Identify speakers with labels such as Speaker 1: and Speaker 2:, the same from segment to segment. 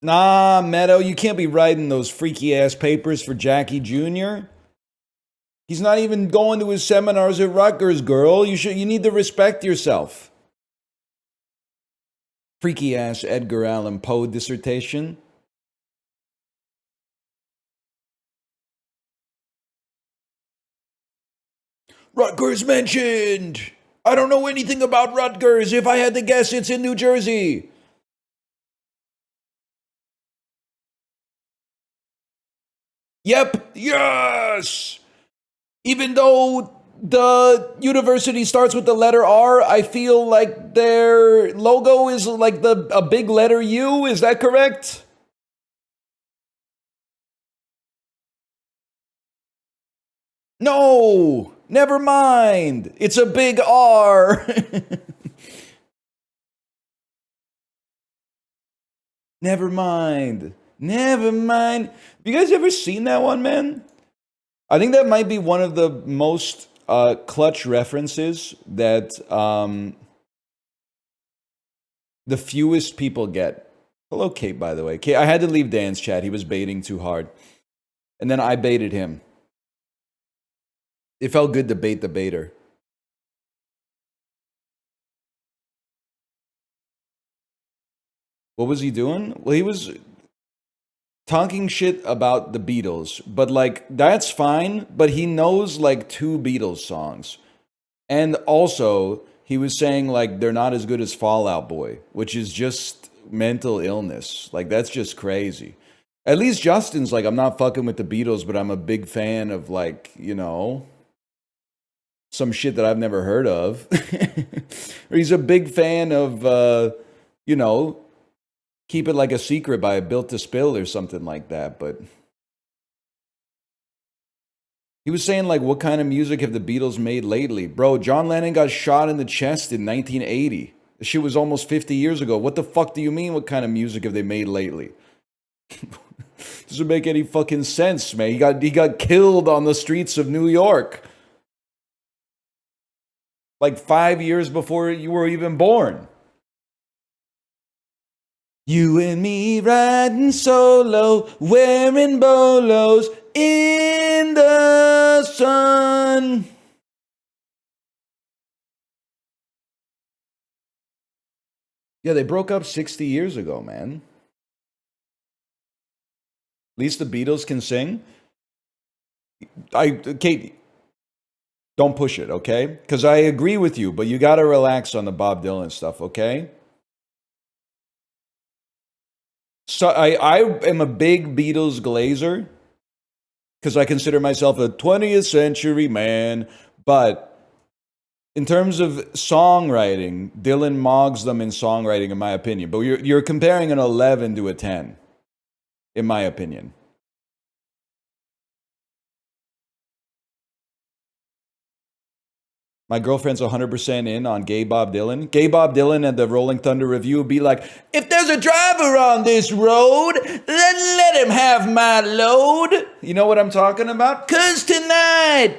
Speaker 1: Nah, Meadow, you can't be writing those freaky ass papers for Jackie Jr. He's not even going to his seminars at Rutgers, girl. You need to respect yourself. Freaky ass Edgar Allan Poe dissertation. Rutgers mentioned. I don't know anything about Rutgers. If I had to guess, it's in New Jersey. Yep, yes. Even though the university starts with the letter R, I feel like their logo is like a big letter U. Is that correct? No, never mind. It's a big R. Never mind. Never mind. Have you guys ever seen that one, man? I think that might be one of the most clutch references that the fewest people get. Hello, Kate, by the way. Kate, I had to leave Dan's chat. He was baiting too hard. And then I baited him. It felt good to bait the baiter. What was he doing? Well, he was talking shit about the Beatles, but like that's fine, but he knows like two Beatles songs. And also, he was saying like they're not as good as Fall Out Boy, which is just mental illness. Like that's just crazy. At least Justin's like I'm not fucking with the Beatles, but I'm a big fan of like, some shit that I've never heard of. Or he's a big fan of you know, Keep It Like a Secret by Built to Spill or something like that. But he was saying, like, what kind of music have the Beatles made lately? Bro, John Lennon got shot in the chest in 1980. The shit was almost 50 years ago. What the fuck do you mean, what kind of music have they made lately? Doesn't make any fucking sense, man. He got killed on the streets of New York. Like 5 years before you were even born. You and me riding solo, wearing bolos in the sun. Yeah, they broke up 60 years ago, man. At least the Beatles can sing. Kate, don't push it, okay? Because I agree with you, but you got to relax on the Bob Dylan stuff, okay? So I am a big Beatles glazer because I consider myself a 20th century man. But in terms of songwriting, Dylan mogs them in songwriting, in my opinion. But you're comparing an 11 to a 10, in my opinion. My girlfriend's 100% in on Gay Bob Dylan. Gay Bob Dylan at the Rolling Thunder Review would be like, if there's a driver on this road, then let him have my load. You know what I'm talking about? 'Cause tonight,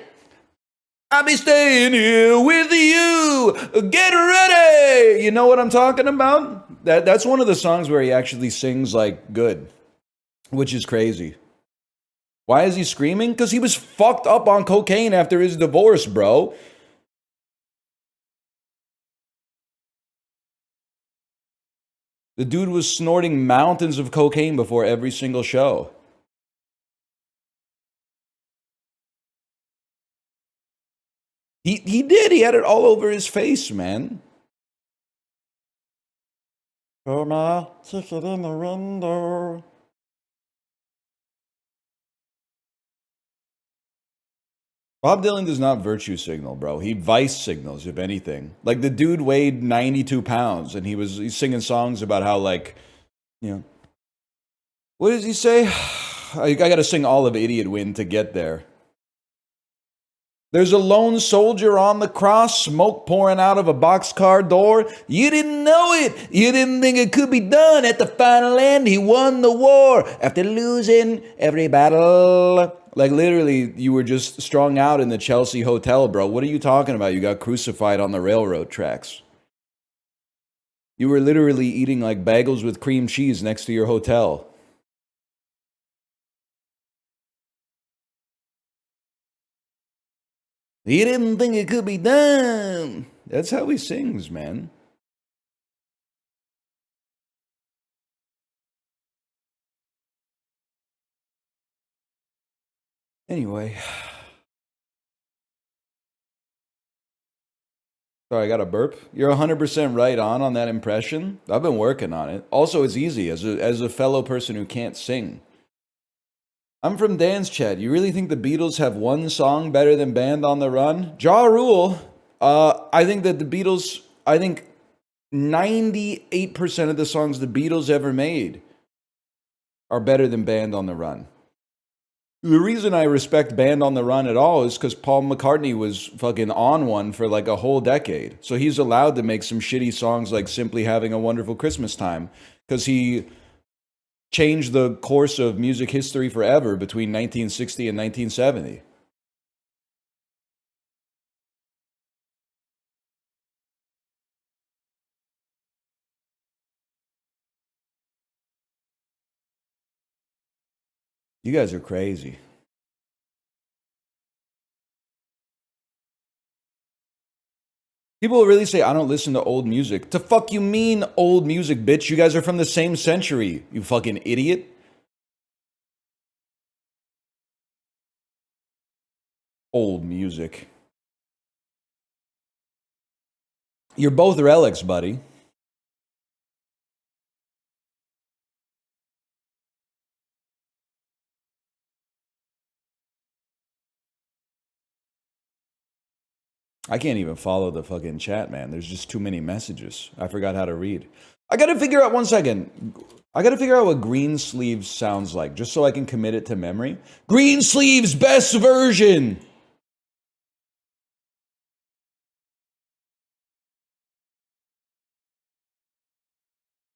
Speaker 1: I'll be staying here with you. Get ready. You know what I'm talking about? That's one of the songs where he actually sings like good, which is crazy. Why is he screaming? Because he was fucked up on cocaine after his divorce, bro. The dude was snorting mountains of cocaine before every single show. He did. He had it all over his face, man. Oh, my ticket in the window. Bob Dylan does not virtue signal, bro. He vice signals, if anything. Like the dude weighed 92 pounds, and he's singing songs about how what does he say? I got to sing all of Idiot Wind to get there. There's a lone soldier on the cross, smoke pouring out of a boxcar door. You didn't know it. You didn't think it could be done. At the final end, he won the war after losing every battle. Like literally, you were just strung out in the Chelsea hotel, bro. What are you talking about? You got crucified on the railroad tracks. You were literally eating like bagels with cream cheese next to your hotel. He didn't think it could be done. That's how he sings, man. Anyway. Sorry, I got a burp. You're 100% right on that impression. I've been working on it. Also, it's easy as a fellow person who can't sing. I'm from Dan's chat. You really think the Beatles have one song better than Band on the Run? Ja Rule. I think that the Beatles, I think 98% of the songs the Beatles ever made are better than Band on the Run. The reason I respect Band on the Run at all is because Paul McCartney was fucking on one for like a whole decade. So he's allowed to make some shitty songs like Simply Having a Wonderful Christmas Time because he changed the course of music history forever between 1960 and 1970. You guys are crazy. People will really say, I don't listen to old music. To fuck you mean old music, bitch? You guys are from the same century, you fucking idiot. Old music. You're both relics, buddy. I can't even follow the fucking chat, man. There's just too many messages. I forgot how to read. I gotta figure out, 1 second. I gotta figure out what Green Sleeves sounds like, just so I can commit it to memory. Green Sleeves best version!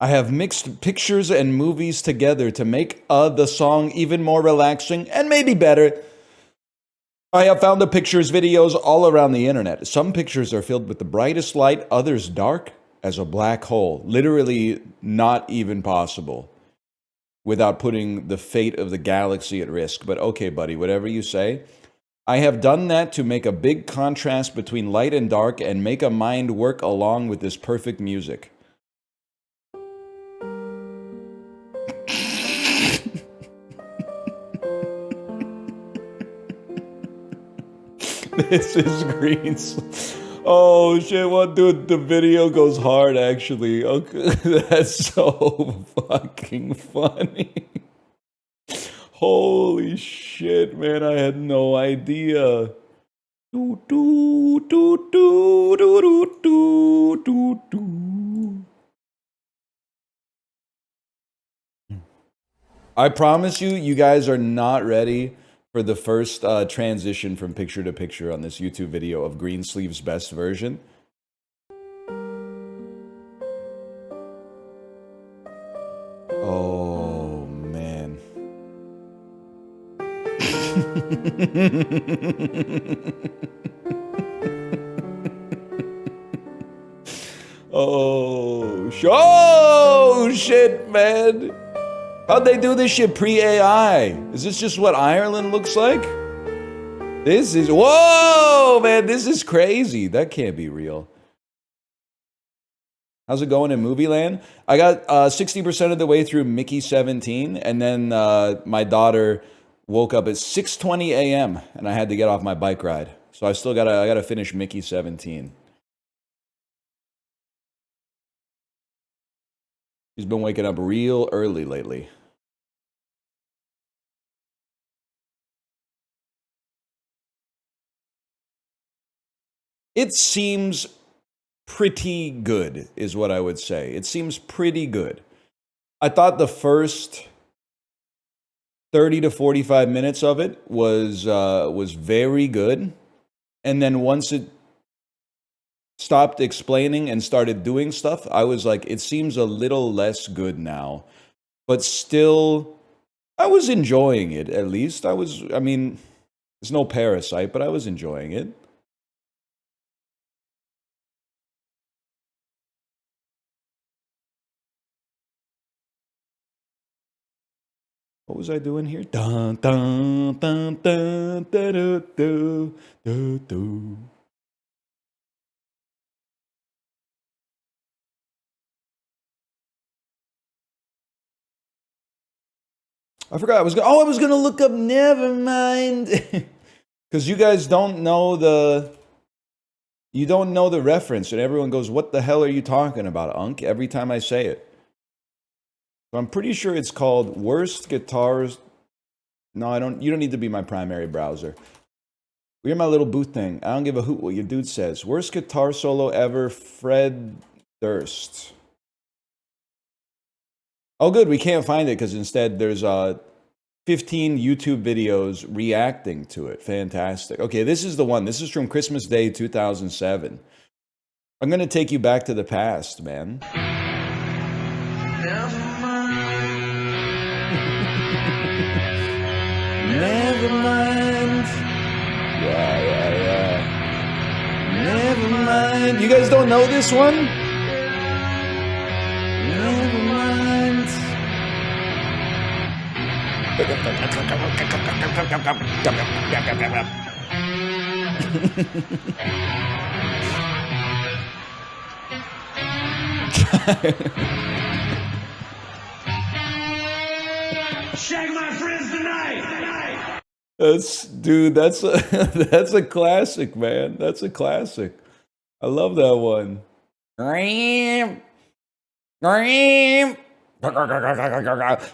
Speaker 1: I have mixed pictures and movies together to make the song even more relaxing and maybe better. I have found the pictures, videos all around the internet. Some pictures are filled with the brightest light, others dark as a black hole. Literally not even possible without putting the fate of the galaxy at risk. But okay, buddy, whatever you say. I have done that to make a big contrast between light and dark and make a mind work along with this perfect music. This is Greens. Oh shit, what dude, the video goes hard actually. Okay, that's so fucking funny. Holy shit, man, I had no idea. Do, do, do, do, do, do, do, do. I promise you, you guys are not ready for the first transition from picture to picture on this YouTube video of Greensleeve's best version. Oh, man. Oh, shit, man. How'd they do this shit pre-AI? Is this just what Ireland looks like? This is, whoa, man, this is crazy. That can't be real. How's it going in Movie Land? I got 60% of the way through Mickey 17, and then my daughter woke up at 6:20 a.m. and I had to get off my bike ride. So I gotta finish Mickey 17. She's been waking up real early lately. It seems pretty good, is what I would say. It seems pretty good. I thought the first 30 to 45 minutes of it was very good. And then once it stopped explaining and started doing stuff, I was like, it seems a little less good now. But still, I was enjoying it, at least. I mean, it's no Parasite, but I was enjoying it. What was I doing here? Dun dun dun dun dun dun dun dun dun. I forgot I was gonna look up. Never mind, because you guys don't know the reference, and everyone goes, "What the hell are you talking about, Unk?" Every time I say it. So I'm pretty sure it's called Worst Guitars. No, I don't. You don't need to be my primary browser. We're my little booth thing. I don't give a hoot what your dude says. Worst guitar solo ever, Fred Durst. Oh, good. We can't find it because instead there's 15 YouTube videos reacting to it. Fantastic. Okay, this is the one. This is from Christmas Day 2007. I'm going to take you back to the past, man. Never mind. Never mind. Yeah. Never mind. You guys don't know this one? Never mind. Shag my friends tonight. That's a classic, man. That's a classic. I love that one.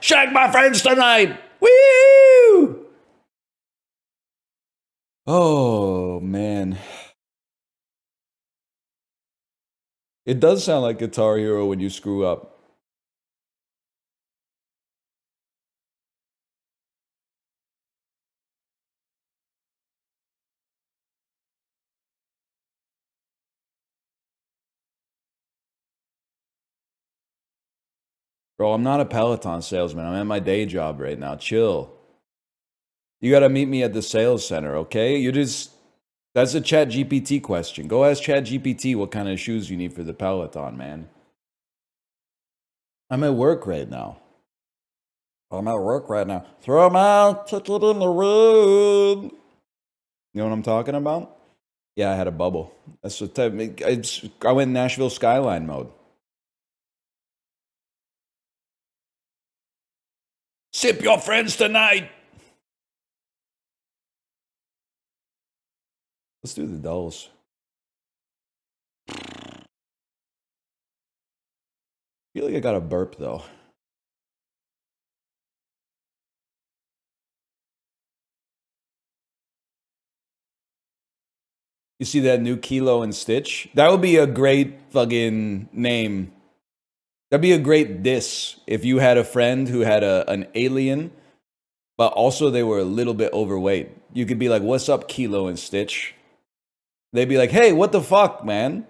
Speaker 1: Shag my friends tonight. Woo! Oh man. It does sound like Guitar Hero when you screw up. Bro, I'm not a Peloton salesman. I'm at my day job right now. Chill. You gotta meet me at the sales center, okay? That's a ChatGPT question. Go ask ChatGPT what kind of shoes you need for the Peloton, man. I'm at work right now. Throw them out, took it in the road. You know what I'm talking about? Yeah, I had a bubble. That's the type. I went Nashville Skyline mode. Sip your friends tonight. Let's do the dulls. I feel like I got a burp though. You see that new Kilo and Stitch? That would be a great fucking name. That'd be a great diss if you had a friend who had an alien, but also they were a little bit overweight. You could be like, "What's up, Kilo and Stitch?" They'd be like, "Hey, what the fuck, man?"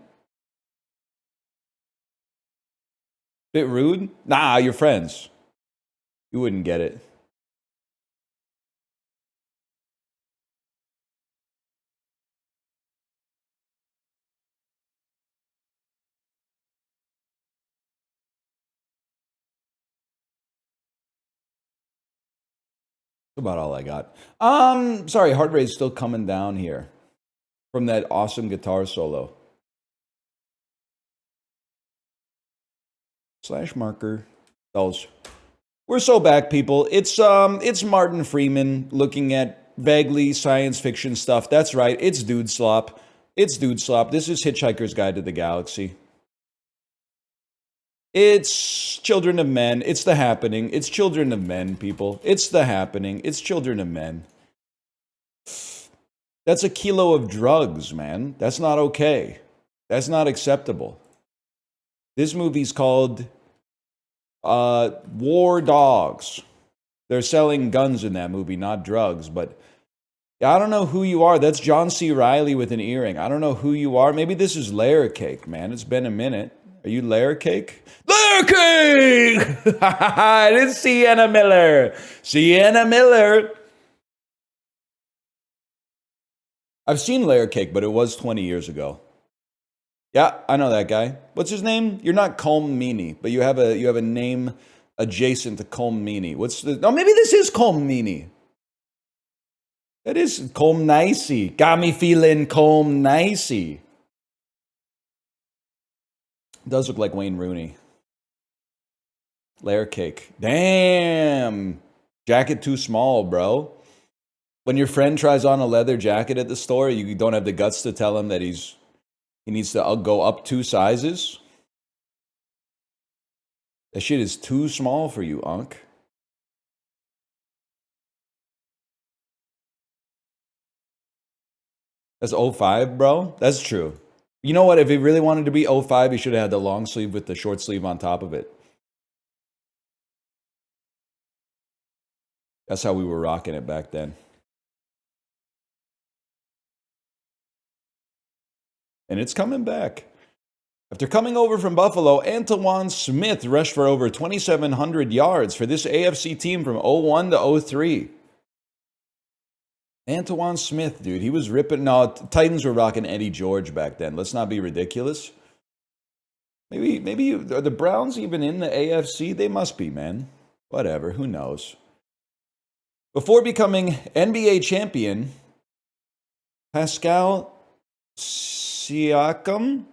Speaker 1: Bit rude? Nah, you're friends. You wouldn't get it. That's about all I got. Sorry, heart rate's still coming down here from that awesome guitar solo. / marker. Those. We're so back, people. It's Martin Freeman looking at vaguely science fiction stuff. That's right. It's Dude Slop. It's Dude Slop. This is Hitchhiker's Guide to the Galaxy. It's Children of Men. It's The Happening. It's Children of Men, people. It's The Happening. It's Children of Men. That's a kilo of drugs, man. That's not okay. That's not acceptable. This movie's called War Dogs. They're selling guns in that movie, not drugs. But I don't know who you are. That's John C. Reilly with an earring. I don't know who you are. Maybe this is Layer Cake, man. It's been a minute. Are you Layer Cake? Layer Cake! It is Sienna Miller. Sienna Miller. I've seen Layer Cake, but it was 20 years ago. Yeah, I know that guy. What's his name? You're not Colm Meaney, but you have a name adjacent to Combe Meany. What's the... Oh, maybe this is Combe Meany. That is Combe Nicey. Got me feeling Combe Nicey. Does look like Wayne Rooney. Layer cake. Damn. Jacket too small, bro. When your friend tries on a leather jacket at the store, you don't have the guts to tell him that he needs to go up 2 sizes. That shit is too small for you, Unc. That's 05, bro. That's true. You know what? If he really wanted to be 05, he should have had the long sleeve with the short sleeve on top of it. That's how we were rocking it back then. And it's coming back. After coming over from Buffalo, Antoine Smith rushed for over 2,700 yards for this AFC team from 01 to 03. Antoine Smith, dude, he was ripping. No, Titans were rocking Eddie George back then. Let's not be ridiculous. Maybe are the Browns even in the AFC? They must be, man. Whatever, who knows? Before becoming NBA champion, Pascal Siakam.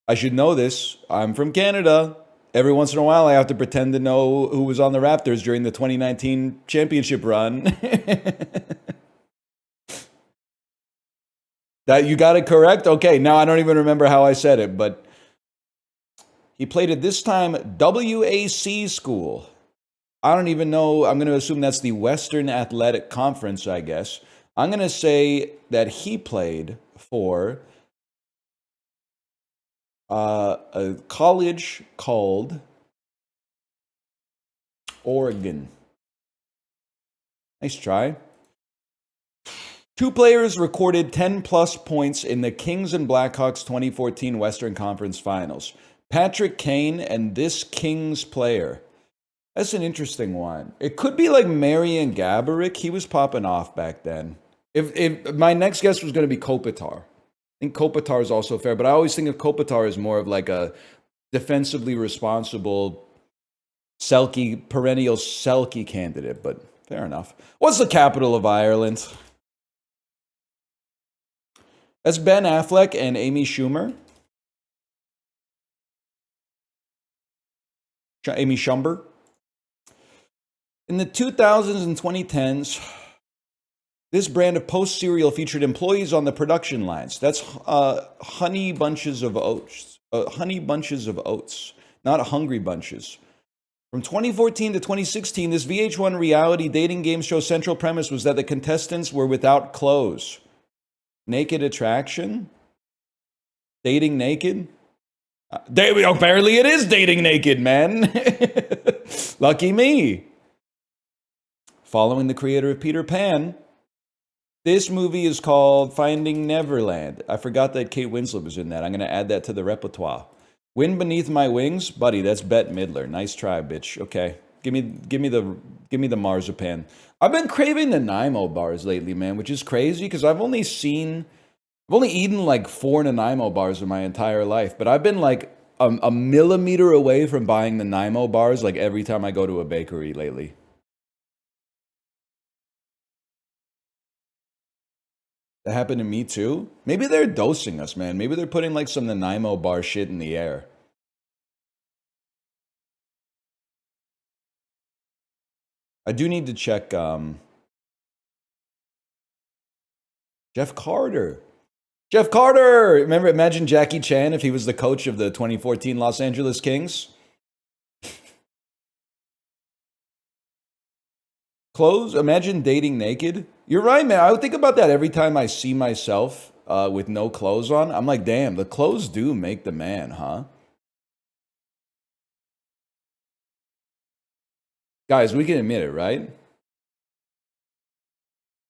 Speaker 1: I should know this. I'm from Canada. Every once in a while, I have to pretend to know who was on the Raptors during the 2019 championship run. That you got it correct? Okay, now I don't even remember how I said it, but he played at this time WAC school. I don't even know. I'm going to assume that's the Western Athletic Conference, I guess. I'm going to say that he played for a college called Oregon. Nice try. 2 players recorded 10-plus points in the Kings and Blackhawks 2014 Western Conference Finals. Patrick Kane and this Kings player. That's an interesting one. It could be like Marian Gaborik. He was popping off back then. If my next guess was going to be Kopitar. I think Kopitar is also fair, but I always think of Kopitar as more of like a defensively responsible perennial Selke candidate, but fair enough. What's the capital of Ireland? That's Ben Affleck and Amy Schumer. Amy Schumer. In the 2000s and 2010s, this brand of Post cereal featured employees on the production lines. That's honey bunches of oats. Honey bunches of oats, not hungry bunches. From 2014 to 2016, this VH1 reality dating game show central premise was that the contestants were without clothes. Naked attraction? Dating naked? Apparently it is dating naked, man. Lucky me. Following the creator of Peter Pan, this movie is called Finding Neverland. I forgot that Kate Winslet was in that. I'm going to add that to the repertoire. Wind Beneath My Wings? Buddy, that's Bette Midler. Nice try, bitch. Okay. Give me the marzipan. I've been craving the Nanaimo bars lately, man, which is crazy because I've only eaten like 4 Nanaimo bars in my entire life, but I've been like a millimeter away from buying the Nanaimo bars like every time I go to a bakery lately. That happened to me too. Maybe they're dosing us, man. Maybe they're putting like some Nanaimo bar shit in the air. I do need to check Jeff Carter. Jeff Carter! Remember, imagine Jackie Chan if he was the coach of the 2014 Los Angeles Kings. Clothes? Imagine dating naked. You're right, man. I would think about that every time I see myself with no clothes on. I'm like, damn, the clothes do make the man, huh? Guys, we can admit it, right?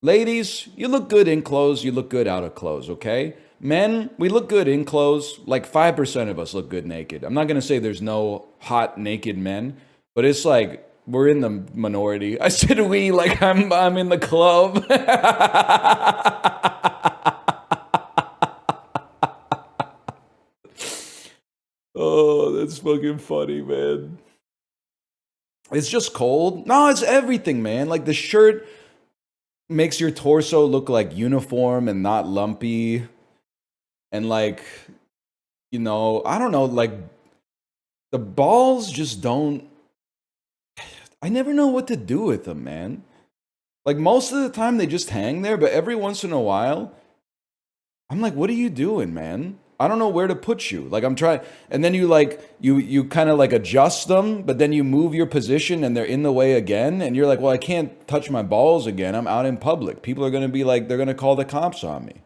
Speaker 1: Ladies, you look good in clothes, you look good out of clothes, okay? Men, we look good in clothes. Like 5% of us look good naked. I'm not going to say there's no hot naked men, but it's like we're in the minority. I said we like I'm in the club. Oh, that's fucking funny, man. It's just cold. No, it's everything, man. Like the shirt makes your torso look like uniform and not lumpy. And like, I don't know, like the balls just don't. I never know what to do with them, man. Like most of the time they just hang there, but every once in a while, I'm like, what are you doing, man? I don't know where to put you. Like I'm trying, and then you like you kind of like adjust them, but then you move your position and they're in the way again, and you're like, well, I can't touch my balls again. I'm out in public. People are gonna be like, they're gonna call the cops on me.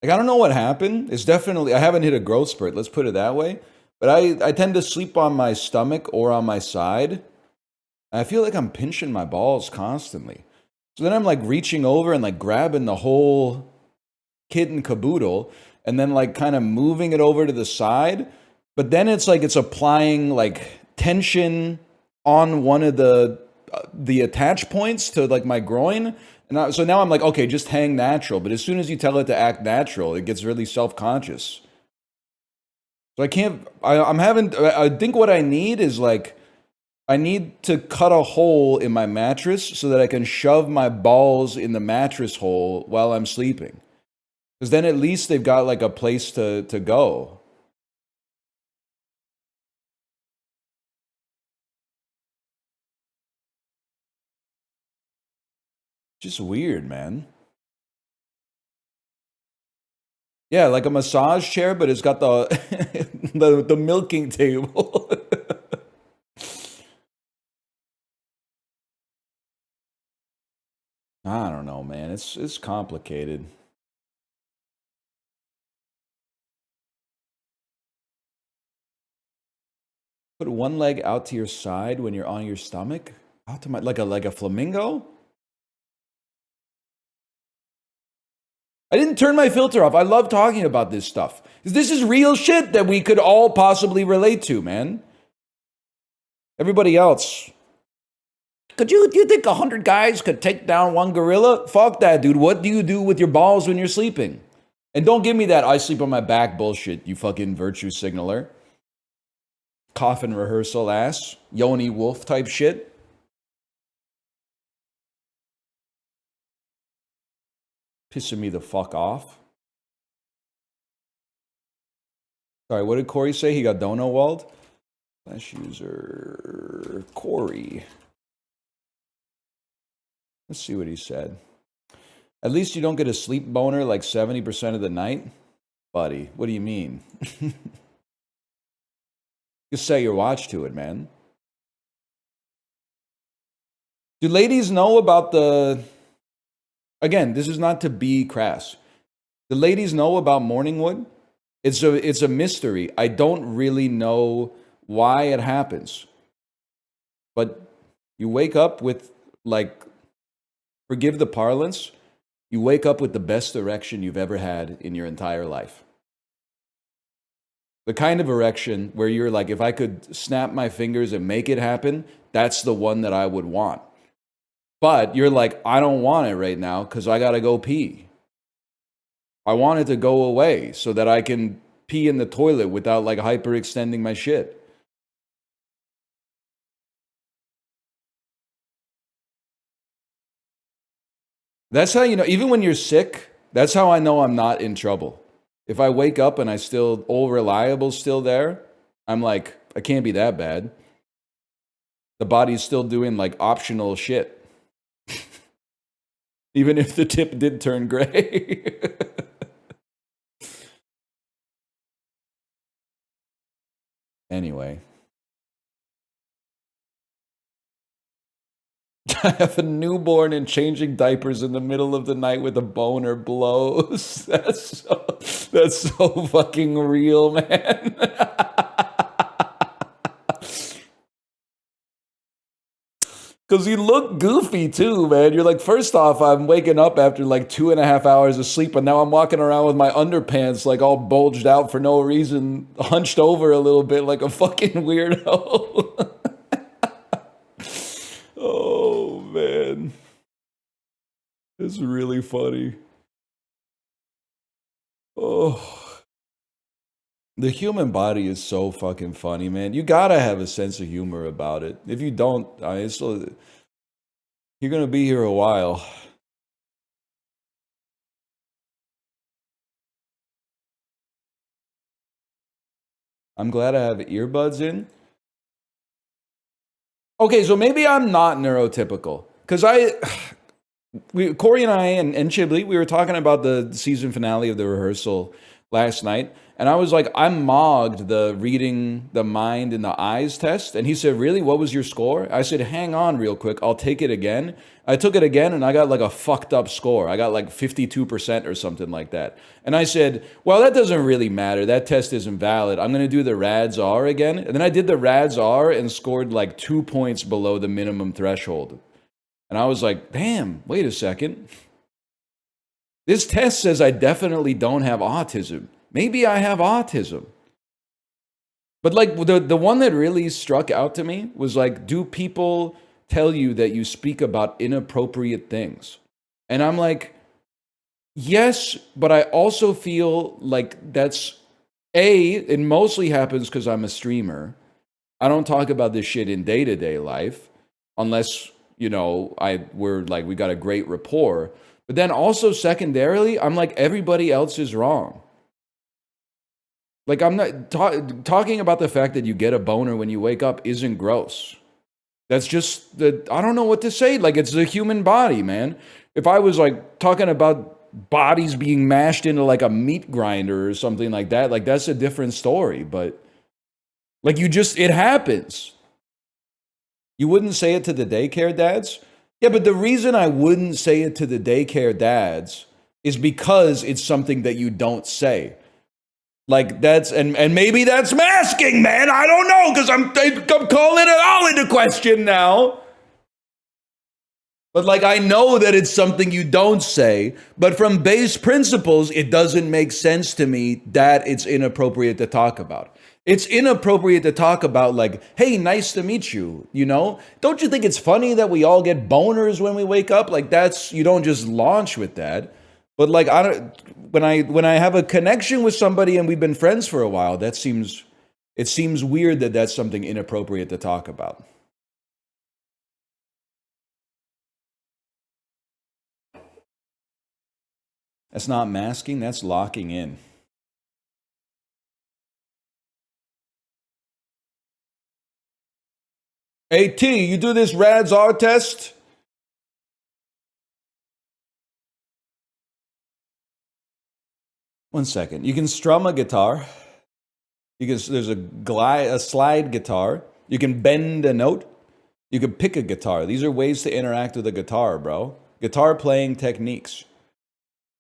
Speaker 1: Like I don't know what happened. It's definitely I haven't hit a growth spurt. Let's put it that way. But I tend to sleep on my stomach or on my side. And I feel like I'm pinching my balls constantly. So then I'm like reaching over and like grabbing the whole kit and caboodle and then like kind of moving it over to the side. But then it's like it's applying like tension on one of the attach points to like my groin. So now I'm like, okay, just hang natural. But as soon as you tell it to act natural, it gets really self-conscious. So I can't. I'm having. I think what I need is like I need to cut a hole in my mattress so that I can shove my balls in the mattress hole while I'm sleeping. Because then at least they've got like a place to go. Just weird, man. Yeah, like a massage chair, but it's got the the milking table. I don't know, man. It's complicated. Put one leg out to your side when you're on your stomach. Out to my like a flamingo. I didn't turn my filter off. I love talking about this stuff. This is real shit that we could all possibly relate to, man. Everybody else. Do you think 100 guys could take down one gorilla? Fuck that, dude. What do you do with your balls when you're sleeping? And don't give me that I sleep on my back bullshit, you fucking virtue signaler. Coffin rehearsal ass. Yoni Wolf type shit. Pissing me the fuck off. Sorry, what did Corey say? He got dono walled? Flash user Corey. Let's see what he said. At least you don't get a sleep boner like 70% of the night? Buddy, what do you mean? Just set your watch to it, man. Do ladies know about the... Again, this is not to be crass. The ladies know about morning wood? It's a mystery. I don't really know why it happens. But you wake up with, like, forgive the parlance, you wake up with the best erection you've ever had in your entire life. The kind of erection where you're like, if I could snap my fingers and make it happen, that's the one that I would want. But you're like, I don't want it right now because I got to go pee. I want it to go away so that I can pee in the toilet without like hyperextending my shit. That's how you know, even when you're sick, that's how I know I'm not in trouble. If I wake up and old reliable's still there, I'm like, I can't be that bad. The body's still doing like optional shit. Even if the tip did turn gray. Anyway. I have a newborn and changing diapers in the middle of the night with a boner blows. That's so fucking real, man. Because you look goofy too, man. You're like, first off, I'm waking up after like 2.5 hours of sleep, and now I'm walking around with my underpants like all bulged out for no reason, hunched over a little bit like a fucking weirdo. Oh, man. It's really funny. Oh. The human body is so fucking funny, man. You gotta have a sense of humor about it. If you don't, you're gonna be here a while. I'm glad I have earbuds in. Okay, so maybe I'm not neurotypical. Because Corey and I and Chiblee, we were talking about the season finale of the rehearsal last night. And I was like, I mogged the reading the mind and the eyes test. And he said, really? What was your score? I said, hang on real quick. I'll take it again. I took it again and I got like a fucked up score. I got like 52% or something like that. And I said, well, that doesn't really matter. That test isn't valid. I'm going to do the RADS R again. And then I did the RADS R and scored like 2 points below the minimum threshold. And I was like, damn, wait a second. This test says I definitely don't have autism. Maybe I have autism. But like the one that really struck out to me was like, do people tell you that you speak about inappropriate things? And I'm like, yes, but I also feel like that's it mostly happens because I'm a streamer. I don't talk about this shit in day-to-day life unless, you know, we got a great rapport. But then also secondarily, I'm like, everybody else is wrong. Like, I'm not talking about the fact that you get a boner when you wake up isn't gross. That's just I don't know what to say. Like, it's the human body, man. If I was like talking about bodies being mashed into like a meat grinder or something like that, like that's a different story. But like it happens. You wouldn't say it to the daycare dads? Yeah, but the reason I wouldn't say it to the daycare dads is because it's something that you don't say. Like that's and maybe that's masking, man. I don't know, because I'm calling it all into question now. But like I know that it's something you don't say, but from base principles, it doesn't make sense to me that it's inappropriate to talk about. It's inappropriate to talk about like, hey, nice to meet you, you know? Don't you think it's funny that we all get boners when we wake up? Like you don't just launch with that. But like when I have a connection with somebody and we've been friends for a while, it seems weird that that's something inappropriate to talk about. That's not masking, that's locking in. Hey T, you do this RADS R test? One second. You can strum a guitar. There's a slide guitar. You can bend a note. You can pick a guitar. These are ways to interact with a guitar, bro. Guitar playing techniques.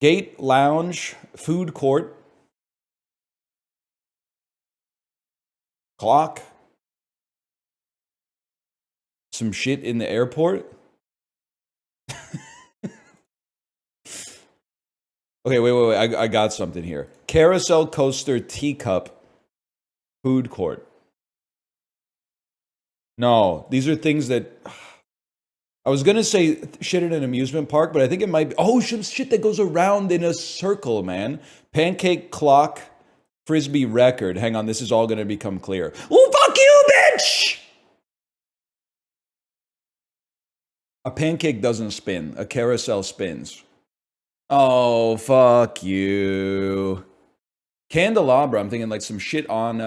Speaker 1: Gate, lounge, food court, clock, some shit in the airport. Okay, wait. I got something here. Carousel coaster, teacup, food court. No, these are things that I was gonna say shit in an amusement park, but I think it might be shit that goes around in a circle, man. Pancake clock, frisbee record. Hang on, this is all gonna become clear. Oh, fuck you, bitch! A pancake doesn't spin. A carousel spins. Oh, fuck you. Candelabra, I'm thinking like some shit from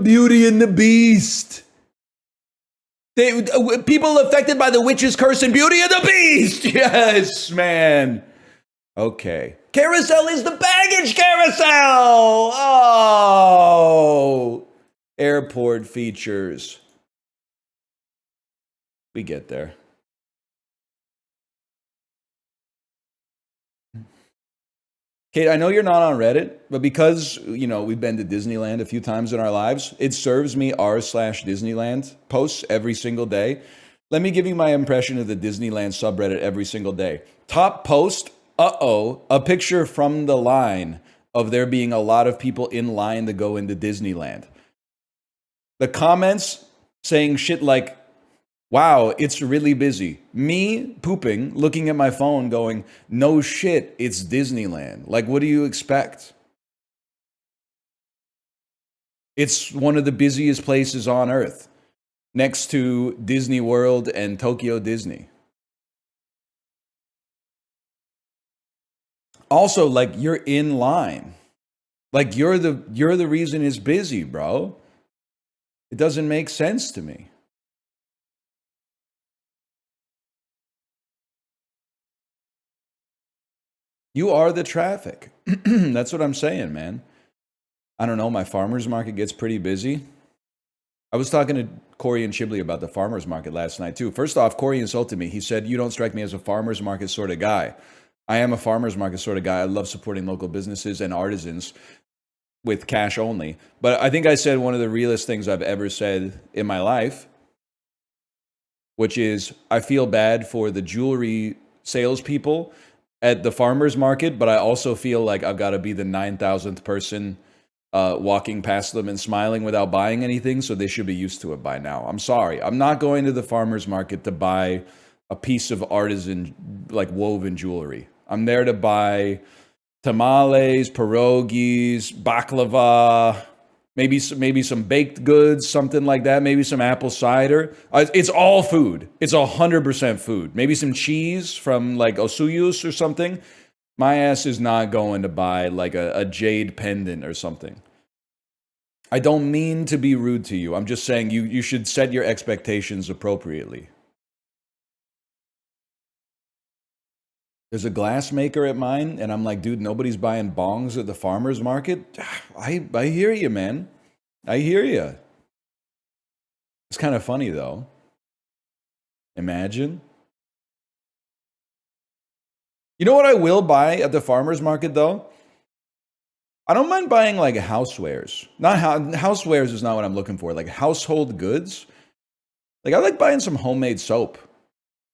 Speaker 1: Beauty and the Beast. People affected by the witch's curse in Beauty and the Beast. Yes, man. Okay. Carousel is the baggage carousel. Oh. Airport features. We get there. Kate, I know you're not on Reddit, but because, you know, we've been to Disneyland a few times in our lives, it serves me r/Disneyland posts every single day. Let me give you my impression of the Disneyland subreddit every single day. Top post, a picture from the line of there being a lot of people in line to go into Disneyland. The comments saying shit like, wow, it's really busy. Me pooping, looking at my phone going, no shit, it's Disneyland. Like, what do you expect? It's one of the busiest places on earth, next to Disney World and Tokyo Disney. Also, like, you're in line. Like, you're the reason it's busy, bro. It doesn't make sense to me. You are the traffic. That's what I'm saying, man. I don't know. My farmer's market gets pretty busy. I was talking to Corey and Chibley about the farmer's market last night, too. First off, Corey insulted me. He said, "You don't strike me as a farmer's market sort of guy." I am a farmer's market sort of guy. I love supporting local businesses and artisans with cash only. But I think I said one of the realest things I've ever said in my life, which is I feel bad for the jewelry salespeople at the farmer's market, but I also feel like I've got to be the 9,000th person walking past them and smiling without buying anything, so they should be used to it by now. I'm sorry. I'm not going to the farmer's market to buy a piece of artisan, like, woven jewelry. I'm there to buy tamales, pierogies, baklava, maybe some baked goods, something like that. Maybe some apple cider. It's all food. It's 100% food. Maybe some cheese from like Osuyus or something. My ass is not going to buy like a jade pendant or something. I don't mean to be rude to you. I'm just saying you should set your expectations appropriately. There's a glass maker at mine, and I'm like, dude, nobody's buying bongs at the farmer's market. I hear you, man. I hear you. It's kind of funny, though. Imagine. You know what I will buy at the farmer's market, though? I don't mind buying, like, housewares. Housewares is not what I'm looking for. Like, household goods. Like, I like buying some homemade soap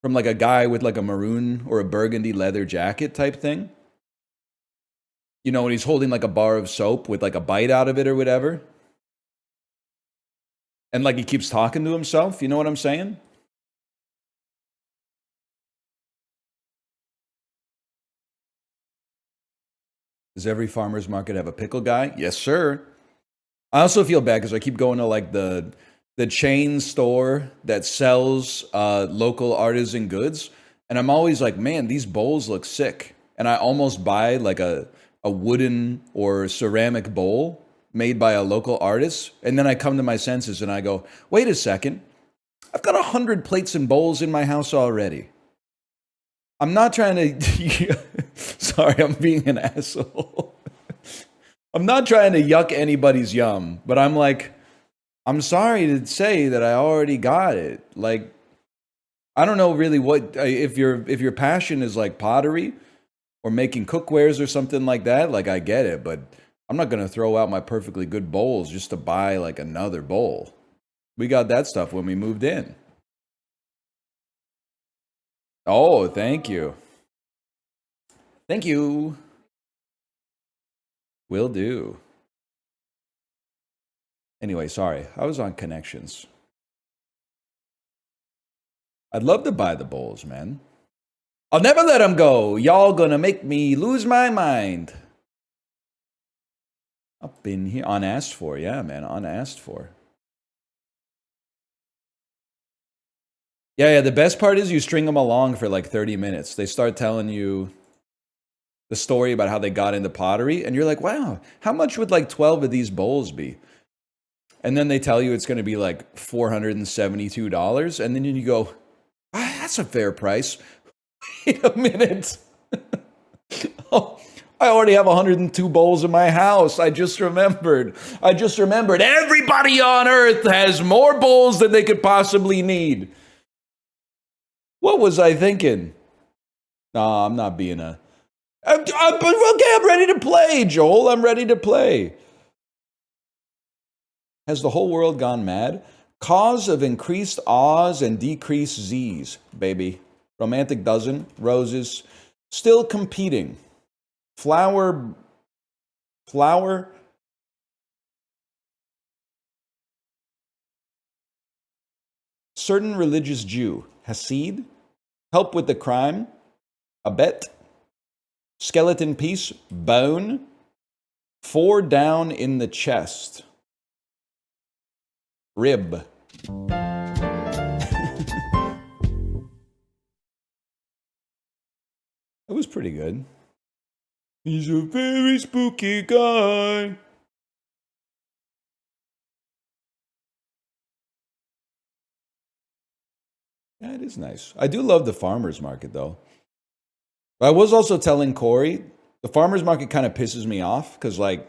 Speaker 1: from like a guy with like a maroon or a burgundy leather jacket type thing. You know, when he's holding like a bar of soap with like a bite out of it or whatever. And like he keeps talking to himself. You know what I'm saying? Does every farmer's market have a pickle guy? Yes, sir. I also feel bad because I keep going to like the chain store that sells local artisan goods, and I'm always like, man, these bowls look sick. And I almost buy like a wooden or ceramic bowl made by a local artist, and then I come to my senses and I go, wait a second, I've got 100 plates and bowls in my house already. I'm not trying to sorry, I'm being an asshole. I'm not trying to yuck anybody's yum, but I'm like, I'm sorry to say that I already got it. Like, I don't know really what if your passion is like pottery or making cookwares or something like that. Like, I get it, but I'm not gonna throw out my perfectly good bowls just to buy like another bowl. We got that stuff when we moved in. Oh, thank you. Thank you. Will do. Anyway, sorry. I was on connections. I'd love to buy the bowls, man. I'll never let them go. Y'all gonna make me lose my mind. Up in here. Unasked for. Yeah, man. Unasked for. Yeah, the best part is you string them along for like 30 minutes. They start telling you the story about how they got into pottery, and you're like, wow, how much would like 12 of these bowls be? And then they tell you it's going to be like $472, and then you go, that's a fair price. Wait a minute. Oh, I already have 102 bowls in my house. I just remembered. Everybody on earth has more bowls than they could possibly need. What was I thinking? Nah, I'm not being a... Okay, I'm ready to play, Joel. I'm ready to play. Has the whole world gone mad? Cause of increased A's and decreased Z's, baby. Romantic dozen, roses, still competing. Flower. Certain religious Jew. Hasid. Help with the crime. A bet. Skeleton piece. Bone. 4 down in the chest. Rib. It was pretty good. He's a very spooky guy. Yeah, it is nice. I do love the farmer's market, though. But I was also telling Corey, the farmer's market kind of pisses me off because, like,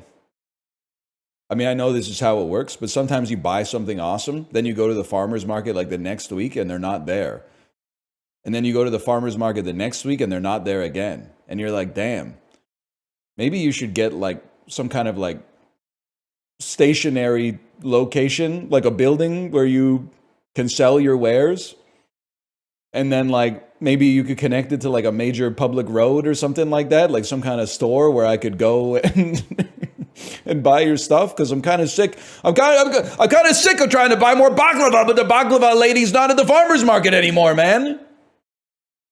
Speaker 1: I mean, I know this is how it works, but sometimes you buy something awesome, then you go to the farmer's market like the next week and they're not there. And then you go to the farmer's market the next week and they're not there again. And you're like, damn, maybe you should get like some kind of like stationary location, like a building where you can sell your wares. And then like maybe you could connect it to like a major public road or something like that, like some kind of store where I could go and and buy your stuff, because I'm kind of sick. I'm kind of sick of trying to buy more baklava, but the baklava lady's not at the farmer's market anymore, man.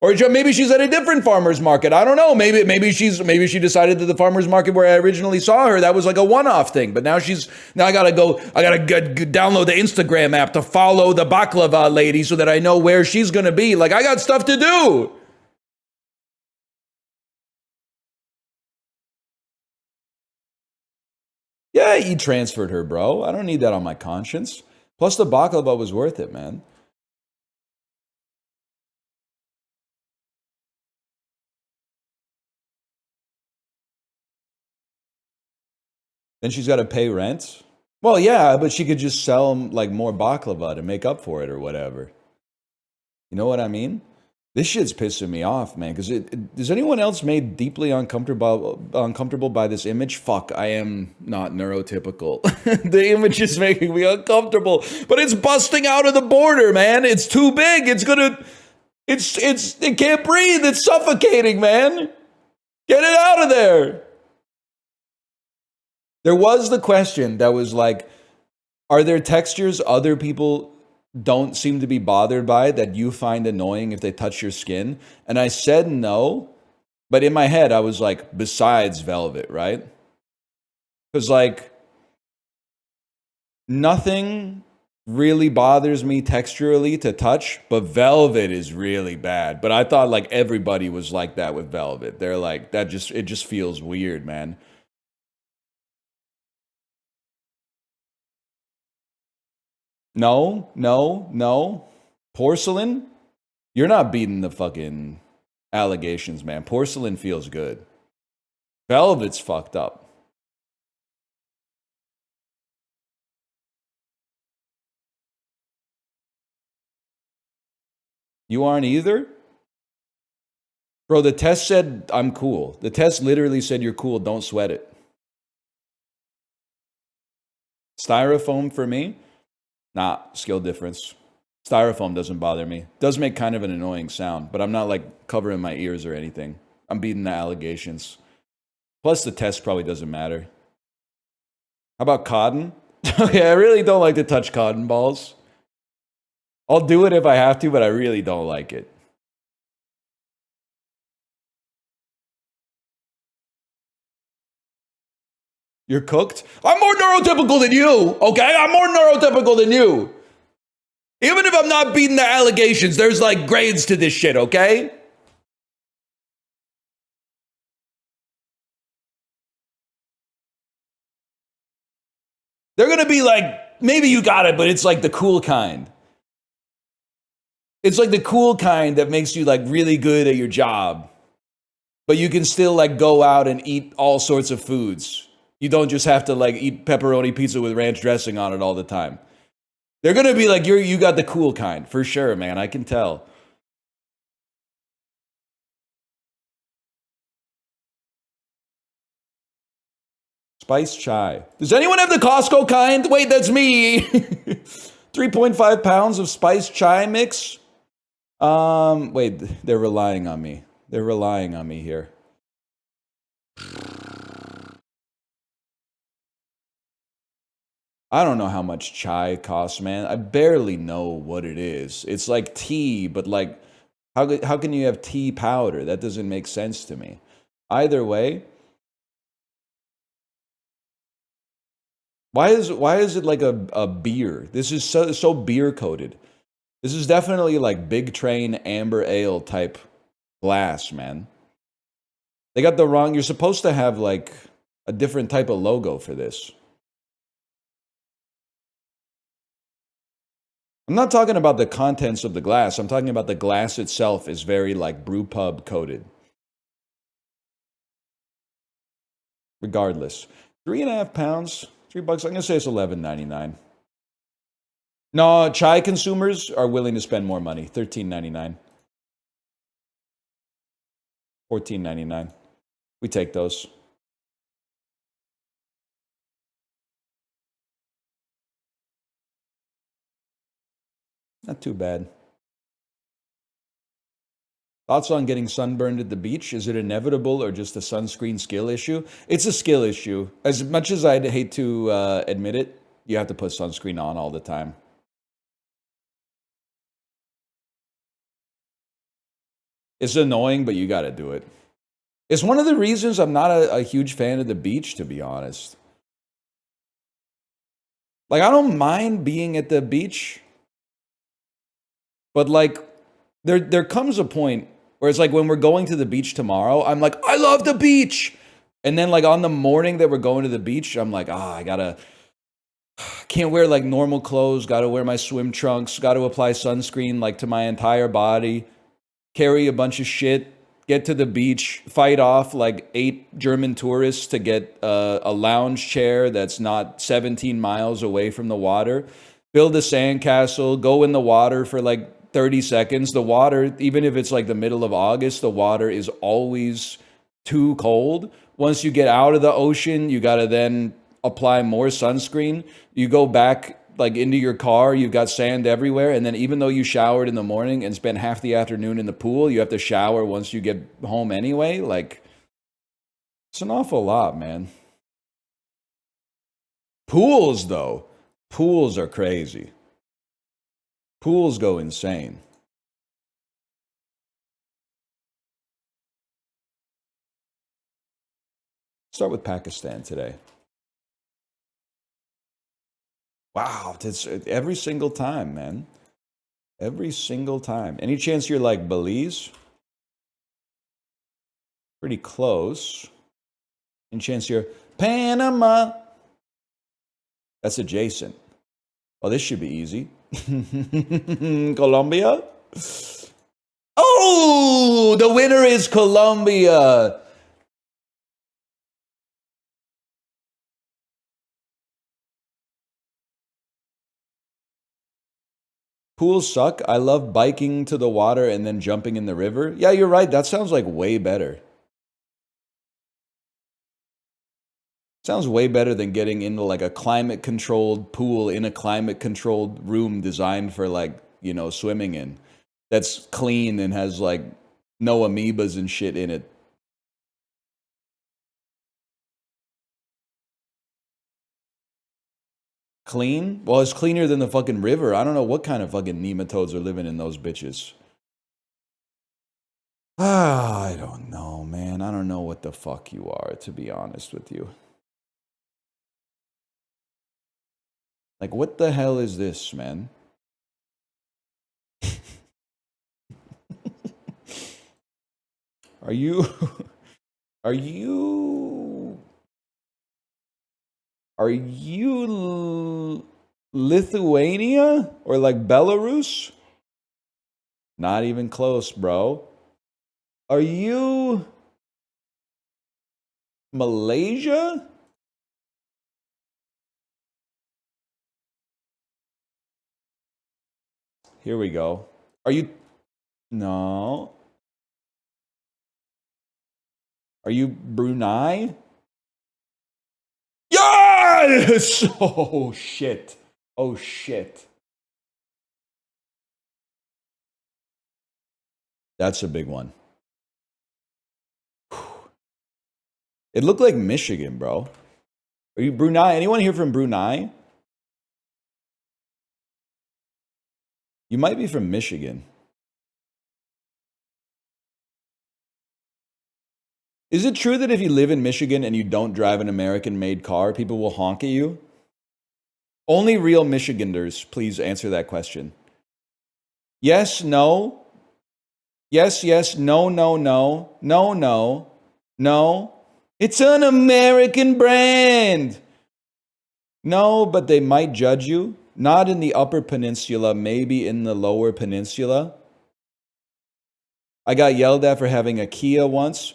Speaker 1: Or maybe she's at a different farmer's market. I don't know. Maybe she decided that the farmer's market where I originally saw her, that was like a one-off thing. But now I gotta download the Instagram app to follow the baklava lady so that I know where she's gonna be. Like, I got stuff to do. Yeah, he transferred her, bro. I don't need that on my conscience. Plus, the baklava was worth it, man. Then she's got to pay rent. Well, yeah, but she could just sell like more baklava to make up for it or whatever. You know what I mean? This shit's pissing me off, man. Because is anyone else made deeply uncomfortable by this image? Fuck, I am not neurotypical. The image is making me uncomfortable, but it's busting out of the border, man. It's too big. It can't breathe. It's suffocating, man. Get it out of there. There was the question that was like, are there textures other people don't seem to be bothered by that you find annoying if they touch your skin? And I said no, but in my head I was like, besides velvet, right? Because like nothing really bothers me texturally to touch, but velvet is really bad. But I thought like everybody was like that with velvet. They're like, it just feels weird, man. No. Porcelain? You're not beating the fucking allegations, man. Porcelain feels good. Velvet's fucked up. You aren't either? Bro, the test said I'm cool. The test literally said you're cool, don't sweat it. Styrofoam for me? Nah, skill difference. Styrofoam doesn't bother me. Does make kind of an annoying sound, but I'm not like covering my ears or anything. I'm beating the allegations. Plus the test probably doesn't matter. How about cotton? Okay, I really don't like to touch cotton balls. I'll do it if I have to, but I really don't like it. You're cooked? I'm more neurotypical than you, okay? I'm more neurotypical than you. Even if I'm not beating the allegations, there's like grades to this shit, okay? They're gonna be like, maybe you got it, but it's like the cool kind. It's like the cool kind that makes you like really good at your job. But you can still like go out and eat all sorts of foods. You don't just have to like eat pepperoni pizza with ranch dressing on it all the time. They're gonna be like, you got the cool kind, for sure, man. I can tell. Spice chai. Does anyone have the Costco kind? Wait, that's me. 3.5 pounds of spice chai mix. Wait, they're relying on me. They're relying on me here. I don't know how much chai costs, man. I barely know what it is. It's like tea, but like, how can you have tea powder? That doesn't make sense to me. Either way, Why is it like a beer? This is so beer coated. This is definitely like Big Train Amber Ale type glass, man. They got the wrong. You're supposed to have like a different type of logo for this. I'm not talking about the contents of the glass. I'm talking about the glass itself is very like brew pub coated. Regardless, 3.5 pounds, $3. I'm gonna say it's $11.99. No, chai consumers are willing to spend more money. $13.99, $14.99. We take those. Not too bad. Thoughts on getting sunburned at the beach? Is it inevitable or just a sunscreen skill issue? It's a skill issue. As much as I'd hate to admit it, you have to put sunscreen on all the time. It's annoying, but you got to do it. It's one of the reasons I'm not a huge fan of the beach, to be honest. Like, I don't mind being at the beach, but like, there comes a point where it's like when we're going to the beach tomorrow, I'm like, I love the beach. And then like on the morning that we're going to the beach, I'm like, can't wear like normal clothes, gotta wear my swim trunks, gotta apply sunscreen like to my entire body, carry a bunch of shit, get to the beach, fight off like 8 German tourists to get a lounge chair that's not 17 miles away from the water, build a sandcastle, go in the water for like 30 seconds. The water, even if it's like the middle of August, the water is always too cold. Once you get out of the ocean, you gotta then apply more sunscreen. You go back like into your car, you've got sand everywhere, and then even though you showered in the morning and spent half the afternoon in the pool, you have to shower once you get home anyway. Like, it's an awful lot, man. Pools, though, pools are crazy. Pools go insane. Start with Pakistan today. Wow, it's every single time, man. Every single time. Any chance you're like Belize? Pretty close. Any chance you're Panama? That's adjacent. Oh, this should be easy. Colombia? Oh, the winner is Colombia. Pools suck. I love biking to the water and then jumping in the river. Yeah, you're right. That sounds like way better. Sounds way better than getting into like a climate controlled pool in a climate controlled room designed for like, swimming in. That's clean and has like no amoebas and shit in it. Clean? Well, it's cleaner than the fucking river. I don't know what kind of fucking nematodes are living in those bitches. I don't know, man. I don't know what the fuck you are, to be honest with you. Like, what the hell is this, man? Are you... Are you... Are you Lithuania? Or like Belarus? Not even close, bro. Are you Malaysia? Here we go. Are you... No. Are you Brunei? Yes! Oh, shit. Oh, shit. That's a big one. It looked like Michigan, bro. Are you Brunei? Anyone here from Brunei? You might be from Michigan. Is it true that if you live in Michigan and you don't drive an American-made car, people will honk at you? Only real Michiganders, please answer that question. Yes, no. Yes, yes, no, no, no. No, no. No. It's an American brand. No, but they might judge you. Not in the Upper Peninsula, maybe in the Lower Peninsula. I got yelled at for having a Kia once.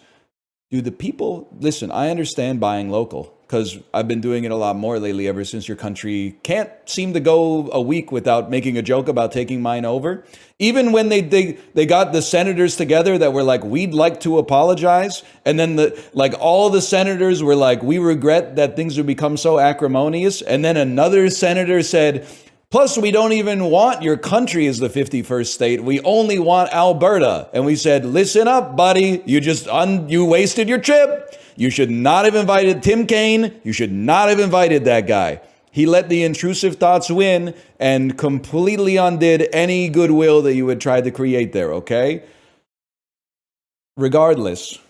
Speaker 1: Dude, the people, listen, I understand buying local because I've been doing it a lot more lately ever since your country can't seem to go a week without making a joke about taking mine over. Even when they got the senators together that were like, we'd like to apologize. And then all the senators were like, we regret that things have become so acrimonious. And then another senator said, plus, we don't even want your country as the 51st state. We only want Alberta. And we said, listen up, buddy. You wasted your trip. You should not have invited Tim Kaine. You should not have invited that guy. He let the intrusive thoughts win and completely undid any goodwill that you had tried to create there, okay? Regardless,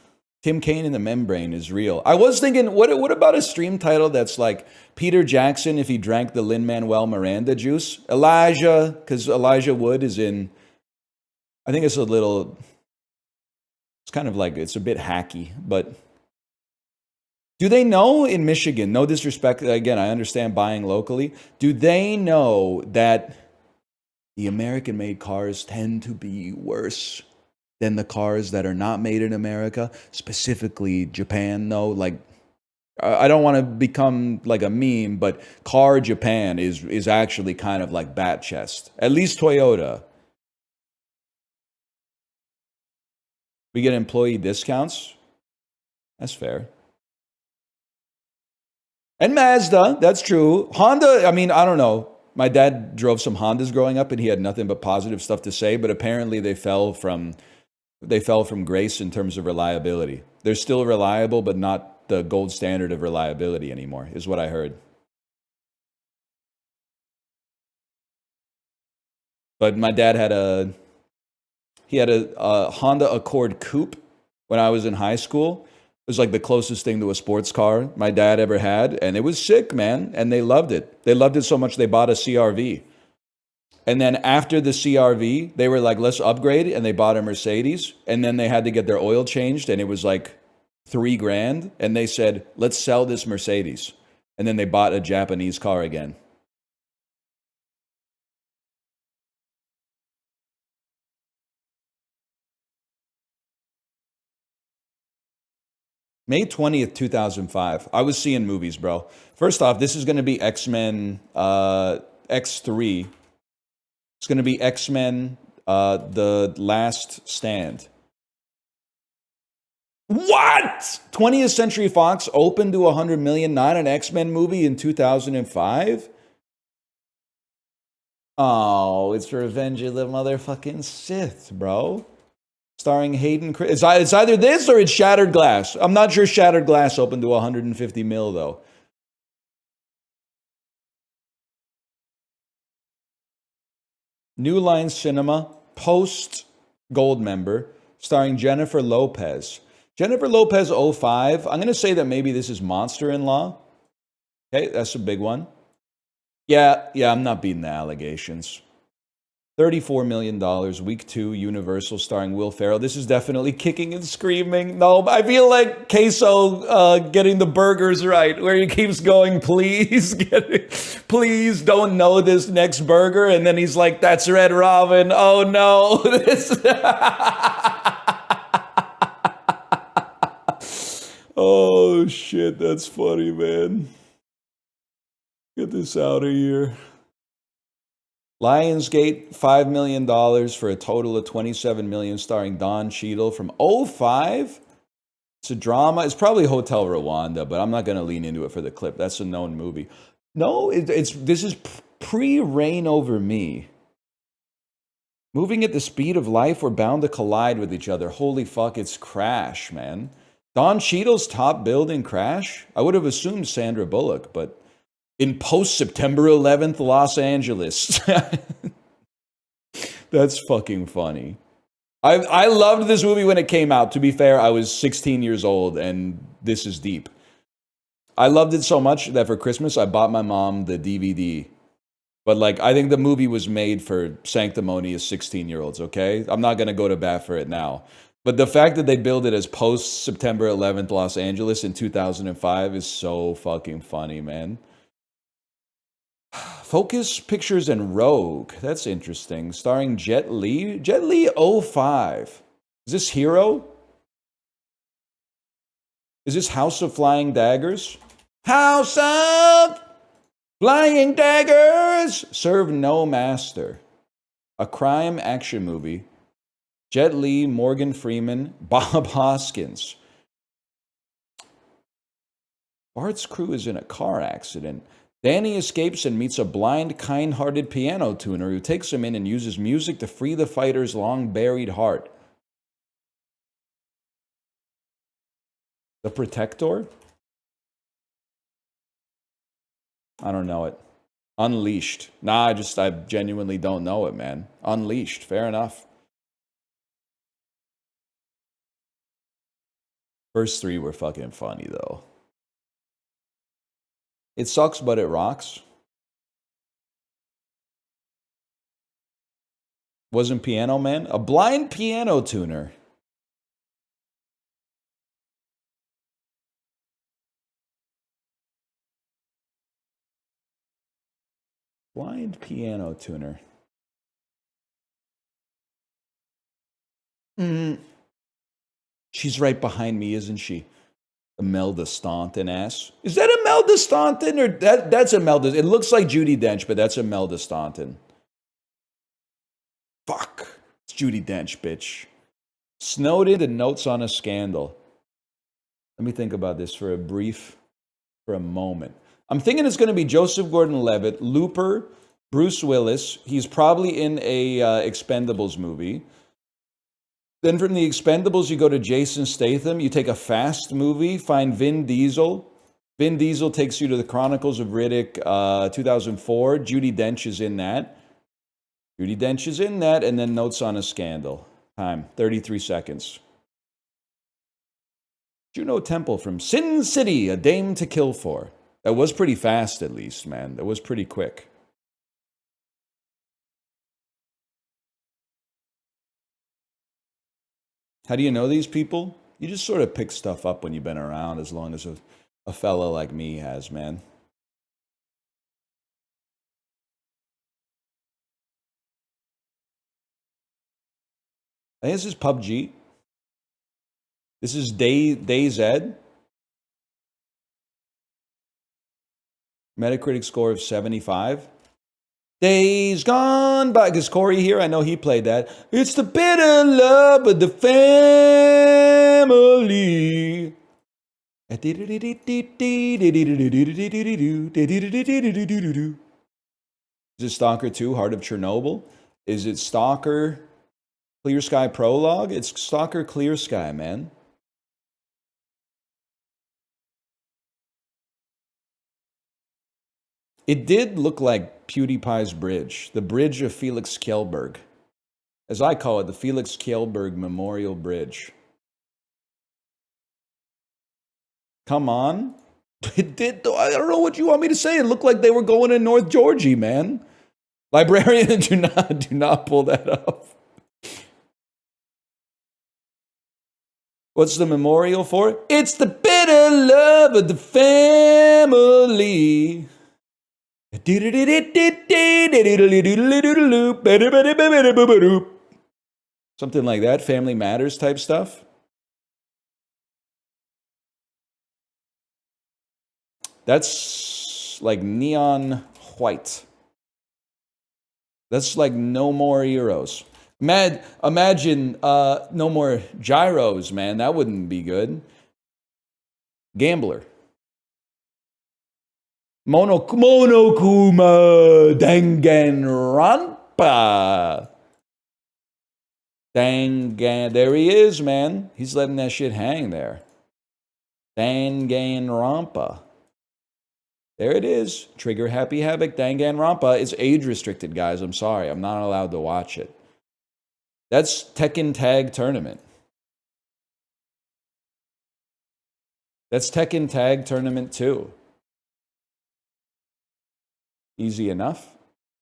Speaker 1: Tim Kaine and the membrane is real. I was thinking, what about a stream title that's like Peter Jackson if he drank the Lin-Manuel Miranda juice? Elijah, because Elijah Wood is in, I think it's kind of like, it's a bit hacky, but do they know in Michigan, no disrespect, again, I understand buying locally, do they know that the American-made cars tend to be worse than the cars that are not made in America, specifically Japan, though? Like, I don't want to become like a meme, but Car Japan is actually kind of like bat chest. At least Toyota. We get employee discounts. That's fair. And Mazda, that's true. Honda, I mean, I don't know. My dad drove some Hondas growing up and he had nothing but positive stuff to say, but apparently they fell from grace in terms of reliability. They're still reliable, but not the gold standard of reliability anymore, is what I heard. But my dad had a Honda Accord Coupe when I was in high school. It was like the closest thing to a sports car my dad ever had, and it was sick, man, and they loved it. They loved it so much they bought a CRV. And then after the CRV, they were like, let's upgrade, and they bought a Mercedes, and then they had to get their oil changed, and it was like $3,000, and they said, let's sell this Mercedes. And then they bought a Japanese car again. May 20th, 2005. I was seeing movies, bro. First off, this is going to be X-Men X3. It's going to be X-Men The Last Stand. What? 20th Century Fox opened to 100 million, not an X-Men movie in 2005? Oh, it's Revenge of the Motherfucking Sith, bro. Starring Hayden Christensen. It's either this or it's Shattered Glass. I'm not sure Shattered Glass opened to 150 mil, though. New Line Cinema, post Gold member, starring Jennifer Lopez. Jennifer Lopez 05. I'm going to say that maybe this is Monster-in-Law. Okay, that's a big one. Yeah, I'm not beating the allegations. $34 million, week 2, Universal, starring Will Ferrell. This is definitely Kicking and Screaming. No, I feel like Queso getting the burgers right, where he keeps going, please don't know this next burger. And then he's like, that's Red Robin. Oh no. Oh shit, that's funny, man. Get this out of here. Lionsgate, $5 million for a total of $27 million, starring Don Cheadle from 05. It's a drama. It's probably Hotel Rwanda, but I'm not going to lean into it for the clip. That's a known movie. No, this is pre-Reign Over Me. Moving at the speed of life, we're bound to collide with each other. Holy fuck, it's Crash, man. Don Cheadle's top build in Crash? I would have assumed Sandra Bullock, but in post-September 11th, Los Angeles. That's fucking funny. I loved this movie when it came out. To be fair, I was 16 years old, and this is deep. I loved it so much that for Christmas, I bought my mom the DVD But like, I think the movie was made for sanctimonious 16-year-olds, okay? I'm not gonna go to bat for it now. But the fact that they build it as post September 11th Los Angeles in 2005 is so fucking funny, man. Focus Pictures and Rogue. That's interesting. Starring Jet Li. Jet Li 05. Is this Hero? Is this House of Flying Daggers? House of Flying Daggers! Serve no master. A crime action movie. Jet Li, Morgan Freeman, Bob Hoskins. Bart's crew is in a car accident. Danny escapes and meets a blind, kind-hearted piano tuner who takes him in and uses music to free the fighter's long-buried heart. The Protector? I don't know it. Unleashed. Nah, I genuinely don't know it, man. Unleashed. Fair enough. First three were fucking funny, though. It sucks, but it rocks. Wasn't Piano Man? A blind piano tuner. Blind piano tuner. She's right behind me, isn't she? Imelda Staunton ass. Is that Imelda Staunton or that's Imelda? It looks like Judi Dench, but that's Imelda Staunton. Fuck. It's Judi Dench, bitch. Snowden and Notes on a Scandal. Let me think about this for a moment. I'm thinking it's going to be Joseph Gordon-Levitt, Looper, Bruce Willis. He's probably in a Expendables movie. Then from the Expendables, you go to Jason Statham. You take a Fast movie, find Vin Diesel. Vin Diesel takes you to the Chronicles of Riddick 2004. Judi Dench is in that. And then Notes on a Scandal. Time, 33 seconds. Juno Temple from Sin City, A Dame to Kill For. That was pretty fast, at least, man. That was pretty quick. How do you know these people? You just sort of pick stuff up when you've been around as long as a fella like me has, man. I think this is PUBG. This is DayZ. Metacritic score of 75. Days gone by. Because Corey here, I know he played that. It's the bitter love of the family. Is it Stalker 2, Heart of Chernobyl? Is it Stalker Clear Sky Prologue? It's Stalker Clear Sky, man. It did look like PewDiePie's bridge, the bridge of Felix Kjellberg. As I call it, the Felix Kjellberg Memorial Bridge. Come on. It did, though. I don't know what you want me to say. It looked like they were going in North Georgia, man. Librarian, do not pull that up. What's the memorial for? It's the bitter love of the family. Something like that. Family Matters type stuff. That's like neon white. That's like No More Heroes. Imagine No More Gyros, man. That wouldn't be good. Gambler. Monokuma Danganronpa. There he is, man. He's letting that shit hang there. Danganronpa. There it is. Trigger Happy Havoc. Danganronpa is age restricted, guys. I'm sorry. I'm not allowed to watch it. That's Tekken Tag Tournament. That's Tekken Tag Tournament 2. Easy enough.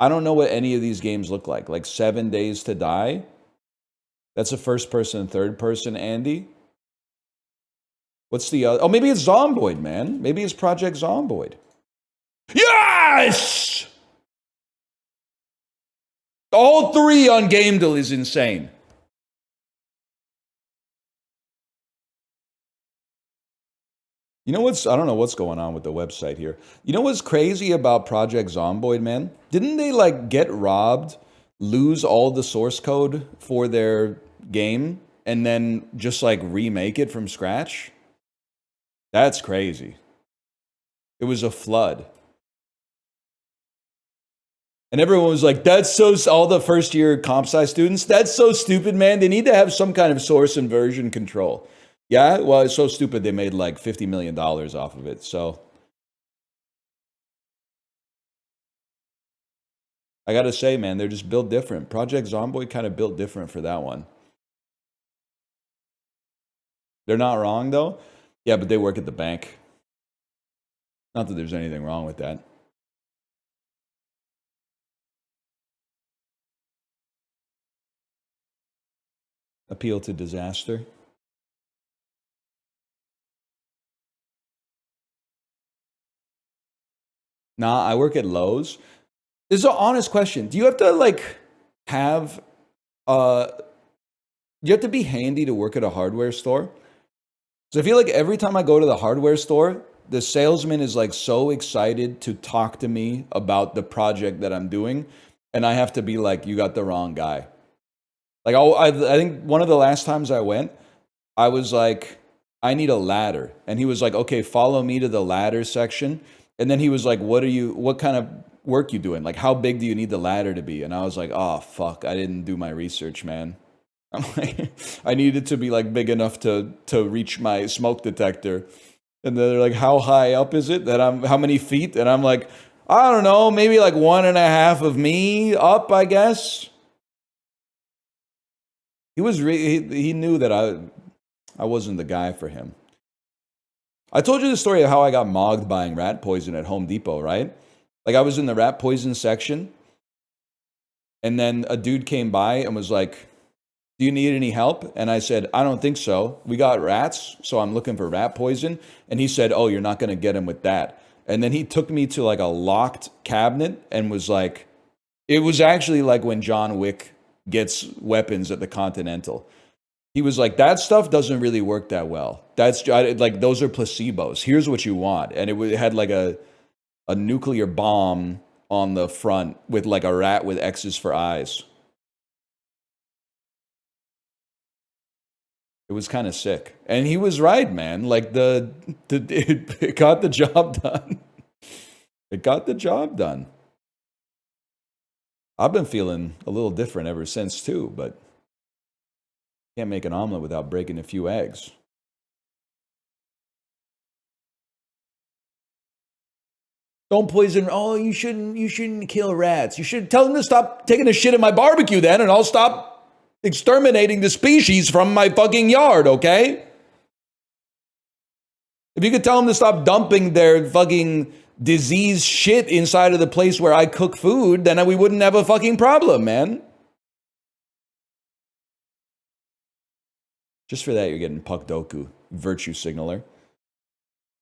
Speaker 1: I don't know what any of these games look like. Like 7 Days to Die. That's a first person and third person, Andy. What's the other? Oh, maybe it's Zomboid, man. Maybe it's Project Zomboid. Yes! All three on Bandle is insane. You know what's, I don't know what's going on with the website here. You know what's crazy about Project Zomboid, man? Didn't they like get robbed, lose all the source code for their game, and then just like remake it from scratch? That's crazy. It was a flood. And everyone was like, that's so, all the first year comp sci students, that's so stupid, man. They need to have some kind of source and version control. Yeah, well, it's so stupid they made like $50 million off of it. So I gotta say, man, they're just built different. Project Zomboid kind of built different for that one. They're not wrong though. Yeah, but they work at the bank. Not that there's anything wrong with that. Appeal to disaster. Nah, I work at Lowe's. This is an honest question. Do you have to like have you have to be handy to work at a hardware store? So I feel like every time I go to the hardware store, the salesman is like so excited to talk to me about the project that I'm doing, and I have to be like, you got the wrong guy. Like I think one of the last times I went, I was like, I need a ladder. And he was like, okay, follow me to the ladder section. And then he was like, what kind of work you doing? Like, how big do you need the ladder to be? And I was like, oh, fuck, I didn't do my research, man. I'm like, I needed to be like big enough to reach my smoke detector. And they're like, how high up is it? How many feet? And I'm like, I don't know, maybe like 1.5 of me up, I guess. He knew that I wasn't the guy for him. I told you the story of how I got mogged buying rat poison at Home Depot, right? Like I was in the rat poison section, and then a dude came by and was like, do you need any help? And I said, I don't think so. We got rats, so I'm looking for rat poison. And he said, oh, you're not going to get him with that. And then he took me to like a locked cabinet and was like, it was actually like when John Wick gets weapons at the Continental. He was like, that stuff doesn't really work that well. That's like, those are placebos. Here's what you want. And it had like a nuclear bomb on the front with like a rat with X's for eyes. It was kind of sick. And he was right, man. Like it got the job done. It got the job done. I've been feeling a little different ever since too, but can't make an omelet without breaking a few eggs. Don't poison. Oh, you shouldn't kill rats. You should tell them to stop taking a shit in my barbecue then, and I'll stop exterminating the species from my fucking yard, okay? If you could tell them to stop dumping their fucking disease shit inside of the place where I cook food, then we wouldn't have a fucking problem, man. Just for that, you're getting Puck Doku, virtue signaler.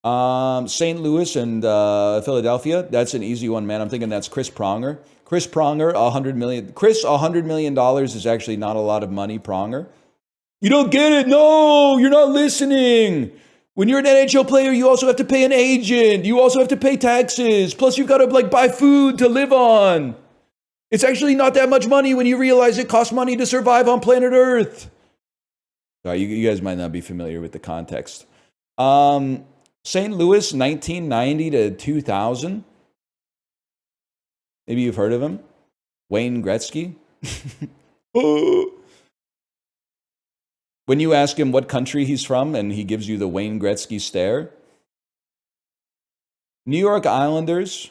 Speaker 1: St. Louis and Philadelphia, that's an easy one, man. I'm thinking that's Chris Pronger. Chris Pronger, $100 million. Chris, $100 million is actually not a lot of money, Pronger. You don't get it. No, you're not listening. When you're an NHL player, you also have to pay an agent. You also have to pay taxes. Plus, you've got to like buy food to live on. It's actually not that much money when you realize it costs money to survive on planet Earth. Sorry, you guys might not be familiar with the context. St. Louis, 1990 to 2000. Maybe you've heard of him. Wayne Gretzky. When you ask him what country he's from and he gives you the Wayne Gretzky stare. New York Islanders,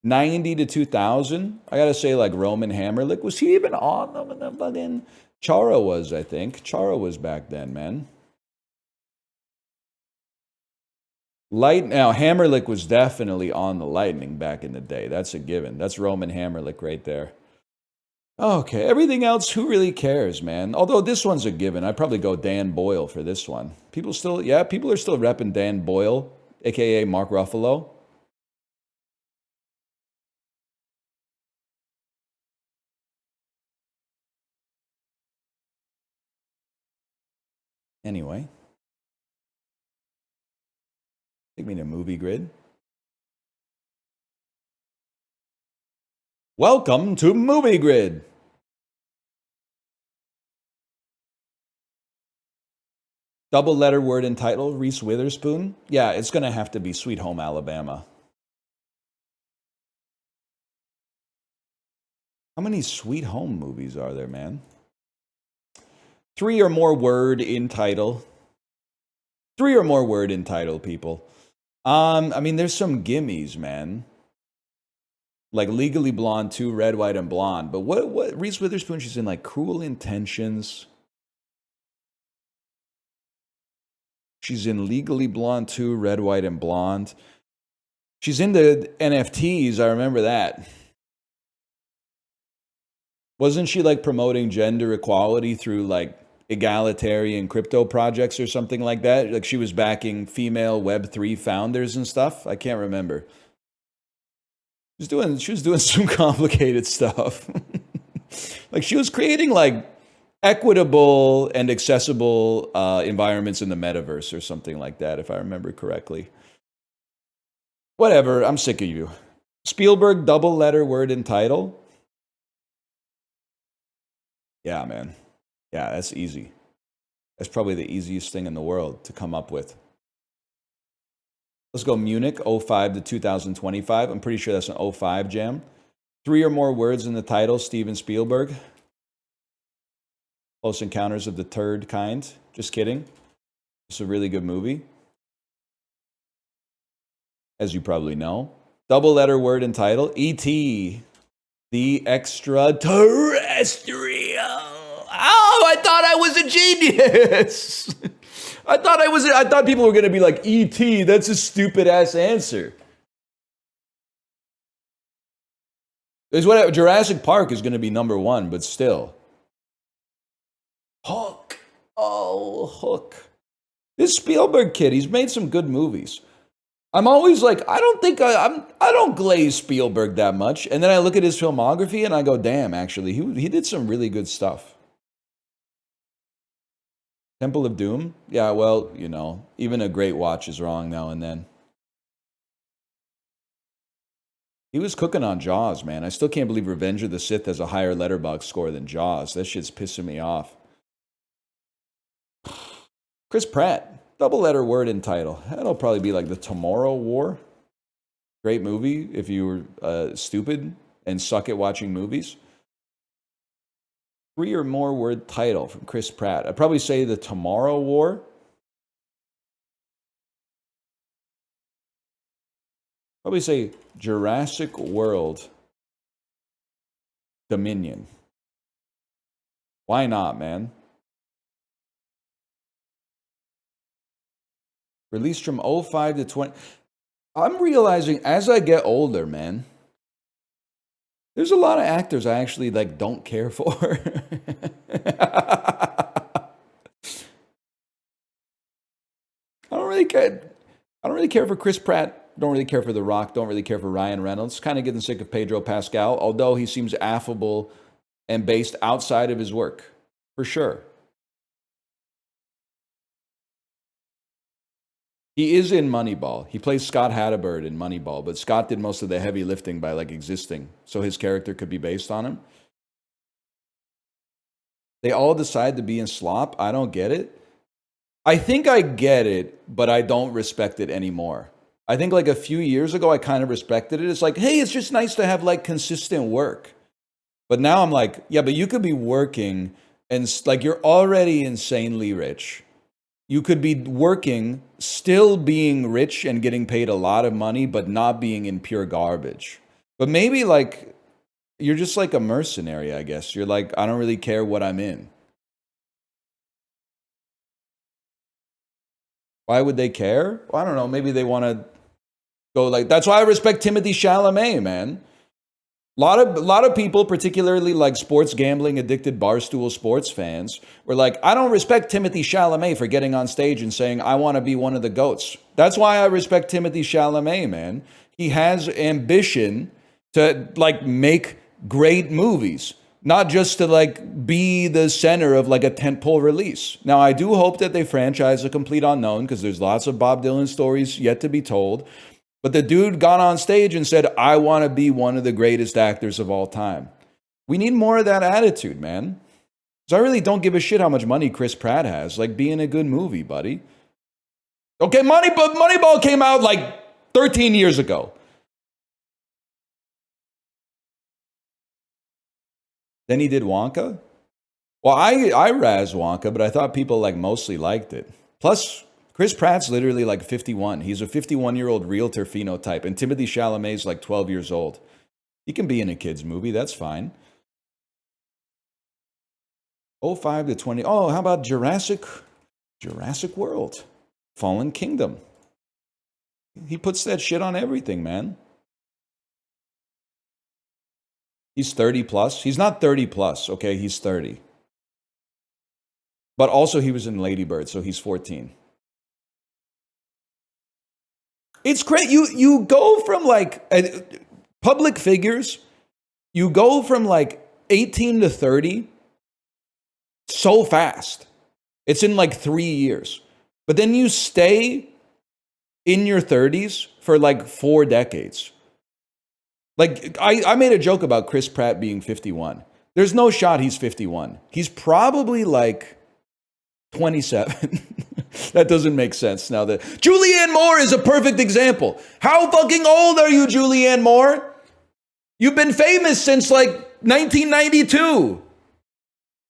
Speaker 1: 90 to 2000. I got to say like Roman Hammerlick. Was he even on them in the fucking... Chara was, I think. Chara was back then, man. Now, Hammerlick was definitely on the Lightning back in the day. That's a given. That's Roman Hammerlick right there. Okay, everything else, who really cares, man? Although this one's a given. I'd probably go Dan Boyle for this one. People are still repping Dan Boyle, aka Mark Ruffalo. Anyway, take me to Movie Grid. Welcome to Movie Grid. Double letter word and title, Reese Witherspoon. Yeah, it's going to have to be Sweet Home Alabama. How many Sweet Home movies are there, man? 3 or more word in title. 3 or more word in title, people. I mean, there's some gimmies, man. Like Legally Blonde 2, Red, White, and Blonde. But what Reese Witherspoon, she's in like Cruel Intentions. She's in Legally Blonde 2, Red, White, and Blonde. She's into NFTs, I remember that. Wasn't she like promoting gender equality through like egalitarian crypto projects or something like that? Like she was backing female Web3 founders and stuff? I can't remember. She was doing some complicated stuff. Like she was creating like equitable and accessible environments in the metaverse or something like that, if I remember correctly. Whatever, I'm sick of you. Spielberg, double letter word and title. Yeah, man. Yeah, that's easy. That's probably the easiest thing in the world to come up with. Let's go Munich, 05 to 2025. I'm pretty sure that's an 05 jam. 3 or more words in the title, Steven Spielberg. Close Encounters of the Third Kind. Just kidding. It's a really good movie, as you probably know. Double letter word and title, E.T. The Extraterrestrial. Oh, I thought I was a genius. I thought people were going to be like, E.T., that's a stupid ass answer. There's whatever. Jurassic Park is going to be number 1, but still. Hook. Oh, Hook. This Spielberg kid, he's made some good movies. I'm always like, I don't glaze Spielberg that much. And then I look at his filmography and I go, damn, actually, he did some really good stuff. Temple of Doom? Yeah, well, you know, even a great watch is wrong now and then. He was cooking on Jaws, man. I still can't believe Revenge of the Sith has a higher Letterboxd score than Jaws. That shit's pissing me off. Chris Pratt, double letter word and title. That'll probably be like The Tomorrow War. Great movie if you were stupid and suck at watching movies. 3 or more word title from Chris Pratt. I'd probably say The Tomorrow War. Probably say Jurassic World Dominion. Why not, man? Released from 05 to 20. I'm realizing as I get older, man, there's a lot of actors I actually like don't care for. I don't really care for Chris Pratt. Don't really care for The Rock. Don't really care for Ryan Reynolds. Kind of getting sick of Pedro Pascal, although he seems affable and based outside of his work, for sure. He is in Moneyball. He plays Scott Hatteberg in Moneyball, but Scott did most of the heavy lifting by like existing, so his character could be based on him. They all decide to be in slop. I don't get it. I think I get it, but I don't respect it anymore. I think like a few years ago, I kind of respected it. It's like, hey, it's just nice to have like consistent work. But now I'm like, yeah, but you could be working and like you're already insanely rich. You could be working, still being rich and getting paid a lot of money, but not being in pure garbage. But maybe like you're just like a mercenary, I guess. You're like, I don't really care what I'm in. Why would they care? Well, I don't know. Maybe they want to go like. That's why I respect Timothy Chalamet, man. A lot of people, particularly like sports gambling addicted barstool sports fans, were like, I don't respect Timothy Chalamet for getting on stage and saying I want to be one of the GOATs. That's why I respect Timothy Chalamet, man. He has ambition to like make great movies, not just to like be the center of like a tentpole release. Now, I do hope that they franchise A Complete Unknown because there's lots of Bob Dylan stories yet to be told. But the dude got on stage and said, I want to be one of the greatest actors of all time. We need more of that attitude, man. Because I really don't give a shit how much money Chris Pratt has. Like, be in a good movie, buddy. Okay, Moneyball came out like 13 years ago. Then he did Wonka. Well, I razzed Wonka, but I thought people like mostly liked it. Plus, Chris Pratt's literally like 51. He's a 51-year-old realtor phenotype, and Timothy Chalamet's like 12 years old. He can be in a kid's movie. That's fine. 05 to 20. Oh, how about Jurassic World? Fallen Kingdom. He puts that shit on everything, man. He's 30 plus. He's not 30 plus, okay? He's 30. But also he was in Lady Bird, so he's 14. It's great. You go from like public figures, you go from like 18 to 30 so fast. It's in like 3 years. But then you stay in your 30s for like 4 decades. Like I made a joke about Chris Pratt being 51. There's no shot he's 51. He's probably like 27. That doesn't make sense now that Julianne Moore is a perfect example. How fucking old are you, Julianne Moore? You've been famous since like 1992.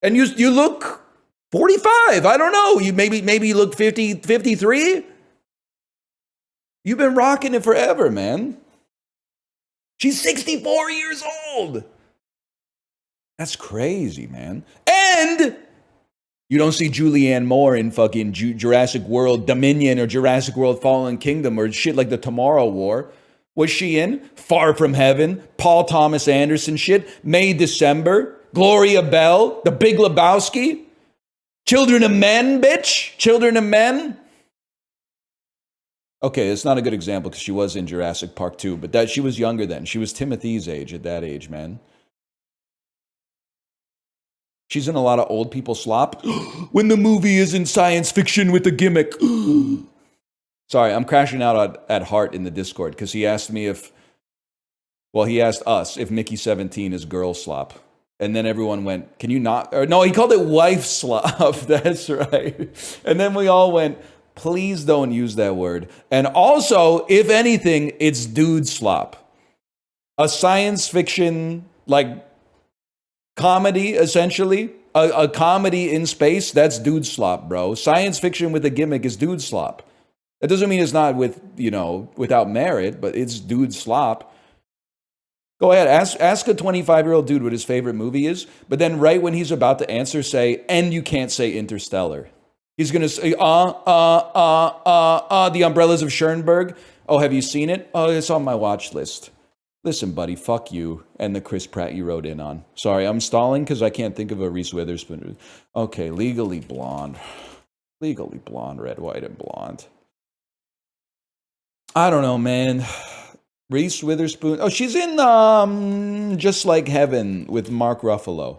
Speaker 1: And you look 45. I don't know. You maybe you look 50, 53. You've been rocking it forever, man. She's 64 years old. That's crazy, man. And you don't see Julianne Moore in fucking Jurassic World Dominion or Jurassic World Fallen Kingdom or shit like the Tomorrow War. Was she in Far From Heaven, Paul Thomas Anderson shit, May December, Gloria Bell, The Big Lebowski, Children of Men, bitch, Children of Men. Okay, it's not a good example because she was in Jurassic Park 2, but that she was younger then. She was Timothy's age at that age, man. She's in a lot of old people slop. When the movie isn't science fiction with a gimmick. Sorry, I'm crashing out at Hart in the Discord because he asked me he asked us if Mickey 17 is girl slop. And then everyone went, can you not? Or no, he called it wife slop. That's right. And then we all went, please don't use that word. And also, if anything, it's dude slop. A science fiction, like, comedy, essentially. A comedy in space, that's dude slop, bro. Science fiction with a gimmick is dude slop. That doesn't mean it's not without merit, but it's dude slop. Go ahead, ask a 25-year-old dude what his favorite movie is, but then right when he's about to answer, say, and you can't say Interstellar. He's going to say, The Umbrellas of Schoenberg. Oh, have you seen it? Oh, it's on my watch list. Listen, buddy, fuck you and the Chris Pratt you wrote in on. Sorry, I'm stalling because I can't think of a Reese Witherspoon. Okay, Legally Blonde. Legally Blonde, red, white, and blonde. I don't know, man. Reese Witherspoon. Oh, she's in Just Like Heaven with Mark Ruffalo.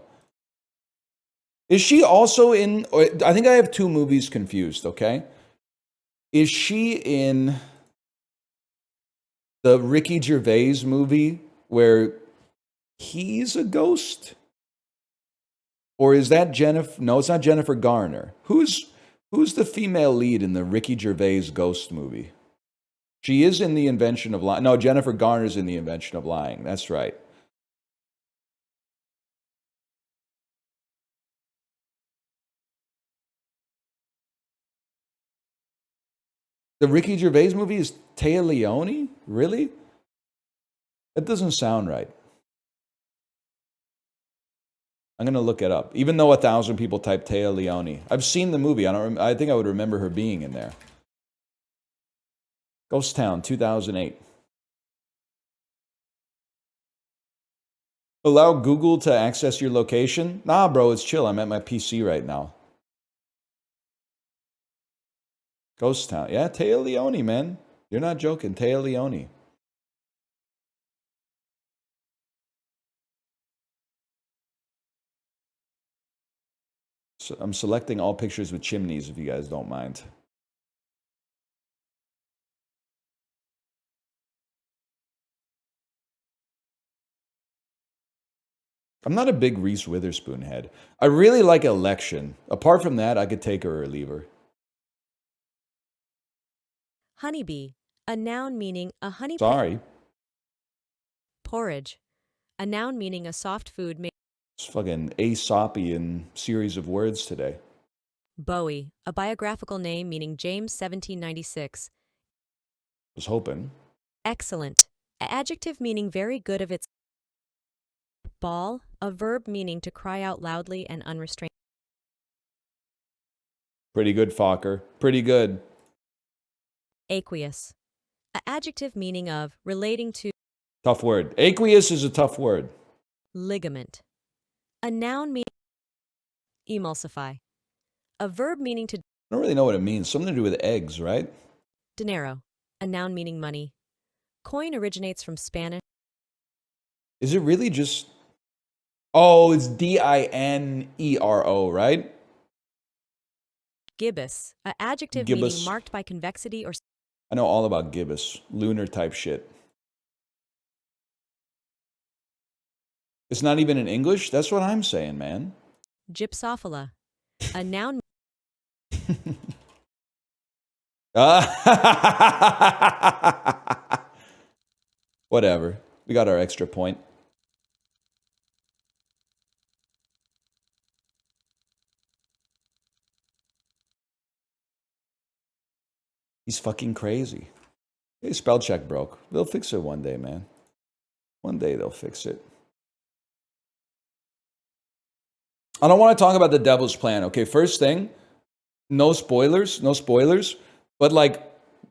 Speaker 1: Is she also in... I think I have 2 movies confused, okay? Is she in the Ricky Gervais movie where he's a ghost? Or is that Jennifer? No, it's not Jennifer Garner. Who's the female lead in the Ricky Gervais ghost movie? She is in The Invention of Lying. No, Jennifer Garner's in The Invention of Lying. That's right. The Ricky Gervais movie is Téa Leoni? Really? That doesn't sound right. I'm going to look it up. Even though 1,000 people type Téa Leoni. I've seen the movie. I think I would remember her being in there. Ghost Town, 2008. Allow Google to access your location? Nah, bro, it's chill. I'm at my PC right now. Ghost Town. Yeah, Taya Leone, man. You're not joking. Taya Leone. So I'm selecting all pictures with chimneys, if you guys don't mind. I'm not a big Reese Witherspoon head. I really like Election. Apart from that, I could take her or leave her.
Speaker 2: Honeybee, a noun meaning a honey
Speaker 1: Sorry.
Speaker 2: porridge, a noun meaning a soft food made.
Speaker 1: It's fucking Aesopian series of words today.
Speaker 2: Bowie, a biographical name meaning James 1796.
Speaker 1: Was hoping.
Speaker 2: Excellent, an adjective meaning very good of its. Bawl, a verb meaning to cry out loudly and unrestrained.
Speaker 1: Pretty good, Fokker. Pretty good.
Speaker 2: Aqueous, an adjective meaning of, relating to.
Speaker 1: Tough word. Aqueous is a tough word.
Speaker 2: Ligament, a noun meaning. Emulsify, a verb meaning to.
Speaker 1: I don't really know what it means. Something to do with eggs, right?
Speaker 2: Dinero, a noun meaning money. Coin originates from Spanish.
Speaker 1: Is it really just... Oh, it's D-I-N-E-R-O, right?
Speaker 2: Gibbous, an adjective
Speaker 1: Gibbous.
Speaker 2: meaning marked by convexity or.
Speaker 1: I know all about gibbous. Lunar type shit. It's not even in English? That's what I'm saying, man.
Speaker 2: Gypsophila, a noun.
Speaker 1: Whatever. We got our extra point. He's fucking crazy. Hey, spell check broke. They'll fix it one day, man. One day they'll fix it. I don't want to talk about the devil's plan. Okay, first thing, no spoilers, no spoilers. But like,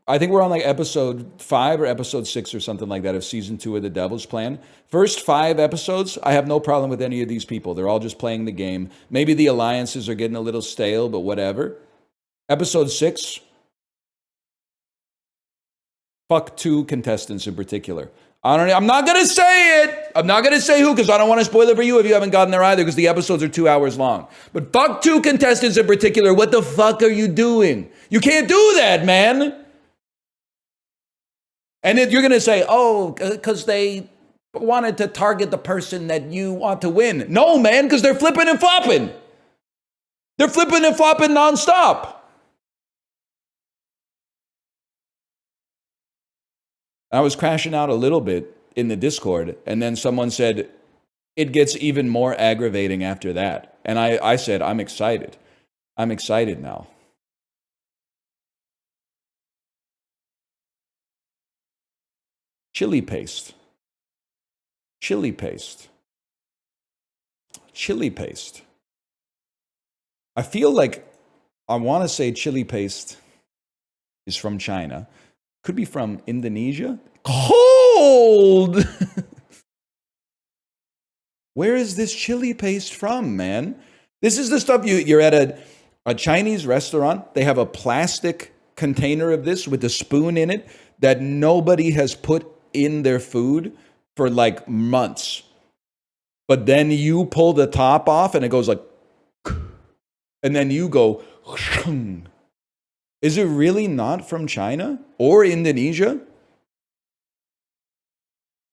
Speaker 1: I think we're on like episode 5 or episode 6 or something like that of season 2 of the devil's plan. First 5 episodes, I have no problem with any of these people. They're all just playing the game. Maybe the alliances are getting a little stale, but whatever. Episode 6, fuck 2 contestants in particular. I'm not going to say it. I'm not going to say who because I don't want to spoil it for you if you haven't gotten there either because the episodes are 2 hours long. But fuck 2 contestants in particular. What the fuck are you doing? You can't do that, man. And then you're going to say, oh, because they wanted to target the person that you want to win. No, man, because they're flipping and flopping. They're flipping and flopping nonstop. I was crashing out a little bit in the Discord, and then someone said, it gets even more aggravating after that. And I said, I'm excited. I'm excited now. Chili paste. Chili paste. Chili paste. I feel like I want to say chili paste is from China. Could be from Indonesia. Cold! Where is this chili paste from, man? This is the stuff you're at a Chinese restaurant. They have a plastic container of this with a spoon in it that nobody has put in their food for like months. But then you pull the top off and it goes like, and then you go, is it really not from China or Indonesia?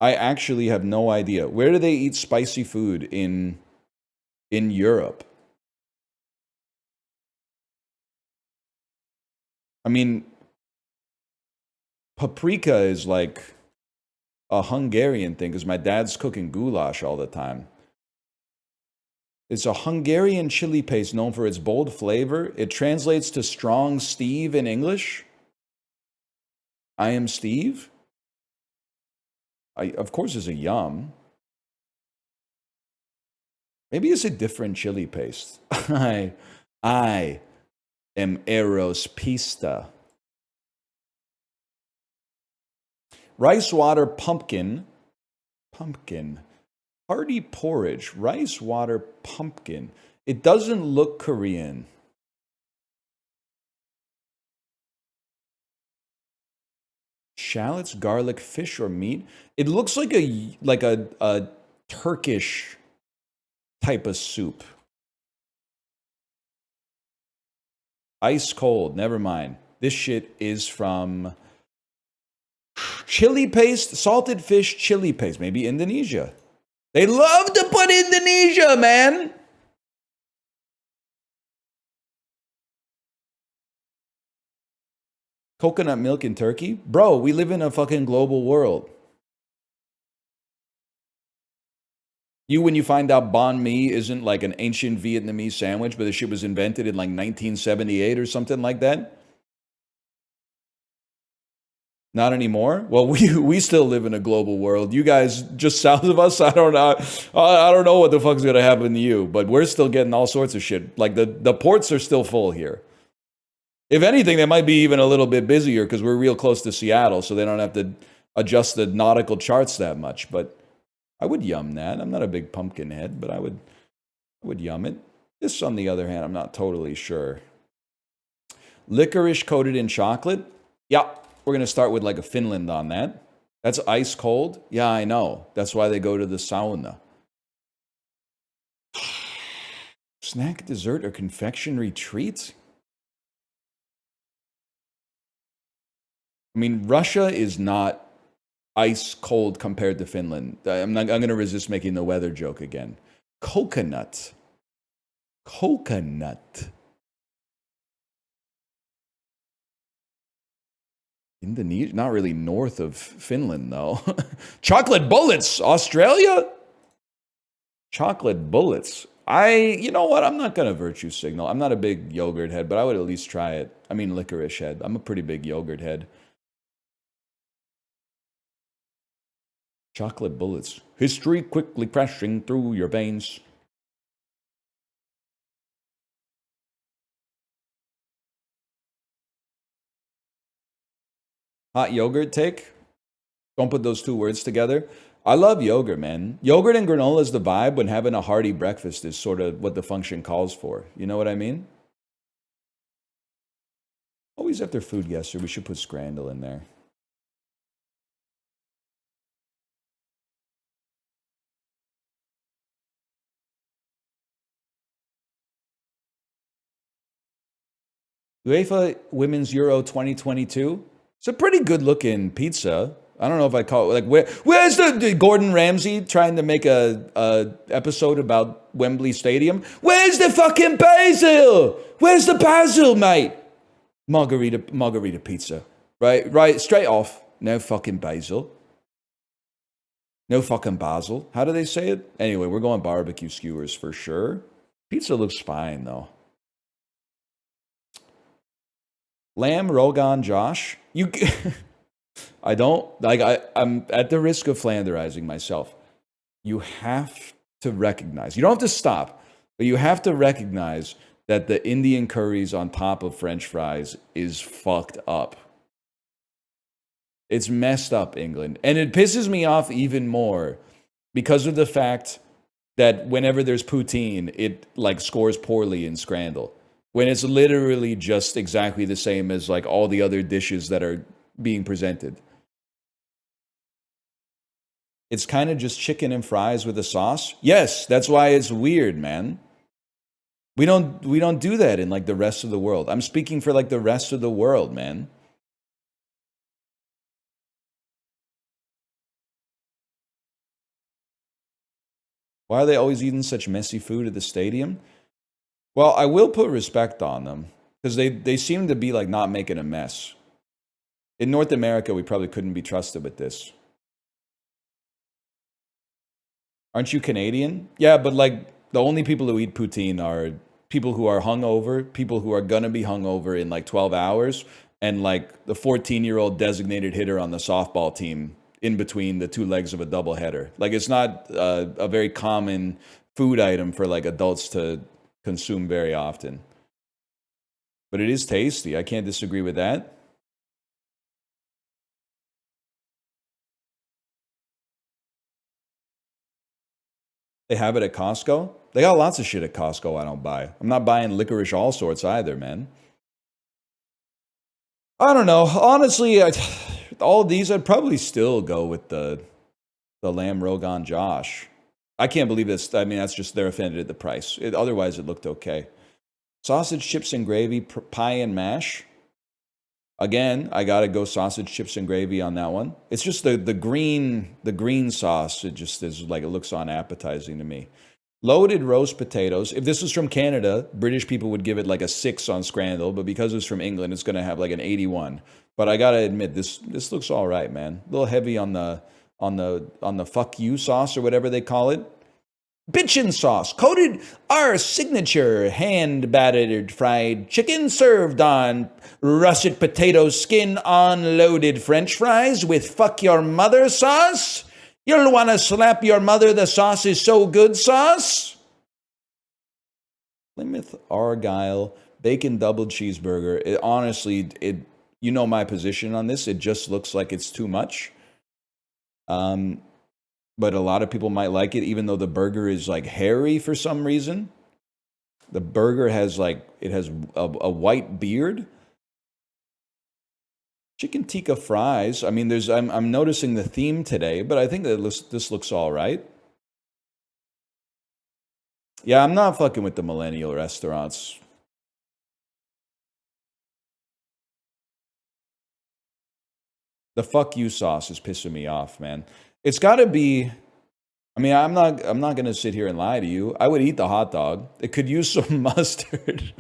Speaker 1: I actually have no idea. Where do they eat spicy food in Europe? I mean, paprika is like a Hungarian thing because my dad's cooking goulash all the time. It's a Hungarian chili paste known for its bold flavor. It translates to strong Steve in English. I am Steve. Of course, it's a yum. Maybe it's a different chili paste. I am Eros Pista. Rice water pumpkin. Pumpkin. Hearty porridge. Rice water pumpkin. It doesn't look Korean. Shallots, garlic, fish, or meat. It looks like a Turkish type of soup. Ice cold. Never mind. This shit is from chili paste, salted fish, chili paste. Maybe Indonesia. They love to put Indonesia, man. Coconut milk in Turkey? Bro, we live in a fucking global world. When you find out banh mi isn't like an ancient Vietnamese sandwich, but the shit was invented in like 1978 or something like that? Not anymore? Well, we still live in a global world. You guys just south of us, I don't know what the fuck's gonna happen to you, but we're still getting all sorts of shit. Like the ports are still full here. If anything, they might be even a little bit busier because we're real close to Seattle, so they don't have to adjust the nautical charts that much. But I would yum that. I'm not a big pumpkin head, but I would yum it. This, on the other hand, I'm not totally sure. Licorice coated in chocolate? Yeah, we're going to start with like a Finland on that. That's ice cold? Yeah, I know. That's why they go to the sauna. Snack, dessert, or confectionery treats? I mean, Russia is not ice cold compared to Finland. I'm going to resist making the weather joke again. Coconut. Indonesia, not really north of Finland though. Chocolate bullets, Australia? Chocolate bullets. You know what? I'm not going to virtue signal. I'm not a big yogurt head, but I would at least try it. I mean, licorice head. I'm a pretty big yogurt head. Chocolate bullets. History quickly crashing through your veins. Hot yogurt take? Don't put those two words together. I love yogurt, man. Yogurt and granola is the vibe when having a hearty breakfast is sort of what the function calls for. You know what I mean? Always after food guesser, we should put scrandle in there. UEFA Women's Euro 2022. It's a pretty good looking pizza. I don't know if I call it like where's the Gordon Ramsay trying to make a episode about Wembley Stadium? Where's the fucking basil? Where's the basil, mate? Margarita pizza. Right, straight off. No fucking basil. No fucking basil. How do they say it? Anyway, we're going barbecue skewers for sure. Pizza looks fine though. Lamb Rogan Josh. I don't like I'm at the risk of flanderizing myself. You have to recognize. You don't have to stop, but you have to recognize that the Indian curries on top of French fries is fucked up. It's messed up, England. And it pisses me off even more because of the fact that whenever there's poutine, it like scores poorly in Scrandle. When it's literally just exactly the same as like all the other dishes that are being presented. It's kind of just chicken and fries with a sauce. Yes, that's why it's weird, man. We don't do that in like the rest of the world. I'm speaking for like the rest of the world, man. Why are they always eating such messy food at the stadium? Well, I will put respect on them because they seem to be like not making a mess. In North America, we probably couldn't be trusted with this. Aren't you Canadian? Yeah, but like the only people who eat poutine are people who are hungover, people who are gonna be hungover in like 12 hours, and like the 14-year-old designated hitter on the softball team in between the two legs of a doubleheader. Like it's not a very common food item for like adults to consume very often. But it is tasty. I can't disagree with that. They have it at Costco. They got lots of shit at Costco I don't buy. I'm not buying licorice all sorts either, man. I don't know. Honestly, all of these, I'd probably still go with the lamb Rogan Josh. I can't believe this. I mean, that's just they're offended at the price. Otherwise, it looked okay. Sausage, chips, and gravy, pie and mash. Again, I gotta go sausage, chips, and gravy on that one. It's just the green sauce. It just is like it looks unappetizing to me. Loaded roast potatoes. If this was from Canada, British people would give it like a 6 on Scrandle, but because it's from England, it's gonna have like an 81. But I gotta admit, this looks all right, man. A little heavy on the fuck you sauce or whatever they call it. Bitchin' sauce, coated our signature hand-battered fried chicken served on russet potato skin on loaded french fries with fuck your mother sauce. You'll want to slap your mother, the sauce is so good sauce. Plymouth Argyle bacon double cheeseburger. Honestly, you know my position on this. It just looks like it's too much. But a lot of people might like it, even though the burger is like hairy for some reason. The burger has a white beard. Chicken tikka fries. I mean, I'm noticing the theme today, but I think that this looks all right. Yeah, I'm not fucking with the millennial restaurants. The fuck you sauce is pissing me off, man. It's got to be. I mean, I'm not going to sit here and lie to you. I would eat the hot dog. It could use some mustard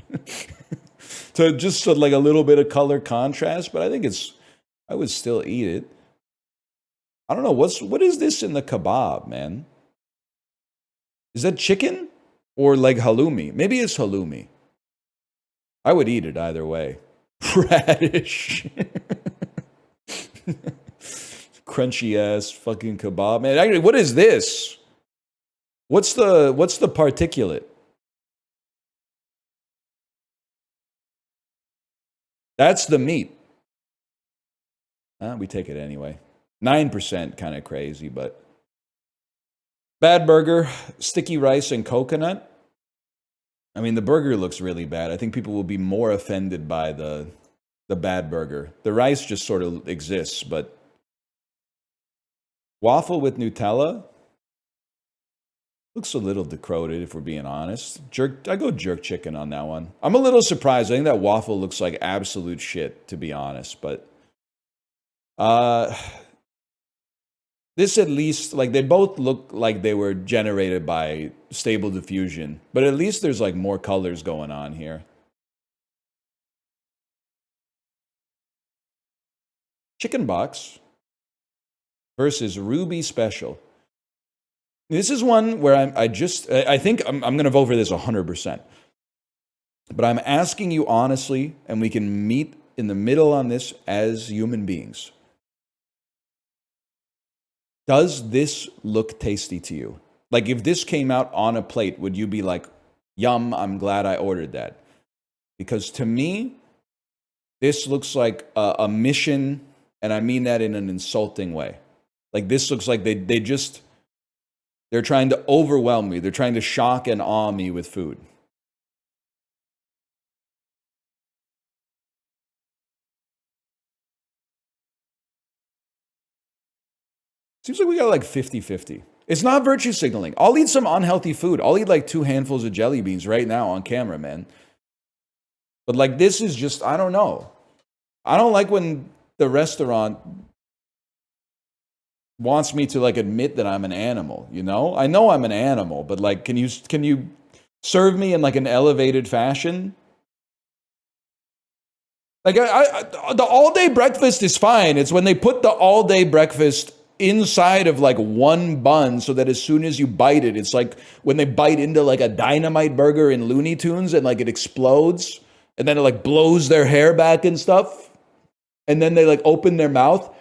Speaker 1: to just like a little bit of color contrast, but I would still eat it. I don't know what is this in the kebab, man? Is that chicken or like halloumi? Maybe it's halloumi. I would eat it either way. Radish. Crunchy ass fucking kebab, man. Actually, what is this? What's the particulate? That's the meat. We take it anyway. 9%, kind of crazy, but bad burger, sticky rice and coconut. I mean, the burger looks really bad. I think people will be more offended by the bad burger. The rice just sort of exists, but waffle with Nutella looks a little decrepit, if we're being honest. I go jerk chicken on that one. I'm a little surprised. I think that waffle looks like absolute shit, to be honest. But this at least, like, they both look like they were generated by Stable Diffusion. But at least there's like more colors going on here. Chicken box versus Ruby Special. This is one where I think I'm going to vote for this 100%. But I'm asking you honestly, and we can meet in the middle on this as human beings. Does this look tasty to you? Like, if this came out on a plate, would you be like, yum, I'm glad I ordered that? Because to me, this looks like a mission, and I mean that in an insulting way. Like, this looks like they're trying to overwhelm me. They're trying to shock and awe me with food. Seems like we got like 50-50. It's not virtue signaling. I'll eat some unhealthy food. I'll eat like 2 handfuls of jelly beans right now on camera, man. But like, this is just, I don't know. I don't like when the restaurant wants me to like admit that I'm an animal, you know? I know I'm an animal, but like, can you serve me in like an elevated fashion? Like, the all-day breakfast is fine. It's when they put the all-day breakfast inside of like one bun so that as soon as you bite it, it's like when they bite into like a dynamite burger in Looney Tunes and like it explodes and then it like blows their hair back and stuff. And then they like open their mouth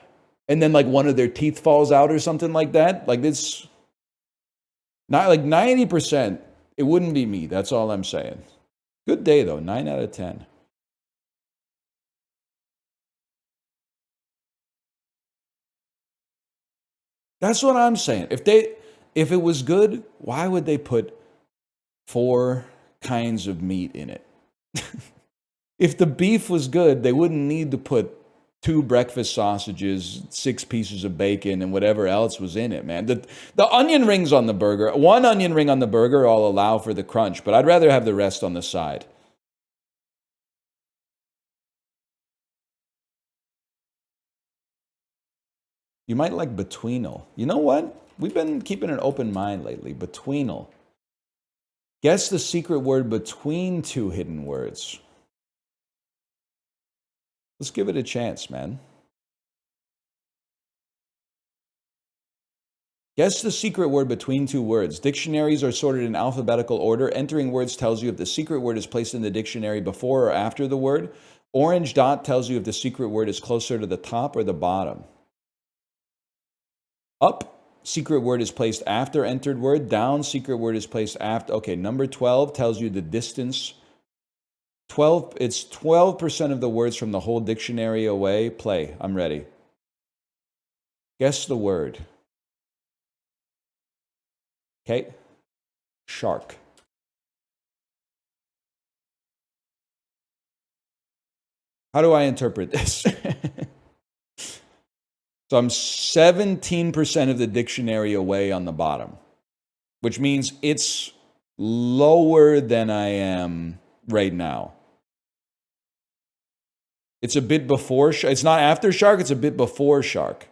Speaker 1: and then like one of their teeth falls out or something like that. Like, it's not like 90%. It wouldn't be me. That's all I'm saying. Good day though. 9 out of 10. That's what I'm saying. If If it was good, why would they put 4 kinds of meat in it? If the beef was good, they wouldn't need to put 2 breakfast sausages, 6 pieces of bacon, and whatever else was in it, man. The onion rings on the burger, 1 onion ring on the burger, I'll allow for the crunch, but I'd rather have the rest on the side. You might like betweenal. You know what? We've been keeping an open mind lately. Betweenal. Guess the secret word between 2 hidden words. Let's give it a chance, man. Guess the secret word between 2 words. Dictionaries are sorted in alphabetical order. Entering words tells you if the secret word is placed in the dictionary before or after the word. Orange dot tells you if the secret word is closer to the top or the bottom. Up, secret word is placed after entered word. Down, secret word is placed after. Okay, number 12 tells you the distance. It's 12% of the words from the whole dictionary away. Play, I'm ready. Guess the word. Okay, shark. How do I interpret this? So I'm 17% of the dictionary away on the bottom, which means it's lower than I am right now. It's a bit before, it's not after shark, it's a bit before shark.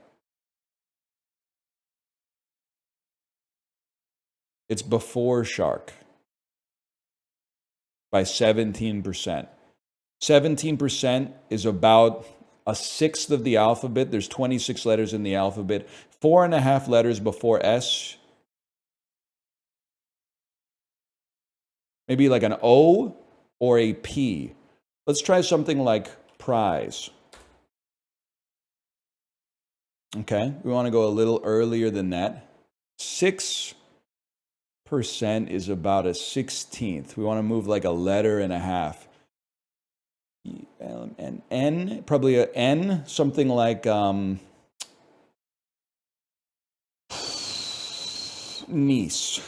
Speaker 1: It's before shark by 17%. 17% is about 1/6 of the alphabet. There's 26 letters in the alphabet. 4.5 letters before S. Maybe like an O or a P. Let's try something like prize. Okay, we want to go a little earlier than that. 6% is about 1/16. We want to move like a letter and a half. And N, probably a N, something like niece.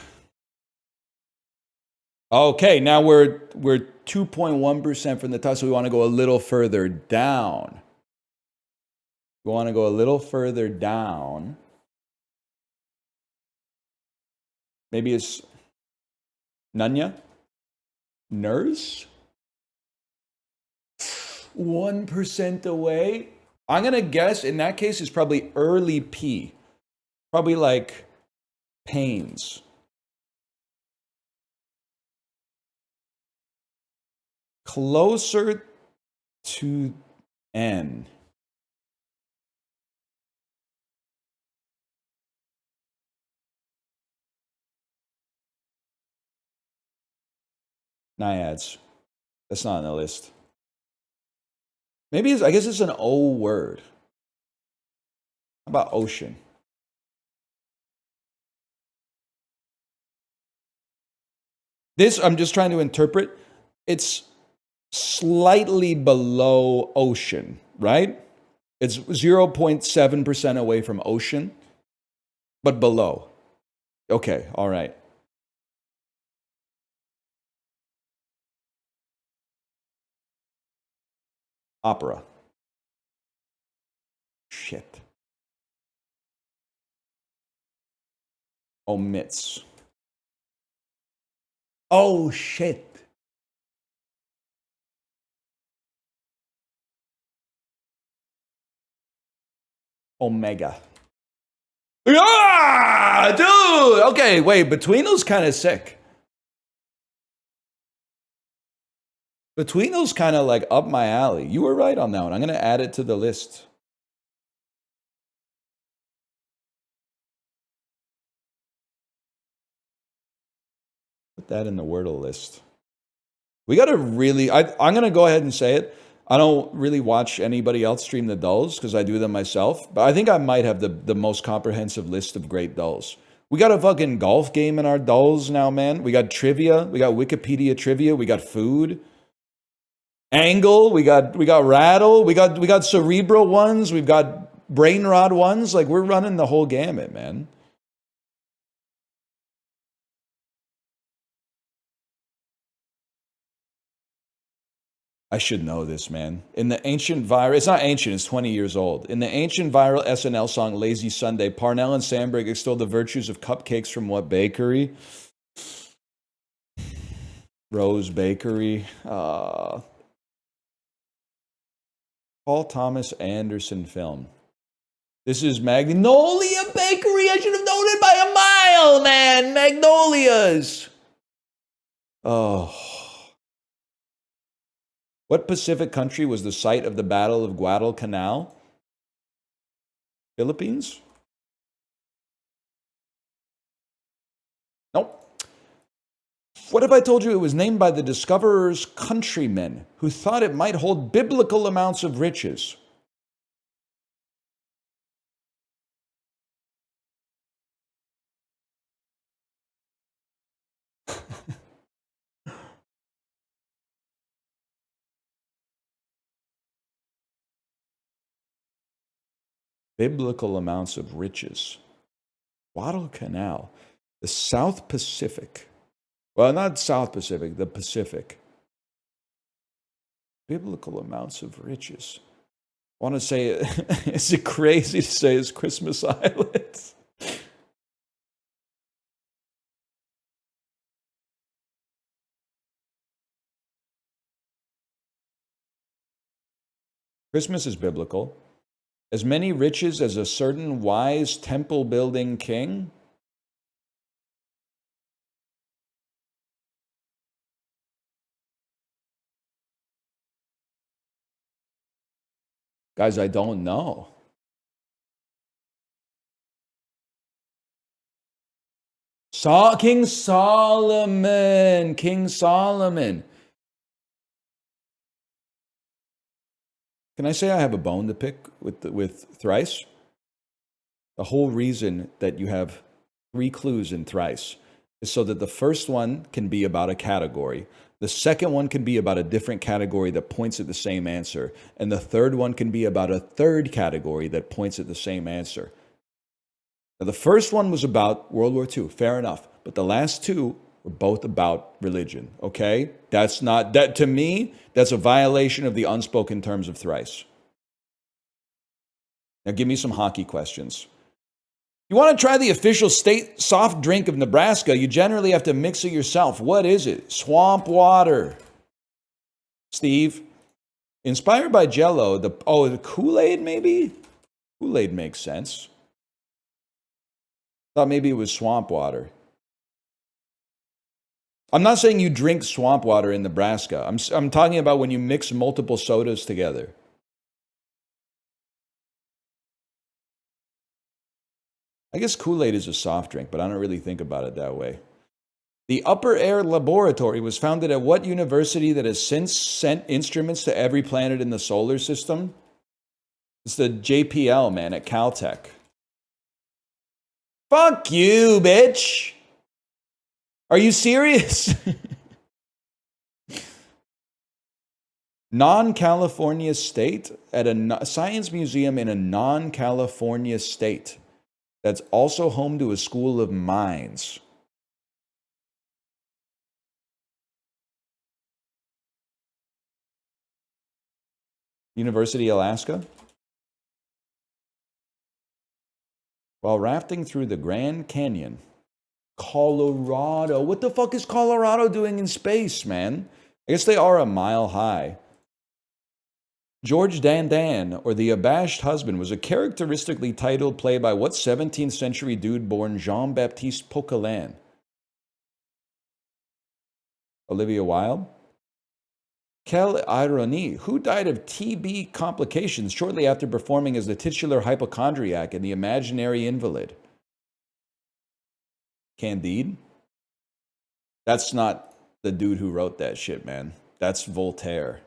Speaker 1: Okay, now we're 2.1% from the top, so we want to go a little further down. We want to go a little further down. Maybe it's Nunya? Nurse? 1% away. I'm going to guess in that case it's probably early P. Probably like pains. Closer to N. Naiads. That's not on the list. Maybe I guess it's an O word. How about ocean? This, I'm just trying to interpret. It's slightly below ocean, right? It's 0.7% away from ocean, but below. Okay, all right. Opera. Shit. Omits. Oh, shit. Omega. Ah, dude. Okay, wait. Between those, kind of sick. Between those, kind of like up my alley. You were right on that one. I'm going to add it to the list. Put that in the Wordle list. We got to really, I'm going to go ahead and say it. I don't really watch anybody else stream the dulls because I do them myself. But I think I might have the most comprehensive list of great dulls. We got a fucking golf game in our dulls now, man. We got trivia. We got Wikipedia trivia. We got food. Angle. We got rattle. We got cerebral ones. We've got brain rot ones. Like, we're running the whole gamut, man. I should know this, man. In the ancient viral, it's not ancient, it's 20 years old. In the ancient viral SNL song Lazy Sunday, Parnell and Sandberg extol the virtues of cupcakes from what bakery? Rose Bakery. Paul Thomas Anderson film. This is Magnolia Bakery. I should have known it by a mile, man. Magnolias. Oh. What Pacific country was the site of the Battle of Guadalcanal? Philippines? Nope. What if I told you it was named by the discoverer's countrymen who thought it might hold biblical amounts of riches? Biblical amounts of riches. Guadalcanal. The South Pacific. Well, not South Pacific, the Pacific. Biblical amounts of riches. I want to say, is it crazy to say it's Christmas Island? Christmas is biblical. As many riches as a certain wise temple-building king? Guys, I don't know. King Solomon. King Solomon. Can I say I have a bone to pick with Thrice? The whole reason that you have 3 clues in Thrice is so that the first one can be about a category. The second one can be about a different category that points at the same answer. And the third one can be about a third category that points at the same answer. Now, the first one was about World War II, fair enough. But the last 2 were both about religion, okay? That's not, that to me, that's a violation of the unspoken terms of Thrice. Now give me some hockey questions. You want to try the official state soft drink of Nebraska, you generally have to mix it yourself. What is it? Swamp water. Steve? Inspired by Jell-O, the Kool-Aid maybe? Kool-Aid makes sense. Thought maybe it was swamp water. I'm not saying you drink swamp water in Nebraska. I'm talking about when you mix multiple sodas together. I guess Kool-Aid is a soft drink, but I don't really think about it that way. The Upper Air Laboratory was founded at what university that has since sent instruments to every planet in the solar system? It's the JPL, man, at Caltech. Fuck you, bitch! Are you serious? Non-California state at a science museum in a non-California state that's also home to a school of mines. University, Alaska. While rafting through the Grand Canyon, Colorado. What the fuck is Colorado doing in space, man? I guess they are a mile high. George Dandan, or the Abashed Husband, was a characteristically titled play by what 17th century dude born Jean-Baptiste Poquelin? Olivia Wilde? Quelle ironie. Who died of TB complications shortly after performing as the titular hypochondriac in The Imaginary Invalid? Candide? That's not the dude who wrote that shit, man. That's Voltaire.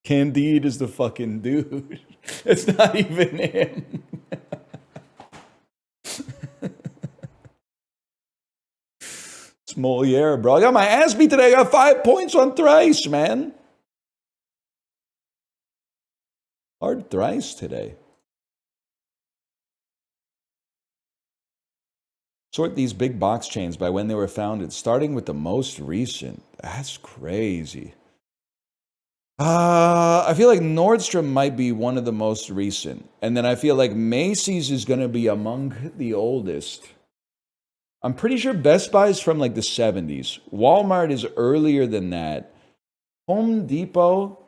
Speaker 1: Candide is the fucking dude. It's not even him. It's Moliere, bro. I got my ass beat today. I got 5 points on Thrice, man. Hard Thrice today. Sort these big box chains by when they were founded, starting with the most recent. That's crazy. I feel like Nordstrom might be one of the most recent. And then I feel like Macy's is going to be among the oldest. I'm pretty sure Best Buy is from like the 70s. Walmart is earlier than that. Home Depot,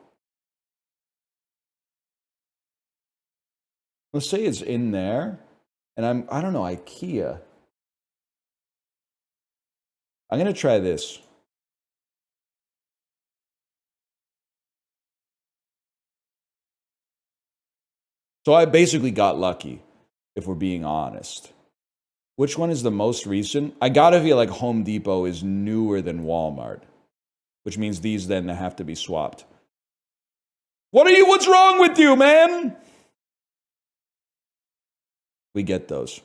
Speaker 1: let's say it's in there. And I don't know, IKEA. I'm going to try this. So I basically got lucky, if we're being honest. Which one is the most recent? I gotta feel like Home Depot is newer than Walmart, which means these then have to be swapped. What's wrong with you, man? We get those.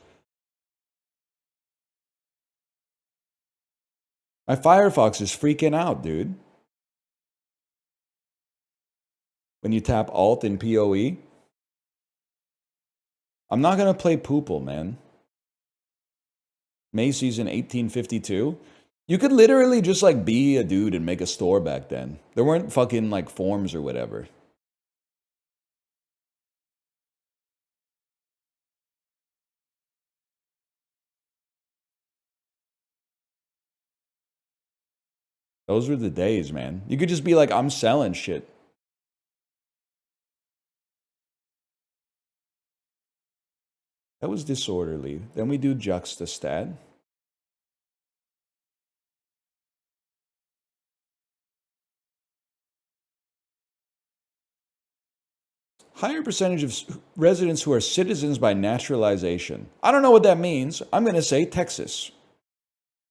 Speaker 1: My Firefox is freaking out, dude. When you tap Alt in PoE. I'm not gonna play Poople, man. Macy's in 1852. You could literally just like be a dude and make a store back then. There weren't fucking like forms or whatever. Those were the days, man. You could just be like, I'm selling shit. That was disorderly. Then we do juxtastat. Higher percentage of residents who are citizens by naturalization. I don't know what that means. I'm going to say Texas.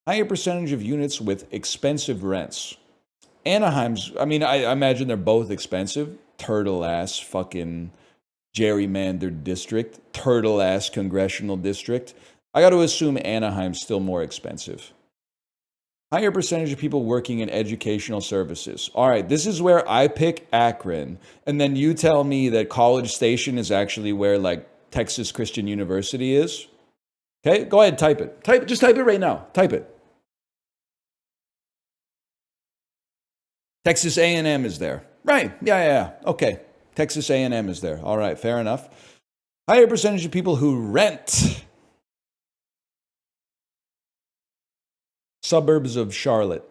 Speaker 1: Higher percentage of units with expensive rents. Anaheim's, I mean, I imagine they're both expensive. Turtle ass fucking gerrymandered district. Turtle ass congressional district. I got to assume Anaheim's still more expensive. Higher percentage of people working in educational services. All right, this is where I pick Akron, and then you tell me that College Station is actually where like Texas Christian University is. Okay, go ahead, type it. Just type it right now. Type it. Texas A&M is there. Right. Yeah. Okay. Texas A&M is there. All right, fair enough. Higher percentage of people who rent. Suburbs of Charlotte.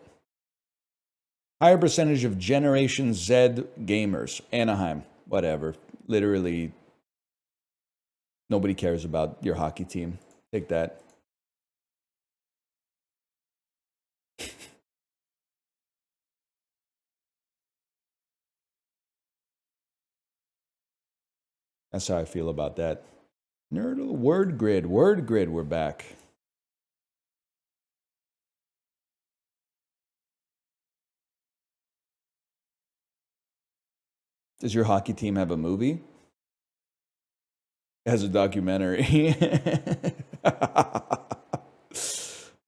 Speaker 1: Higher percentage of Generation Z gamers. Anaheim. Whatever. Literally, nobody cares about your hockey team. Take that. That's how I feel about that. Nerdle, word grid, we're back. Does your hockey team have a movie? It has a documentary.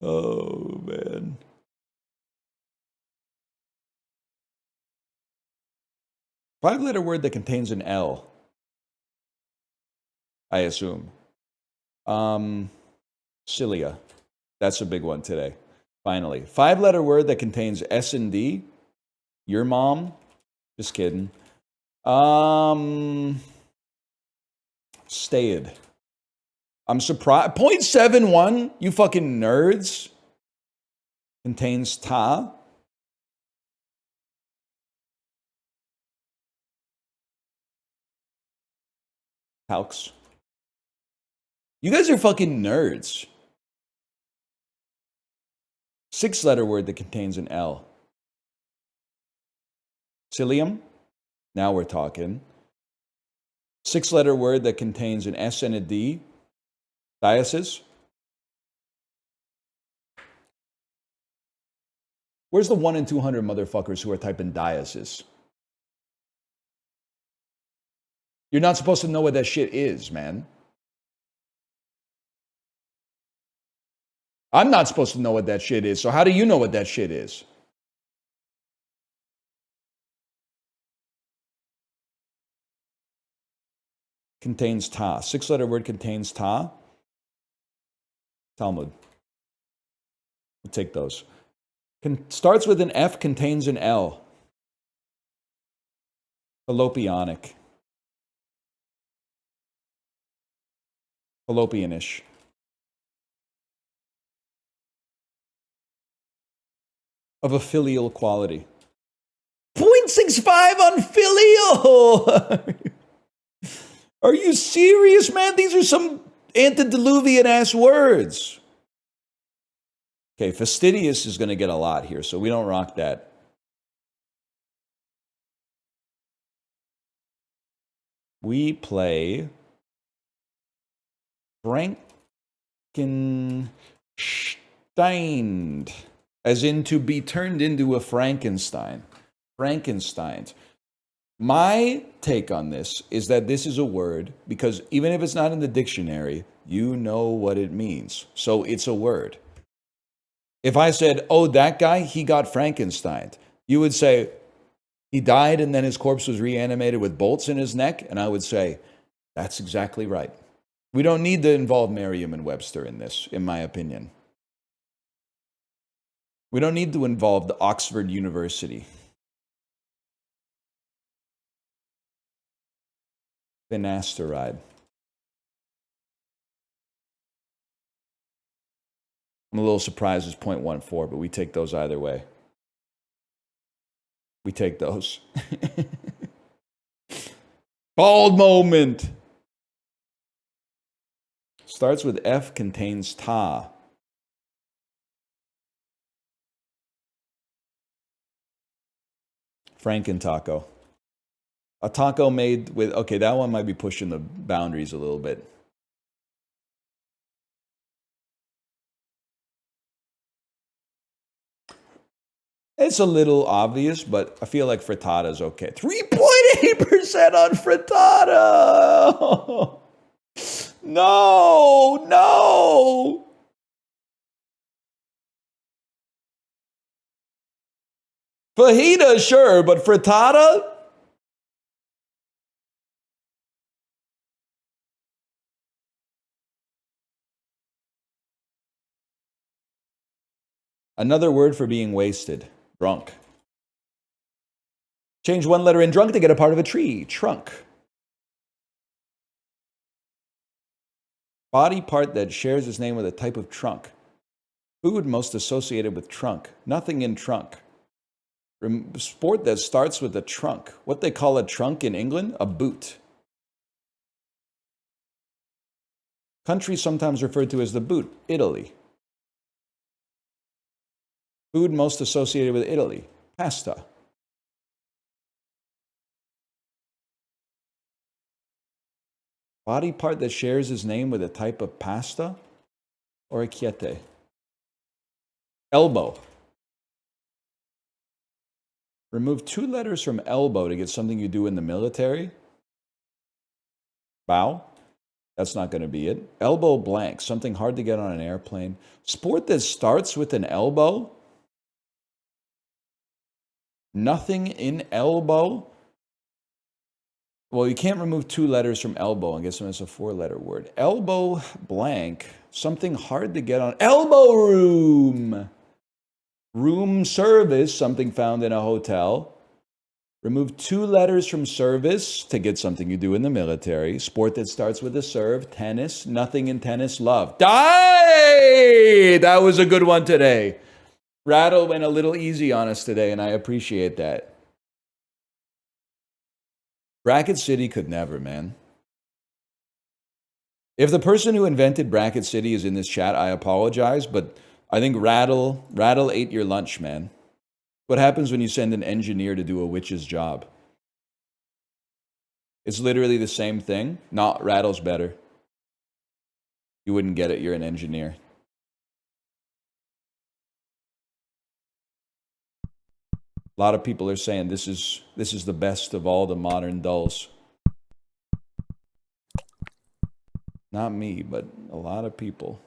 Speaker 1: Oh, man. Five-letter word that contains an L. I assume. Cilia. That's a big one today. Finally. Five-letter word that contains S and D. Your mom. Just kidding. Stayed. I'm surprised. 0.71, you fucking nerds. Contains ta. Calcs. You guys are fucking nerds. Six-letter word that contains an L. Cilium. Now we're talking. Six-letter word that contains an S and a D. Diocese. Where's the 1 in 200 motherfuckers who are typing diocese? You're not supposed to know what that shit is, man. I'm not supposed to know what that shit is, so how do you know what that shit is? Contains ta. Six-letter word contains ta. Talmud. We'll take those. Starts with an F, contains an L. Fallopianic. Fallopianish. Of a filial quality. 0.65 on filial! Are you serious, man? These are some antediluvian-ass words. Okay, fastidious is going to get a lot here, so we don't rock that. We play Frankenstein, as in to be turned into a Frankenstein. Frankenstein. My take on this is that this is a word because even if it's not in the dictionary, you know what it means. So it's a word. If I said, oh, that guy, he got Frankenstein, you would say, he died and then his corpse was reanimated with bolts in his neck. And I would say, that's exactly right. We don't need to involve Merriam and Webster in this, in my opinion. We don't need to involve the Oxford University. Finasteride. I'm a little surprised it's 0.14, but we take those either way. We take those. Bald moment. Starts with F, contains ta. Frankentaco. A taco made with, okay, that one might be pushing the boundaries a little bit. It's a little obvious, but I feel like frittata is okay. 3.8% on frittata! No, no! Fajita, sure, but frittata? Another word for being wasted. Drunk. Change one letter in drunk to get a part of a tree. Trunk. Body part that shares its name with a type of trunk. Food most associated with trunk. Nothing in trunk. Sport that starts with a trunk. What they call a trunk in England? A boot. Country sometimes referred to as the boot. Italy. Food most associated with Italy. Pasta. Body part that shares its name with a type of pasta? Orecchiette. Elbow. Remove 2 letters from elbow to get something you do in the military. Bow. That's not going to be it. Elbow blank. Something hard to get on an airplane. Sport that starts with an elbow. Nothing in elbow. Well, you can't remove 2 letters from elbow and get something that's a 4-letter word. Elbow blank. Something hard to get on. Elbow room. Room service. Something found in a hotel. Remove 2 letters from service to get something you do in the military. Sport that starts with a serve. Tennis. Nothing in tennis. Love. Die! That was a good one today. Rattle went a little easy on us today, and I appreciate that. Bracket City could never, man. If the person who invented Bracket City is in this chat, I apologize, but I think Rattle ate your lunch, man. What happens when you send an engineer to do a witch's job? It's literally the same thing. Not Rattle's better. You wouldn't get it. You're an engineer. A lot of people are saying this is the best of all the modern dulls. Not me, but a lot of people.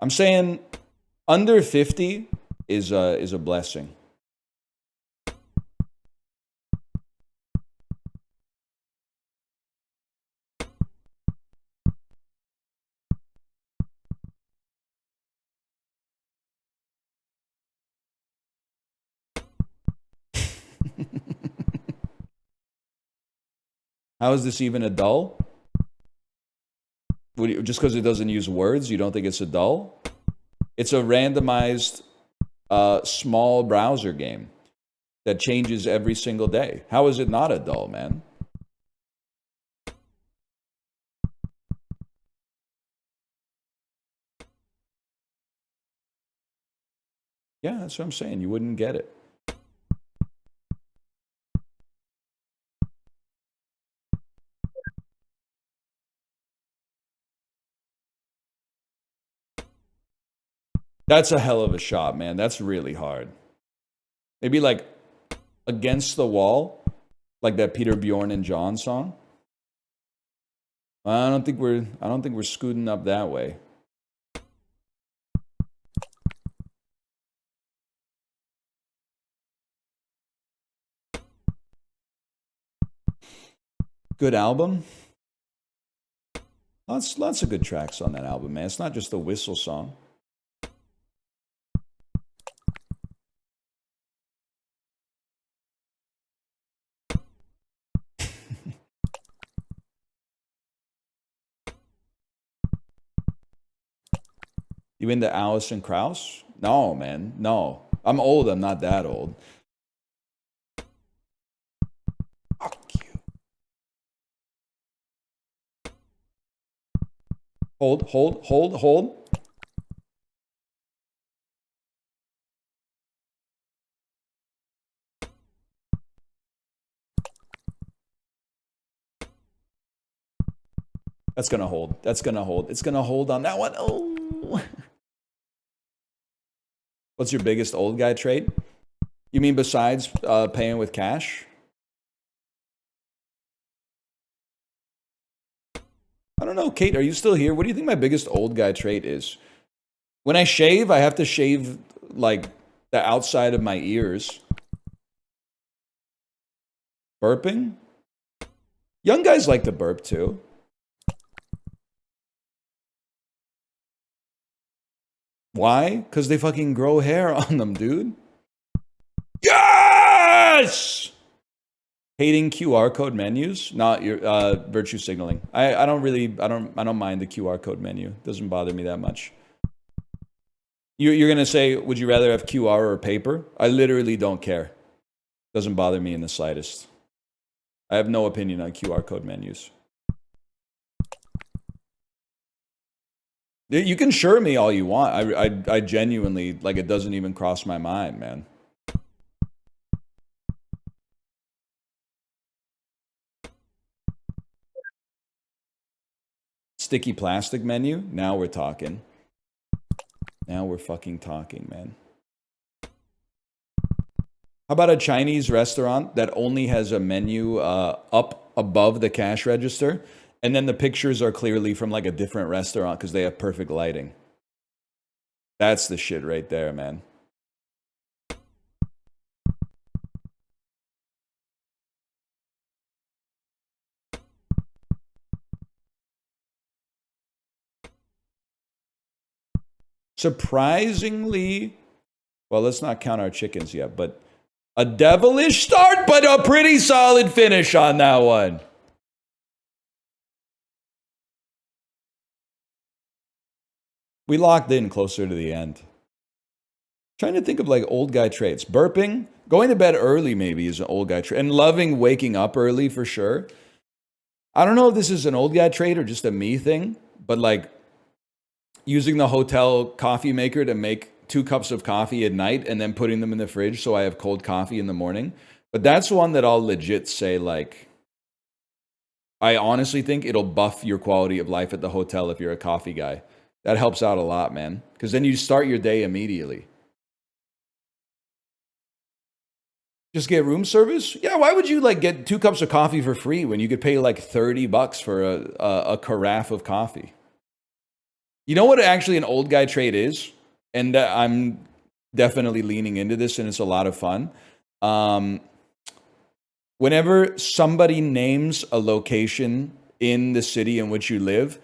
Speaker 1: I'm saying under 50 is a blessing. How is this even a dull? Just because it doesn't use words, you don't think it's a dull? It's a randomized small browser game that changes every single day. How is it not a dull, man? Yeah, that's what I'm saying. You wouldn't get it. That's a hell of a shot, man. That's really hard. Maybe like Against the Wall, like that Peter Bjorn and John song. I don't think we're scooting up that way. Good album. Lots of good tracks on that album, man. It's not just a whistle song. You into Alison Krauss? No, man. No. I'm old. I'm not that old. Fuck you. Hold. That's gonna hold. It's gonna hold on that one. Oh. What's your biggest old guy trait? You mean besides paying with cash? I don't know. Kate, are you still here? What do you think my biggest old guy trait is? When I shave, I have to shave like the outside of my ears. Burping? Young guys like to burp too. Why? Because they fucking grow hair on them, dude. Yes! Hating QR code menus, not your virtue signaling. I don't mind the QR code menu. Doesn't bother me that much. You're gonna say, would you rather have QR or paper? I literally don't care. Doesn't bother me in the slightest. I have no opinion on QR code menus. You can sure me all you want. I genuinely, like, it doesn't even cross my mind, man. Sticky plastic menu? Now we're talking. Now we're fucking talking, man. How about a Chinese restaurant that only has a menu up above the cash register? And then the pictures are clearly from like a different restaurant because they have perfect lighting. That's the shit right there, man. Surprisingly, well, let's not count our chickens yet, but a devilish start, but a pretty solid finish on that one. We locked in closer to the end. Trying to think of like old guy traits. Burping, going to bed early maybe is an old guy trait. And loving waking up early for sure. I don't know if this is an old guy trait or just a me thing, but like using the hotel coffee maker to make 2 cups of coffee at night and then putting them in the fridge so I have cold coffee in the morning. But that's one that I'll legit say, like, I honestly think it'll buff your quality of life at the hotel if you're a coffee guy. That helps out a lot, man. Because then you start your day immediately. Just get room service? Yeah, why would you like get 2 cups of coffee for free when you could pay like $30 for a carafe of coffee? You know what actually an old guy trait is? And I'm definitely leaning into this and it's a lot of fun. Whenever somebody names a location in the city in which you live,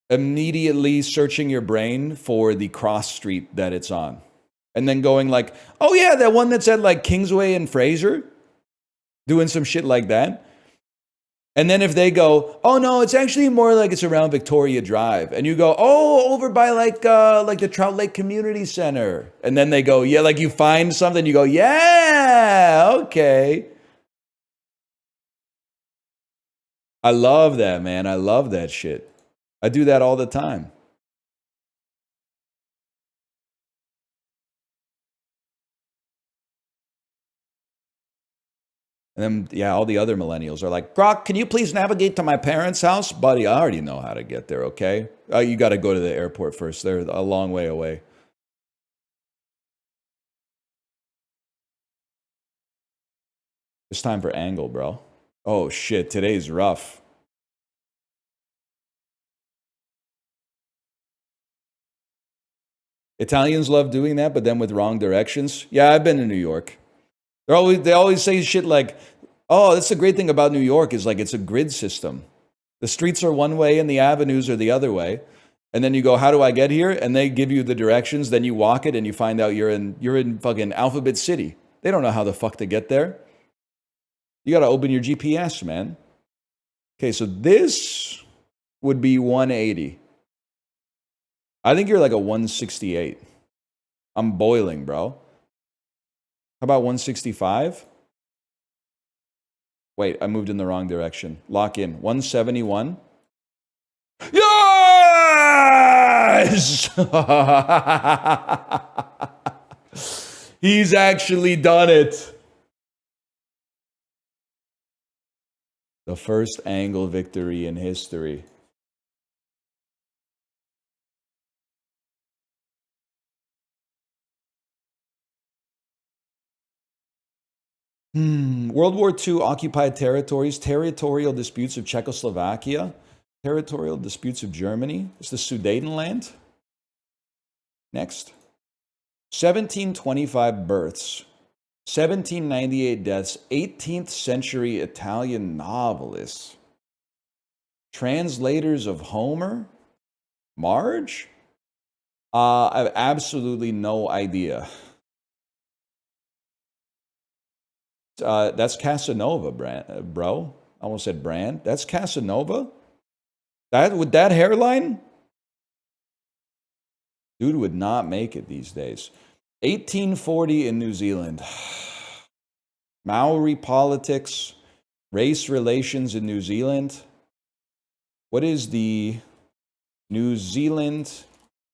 Speaker 1: immediately searching your brain for the cross street that it's on. And then going like, oh yeah, that one that's at like Kingsway and Fraser, doing some shit like that. And then if they go, oh no, it's actually more like it's around Victoria Drive. And you go, oh, over by like the Trout Lake Community Center. And then they go, yeah, like you find something, you go, yeah, okay. I love that, man. I love that shit. I do that all the time. And then, yeah, all the other millennials are like, Grok, can you please navigate to my parents' house? Buddy, I already know how to get there, okay? You got to go to the airport first. They're a long way away. It's time for angle, bro. Oh, shit. Today's rough. Italians love doing that, but then with wrong directions. Yeah, I've been to New York. They always say shit like, oh, that's the great thing about New York is like it's a grid system. The streets are one way and the avenues are the other way. And then you go, how do I get here? And they give you the directions. Then you walk it and you find out you're in fucking Alphabet City. They don't know how the fuck to get there. You got to open your GPS, man. Okay, so this would be 180. I think you're like a 168. I'm boiling, bro. How about 165? Wait, I moved in the wrong direction. Lock in. 171. Yes! He's actually done it. The first angle victory in history. World War II occupied territories, territorial disputes of Czechoslovakia, territorial disputes of Germany. It's the Sudetenland. Next. 1725 births, 1798 deaths, 18th century Italian novelists, translators of Homer, Marge? I have absolutely no idea. That's Casanova, bro. I almost said brand. That's Casanova? With that hairline? Dude would not make it these days. 1840 in New Zealand. Maori politics, race relations in New Zealand. What is the New Zealand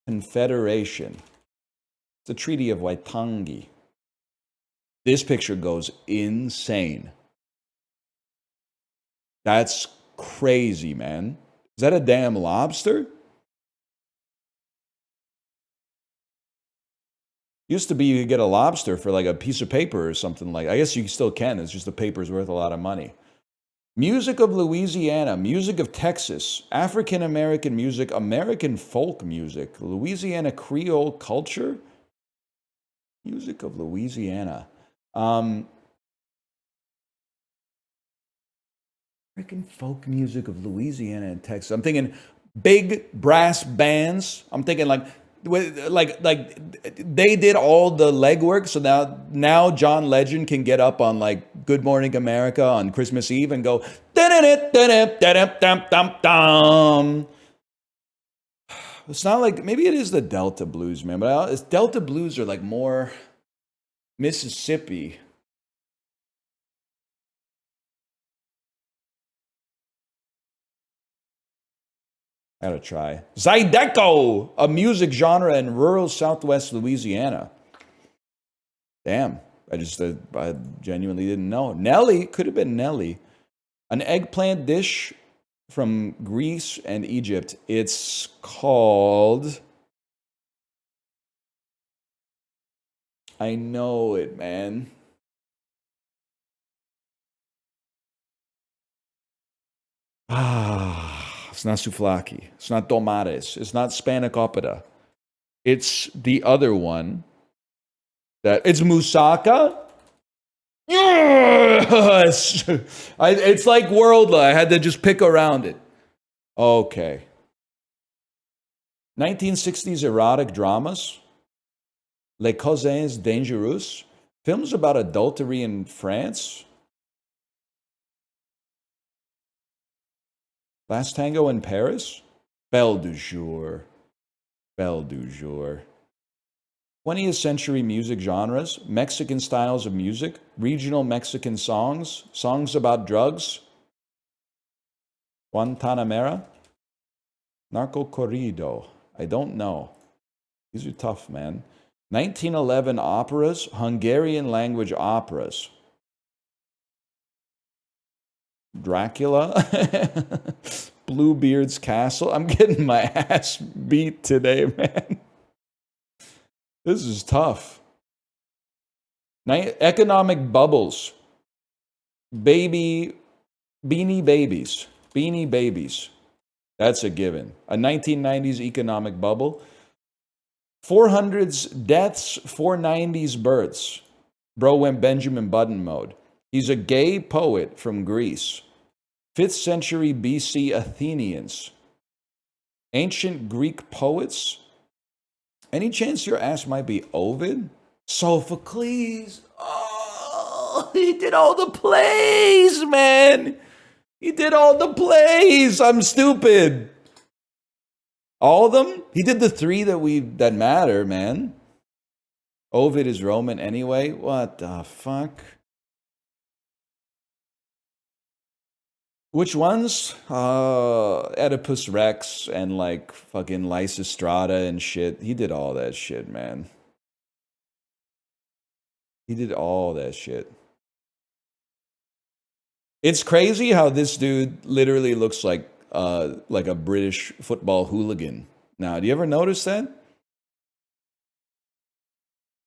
Speaker 1: Confederation? It's the Treaty of Waitangi. This picture goes insane. That's crazy, man. Is that a damn lobster? Used to be you could get a lobster for like a piece of paper or something like. I guess you still can. It's just the paper's worth a lot of money. Music of Louisiana, music of Texas, African American music, American folk music, Louisiana Creole culture, music of Louisiana. American folk music of Louisiana and Texas. I'm thinking big brass bands. I'm thinking like they did all the legwork, so now John Legend can get up on like Good Morning America on Christmas Eve and go dum. It's not like, maybe it is the Delta blues, man, but Delta blues are like more Mississippi. I gotta try. Zydeco, a music genre in rural Southwest Louisiana. Damn, I genuinely didn't know. Nelly, could have been Nelly. An eggplant dish from Greece and Egypt. It's called... I know it, man. It's not souvlaki. It's not tomates. It's not spanakopita. It's the other one. It's moussaka. Yes! It's like Worldla. I had to just pick around it. Okay. 1960s erotic dramas. Les Cousins Dangereux. Films about adultery in France. Last Tango in Paris. Belle du jour. Belle du jour. 20th century music genres. Mexican styles of music. Regional Mexican songs. Songs about drugs. Guantanamera. Narco Corrido. I don't know. These are tough, man. 1911 operas, Hungarian language operas. Dracula. Bluebeard's Castle. I'm getting my ass beat today, man. This is tough. Economic bubbles. Beanie Babies. Beanie Babies. That's a given. A 1990s economic bubble. 400s deaths, 490s births. Bro went Benjamin Button mode. He's a gay poet from Greece. 5th century BC Athenians. Ancient Greek poets. Any chance your ass might be Ovid? Sophocles. Oh, he did all the plays, man. He did all the plays. I'm stupid. All of them? He did the 3 that matter, man. Ovid is Roman anyway. What the fuck? Which ones? Oedipus Rex and like fucking Lysistrata and shit. He did all that shit, man. He did all that shit. It's crazy how this dude literally looks like a British football hooligan. Now, do you ever notice that? I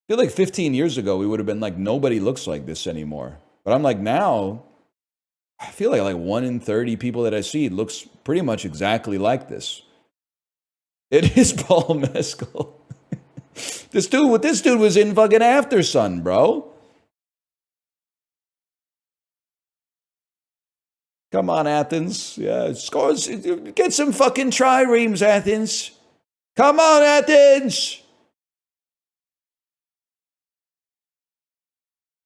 Speaker 1: feel like 15 years ago, we would have been like, nobody looks like this anymore. But I'm like, now, I feel like 1 in 30 people that I see looks pretty much exactly like this. It is Paul Mescal. This dude was in fucking After Sun, bro. Come on, Athens. Yeah, scores. Get some fucking triremes, Athens. Come on, Athens.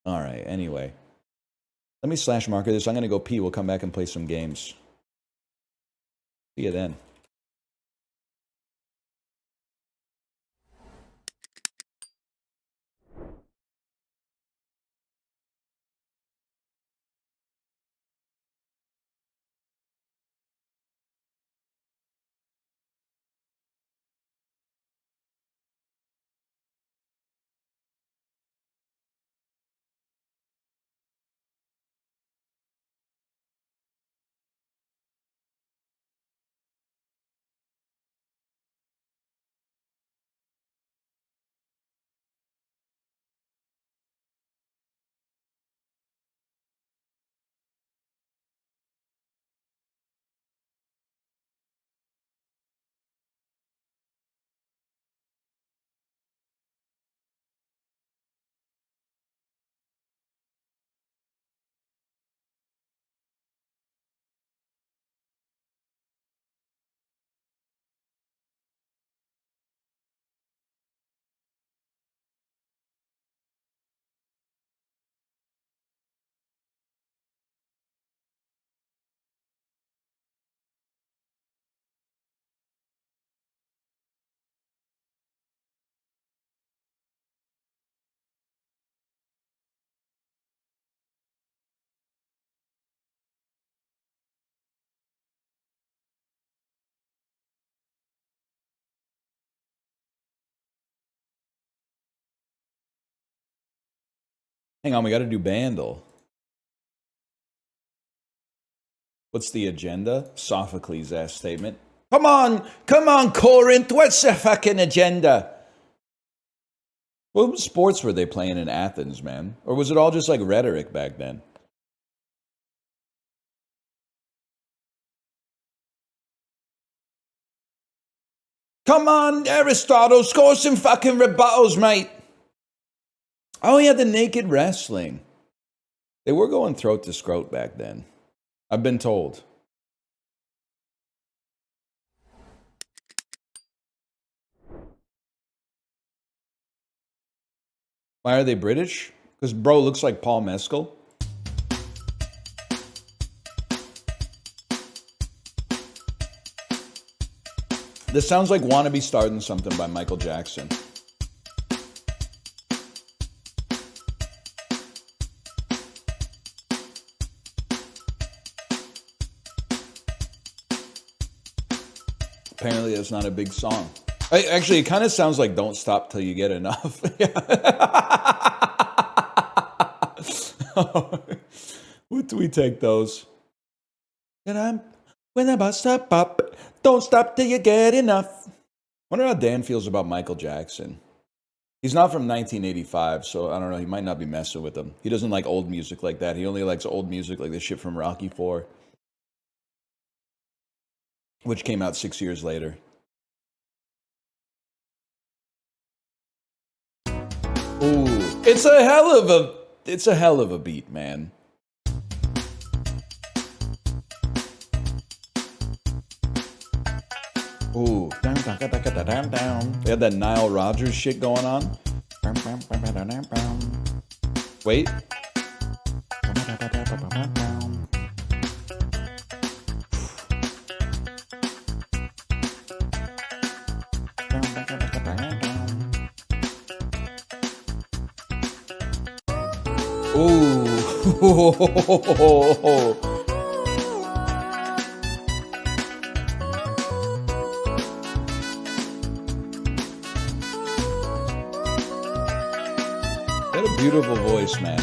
Speaker 1: All right, anyway. Let me slash marker this. I'm going to go pee. We'll come back and play some games. See you then. Hang on, we got to do Bandle. What's the agenda? Sophocles' ass statement. Come on, Corinth. What's the fucking agenda? What sports were they playing in Athens, man? Or was it all just like rhetoric back then? Come on, Aristotle, score some fucking rebuttals, mate. Oh, yeah, the naked wrestling. They were going throat to scrote back then. I've been told. Why are they British? Because bro looks like Paul Mescal. This sounds like Wanna Be Starting Something by Michael Jackson. Apparently that's not a big song. Actually, it kind of sounds like Don't Stop Till You Get Enough. What do we take those? When I bust up, don't stop till you get enough. Wonder how Dan feels about Michael Jackson. He's not from 1985, so I don't know. He might not be messing with him. He doesn't like old music like that. He only likes old music like the shit from Rocky IV, which came out 6 years later. Ooh, it's a hell of a beat, man. Ooh, they had that Nile Rodgers shit going on. Wait. Ooh. What a beautiful voice, man.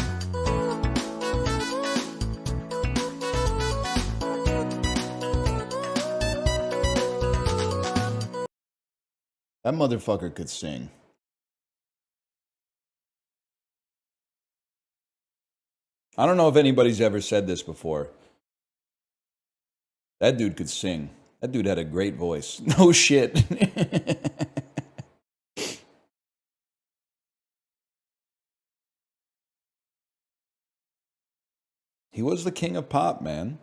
Speaker 1: That motherfucker could sing. I don't know if anybody's ever said this before. That dude could sing. That dude had a great voice. No shit. He was the king of pop, man.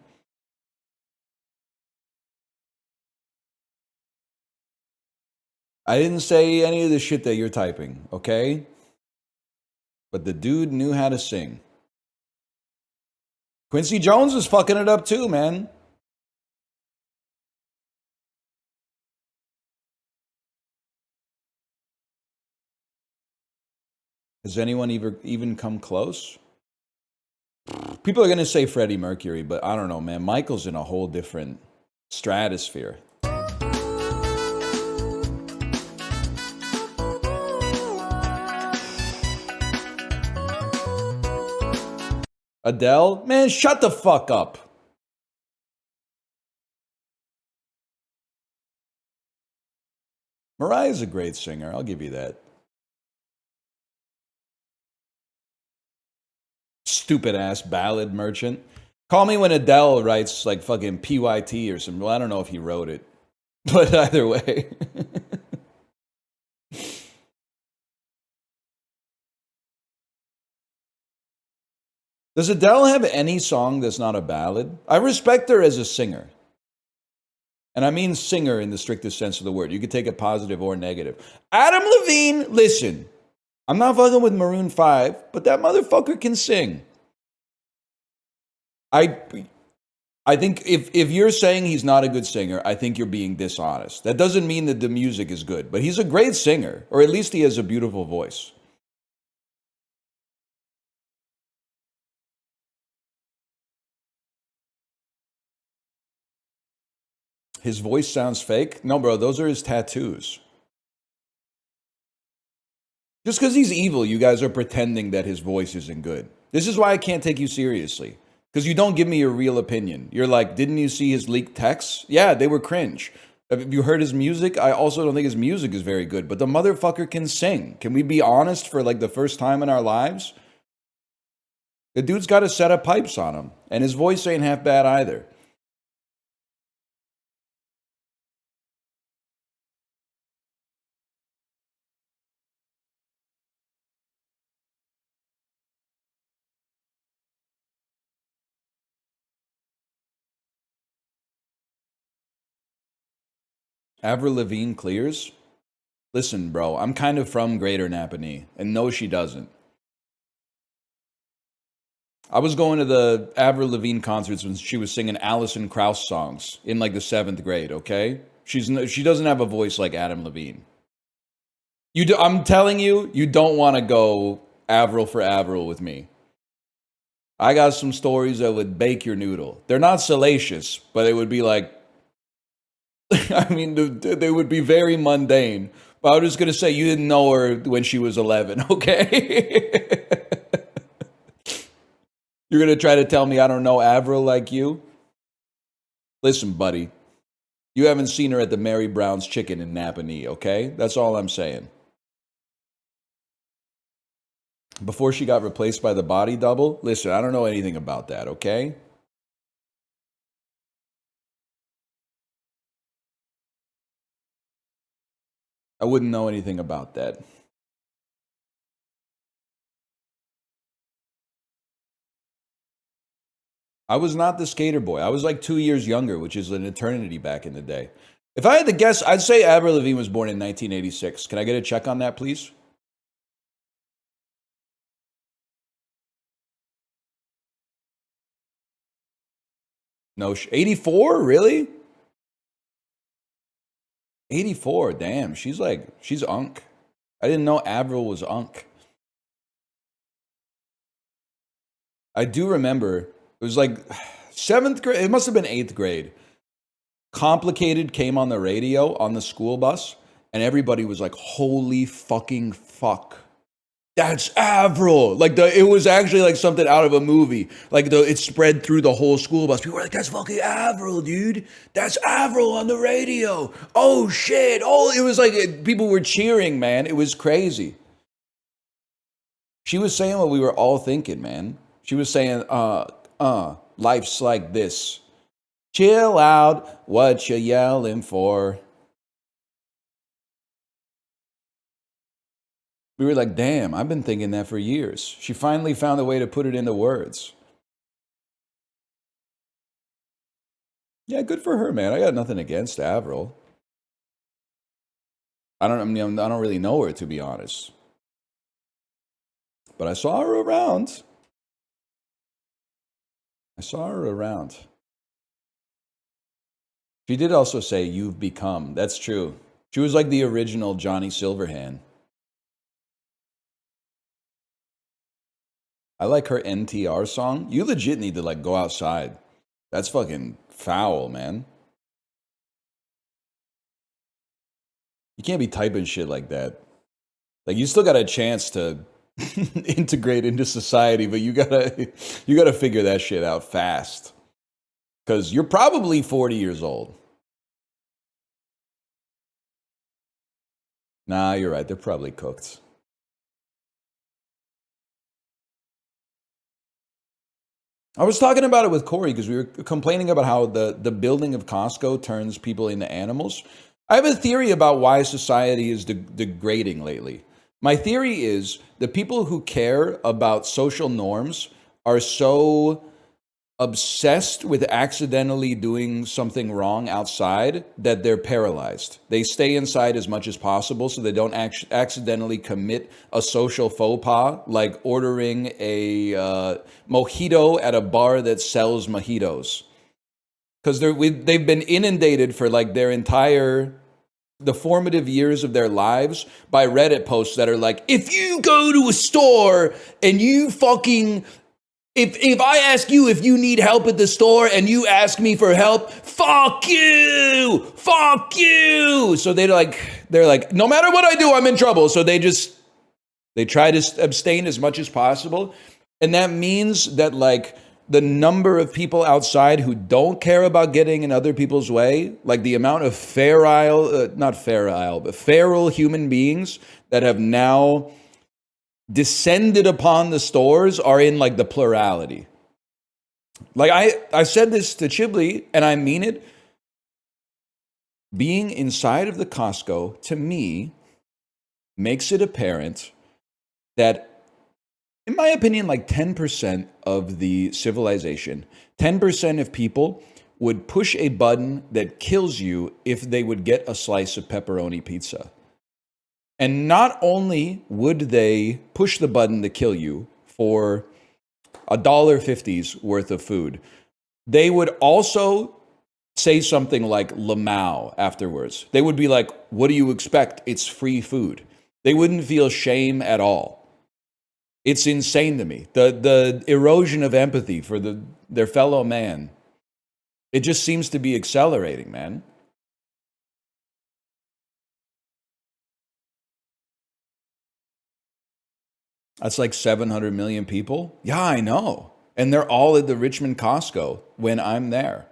Speaker 1: I didn't say any of the shit that you're typing, okay? But the dude knew how to sing. Quincy Jones was fucking it up too, man. Has anyone even come close? People are going to say Freddie Mercury, but I don't know, man. Michael's in a whole different stratosphere. Adele? Man, shut the fuck up. Mariah's a great singer. I'll give you that. Stupid ass ballad merchant. Call me when Adele writes like fucking PYT or something. Well, I don't know if he wrote it, but either way. Does Adele have any song that's not a ballad? I respect her as a singer. And I mean singer in the strictest sense of the word. You could take it positive or negative. Adam Levine, listen. I'm not fucking with Maroon 5, but that motherfucker can sing. I think if you're saying he's not a good singer, I think you're being dishonest. That doesn't mean that the music is good, but he's a great singer, or at least he has a beautiful voice. His voice sounds fake? No, bro, those are his tattoos. Just because he's evil, you guys are pretending that his voice isn't good. This is why I can't take you seriously. Because you don't give me your real opinion. You're like, didn't you see his leaked texts? Yeah, they were cringe. Have you heard his music? I also don't think his music is very good. But the motherfucker can sing. Can we be honest for like the first time in our lives? The dude's got a set of pipes on him. And his voice ain't half bad either. Avril Lavigne clears? Listen, bro, I'm kind of from Greater Napanee, and no, she doesn't. I was going to the Avril Lavigne concerts when she was singing Alison Krauss songs in like the 7th grade, okay? She doesn't have a voice like Adam Levine. I'm telling you, you don't want to go Avril for Avril with me. I got some stories that would bake your noodle. They're not salacious, but it would be like, I mean, they would be very mundane. But I was just going to say, you didn't know her when she was 11, okay? You're going to try to tell me I don't know Avril like you? Listen, buddy. You haven't seen her at the Mary Brown's Chicken in Napanee, okay? That's all I'm saying. Before she got replaced by the body double, listen, I don't know anything about that, okay? I wouldn't know anything about that. I was not the skater boy. I was like 2 years younger, which is an eternity back in the day. If I had to guess, I'd say Avril Lavigne was born in 1986. Can I get a check on that, please? No, 84? Really? 84, damn. She's unk. I didn't know Avril was unk. I do remember, it was like 7th grade, it must have been 8th grade. Complicated came on the radio on the school bus, and everybody was like, holy fucking fuck. That's Avril. Like it was actually like something out of a movie. Like it spread through the whole school bus. People were like, that's fucking Avril, dude. That's Avril on the radio. Oh shit. Oh, it was like people were cheering, man. It was crazy. She was saying what we were all thinking, man. She was saying, life's like this. Chill out, what you yelling for? We were like, damn, I've been thinking that for years. She finally found a way to put it into words. Yeah, good for her, man. I got nothing against Avril. I don't really know her, to be honest. But I saw her around. She did also say, you've become. That's true. She was like the original Johnny Silverhand. I like her NTR song. You legit need to like go outside. That's fucking foul, man. You can't be typing shit like that. Like you still got a chance to integrate into society, but you gotta figure that shit out fast. Because you're probably 40 years old. Nah, you're right. They're probably cooked. I was talking about it with Corey because we were complaining about how the building of Costco turns people into animals. I have a theory about why society is degrading lately. My theory is the people who care about social norms are so obsessed with accidentally doing something wrong outside that they're paralyzed. They stay inside as much as possible so they don't accidentally commit a social faux pas, like ordering a mojito at a bar that sells mojitos. Because they've been inundated for like the formative years of their lives by Reddit posts that are like, if you go to a store and you fucking... If I ask you if you need help at the store and you ask me for help, fuck you. So they're like, no matter what I do, I'm in trouble. So they try to abstain as much as possible. And that means that like the number of people outside who don't care about getting in other people's way, like the amount of feral human beings that have now descended upon the stores are in like the plurality. Like I said this to Chibli and I mean it. Being inside of the Costco to me makes it apparent that, in my opinion, like 10% of the civilization, 10% of people would push a button that kills you if they would get a slice of pepperoni pizza. And not only would they push the button to kill you for $1.50's worth of food. They would also say something like Lamau afterwards. They would be like, what do you expect? It's free food. They wouldn't feel shame at all. It's insane to me. The erosion of empathy for their fellow man. It just seems to be accelerating, man. That's like 700 million people. Yeah, I know. And they're all at the Richmond Costco when I'm there.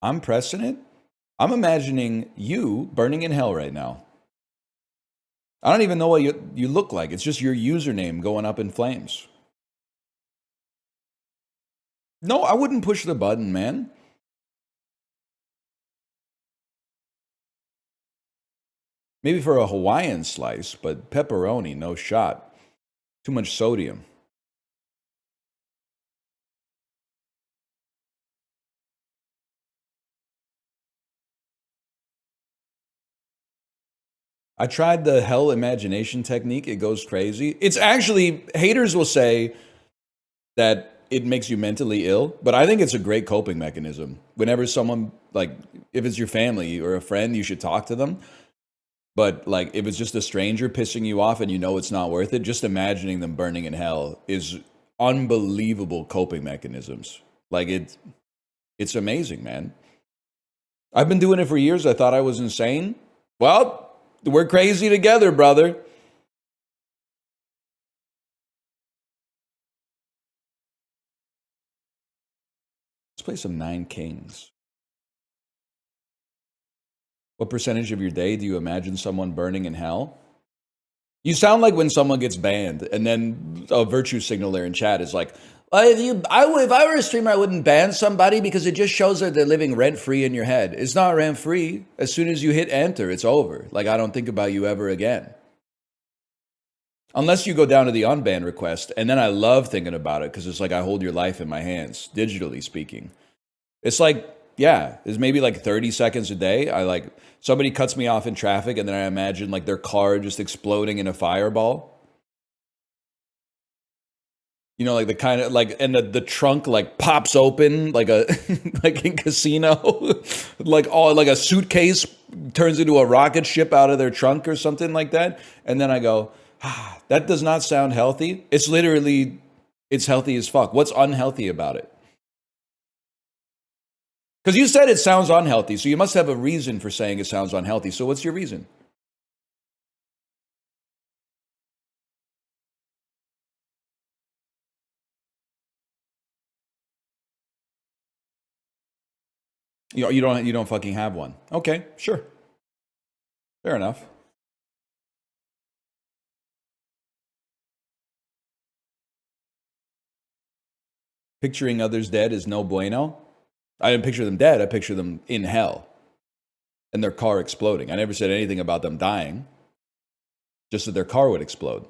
Speaker 1: I'm pressing it. I'm imagining you burning in hell right now. I don't even know what you look like. It's just your username going up in flames. No, I wouldn't push the button, man. Maybe for a Hawaiian slice, but pepperoni, no shot. Too much sodium. I tried the hell imagination technique. It goes crazy. It's actually, haters will say that it makes you mentally ill, but I think it's a great coping mechanism. Whenever someone, like, if it's your family or a friend, you should talk to them. But, like, if it's just a stranger pissing you off and you know it's not worth it, just imagining them burning in hell is unbelievable coping mechanisms. Like, it's amazing, man. I've been doing it for years. I thought I was insane. Well, we're crazy together, brother. Let's play some Nine Kings. What percentage of your day do you imagine someone burning in hell? You sound like when someone gets banned and then a virtue signaler in chat is like, if I were a streamer, I wouldn't ban somebody because it just shows that they're living rent-free in your head. It's not rent-free. As soon as you hit enter, it's over. Like, I don't think about you ever again. Unless you go down to the unban request, and then I love thinking about it because it's like I hold your life in my hands, digitally speaking. It's like, yeah, it's maybe like 30 seconds a day. I like, somebody cuts me off in traffic and then I imagine like their car just exploding in a fireball. You know, like the kind of like, and the trunk like pops open like a, like in Casino, like all like a suitcase turns into a rocket ship out of their trunk or something like that. And then I go, that does not sound healthy. It's literally, it's healthy as fuck. What's unhealthy about it? Because you said it sounds unhealthy, so you must have a reason for saying it sounds unhealthy. So what's your reason? You don't fucking have one. Okay, sure. Fair enough. Picturing others dead is no bueno. I didn't picture them dead, I picture them in hell. And their car exploding. I never said anything about them dying. Just that their car would explode.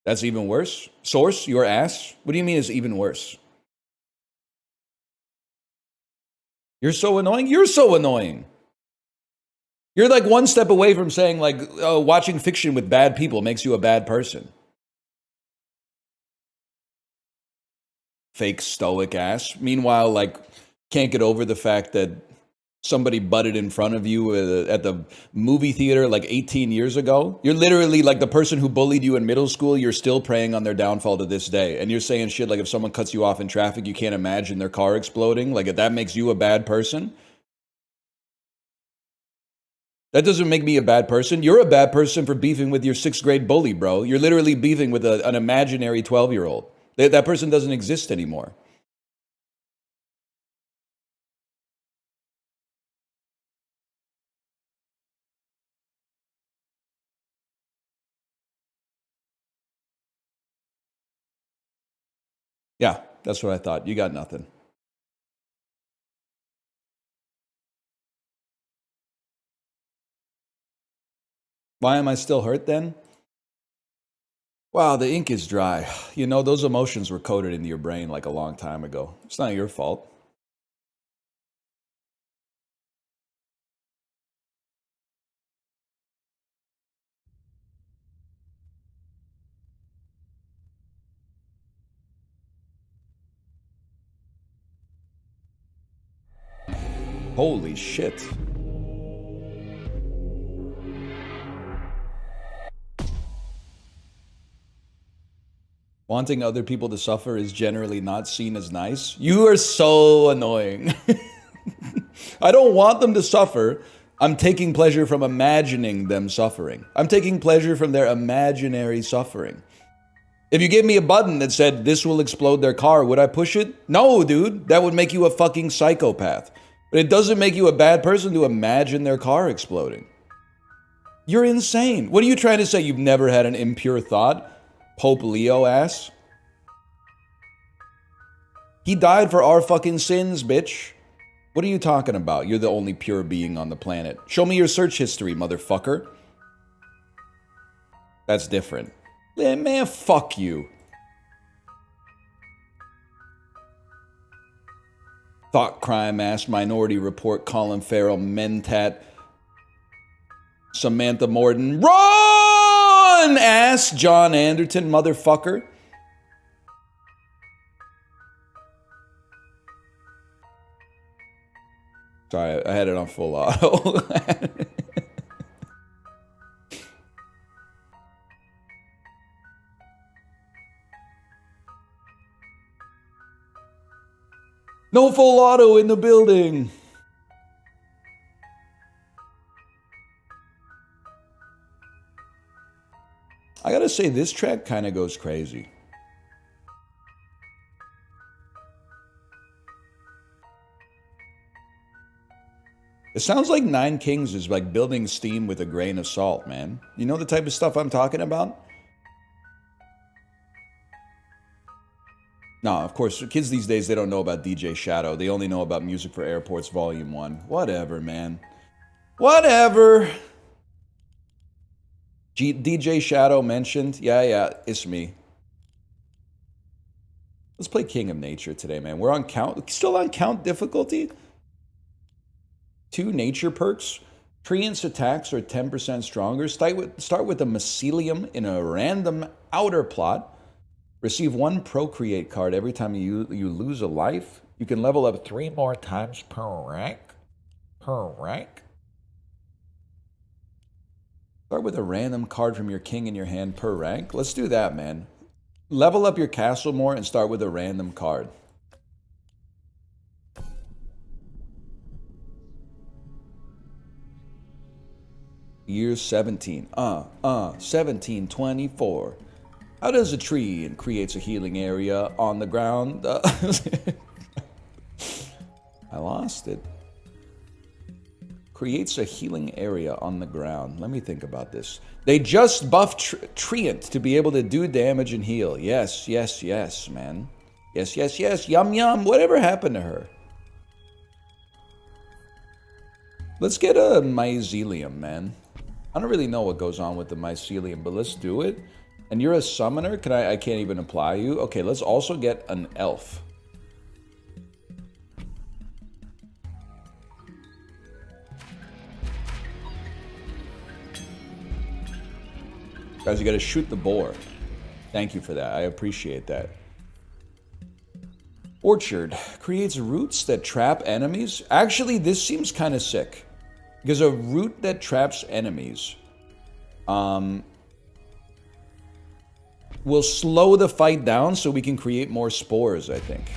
Speaker 1: That's even worse? Source, your ass? What do you mean it's even worse? You're so annoying? You're so annoying. You're like one step away from saying like, oh, watching fiction with bad people makes you a bad person. Fake stoic ass. Meanwhile, like, can't get over the fact that somebody butted in front of you at the movie theater like 18 years ago. You're literally like the person who bullied you in middle school. You're still preying on their downfall to this day. And you're saying shit like if someone cuts you off in traffic, you can't imagine their car exploding. Like if that makes you a bad person. That doesn't make me a bad person. You're a bad person for beefing with your 6th grade bully, bro. You're literally beefing with an imaginary 12-year-old. That person doesn't exist anymore. Yeah, that's what I thought. You got nothing. Why am I still hurt then? Wow, the ink is dry. You know, those emotions were coded into your brain like a long time ago. It's not your fault. Holy shit. Wanting other people to suffer is generally not seen as nice. You are so annoying. I don't want them to suffer. I'm taking pleasure from imagining them suffering. I'm taking pleasure from their imaginary suffering. If you gave me a button that said, this will explode their car, would I push it? No, dude. That would make you a fucking psychopath. But it doesn't make you a bad person to imagine their car exploding. You're insane. What are you trying to say? You've never had an impure thought? Pope Leo ass? He died for our fucking sins, bitch. What are you talking about? You're the only pure being on the planet. Show me your search history, motherfucker. That's different. Man, fuck you. Thought crime ass, Minority Report, Colin Farrell, Mentat, Samantha Morton, run ass, John Anderton, motherfucker. Sorry, I had it on full auto. No full auto in the building. I gotta say, this track kind of goes crazy. It sounds like Nine Kings is like building steam with a grain of salt, man. You know the type of stuff I'm talking about? No, of course, kids these days, they don't know about DJ Shadow. They only know about Music for Airports Volume 1. Whatever, man. Whatever. DJ Shadow mentioned. Yeah, it's me. Let's play King of Nature today, man. We're on count. Still on count difficulty? 2 nature perks. Treants attacks are 10% stronger. Start with a mycelium in a random outer plot. Receive 1 procreate card every time you lose a life. You can level up 3 more times per rank. Start with a random card from your king in your hand per rank. Let's do that, man. Level up your castle more and start with a random card. Year 17. 1724. How does a tree and creates a healing area on the ground? I lost it. Creates a healing area on the ground. Let me think about this. They just buffed Treant to be able to do damage and heal. Yes, man. Yes. Yum. Whatever happened to her? Let's get a mycelium, man. I don't really know what goes on with the mycelium, but let's do it. And you're a summoner? I can't even apply you? Okay, let's also get an elf. Guys, you gotta shoot the boar. Thank you for that. I appreciate that. Orchard creates roots that trap enemies. Actually, this seems kind of sick. Because a root that traps enemies will slow the fight down so we can create more spores, I think.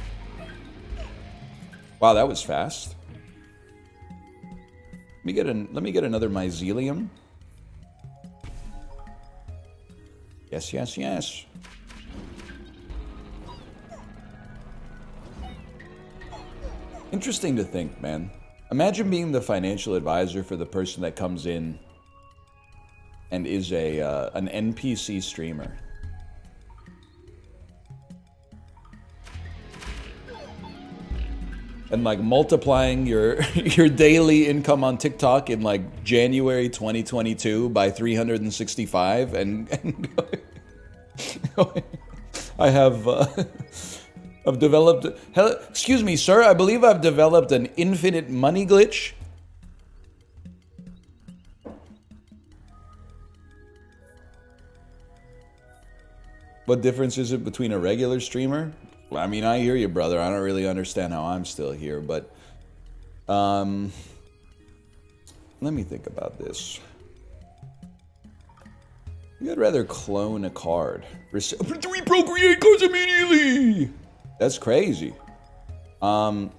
Speaker 1: Wow, that was fast. Let me get another mycelium. Yes. Interesting to think, man. Imagine being the financial advisor for the person that comes in and is an NPC streamer. And like multiplying your daily income on TikTok in like January 2022 by 365 and I have I've developed excuse me, sir, I believe I've developed an infinite money glitch. What difference is it between a regular streamer? I mean, I hear you, brother. I don't really understand how I'm still here, but Let me think about this. I'd rather clone a card. 3 procreate cards immediately! That's crazy. I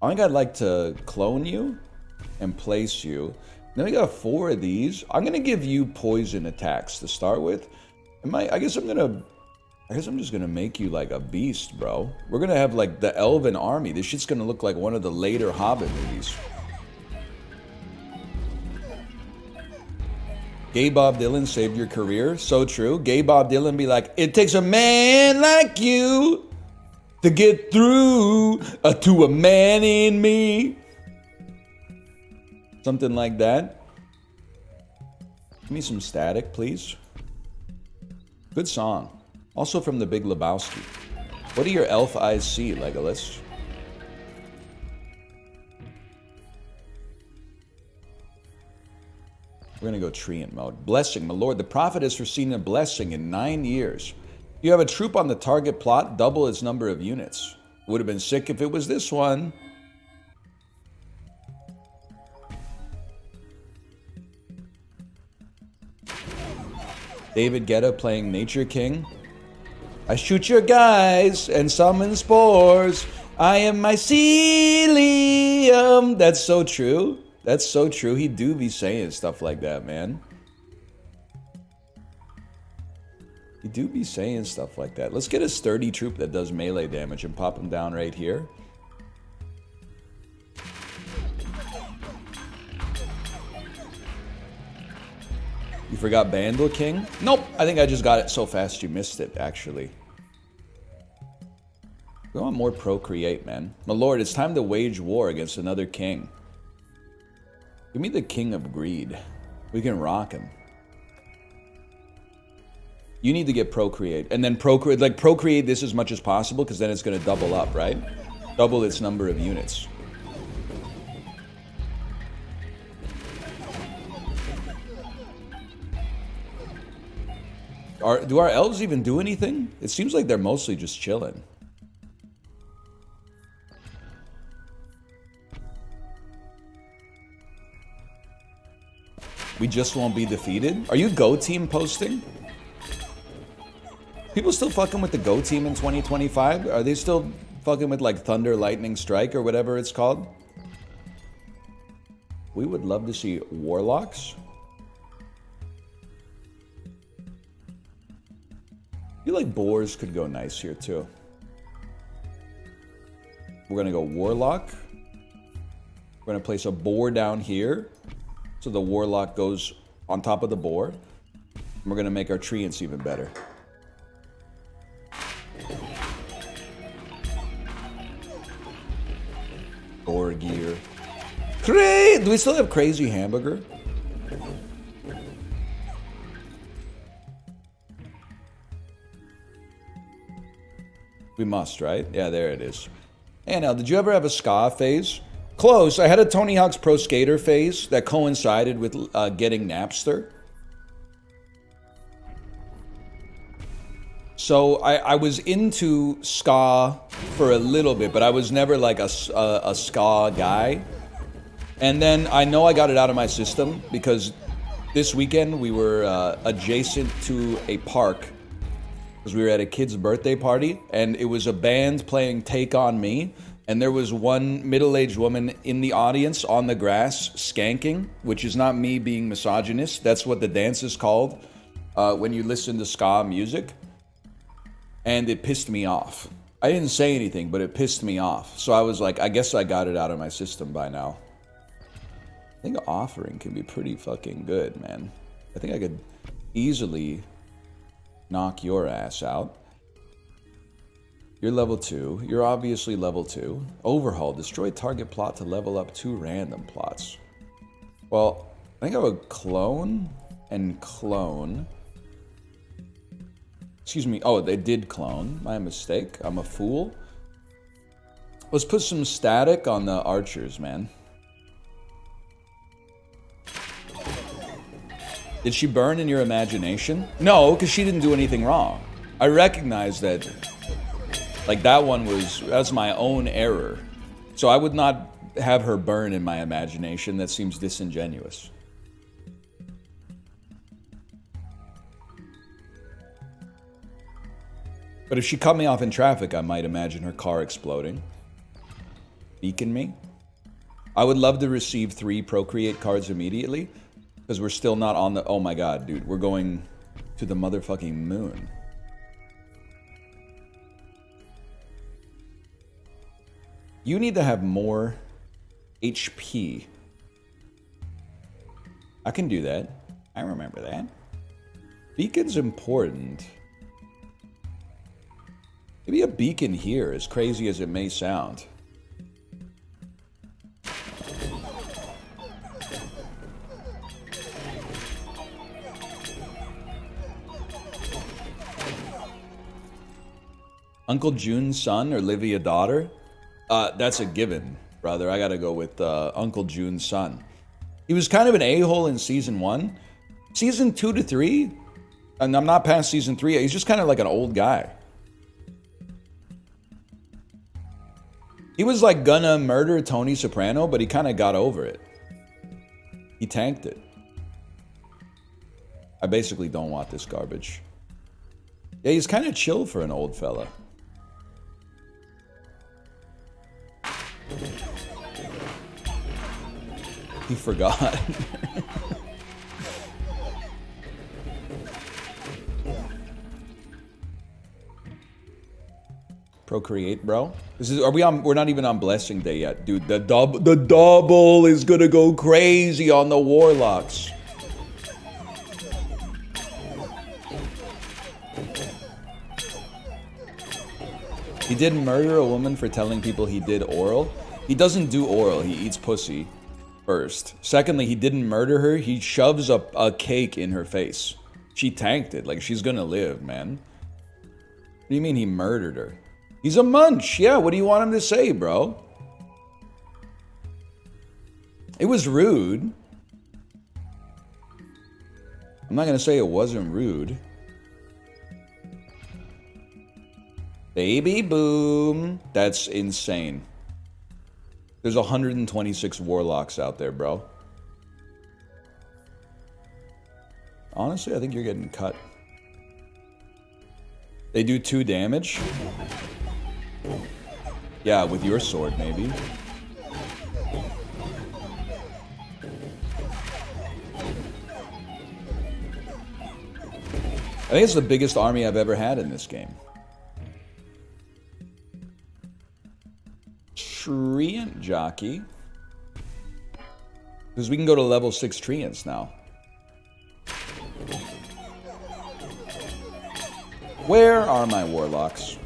Speaker 1: think I'd like to clone you and place you. Then we got 4 of these. I'm gonna give you poison attacks to start with. I guess I'm just gonna make you like a beast, bro. We're gonna have like the elven army. This shit's gonna look like one of the later Hobbit movies. Gay Bob Dylan saved your career. So true. Gay Bob Dylan be like, it takes a man like you to get through to a man in me. Something like that. Give me some static, please. Good song. Also from The Big Lebowski. What do your elf eyes see, Legolas? We're gonna go treant mode. Blessing, my lord. The prophet has foreseen a blessing in 9 years. You have a troop on the target plot, double its number of units. Would have been sick if it was this one. David Guetta playing Nature King. I shoot your guys and summon spores. I am mycelium. That's so true. That's so true. He do be saying stuff like that, man. He do be saying stuff like that. Let's get a sturdy troop that does melee damage and pop him down right here. You forgot Bandle King? Nope. I think I just got it so fast you missed it, actually. We want more procreate, man. My lord, it's time to wage war against another king. Give me the King of Greed. We can rock him. You need to get procreate. And then procreate this as much as possible, because then it's going to double up, right? Double its number of units. Do our elves even do anything? It seems like they're mostly just chilling. We just won't be defeated? Are you Go Team posting? People still fucking with the Go Team in 2025? Are they still fucking with like Thunder, Lightning Strike or whatever it's called? We would love to see Warlocks. I feel like Boars could go nice here too. We're gonna go Warlock. We're gonna place a Boar down here. So the Warlock goes on top of the Boar. And we're gonna make our treants even better. Boar gear. Great! Do we still have Crazy Hamburger? We must, right? Yeah, there it is. Hey, now, did you ever have a ska phase? Close. I had a Tony Hawk's Pro Skater phase that coincided with getting Napster. So I was into ska for a little bit, but I was never like a ska guy. And then I know I got it out of my system because this weekend we were adjacent to a park because we were at a kid's birthday party, and it was a band playing Take On Me. And there was one middle-aged woman in the audience on the grass skanking, which is not me being misogynist. That's what the dance is called when you listen to ska music. And it pissed me off. I didn't say anything, but it pissed me off. So I was like, I guess I got it out of my system by now. I think Offering can be pretty fucking good, man. I think I could easily knock your ass out. You're level 2. You're obviously level 2. Overhaul. Destroy target plot to level up 2 random plots. Well, I think I would clone and clone. Excuse me. Oh, they did clone. My mistake. I'm a fool. Let's put some static on the archers, man. Did she burn in your imagination? No, because she didn't do anything wrong. I recognize that. Like, that's my own error. So I would not have her burn in my imagination. That seems disingenuous. But if she cut me off in traffic, I might imagine her car exploding. Beacon me. I would love to receive 3 Procreate cards immediately. Because we're still not on the... Oh my god, dude. We're going to the motherfucking moon. You need to have more HP. I can do that. I remember that. Beacon's important. Maybe a beacon here, as crazy as it may sound. Uncle June's son or Livia daughter? That's a given, brother. I gotta go with Uncle June's son. He was kind of an a-hole in season 1. Season 2 to 3, and I'm not past season 3, he's just kind of like an old guy. He was like gonna murder Tony Soprano, but he kind of got over it. He tanked it. I basically don't want this garbage. Yeah, he's kind of chill for an old fella. He forgot. Procreate, bro. This is. Are we on? We're not even on blessing day yet, dude. The double is gonna go crazy on the warlocks. He didn't murder a woman for telling people he did oral. He doesn't do oral. He eats pussy. First. Secondly, he didn't murder her. He shoves a cake in her face. She tanked it. Like, she's gonna live, man. What do you mean he murdered her? He's a munch. Yeah, what do you want him to say, bro? It was rude. I'm not gonna say it wasn't rude. Baby boom. That's insane. There's 126 warlocks out there, bro. Honestly, I think you're getting cut. They do 2 damage? Yeah, with your sword, maybe. I think it's the biggest army I've ever had in this game. Treant jockey. Because we can go to level 6 treants now. Where are my warlocks?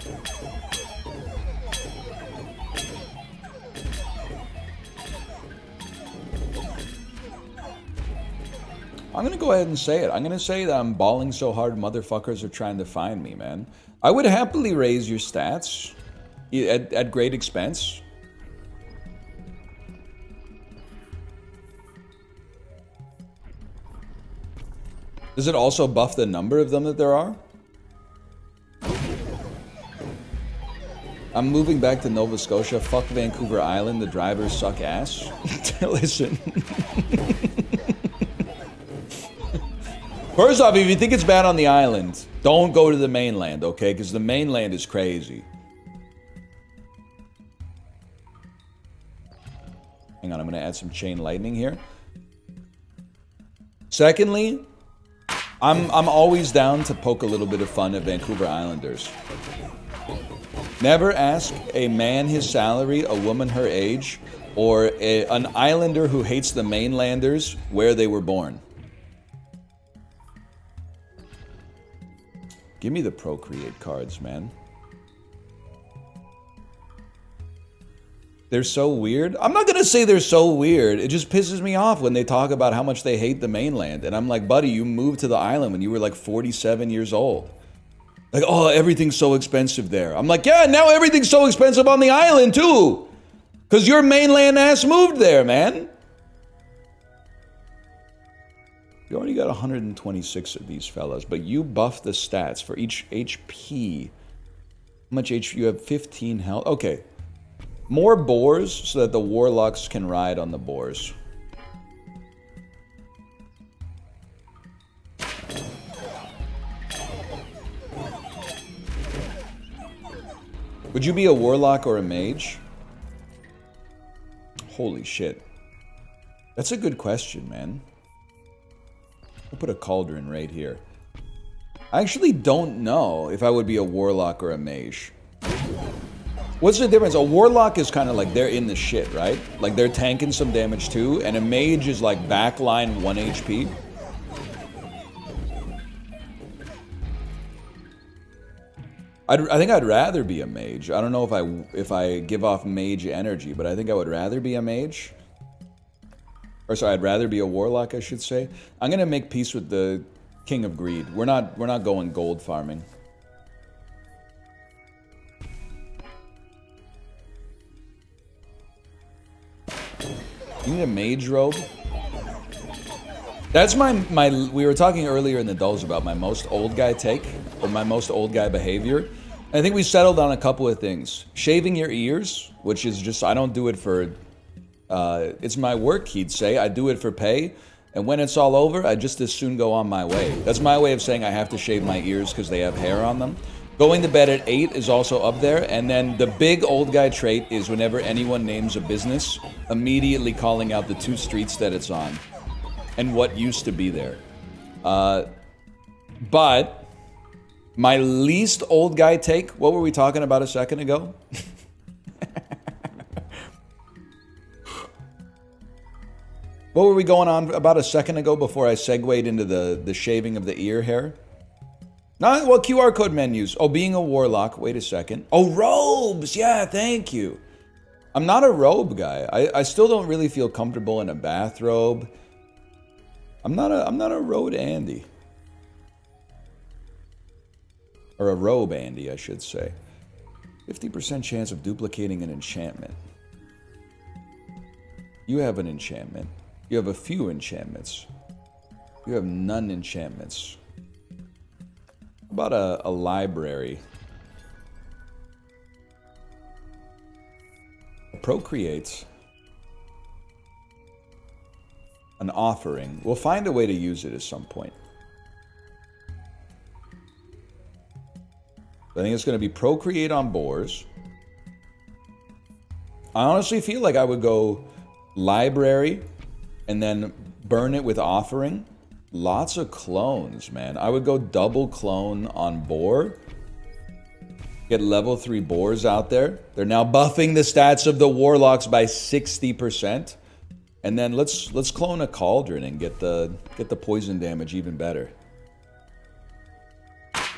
Speaker 1: I'm gonna go ahead and say it. I'm gonna say that I'm balling so hard motherfuckers are trying to find me, man. I would happily raise your stats at great expense. Does it also buff the number of them that there are? I'm moving back to Nova Scotia. Fuck Vancouver Island. The drivers suck ass. Listen. First off, if you think it's bad on the island, don't go to the mainland, okay? Because the mainland is crazy. Hang on, I'm going to add some chain lightning here. Secondly, I'm always down to poke a little bit of fun at Vancouver Islanders. Never ask a man his salary, a woman her age, or an islander who hates the mainlanders where they were born. Give me the Procreate cards, man. They're so weird. I'm not gonna say they're so weird. It just pisses me off when they talk about how much they hate the mainland. And I'm like, buddy, you moved to the island when you were like 47 years old. Like, oh, everything's so expensive there. I'm like, yeah, now everything's so expensive on the island too. Because your mainland ass moved there, man. You already got 126 of these fellas, but you buff the stats for each HP. How much HP? You have 15 health. Okay. More boars so that the warlocks can ride on the boars. Would you be a warlock or a mage? Holy shit. That's a good question, man. I'll put a cauldron right here. I actually don't know if I would be a warlock or a mage. What's the difference? A warlock is kind of like they're in the shit, right? Like they're tanking some damage too, and a mage is like backline 1 HP. I think I'd rather be a mage. I don't know if I give off mage energy, but I think I would rather be a mage. Or sorry, I'd rather be a warlock, I should say. I'm gonna make peace with the King of Greed. We're not going gold farming. You need a mage robe? That's my we were talking earlier in the dulls about my most old guy take, or my most old guy behavior. I think we settled on a couple of things. Shaving your ears, which is just, I don't do it for, it's my work, he'd say. I do it for pay. And when it's all over, I just as soon go on my way. That's my way of saying I have to shave my ears because they have hair on them. Going to bed at 8 is also up there. And then the big old guy trait is whenever anyone names a business, immediately calling out the 2 streets that it's on and what used to be there. But my least old guy take, what were we talking about a second ago? What were we going on about a second ago before I segued into the shaving of the ear hair? No, well, QR code menus. Oh, being a warlock. Wait a second. Oh, robes. Yeah, thank you. I'm not a robe guy. I still don't really feel comfortable in a bathrobe. I'm not a robe Andy. Or a robe Andy, I should say. 50% chance of duplicating an enchantment. You have an enchantment. You have a few enchantments. You have none enchantments. How about a library? Procreate. An offering. We'll find a way to use it at some point. I think it's going to be procreate on boars. I honestly feel like I would go library and then burn it with offering. Lots of clones, man. I would go double clone on boar. Get level 3 boars out there. They're now buffing the stats of the warlocks by 60%. And then let's clone a cauldron and get the poison damage even better.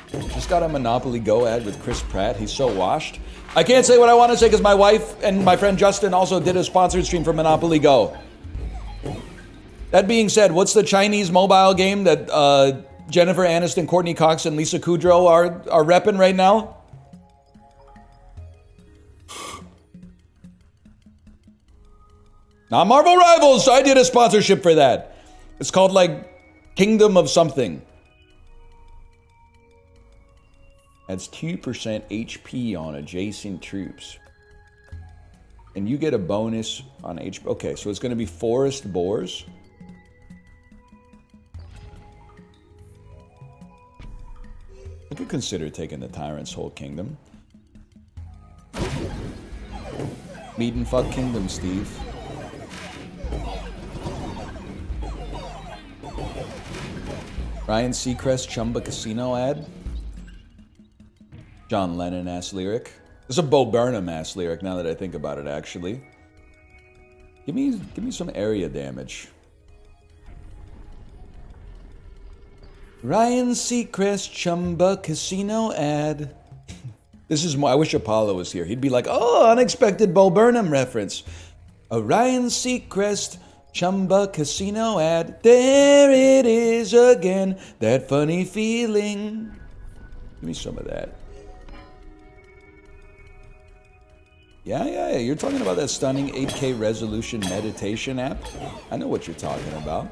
Speaker 1: Just got a Monopoly Go ad with Chris Pratt. He's so washed. I can't say what I want to say because my wife and my friend Justin also did a sponsored stream for Monopoly Go. That being said, what's the Chinese mobile game that Jennifer Aniston, Courtney Cox, and Lisa Kudrow are repping right now? Not Marvel Rivals. I did a sponsorship for that. It's called like Kingdom of something. Adds 2% HP on adjacent troops. And you get a bonus on HP. Okay, so it's going to be forest boars. I could consider taking the tyrant's whole kingdom. Meat and fuck kingdom, Steve. Ryan Seacrest Chumba Casino ad. John Lennon-ass lyric. There's a Bo Burnham-ass lyric now that I think about it, actually. Give me some area damage. Ryan Seacrest Chumba Casino ad. This is more, I wish Apollo was here. He'd be like, oh, unexpected Bo Burnham reference. A Ryan Seacrest Chumba Casino ad. There it is again. That funny feeling. Give me some of that. Yeah. You're talking about that stunning 8K resolution meditation app? I know what you're talking about.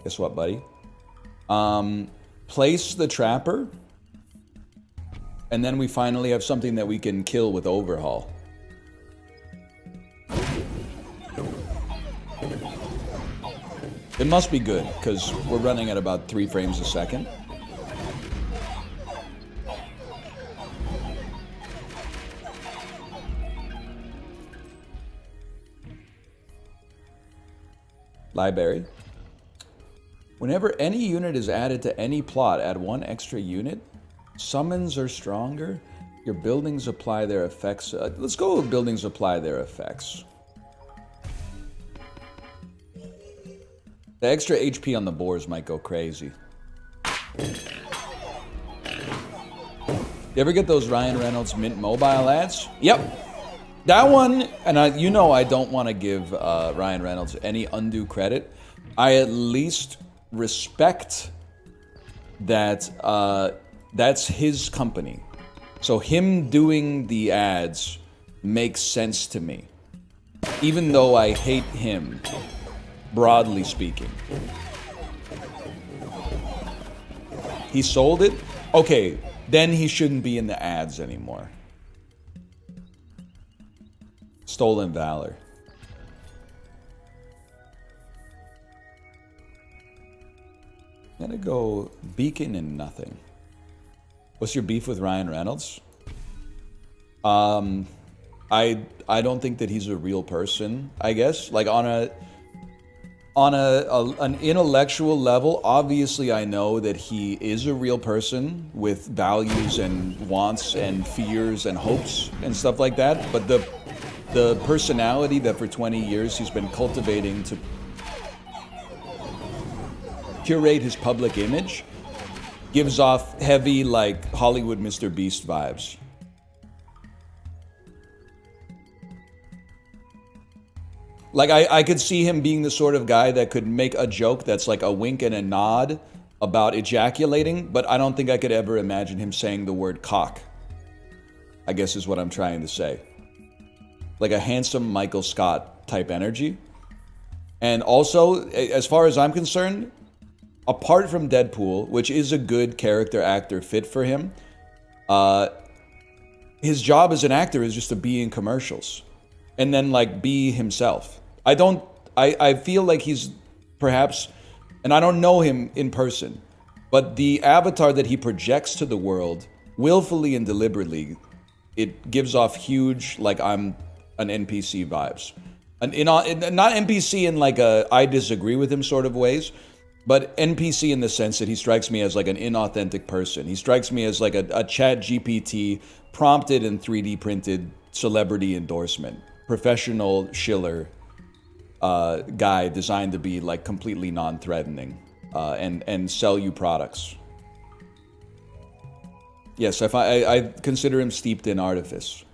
Speaker 1: Guess what, buddy? Place the trapper. And then we finally have something that we can kill with overhaul. It must be good, because we're running at about 3 frames a second. Library. Whenever any unit is added to any plot, add 1 extra unit. Summons are stronger. Your buildings apply their effects. Let's go with buildings apply their effects. The extra HP on the boars might go crazy. You ever get those Ryan Reynolds Mint Mobile ads? Yep. That one, and you know I don't want to give Ryan Reynolds any undue credit. I at least respect that that's his company. So him doing the ads makes sense to me. Even though I hate him. Broadly speaking. He sold it? Okay, then he shouldn't be in the ads anymore. Stolen Valor. I'm gonna go Beacon and nothing. What's your beef with Ryan Reynolds? I don't think that he's a real person, I guess. Like on an intellectual level, obviously I know that he is a real person with values and wants and fears and hopes and stuff like that. But the personality that for 20 years he's been cultivating to curate his public image gives off heavy, like, Hollywood Mr. Beast vibes. Like, I could see him being the sort of guy that could make a joke that's like a wink and a nod about ejaculating, but I don't think I could ever imagine him saying the word cock, I guess is what I'm trying to say. Like a handsome Michael Scott type energy. And also, as far as I'm concerned, apart from Deadpool, which is a good character actor fit for him, his job as an actor is just to be in commercials. And then, like, be himself. I feel like he's perhaps, and I don't know him in person, but the avatar that he projects to the world, willfully and deliberately, it gives off huge, like, I'm an NPC vibes. Not NPC in, like, a I disagree with him sort of ways, but NPC in the sense that he strikes me as, like, an inauthentic person. He strikes me as, like, a chat GPT prompted and 3D printed celebrity endorsement. Professional Schiller guy designed to be like completely non-threatening and sell you products. Yes, I consider him steeped in artifice.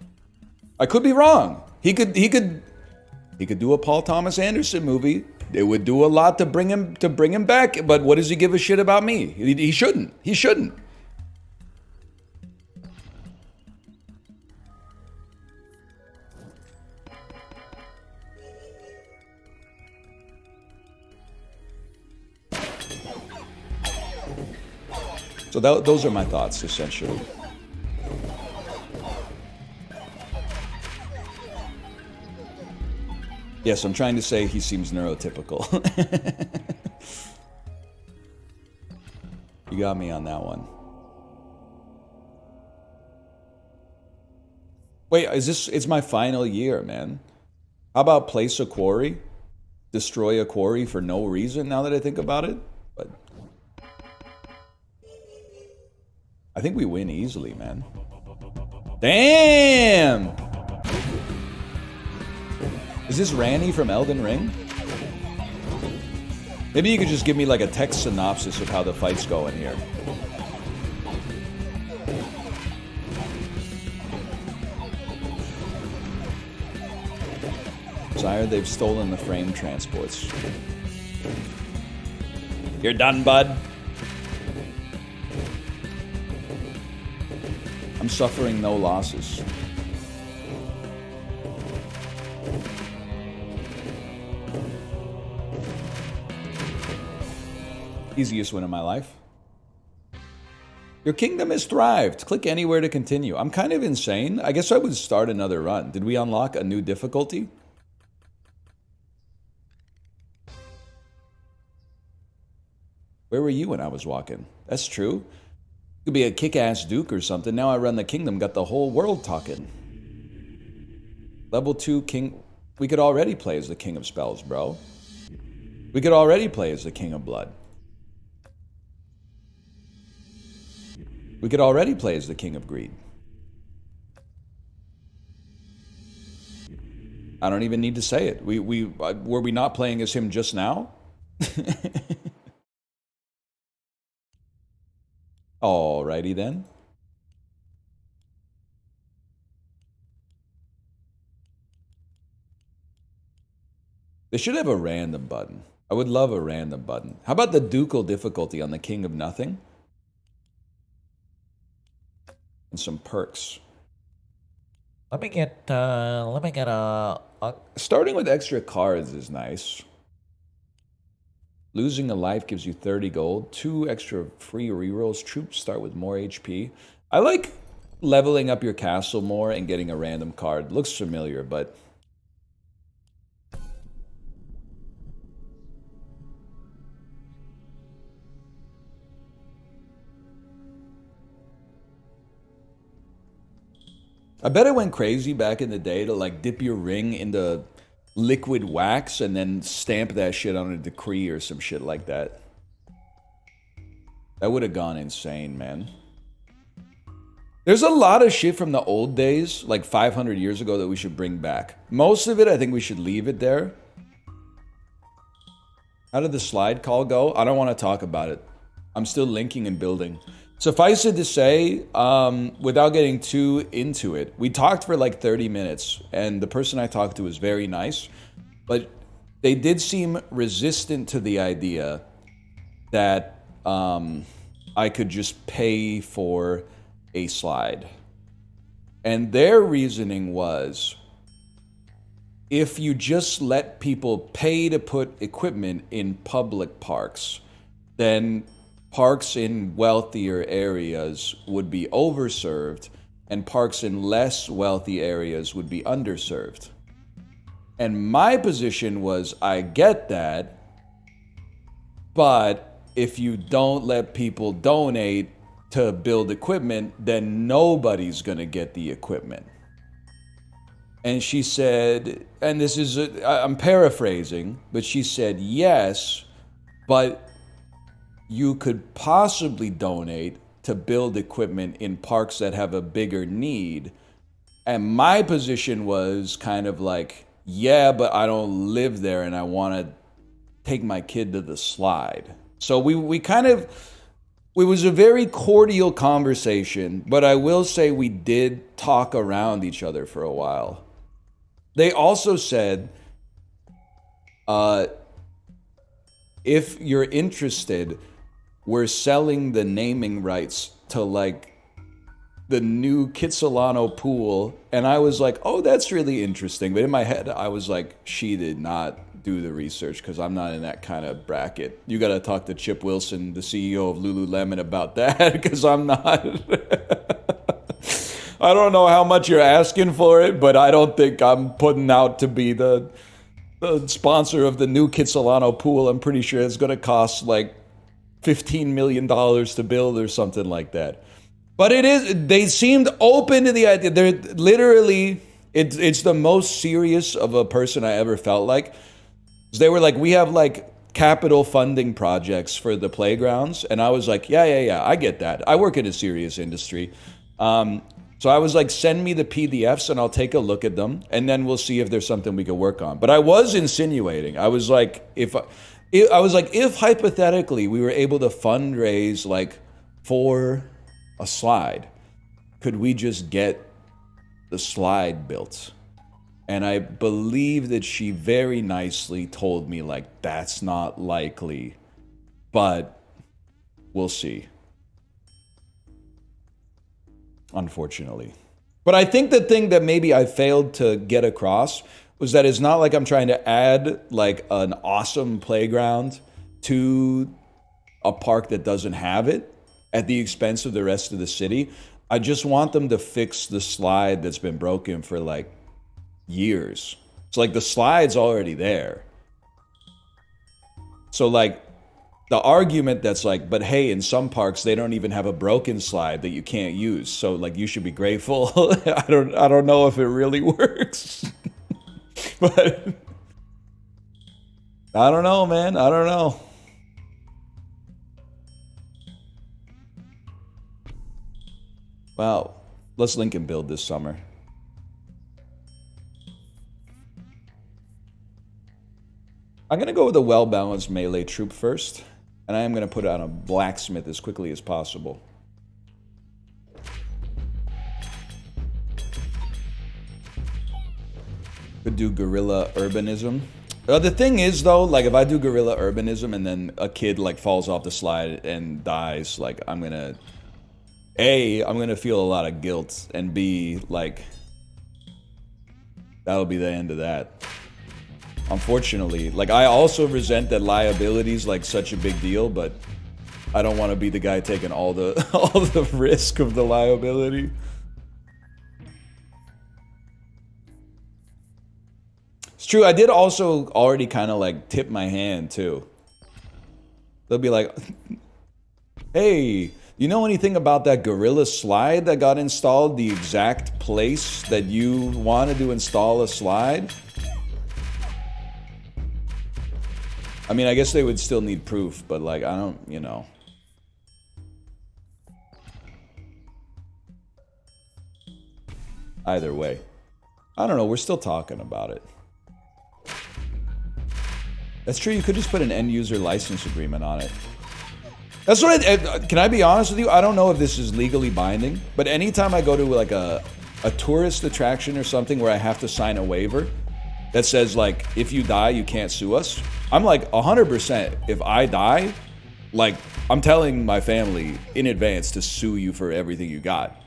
Speaker 1: I could be wrong. He could do a Paul Thomas Anderson movie. It would do a lot to bring him back. But what does he give a shit about me? He shouldn't. He shouldn't. So those are my thoughts, essentially. Yes, I'm trying to say he seems neurotypical. You got me on that one. Wait, it's my final year, man. How about place a quarry? Destroy a quarry for no reason, now that I think about it? But I think we win easily, man. Damn! Is this Ranny from Elden Ring? Maybe you could just give me like a text synopsis of how the fight's going here. Sire, they've stolen the frame transports. You're done, bud. I'm suffering no losses. Easiest win of my life. Your kingdom has thrived. Click anywhere to continue. I'm kind of insane. I guess I would start another run. Did we unlock a new difficulty? Where were you when I was walking? That's true. Could be a kick-ass duke or something. Now I run the kingdom, got the whole world talking. Level 2 king. We could already play as the king of spells, bro. We could already play as the king of blood. We could already play as the king of greed. I don't even need to say it. Were we not playing as him just now? Alrighty then. They should have a random button. I would love a random button. How about the ducal difficulty on the king of nothing? And some perks.
Speaker 3: Let me get a
Speaker 1: Starting with extra cards is nice. Losing a life gives you 30 gold. 2 extra free rerolls. Troops start with more HP. I like leveling up your castle more and getting a random card. Looks familiar, but... I bet it went crazy back in the day to like dip your ring into liquid wax and then stamp that shit on a decree or some shit like that. That would have gone insane, man. There's a lot of shit from the old days, like 500 years ago, that we should bring back. Most of it, I think we should leave it there. How did the slide call go? I don't want to talk about it. I'm still linking and building. Suffice it to say, without getting too into it, we talked for like 30 minutes, and the person I talked to was very nice, but they did seem resistant to the idea that I could just pay for a slide. And their reasoning was, if you just let people pay to put equipment in public parks, then parks in wealthier areas would be overserved, and parks in less wealthy areas would be underserved. And my position was, I get that, but if you don't let people donate to build equipment, then nobody's gonna get the equipment. And she said, and this is, I'm paraphrasing, but she said, yes, but you could possibly donate to build equipment in parks that have a bigger need. And my position was kind of like, yeah, but I don't live there and I want to take my kid to the slide. So we kind of, it was a very cordial conversation, but I will say we did talk around each other for a while. They also said, if you're interested, we're selling the naming rights to like the new Kitsilano pool. And I was like, oh, that's really interesting. But in my head, I was like, she did not do the research because I'm not in that kind of bracket. You got to talk to Chip Wilson, the CEO of Lululemon, about that because I'm not. I don't know how much you're asking for it, but I don't think I'm putting out to be the sponsor of the new Kitsilano pool. I'm pretty sure it's going to cost like $15 million to build or something like that. But it is, they seemed open to the idea. They're literally, it's the most serious of a person I ever felt like. They were like, we have like capital funding projects for the playgrounds. And I was like, yeah, I get that. I work in a serious industry. So I was like, send me the PDFs and I'll take a look at them. And then we'll see if there's something we could work on. But I was insinuating, I was like, if hypothetically we were able to fundraise like for a slide, could we just get the slide built? And I believe that she very nicely told me like, that's not likely, but we'll see. Unfortunately. But I think the thing that maybe I failed to get across was that it's not like I'm trying to add like an awesome playground to a park that doesn't have it at the expense of the rest of the city. I just want them to fix the slide that's been broken for like years. It's like the slide's already there. So like the argument that's like, but hey, in some parks they don't even have a broken slide that you can't use. So like you should be grateful. I don't know if it really works. But I don't know, man. I don't know. Wow. Let's Lincoln build this summer. I'm going to go with a well-balanced melee troop first. And I am going to put on a blacksmith as quickly as possible. Could do guerrilla urbanism. The thing is, though, like, if I do guerrilla urbanism and then a kid, like, falls off the slide and dies, like, I'm gonna... A, I'm gonna feel a lot of guilt, and B, like... that'll be the end of that. Unfortunately. Like, I also resent that liability's, like, such a big deal, but... I don't want to be the guy taking all the risk of the liability. It's true, I did also already kind of like tip my hand too. They'll be like, hey, you know anything about that Gorilla slide that got installed the exact place that you wanted to install a slide? I mean, I guess they would still need proof, but like, I don't, you know. Either way. I don't know, we're still talking about it. That's true, you could just put an end-user license agreement on it. That's what can I be honest with you? I don't know if this is legally binding, but anytime I go to like a tourist attraction or something where I have to sign a waiver that says like, if you die, you can't sue us, I'm like 100%, if I die, like, I'm telling my family in advance to sue you for everything you got.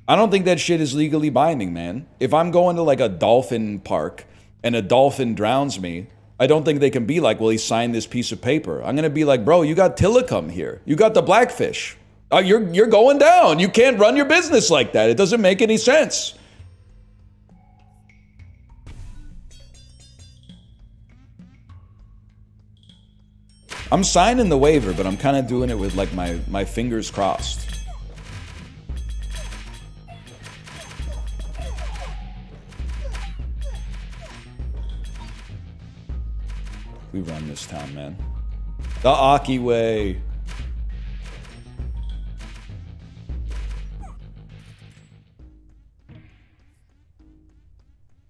Speaker 1: I don't think that shit is legally binding, man. If I'm going to like a dolphin park and a dolphin drowns me, I don't think they can be like, well, he signed this piece of paper. I'm gonna be like, bro, you got Tillicum here. You got the blackfish. You're going down. You can't run your business like that. It doesn't make any sense. I'm signing the waiver, but I'm kind of doing it with like my fingers crossed. We run this town, man. The Aki way.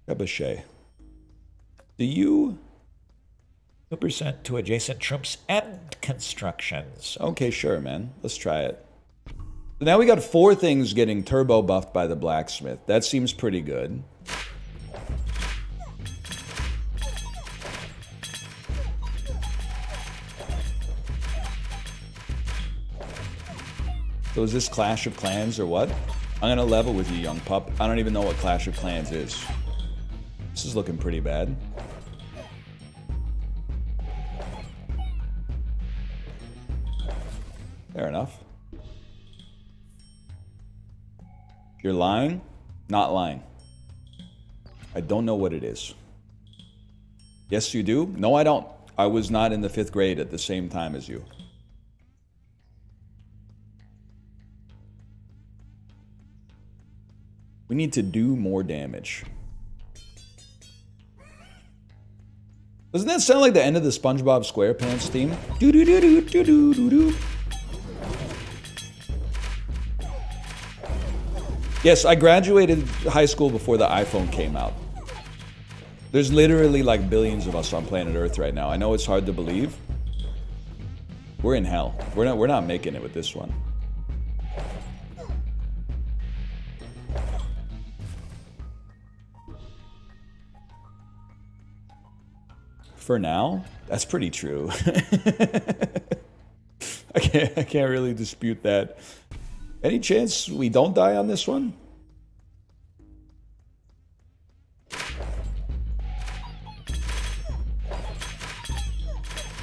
Speaker 1: Ebashay. Do you...
Speaker 3: 2% to adjacent troops and constructions.
Speaker 1: Okay, sure, man. Let's try it. So now we got 4 things getting turbo buffed by the blacksmith. That seems pretty good. So is this Clash of Clans or what? I'm gonna level with you, young pup. I don't even know what Clash of Clans is. This is looking pretty bad. Fair enough. You're lying? Not lying. I don't know what it is. Yes, you do? No, I don't. I was not in the 5th grade at the same time as you. We need to do more damage. Doesn't that sound like the end of the SpongeBob SquarePants theme? Do do do do do do do do. Yes, I graduated high school before the iPhone came out. There's literally like billions of us on planet Earth right now. I know it's hard to believe. We're in hell. We're not making it with this one. For now, that's pretty true. I can't really dispute that. Any chance we don't die on this one?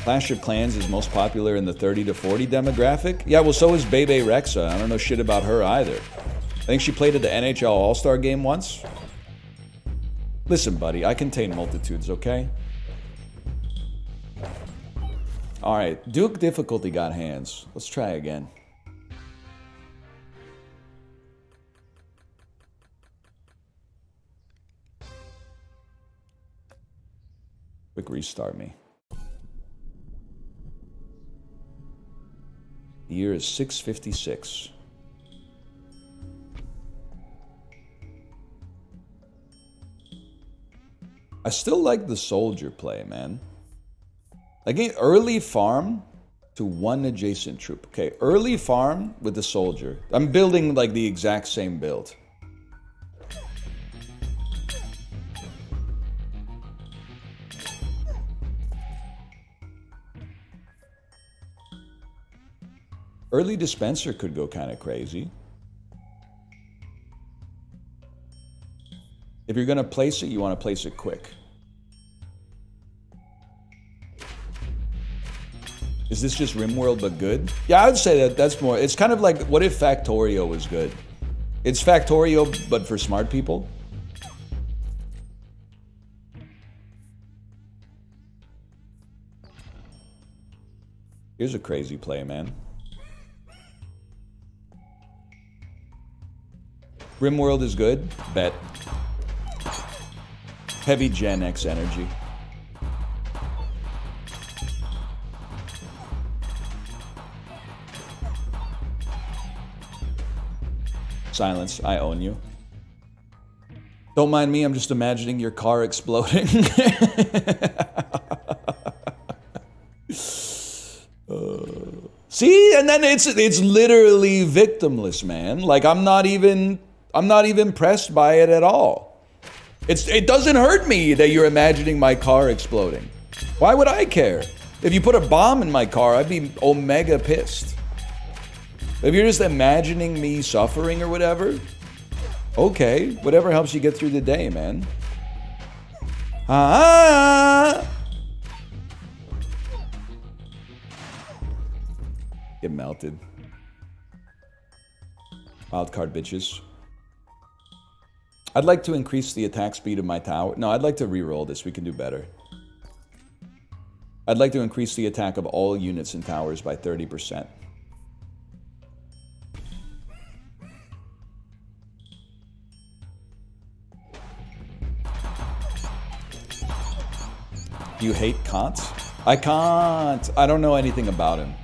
Speaker 1: Clash of Clans is most popular in the 30 to 40 demographic. Yeah, well, so is Bebe Rexha. I don't know shit about her either. I think she played at the NHL All-Star game once. Listen, buddy, I contain multitudes, okay? Alright, Duke difficulty got hands. Let's try again. Quick restart me. The year is 656. I still like the soldier play, man. Like early farm to one adjacent troop. Okay, early farm with the soldier. I'm building like the exact same build. Early dispenser could go kind of crazy. If you're gonna place it, you want to place it quick. Is this just RimWorld but good? Yeah, I would say that's more. It's kind of like, what if Factorio was good? It's Factorio but for smart people. Here's a crazy play, man. RimWorld is good? Bet. Heavy Gen X energy. Silence, I own you. Don't mind me, I'm just imagining your car exploding. See, and then it's literally victimless, man. Like I'm not even impressed by it at all. It doesn't hurt me that you're imagining my car exploding. Why would I care? If you put a bomb in my car, I'd be omega pissed. If you're just imagining me suffering or whatever, okay, whatever helps you get through the day, man. Get melted. Wildcard bitches. I'd like to increase the attack speed of my tower. No, I'd like to re-roll this. We can do better. I'd like to increase the attack of all units and towers by 30%. Do you hate Kant? I can't. I don't know anything about him.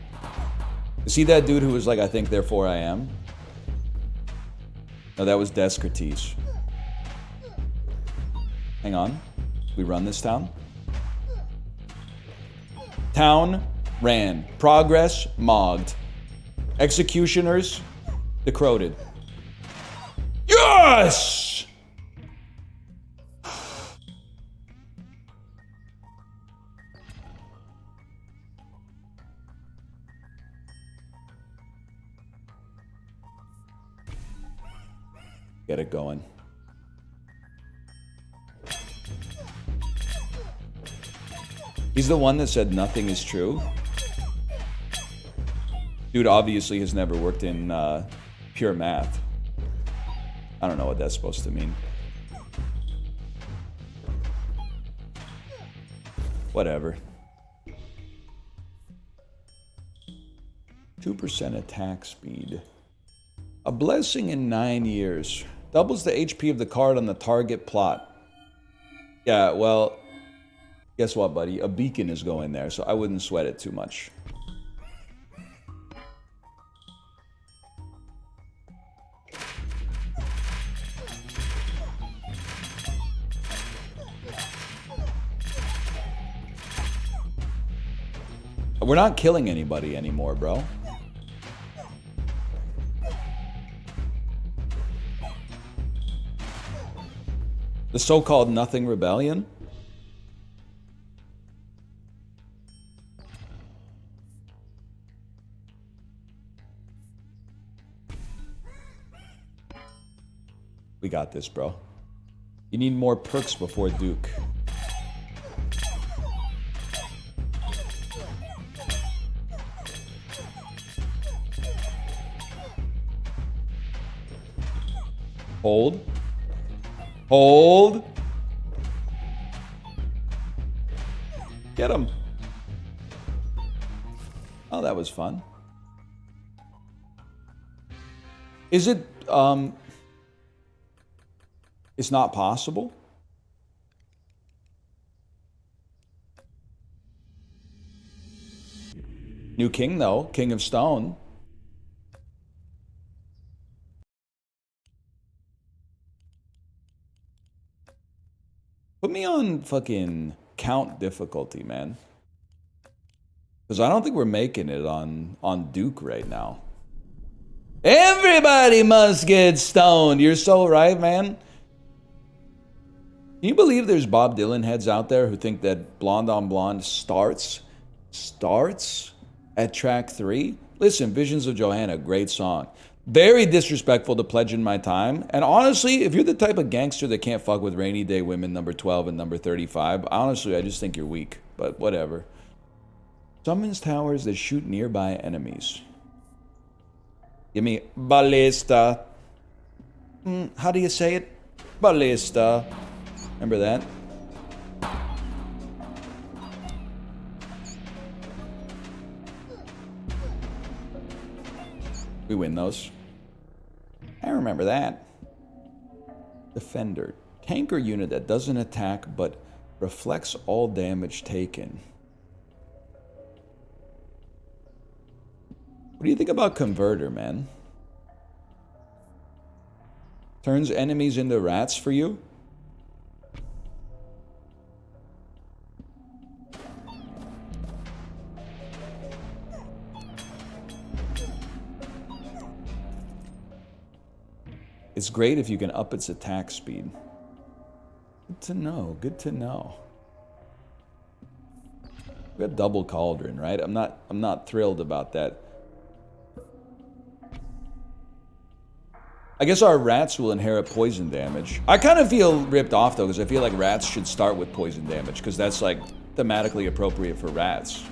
Speaker 1: Is he that dude who was like, I think, therefore I am? No, that was Descartes. Hang on. We run this town? Town ran. Progress mogged. Executioners decroded. Yes! Get it going. He's the one that said nothing is true. Dude obviously has never worked in pure math. I don't know what that's supposed to mean. Whatever. 2% attack speed. A blessing in 9 years. Doubles the HP of the card on the target plot. Yeah, well, guess what, buddy? A beacon is going there, so I wouldn't sweat it too much. We're not killing anybody anymore, bro. The so-called Nothing Rebellion? We got this, bro. You need more perks before Duke. Hold. Hold. Get him. Oh, that was fun. Is it, it's not possible? New king, though. King of Stone. Put me on fucking count difficulty, man. Because I don't think we're making it on Duke right now. Everybody must get stoned. You're so right, man. Can you believe there's Bob Dylan heads out there who think that Blonde on Blonde starts at track 3? Listen, Visions of Johanna, great song. Very disrespectful to Pledging My Time. And honestly, if you're the type of gangster that can't fuck with Rainy Day Women number 12 and number 35, honestly, I just think you're weak. But whatever. Summons towers that shoot nearby enemies. Give me ballista. How do you say it? Ballista. Remember that? We win those. I remember that. Defender. Tanker unit that doesn't attack but reflects all damage taken. What do you think about Converter, man? Turns enemies into rats for you? It's great if you can up its attack speed. Good to know, good to know. We have double cauldron, right? I'm not thrilled about that. I guess our rats will inherit poison damage. I kind of feel ripped off though, because I feel like rats should start with poison damage, because that's like thematically appropriate for rats.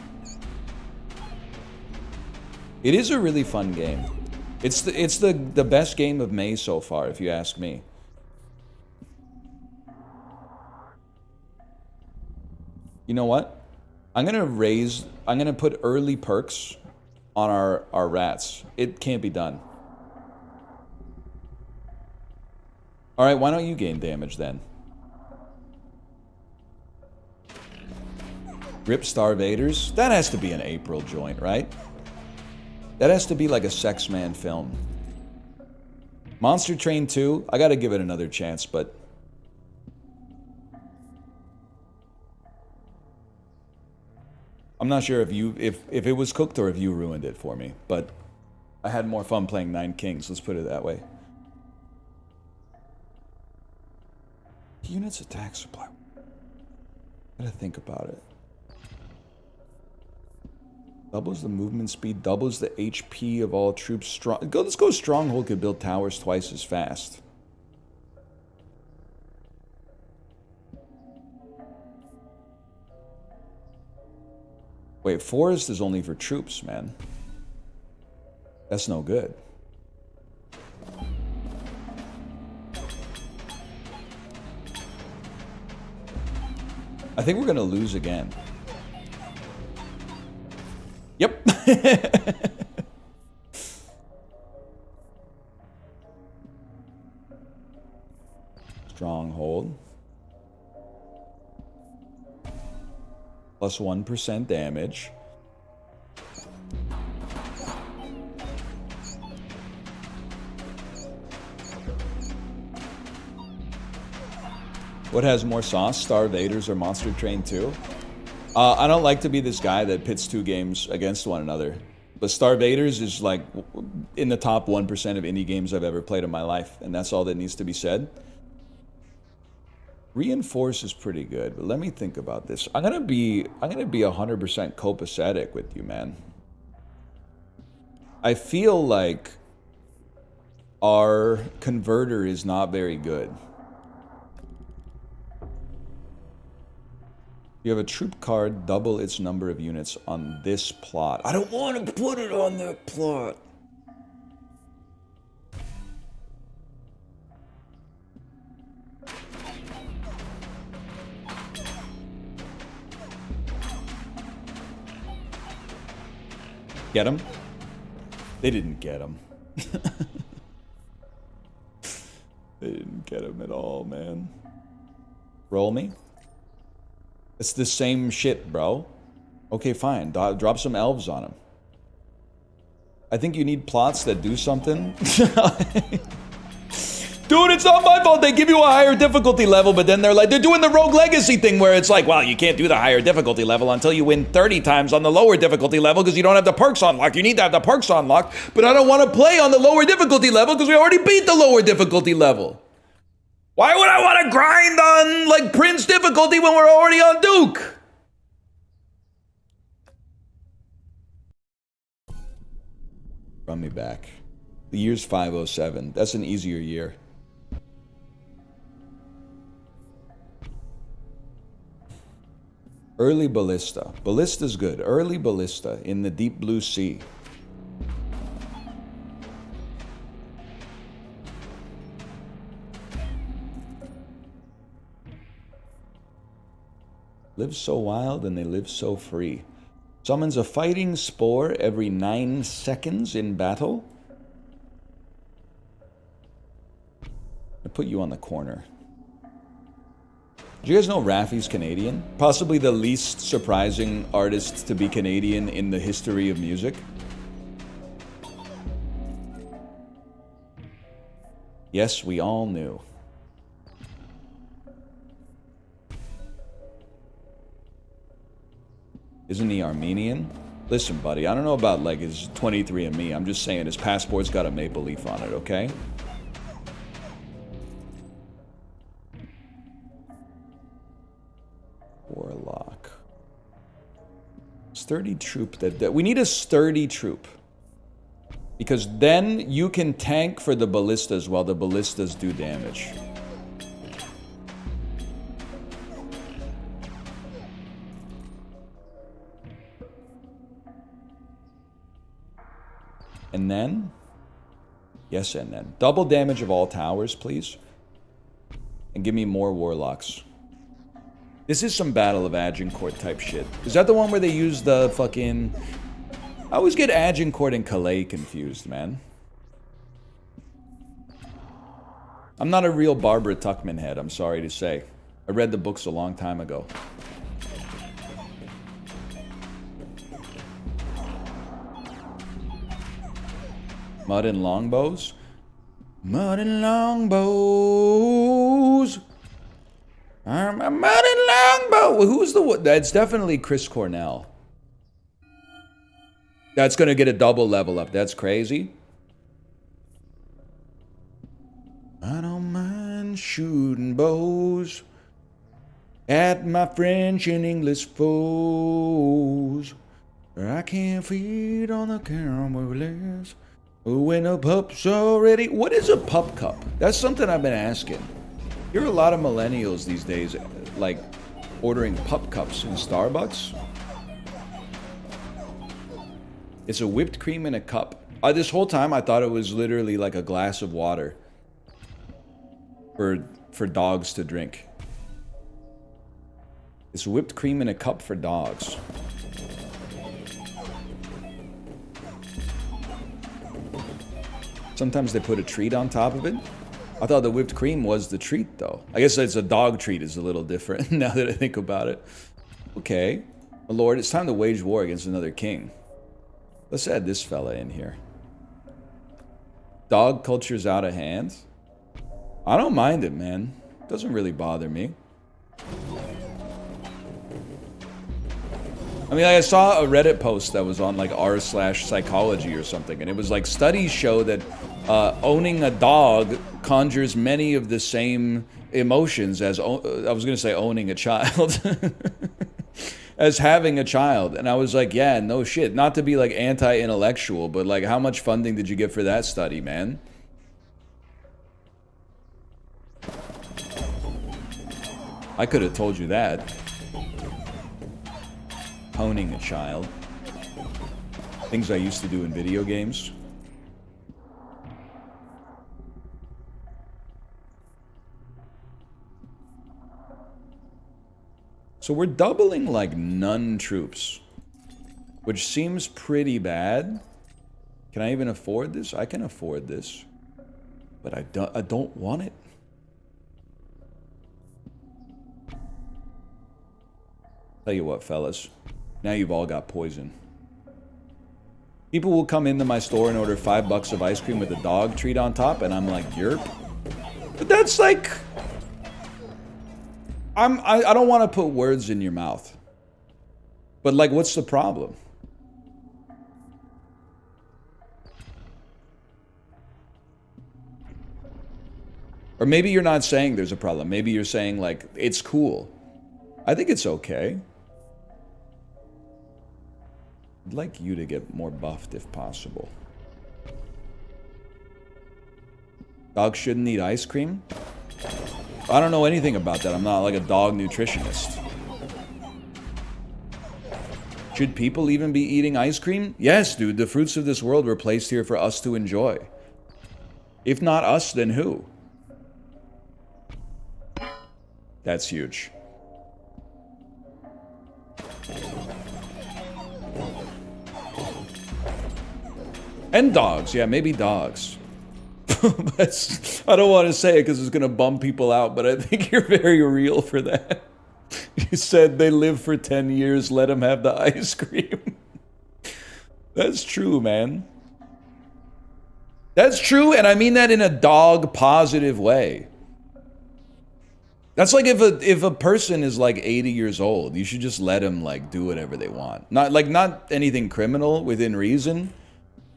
Speaker 1: It is a really fun game. It's the best game of May so far, if you ask me. You know what? I'm gonna put early perks on our rats. It can't be done. Alright, why don't you gain damage then? Rip Starvaders? That has to be an April joint, right? That has to be like a Sex Man film. Monster Train 2, I gotta give it another chance, but... I'm not sure if it was cooked or if you ruined it for me, but I had more fun playing Nine Kings, let's put it that way. Units attack supply. Gotta think about it. Doubles the movement speed, doubles the HP of all troops. Let's go Stronghold could build towers twice as fast. Wait, Forest is only for troops, man. That's no good. I think we're gonna lose again. Yep. Stronghold. Plus 1% damage. What has more sauce, Starvaders or Monster Train 2? I don't like to be this guy that pits two games against one another. But Starvaders is like in the top 1% of indie games I've ever played in my life. And that's all that needs to be said. Reinforce is pretty good, but let me think about this. I'm gonna be 100% copacetic with you, man. I feel like our converter is not very good. You have a troop card, double its number of units on this plot. I don't want to put it on that plot. Get him? They didn't get him. They didn't get him at all, man. Roll me? It's the same shit, bro. Okay, fine. Drop some elves on him. I think you need plots that do something. Dude, it's not my fault. They give you a higher difficulty level, but then they're like, they're doing the Rogue Legacy thing where it's like, well, you can't do the higher difficulty level until you win 30 times on the lower difficulty level because you don't have the perks unlocked. You need to have the perks unlocked, but I don't want to play on the lower difficulty level because we already beat the lower difficulty level. Why would I want to grind on, like, Prince difficulty when we're already on Duke? Run me back. The year's 507. That's an easier year. Early Ballista. Ballista's good. Early Ballista in the deep blue sea. Live so wild and they live so free. Summons a fighting spore every 9 seconds in battle. I put you on the corner. Do you guys know Raffi's Canadian? Possibly the least surprising artist to be Canadian in the history of music. Yes, we all knew. Isn't he Armenian? Listen, buddy, I don't know about, like, his 23andMe. I'm just saying his passport's got a maple leaf on it, okay? Warlock. Sturdy troop. We need a sturdy troop. Because then you can tank for the ballistas while the ballistas do damage. And then, yes, and then. Double damage of all towers, please. And give me more warlocks. This is some Battle of Agincourt type shit. Is that the one where they use the fucking... I always get Agincourt and Calais confused, man. I'm not a real Barbara Tuchman head, I'm sorry to say. I read the books a long time ago. Mud and longbows? Mud and longbows. I'm a mud and longbow. Who's the one? That's definitely Chris Cornell. That's gonna get a double level up. That's crazy. I don't mind shooting bows at my French and English foes. I can't feed on the caramels. When a pup's already... What is a pup cup? That's something I've been asking. You're a lot of millennials these days, like, ordering pup cups in Starbucks. It's a whipped cream in a cup. This whole time I thought it was literally like a glass of water for dogs to drink. It's whipped cream in a cup for dogs. Sometimes they put a treat on top of it. I thought the whipped cream was the treat, though. I guess it's a dog treat is a little different now that I think about it. Okay. My lord, it's time to wage war against another king. Let's add this fella in here. Dog culture's out of hand. I don't mind it, man. Doesn't really bother me. I mean, I saw a Reddit post that was on like r/psychology or something, and it was like studies show that owning a dog conjures many of the same emotions as, I was going to say owning a child, as having a child. And I was like, yeah, no shit. Not to be like anti-intellectual, but like how much funding did you get for that study, man? I could have told you that. Owning a child. Things I used to do in video games. So we're doubling like nun troops. which seems pretty bad. Can I even afford this? I can afford this. But I don't want it. Tell you what, fellas. Now you've all got poison. People will come into my store and order $5 of ice cream with a dog treat on top, and I'm like, yerp. But that's like... I don't want to put words in your mouth. But like, what's the problem? Or maybe you're not saying there's a problem. Maybe you're saying, like, it's cool. I think it's okay. I'd like you to get more buffed if possible. Dogs shouldn't eat ice cream? I don't know anything about that. I'm not like a dog nutritionist. Should people even be eating ice cream? Yes, dude. The fruits of this world were placed here for us to enjoy. If not us, then who? That's huge. And dogs. Yeah, maybe dogs. I don't want to say it because it's going to bum people out, but I think you're very real for that. You said they live for 10 years, let them have the ice cream. That's true, man. That's true, and I mean that in a dog positive way. That's like if a person is like 80 years old, you should just let them like do whatever they want. Not anything criminal within reason.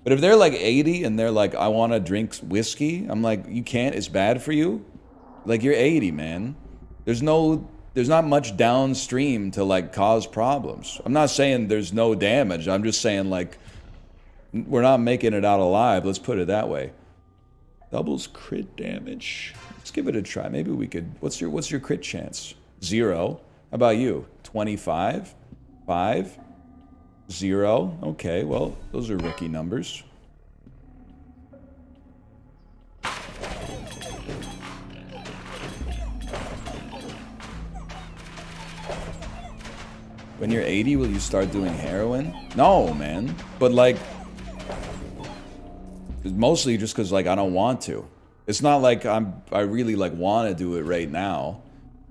Speaker 1: But if they're like 80 and they're like, I want to drink whiskey, I'm like, you can't, it's bad for you. Like, you're 80, man. There's not much downstream to like cause problems. I'm not saying there's no damage. I'm just saying like, we're not making it out alive. Let's put it that way. Doubles crit damage. Let's give it a try. Maybe we could. What's your crit chance? 0. How about you? 25? 5? 0. Okay, well, those are rookie numbers. When you're 80, will you start doing heroin? No, man. But like, mostly just because like I don't want to. It's not like I really like want to do it right now,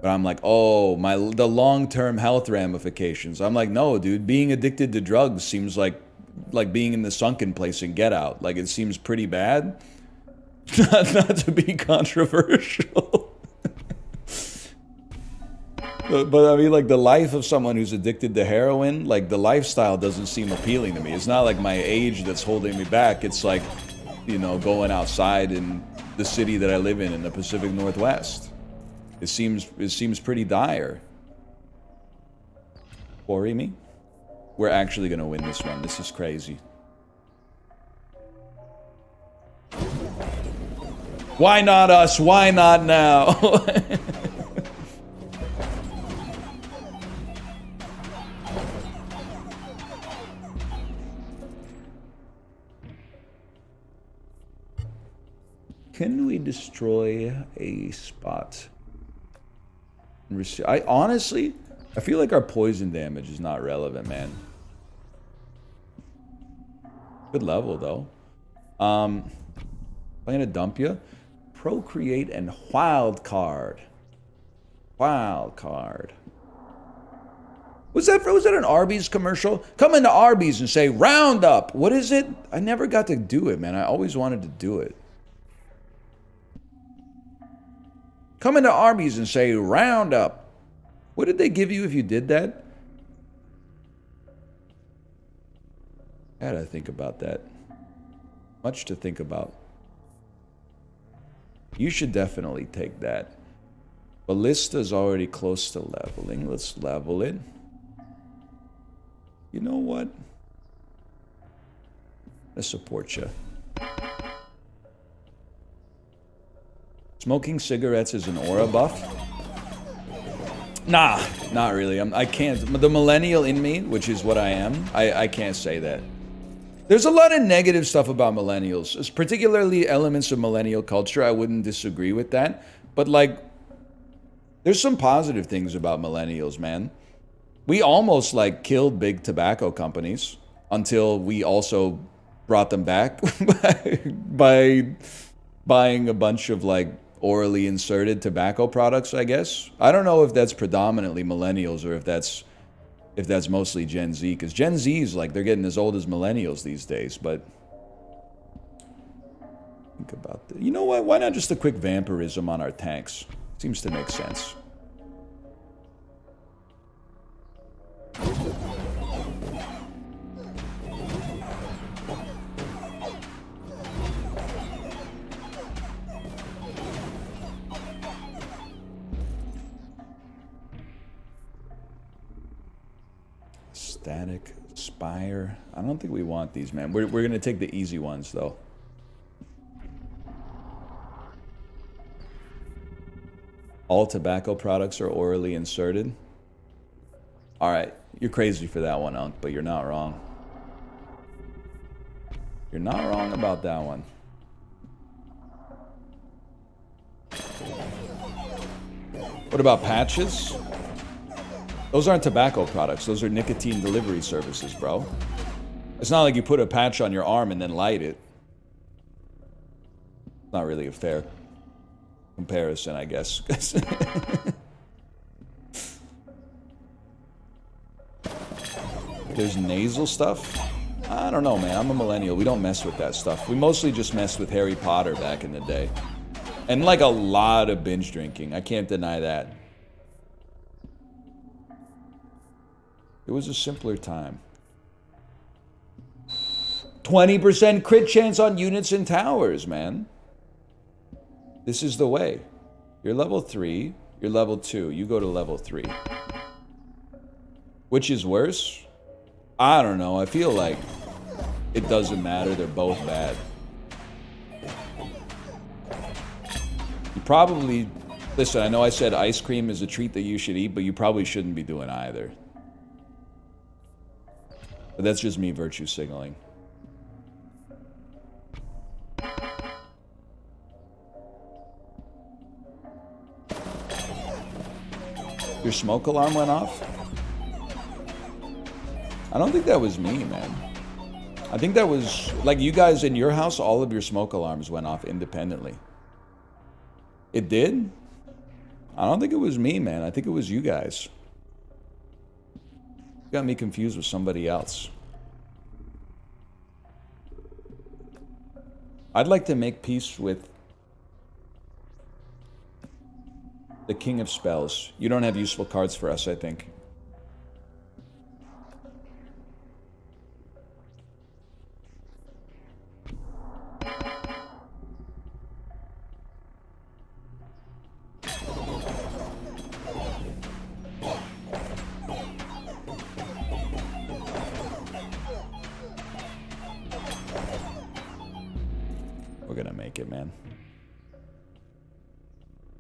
Speaker 1: but I'm like, oh, the long-term health ramifications. I'm like, no, dude, being addicted to drugs seems like being in the sunken place in Get Out. Like, it seems pretty bad. Not to be controversial. But I mean, like, the life of someone who's addicted to heroin, like, the lifestyle doesn't seem appealing to me. It's not like my age that's holding me back. It's like, you know, going outside in the city that I live in the Pacific Northwest. It seems pretty dire. Worry me? We're actually gonna win this one. This is crazy. Why not us? Why not now? Can we destroy a spot? Honestly, I feel like our poison damage is not relevant, man. Good level, though. I'm gonna dump you. Procreate and wild card. Wild card. Was that an Arby's commercial? Come into Arby's and say, round up. What is it? I never got to do it, man. I always wanted to do it. Come into Arby's and say, round up. What did they give you if you did that? I gotta think about that. Much to think about. You should definitely take that. Ballista's already close to leveling. Let's level it. You know what? Let's support you. Smoking cigarettes is an aura buff? Nah, not really. I can't. The millennial in me, which is what I am, I can't say that. There's a lot of negative stuff about millennials, particularly elements of millennial culture. I wouldn't disagree with that. But like, there's some positive things about millennials, man. We almost like killed big tobacco companies. until we also brought them back by buying a bunch of like orally inserted tobacco products, I guess. I don't know if that's predominantly millennials or if that's mostly Gen Z, because Gen Z's like they're getting as old as millennials these days. But think about that. You know what? Why not just a quick vampirism on our tanks? Seems to make sense. Static Spire. I don't think we want these, man. We're gonna take the easy ones though. All tobacco products are orally inserted. All right, you're crazy for that one, Unc, but you're not wrong. You're not wrong about that one. What about patches? Those aren't tobacco products. Those are nicotine delivery services, bro. It's not like you put a patch on your arm and then light it. Not really a fair comparison, I guess. There's nasal stuff? I don't know, man. I'm a millennial. We don't mess with that stuff. We mostly just messed with Harry Potter back in the day. And like a lot of binge drinking. I can't deny that. It was a simpler time. 20% crit chance on units and towers, man. This is the way. You're level 3, you're level 2, you go to level 3. Which is worse? I don't know. I feel like it doesn't matter. They're both bad. You probably... Listen, I know I said ice cream is a treat that you should eat, but you probably shouldn't be doing either. But that's just me virtue signaling. Your smoke alarm went off? I don't think that was me, man. I think that was, like, you guys in your house, all of your smoke alarms went off independently. It did? I don't think it was me, man. I think it was you guys. Got me confused with somebody else. I'd like to make peace with the King of Spells. You don't have useful cards for us, I think. We're gonna make it, man.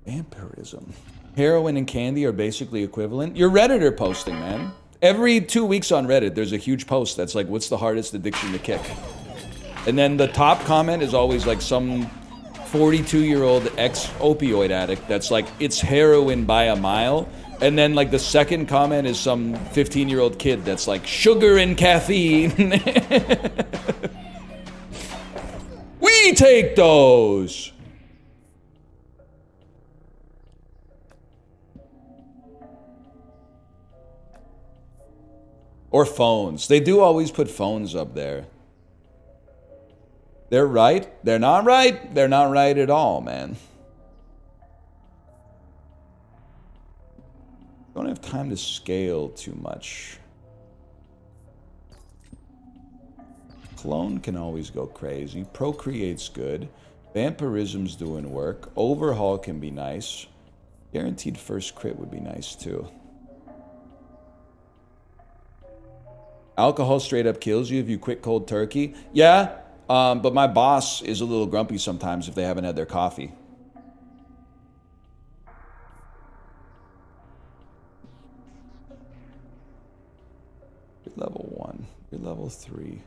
Speaker 1: Vampirism. Heroin and candy are basically equivalent. Your Redditor posting, man. Every 2 weeks on Reddit, there's a huge post that's like, what's the hardest addiction to kick? And then the top comment is always like some 42-year-old ex-opioid addict that's like, it's heroin by a mile. And then like the second comment is some 15-year-old kid that's like, sugar and caffeine. We take those! Or phones. They do always put phones up there. They're right. They're not right. They're not right at all, man. Don't have time to scale too much. Clone can always go crazy. Procreate's good. Vampirism's doing work. Overhaul can be nice. Guaranteed first crit would be nice too. Alcohol straight up kills you if you quit cold turkey. Yeah, but my boss is a little grumpy sometimes if they haven't had their coffee. You're level 1. You're level 3.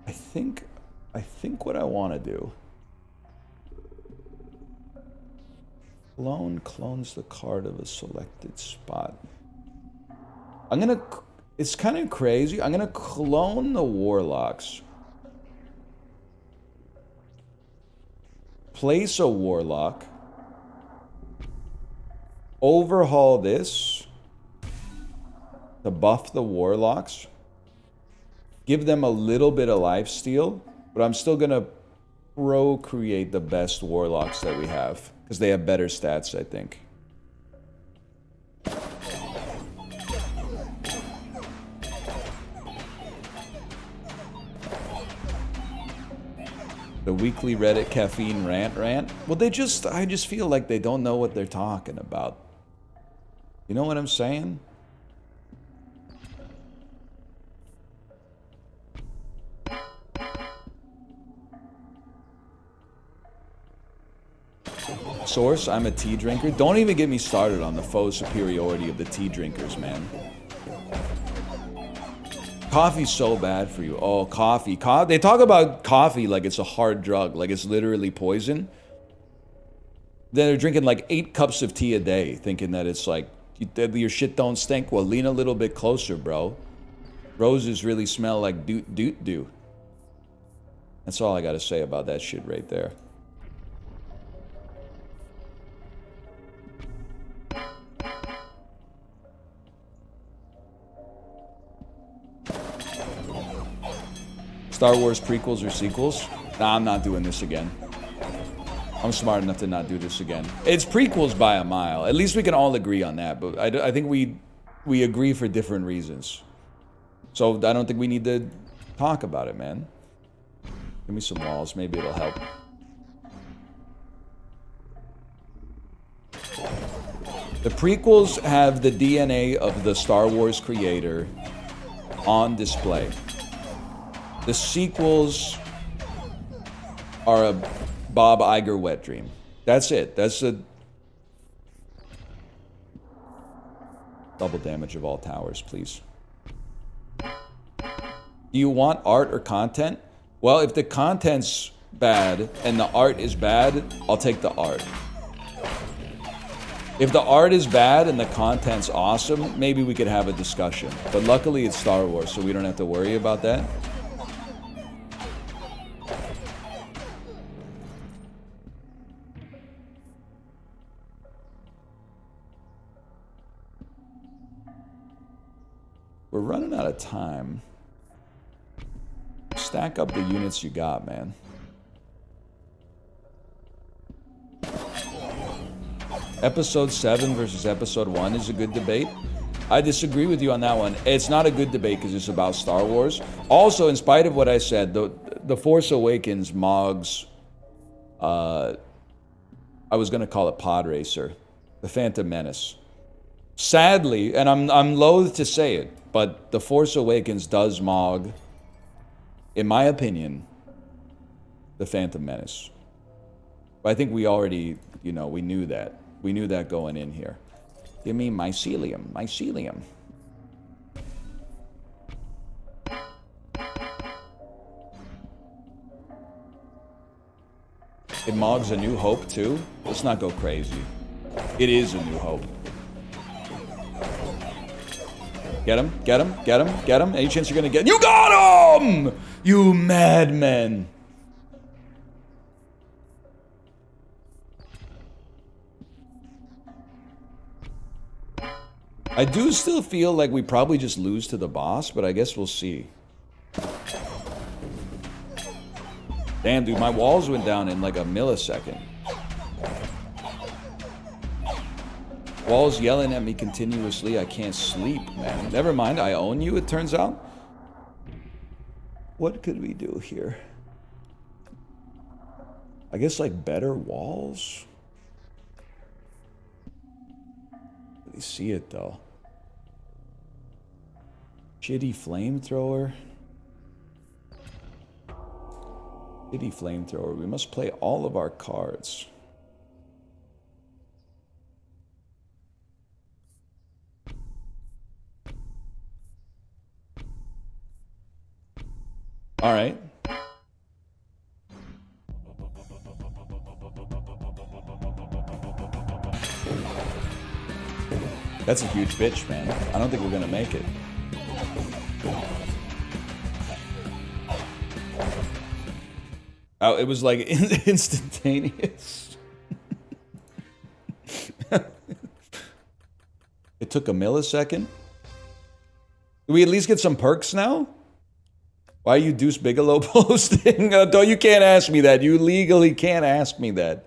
Speaker 1: I think what I want to do. Clones the card of a selected spot. I'm gonna It's kind of crazy. I'm gonna clone the Warlocks. Place a Warlock. Overhaul this. To buff the Warlocks. Give them a little bit of lifesteal. But I'm still gonna procreate the best Warlocks that we have. Because they have better stats, I think. The weekly Reddit caffeine rant. Well, I just feel like they don't know what they're talking about. You know what I'm saying? Source, I'm a tea drinker. Don't even get me started on the faux superiority of the tea drinkers, man. Coffee's so bad for you. Oh, coffee. They talk about coffee like it's a hard drug, like it's literally poison. Then they're drinking like 8 cups of tea a day, thinking that it's like, your shit don't stink. Well, lean a little bit closer, bro. Roses really smell like doot. That's all I gotta say about that shit right there. Star Wars prequels or sequels? Nah, I'm not doing this again. I'm smart enough to not do this again. It's prequels by a mile. At least we can all agree on that. But I think we agree for different reasons. So I don't think we need to talk about it, man. Give me some walls. Maybe it'll help. The prequels have the DNA of the Star Wars creator on display. The sequels are a Bob Iger wet dream. That's it. That's a double damage of all towers, please. Do you want art or content? Well, if the content's bad and the art is bad, I'll take the art. If the art is bad and the content's awesome, maybe we could have a discussion. But luckily it's Star Wars, so we don't have to worry about that. We're running out of time. Stack up the units you got, man. Episode 7 versus Episode 1 is a good debate. I disagree with you on that one. It's not a good debate because it's about Star Wars. Also, in spite of what I said, the Force Awakens Mogs, I was going to call it Pod Racer, the Phantom Menace. Sadly, and I'm loath to say it, but the Force Awakens does Mog, in my opinion, the Phantom Menace. But I think we already, we knew that. We knew that going in here. Give me mycelium. Mycelium. It Mogs A New Hope too? Let's not go crazy. It is A New Hope. Get him, get him, get him, get him. Any chance you're gonna get... You got him! You madmen! I do still feel like we probably just lose to the boss, but I guess we'll see. Damn, dude, my walls went down in like a millisecond. Walls yelling at me continuously. I can't sleep, man. Never mind, I own you, it turns out. What could we do here? I guess like better walls? They see it though. Shitty flamethrower. Shitty flamethrower. We must play all of our cards. All right. That's a huge bitch, man. I don't think we're gonna make it. It was like instantaneous. It took a millisecond. Do we at least get some perks now? Why are you Deuce Bigelow posting? No, you can't ask me that. You legally can't ask me that.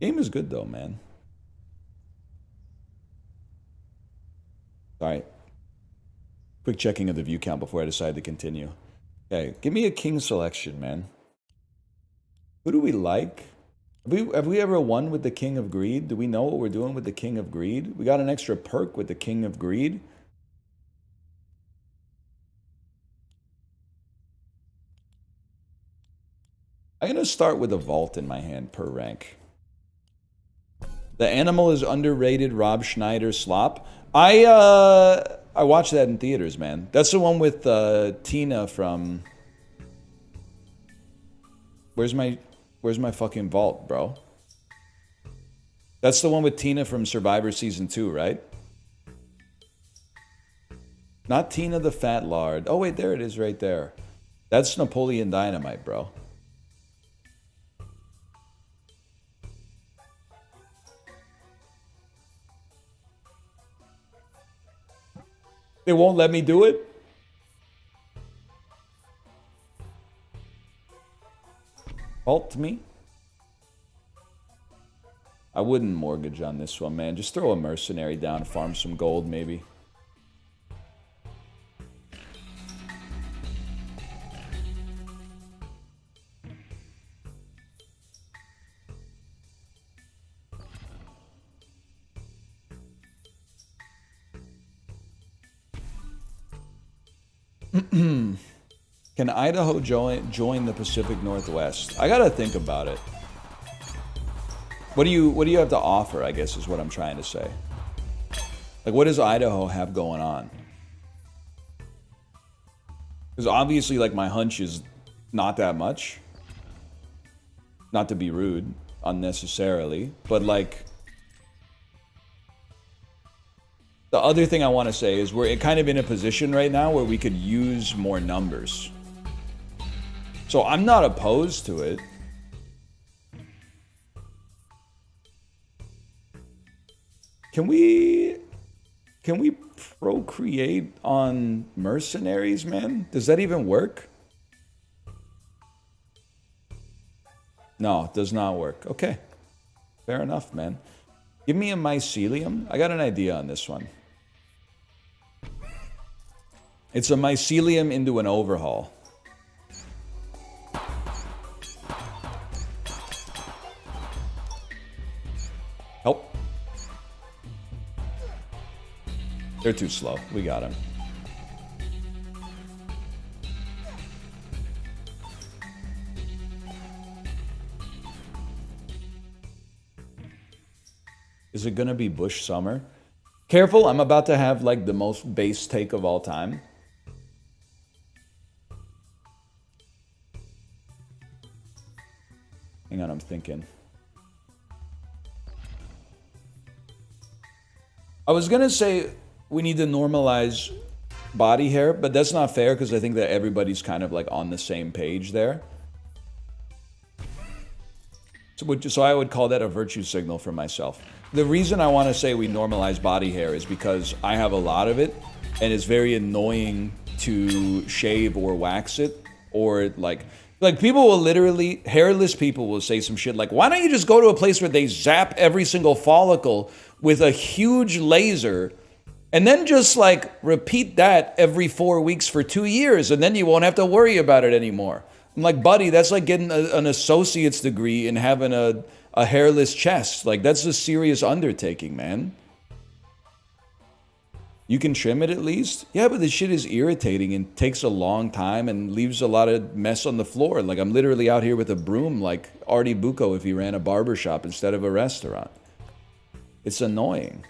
Speaker 1: Game is good though, man. All right. Quick checking of the view count before I decide to continue. Okay, give me a king selection, man. Who do we like? Have we ever won with the King of Greed? Do we know what we're doing with the King of Greed? We got an extra perk with the King of Greed. I'm going to start with a vault in my hand per rank. The Animal is underrated Rob Schneider slop. I watched that in theaters, man. That's the one with Tina from... Where's my fucking vault, bro? That's the one with Tina from Survivor Season 2, right? Not Tina the Fat Lard. Oh, wait, there it is right there. That's Napoleon Dynamite, bro. They won't let me do it? Vault me? I wouldn't mortgage on this one, man. Just throw a mercenary down, farm some gold, maybe. Can Idaho join the Pacific Northwest? I gotta think about it. What do you have to offer, I guess is what I'm trying to say. Like, what does Idaho have going on? Because obviously, like, my hunch is not that much. Not to be rude, unnecessarily, but like... The other thing I want to say is we're kind of in a position right now where we could use more numbers. So I'm not opposed to it. Can we procreate on mercenaries, man? Does that even work? No, it does not work. Okay. Fair enough, man. Give me a mycelium. I got an idea on this one. It's a mycelium into an overhaul. Help. They're too slow. We got him. Is it gonna be Bush Summer? Careful, I'm about to have like the most base take of all time. Hang on, I'm thinking. I was gonna say we need to normalize body hair, but that's not fair because I think that everybody's kind of like on the same page there. So I would call that a virtue signal for myself. The reason I want to say we normalize body hair is because I have a lot of it, and it's very annoying to shave or wax it, or like people will literally, hairless people will say some shit like, why don't you just go to a place where they zap every single follicle with a huge laser, and then just like repeat that every 4 weeks for 2 years, and then you won't have to worry about it anymore. I'm like, buddy, that's like getting an associate's degree and having a hairless chest. Like, that's a serious undertaking, man. You can trim it at least? Yeah, but the shit is irritating and takes a long time and leaves a lot of mess on the floor. Like, I'm literally out here with a broom like Artie Bucco if he ran a barbershop instead of a restaurant. It's annoying.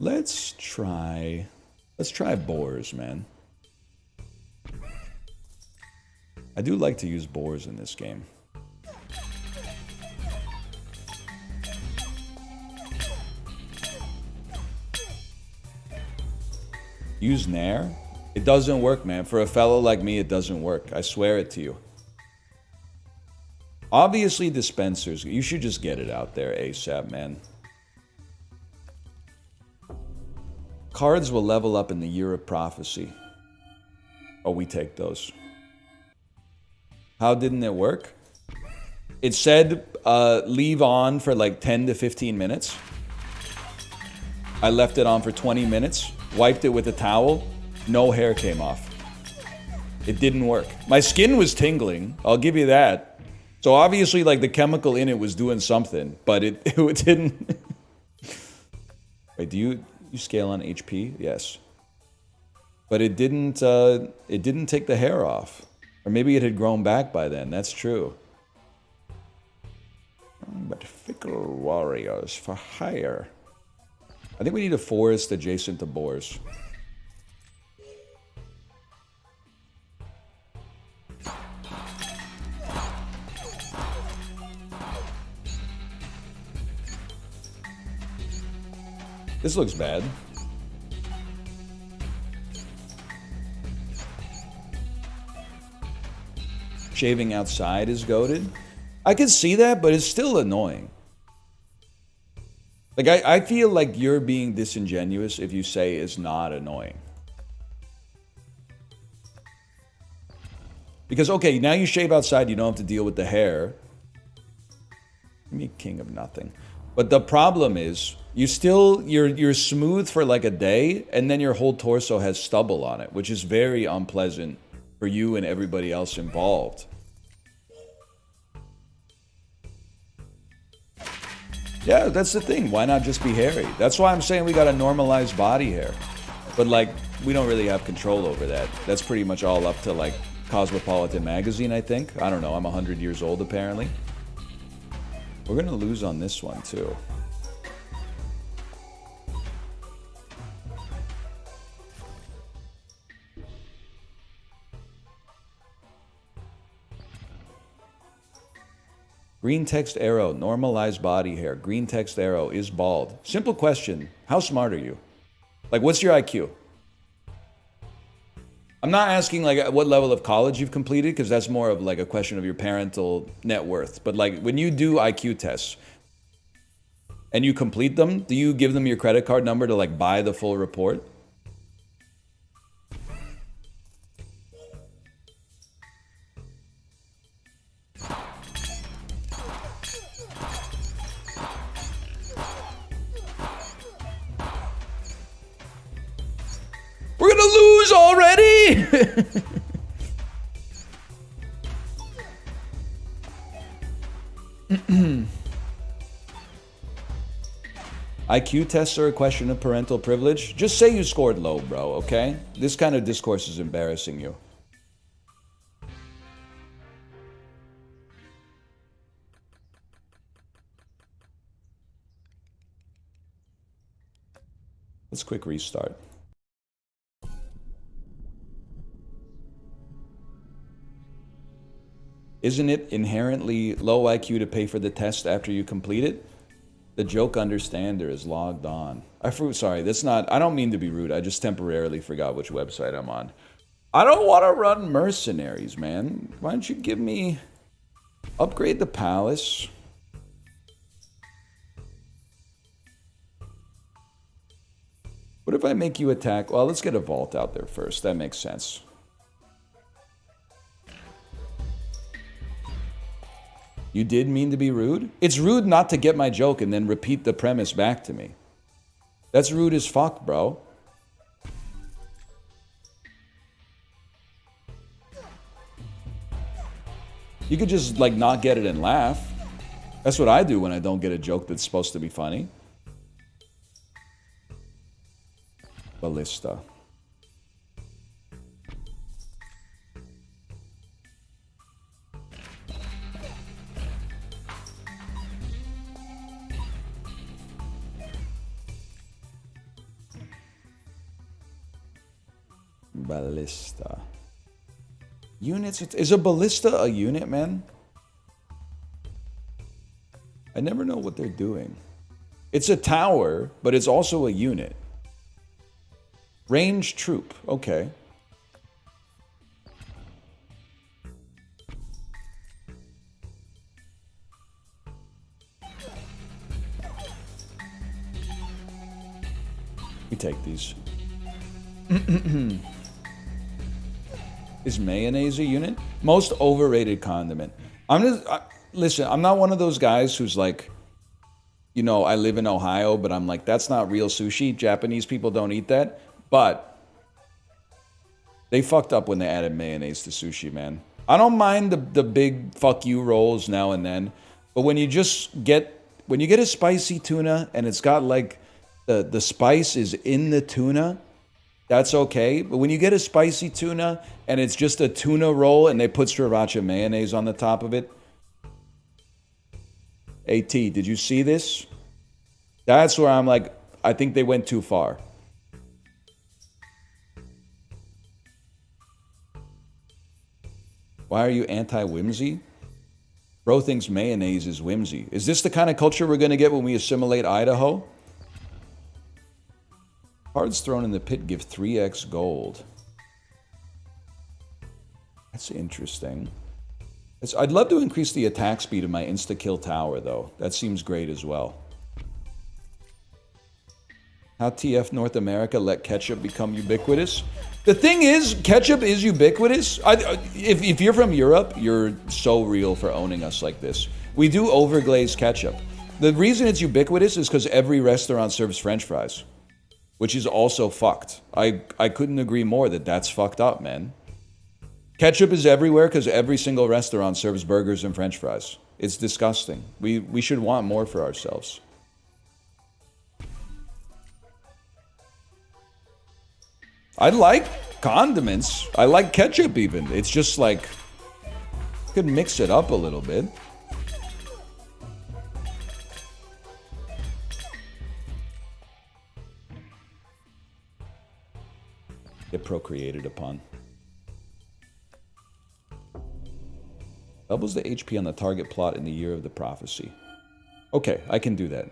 Speaker 1: Let's try boars, man. I do like to use boars in this game. Use Nair? It doesn't work, man. For a fellow like me, it doesn't work. I swear it to you. Obviously, dispensers. You should just get it out there ASAP, man. Cards will level up in the Year of Prophecy. Oh, we take those. How didn't it work? It said leave on for like 10 to 15 minutes. I left it on for 20 minutes. Wiped it with a towel. No hair came off. It didn't work. My skin was tingling. I'll give you that. So obviously, like, the chemical in it was doing something, but it didn't. Wait, do you scale on HP? Yes. But it didn't take the hair off. Or maybe it had grown back by then. That's true. But fickle warriors for hire. I think we need a forest adjacent to boars. This looks bad. Shaving outside is goated. I can see that, but it's still annoying. Like, I feel like you're being disingenuous if you say it's not annoying. Because, okay, now you shave outside, you don't have to deal with the hair. Give me king of nothing. But the problem is, you're smooth for like a day, and then your whole torso has stubble on it, which is very unpleasant for you and everybody else involved. Yeah, that's the thing. Why not just be hairy? That's why I'm saying we gotta normalize body hair. But like, we don't really have control over that. That's pretty much all up to like Cosmopolitan magazine, I think. I don't know, I'm 100 years old apparently. We're gonna lose on this one too. Green text arrow, normalized body hair. Green text arrow is bald. Simple question. How smart are you? Like, what's your IQ? I'm not asking like what level of college you've completed, because that's more of like a question of your parental net worth. But like when you do IQ tests and you complete them, do you give them your credit card number to like buy the full report? We're gonna lose already! IQ tests are a question of parental privilege. Just say you scored low, bro, okay? This kind of discourse is embarrassing you. Let's quick restart. Isn't it inherently low IQ to pay for the test after you complete it? The joke understander is logged on. Sorry, that's not, I don't mean to be rude. I just temporarily forgot which website I'm on. I don't want to run mercenaries, man. Why don't you give me, upgrade the palace. What if I make you attack? Well, let's get a vault out there first. That makes sense. You did mean to be rude? It's rude not to get my joke and then repeat the premise back to me. That's rude as fuck, bro. You could just, like, not get it and laugh. That's what I do when I don't get a joke that's supposed to be funny. Ballista. Ballista. Units? Is a ballista a unit, man? I never know what they're doing. It's a tower, but it's also a unit. Range troop. Okay. We take these. Is mayonnaise a unit? Most overrated condiment. Listen, I'm not one of those guys who's like, you know, I live in Ohio, but I'm like, that's not real sushi. Japanese people don't eat that. But they fucked up when they added mayonnaise to sushi, man. I don't mind the big fuck you rolls now and then, but when you get a spicy tuna and it's got like the spice is in the tuna, that's okay. But when you get a spicy tuna and it's just a tuna roll and they put sriracha mayonnaise on the top of it. AT, did you see this? That's where I'm like, I think they went too far. Why are you anti-whimsy? Bro thinks mayonnaise is whimsy. Is this the kind of culture we're going to get when we assimilate Idaho? Cards thrown in the pit give 3x gold. That's interesting. I'd love to increase the attack speed of my insta-kill tower, though. That seems great as well. How TF North America let ketchup become ubiquitous? The thing is, ketchup is ubiquitous. If you're from Europe, you're so real for owning us like this. We do overglaze ketchup. The reason it's ubiquitous is because every restaurant serves French fries, which is also fucked. I couldn't agree more that that's fucked up, man. Ketchup is everywhere because every single restaurant serves burgers and French fries. It's disgusting. We should want more for ourselves. I like condiments. I like ketchup even. It's just like, you could mix it up a little bit. Get procreated upon. Doubles the HP on the target plot in the year of the prophecy. Okay, I can do that.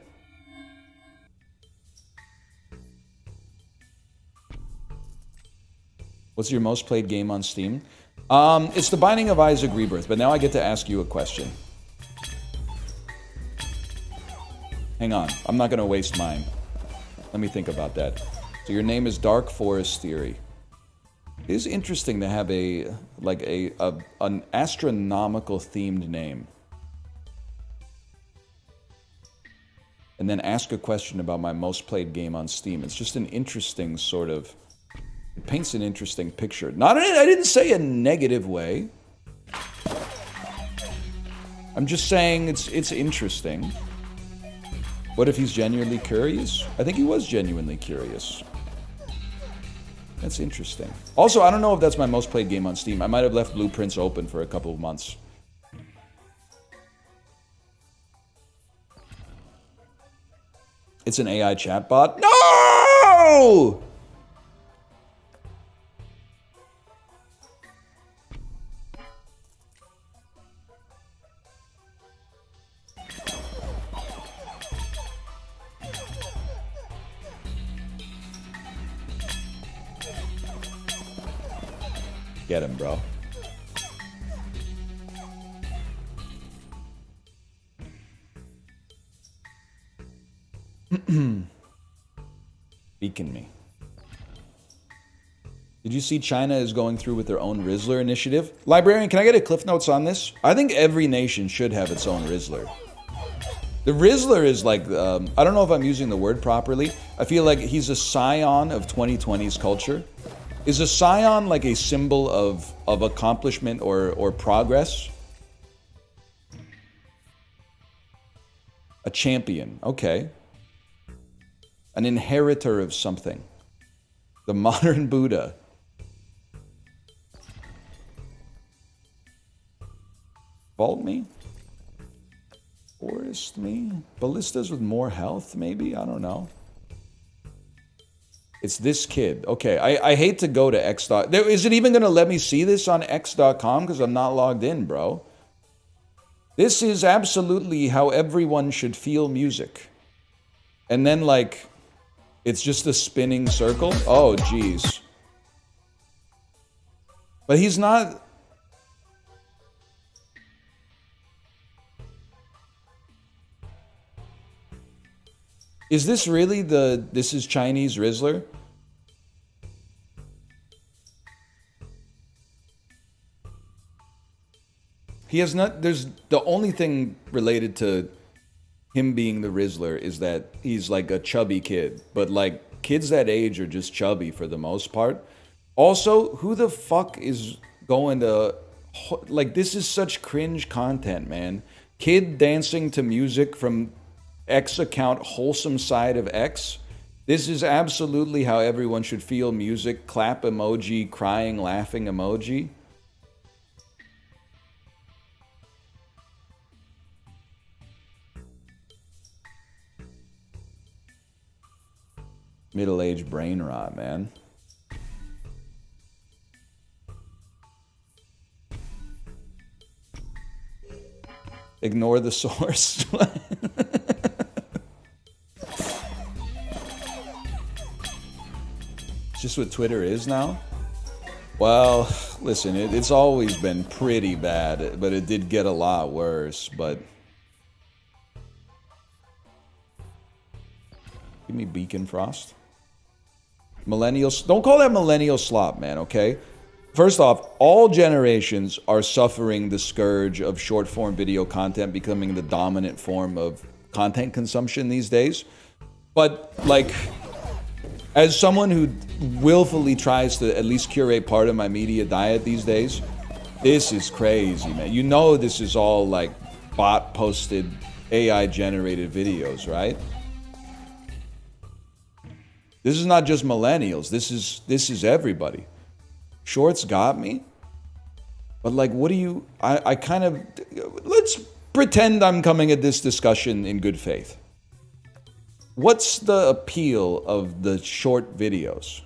Speaker 1: What's your most played game on Steam? It's The Binding of Isaac Rebirth, but now I get to ask you a question. Hang on, I'm not going to waste mine. Let me think about that. So your name is Dark Forest Theory. It is interesting to have an astronomical themed name. And then ask a question about my most played game on Steam. It's just an interesting sort of... It paints an interesting picture. I didn't say a negative way. I'm just saying it's interesting. What if he's genuinely curious? I think he was genuinely curious. That's interesting. Also, I don't know if that's my most played game on Steam. I might have left Blueprints open for a couple of months. It's an AI chatbot? No! Get him, bro. Beacon me. Did you see China is going through with their own Rizzler initiative? Librarian, can I get a Cliff Notes on this? I think every nation should have its own Rizzler. The Rizzler is like, I don't know if I'm using the word properly. I feel like he's a scion of 2020's culture. Is a scion like a symbol of accomplishment or progress? A champion, okay. An inheritor of something. The modern Buddha. Vault me? Forest me? Ballistas with more health, maybe? I don't know. It's this kid. Okay, I hate to go to X. Is it even going to let me see this on X.com? Because I'm not logged in, bro. This is absolutely how everyone should feel music. And then, like, It's just a spinning circle? Oh, jeez. But he's not... Is this really the... This is Chinese Rizzler? He has not... There's... The only thing related to him being the Rizzler is that he's like a chubby kid. But like, kids that age are just chubby for the most part. Also, who the fuck is going to... Like, this is such cringe content, man. Kid dancing to music from X account wholesome side of X. This is absolutely how everyone should feel music. Clap emoji, crying, laughing emoji. Middle-aged brain rot, man. Ignore the source. It's just what Twitter is now? Well, listen, it's always been pretty bad, but it did get a lot worse, but... Give me Beacon Frost. Millennials, don't call that millennial slop, man, okay? First off, all generations are suffering the scourge of short-form video content becoming the dominant form of content consumption these days. But, like, as someone who willfully tries to at least curate part of my media diet these days, this is crazy, man. You know this is all, like, bot-posted, AI-generated videos, right? This is not just millennials. This is everybody. Shorts got me. But like, what do you... I kind of... Let's pretend I'm coming at this discussion in good faith. What's the appeal of the short videos?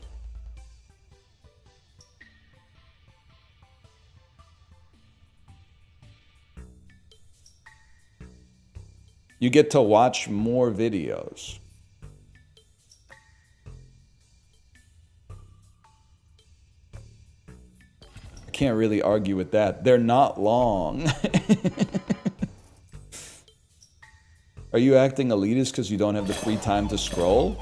Speaker 1: You get to watch more videos. Can't really argue with that. They're not long. Are you acting elitist because you don't have the free time to scroll?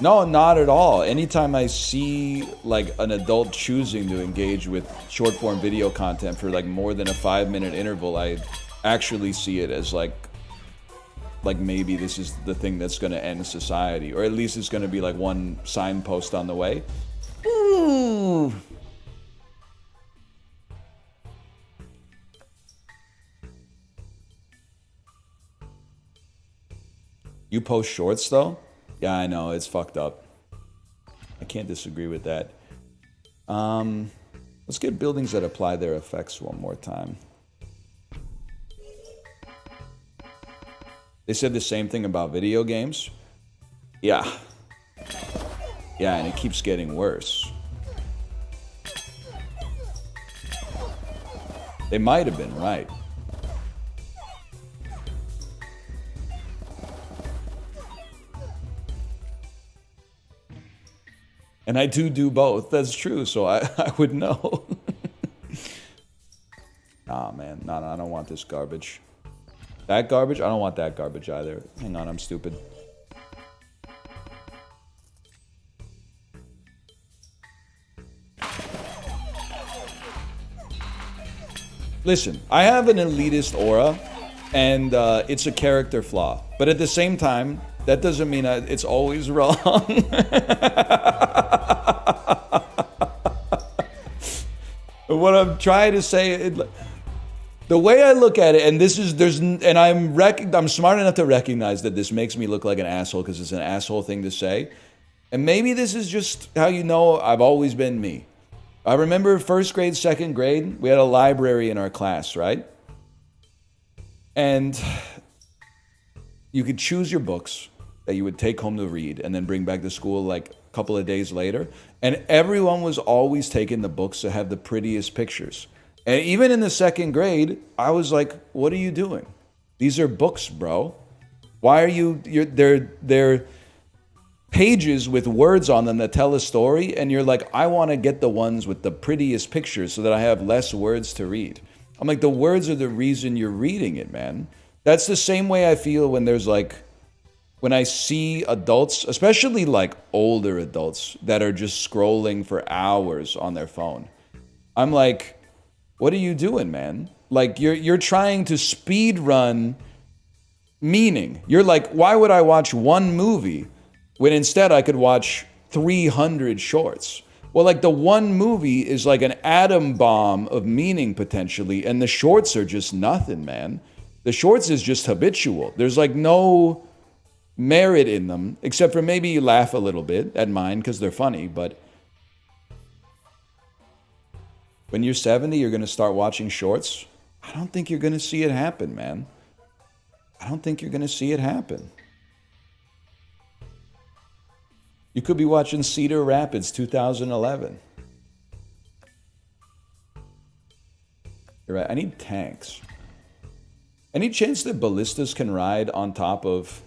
Speaker 1: No, not at all. Anytime I see like an adult choosing to engage with short form video content for like more than a 5-minute interval, I actually see it as like maybe this is the thing that's going to end society, or at least it's going to be like one signpost on the way. Ooh. You post shorts, though? Yeah, I know. It's fucked up. I can't disagree with that. Let's get buildings that apply their effects one more time. They said the same thing about video games. Yeah. Yeah, and it keeps getting worse. They might have been right. And I do both. That's true, so I would know. Nah, man. No, I don't want this garbage. That garbage? I don't want that garbage either. Hang on, I'm stupid. Listen, I have an elitist aura, and it's a character flaw. But at the same time, that doesn't mean it's always wrong. What I'm trying to say, the way I look at it, and this is, and I'm smart enough to recognize that this makes me look like an asshole because it's an asshole thing to say. And maybe this is just how you know I've always been me. I remember first grade, second grade, we had a library in our class, right? And you could choose your books that you would take home to read and then bring back to school like a couple of days later. And everyone was always taking the books that have the prettiest pictures. And even in the second grade, I was like, what are you doing? These are books, bro. Why are they're pages with words on them that tell a story, and you're like, I want to get the ones with the prettiest pictures so that I have less words to read. I'm like, the words are the reason you're reading it, man. That's the same way I feel when there's like, when I see adults, especially like older adults that are just scrolling for hours on their phone. I'm like, what are you doing, man? Like you're trying to speed run meaning. You're like, why would I watch one movie when instead I could watch 300 shorts? Well, like the one movie is like an atom bomb of meaning potentially, and the shorts are just nothing, man. The shorts is just habitual. There's like no merit in them, except for maybe you laugh a little bit at mine because they're funny, but when you're 70, you're going to start watching shorts. I don't think you're going to see it happen, man. I don't think you're going to see it happen. You could be watching Cedar Rapids 2011. You're right. I need tanks. Any chance that ballistas can ride on top of...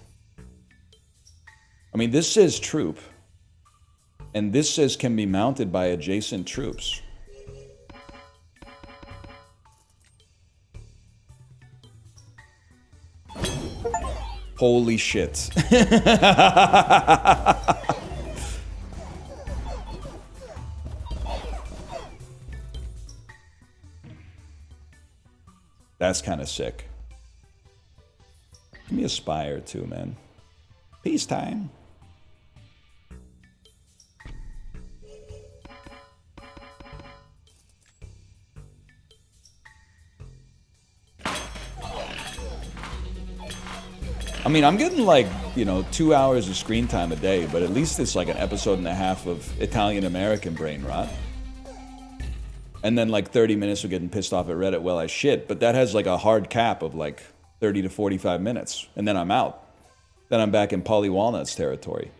Speaker 1: I mean, this says troop. And this says can be mounted by adjacent troops. Holy shit. That's kind of sick. Give me a spy or two, man. Peacetime. I mean, I'm getting like, 2 hours of screen time a day, but at least it's like an episode and a half of Italian-American brain rot. And then like 30 minutes of getting pissed off at Reddit while I shit, but that has like a hard cap of like 30 to 45 minutes, and then I'm out. Then I'm back in Polly Walnuts territory.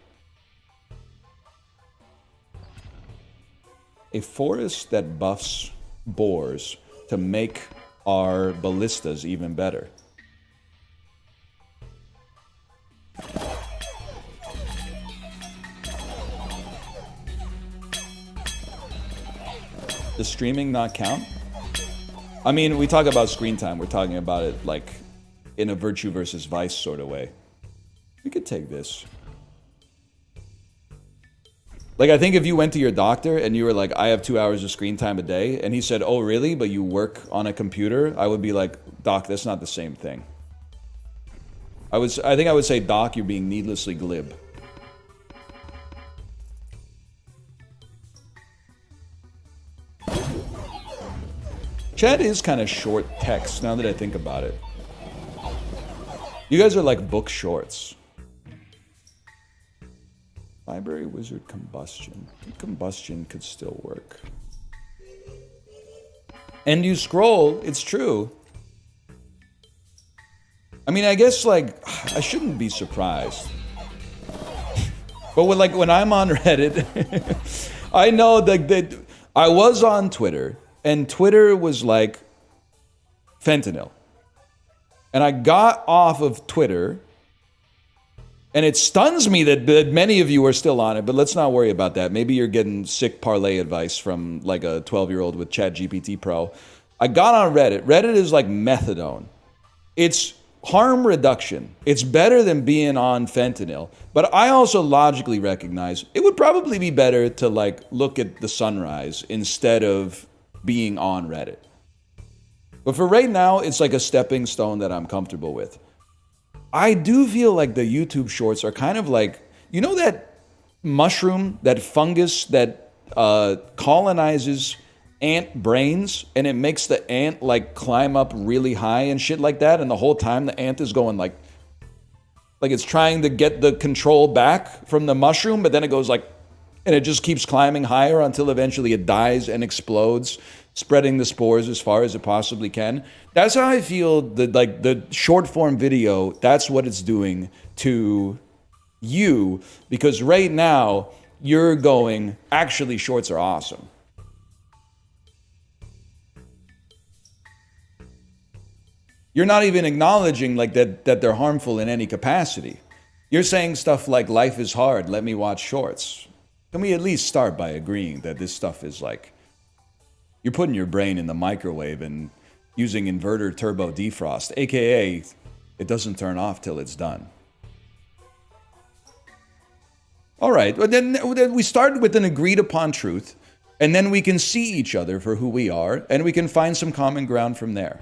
Speaker 1: A forest that buffs boars to make our ballistas even better. Does streaming not count? I mean, we talk about screen time. We're talking about it like in a virtue versus vice sort of way. We could take this. Like, I think if you went to your doctor and you were like, I have 2 hours of screen time a day, and he said, oh, really? But you work on a computer? I would be like, Doc, that's not the same thing. I think I would say, Doc, you're being needlessly glib. Chat is kind of short text, now that I think about it. You guys are like book shorts. Library Wizard Combustion. Combustion could still work. And you scroll, it's true. I mean, I guess, like, I shouldn't be surprised. But when I'm on Reddit, I know that I was on Twitter, and Twitter was like fentanyl. And I got off of Twitter, and it stuns me that many of you are still on it, but let's not worry about that. Maybe you're getting sick parlay advice from like a 12-year-old with ChatGPT Pro. I got on Reddit. Reddit is like methadone. It's harm reduction. It's better than being on fentanyl. But I also logically recognize it would probably be better to like look at the sunrise instead of being on Reddit. But for right now, it's like a stepping stone that I'm comfortable with. I do feel like the YouTube shorts are kind of like, you know that mushroom, that fungus that colonizes ant brains, and it makes the ant like climb up really high and shit like that, and the whole time the ant is going like it's trying to get the control back from the mushroom, but then it goes like, and it just keeps climbing higher until eventually it dies and explodes, spreading the spores as far as it possibly can. That's how I feel the short form video, that's what it's doing to you, because right now you're going, actually shorts are awesome. You're not even acknowledging like that they're harmful in any capacity. You're saying stuff like life is hard, let me watch shorts. Can we at least start by agreeing that this stuff is like, you're putting your brain in the microwave and using inverter turbo defrost, aka it doesn't turn off till it's done. All right, but then we start with an agreed upon truth, and then we can see each other for who we are, and we can find some common ground from there.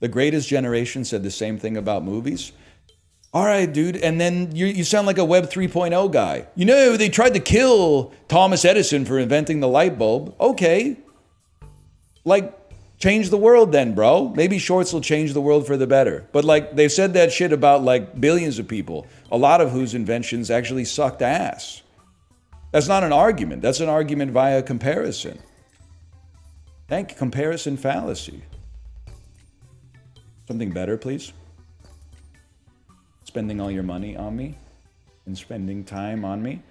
Speaker 1: The greatest generation said the same thing about movies. All right, dude, and then you sound like a Web 3.0 guy. You know, they tried to kill Thomas Edison for inventing the light bulb. Okay. Like, change the world then, bro. Maybe shorts will change the world for the better. But, like, they've said that shit about, like, billions of people, a lot of whose inventions actually sucked ass. That's not an argument. That's an argument via comparison. Thank comparison fallacy. Something better, please. Spending all your money on me and spending time on me.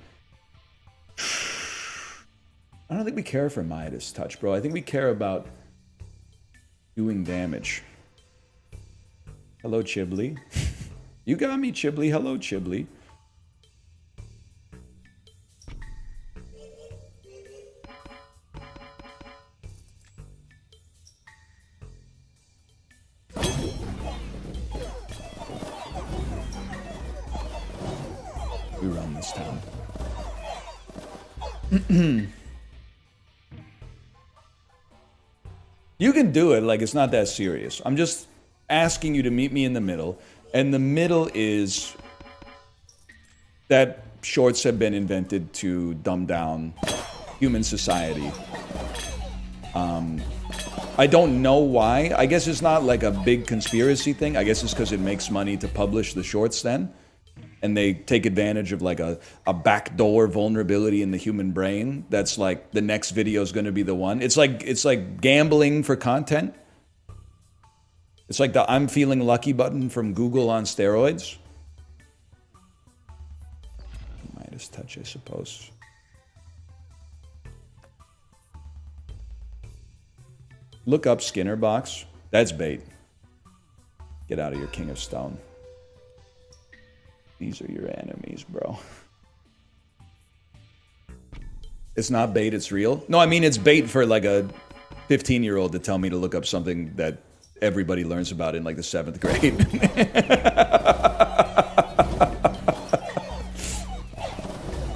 Speaker 1: I don't think we care for Midas touch, bro. I think we care about doing damage. Hello, Chiblee. You got me, Chiblee. Hello, Chiblee. We run this town. You can do it, like it's not that serious. I'm just asking you to meet me in the middle. And the middle is that shorts have been invented to dumb down human society. I don't know why. I guess it's not like a big conspiracy thing. I guess it's because it makes money to publish the shorts then. And they take advantage of like a backdoor vulnerability in the human brain. That's like the next video is going to be the one. It's like gambling for content. It's like the I'm feeling lucky button from Google on steroids. Midas touch, I suppose. Look up Skinner box. That's bait. Get out of your King of Stone. These are your enemies, bro. It's not bait, it's real. No, I mean it's bait for like a 15-year-old to tell me to look up something that everybody learns about in like the 7th grade.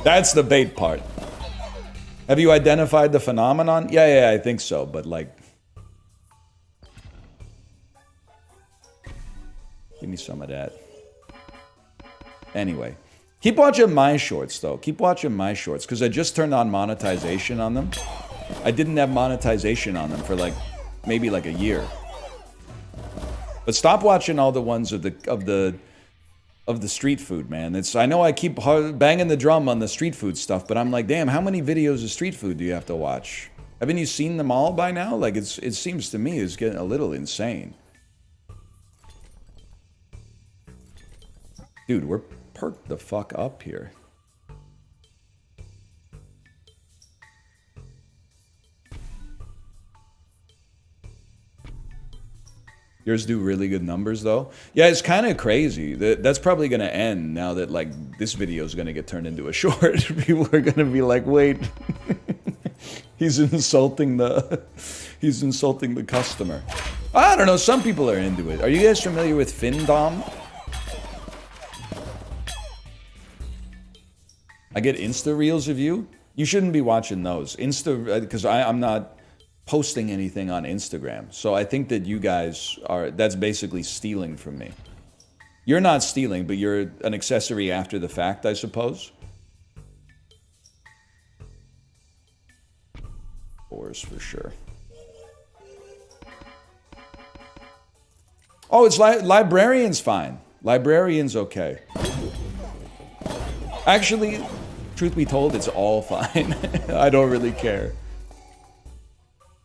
Speaker 1: That's the bait part. Have you identified the phenomenon? Yeah, I think so, but like... Give me some of that. Anyway, keep watching my shorts, though. Keep watching my shorts, because I just turned on monetization on them. I didn't have monetization on them for, like, maybe, like, a year. But stop watching all the ones of the street food, man. I know I keep banging the drum on the street food stuff, but I'm like, damn, how many videos of street food do you have to watch? Haven't you seen them all by now? Like, it seems to me it's getting a little insane. Dude, we're perked the fuck up here. Yours do really good numbers, though. Yeah, it's kind of crazy. That's probably going to end now that, like, this video is going to get turned into a short. People are going to be like, wait. He's insulting the customer. I don't know. Some people are into it. Are you guys familiar with Findom? I get Insta Reels of you. You shouldn't be watching those. Because I'm not posting anything on Instagram. So I think that you guys that's basically stealing from me. You're not stealing, but you're an accessory after the fact, I suppose. Fours for sure. Oh, it's Librarian's fine. Librarian's okay. Actually, truth be told, it's all fine. I don't really care.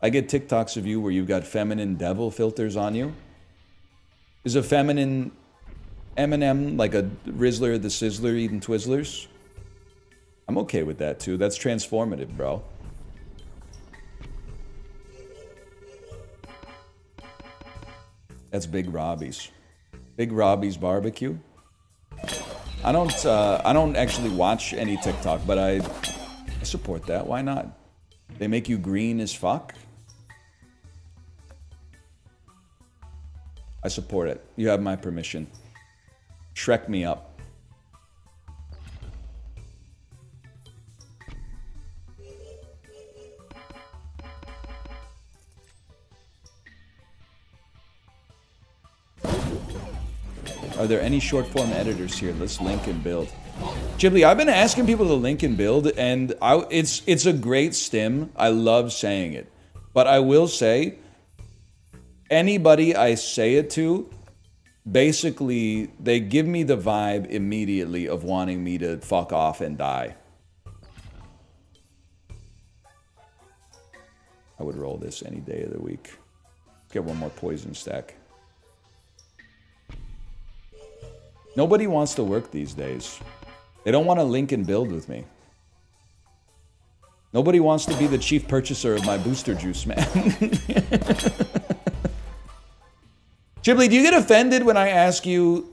Speaker 1: I get TikToks of you where you've got feminine devil filters on you. Is a feminine Eminem like a Rizzler the Sizzler eating Twizzlers? I'm okay with that too. That's transformative, bro. That's Big Robbie's. Big Robbie's barbecue. I don't actually watch any TikTok, but I support that. Why not? They make you green as fuck. I support it. You have my permission. Shrek me up. Are there any short form editors here? Let's link and build. Ghibli, I've been asking people to link and build, and it's a great stim. I love saying it. But I will say, anybody I say it to, basically, they give me the vibe immediately of wanting me to fuck off and die. I would roll this any day of the week. Let's get one more poison stack. Nobody wants to work these days. They don't want to link and build with me. Nobody wants to be the chief purchaser of my booster juice, man. Ghibli, do you get offended when I ask you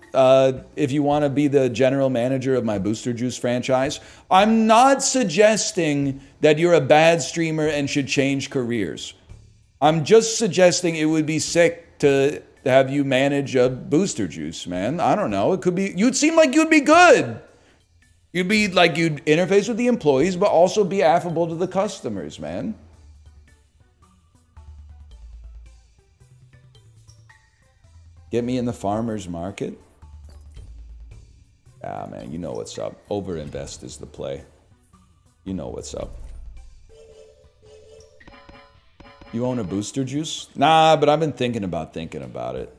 Speaker 1: if you want to be the general manager of my booster juice franchise? I'm not suggesting that you're a bad streamer and should change careers. I'm just suggesting it would be sick to have you manage a booster juice, man. I don't know. It could be, you'd seem like you'd be good. You'd be like, you'd interface with the employees, but also be affable to the customers, man. Get me in the farmer's market. Ah, man, you know what's up. Overinvest is the play. You know what's up. You own a booster juice? Nah, but I've been thinking about it.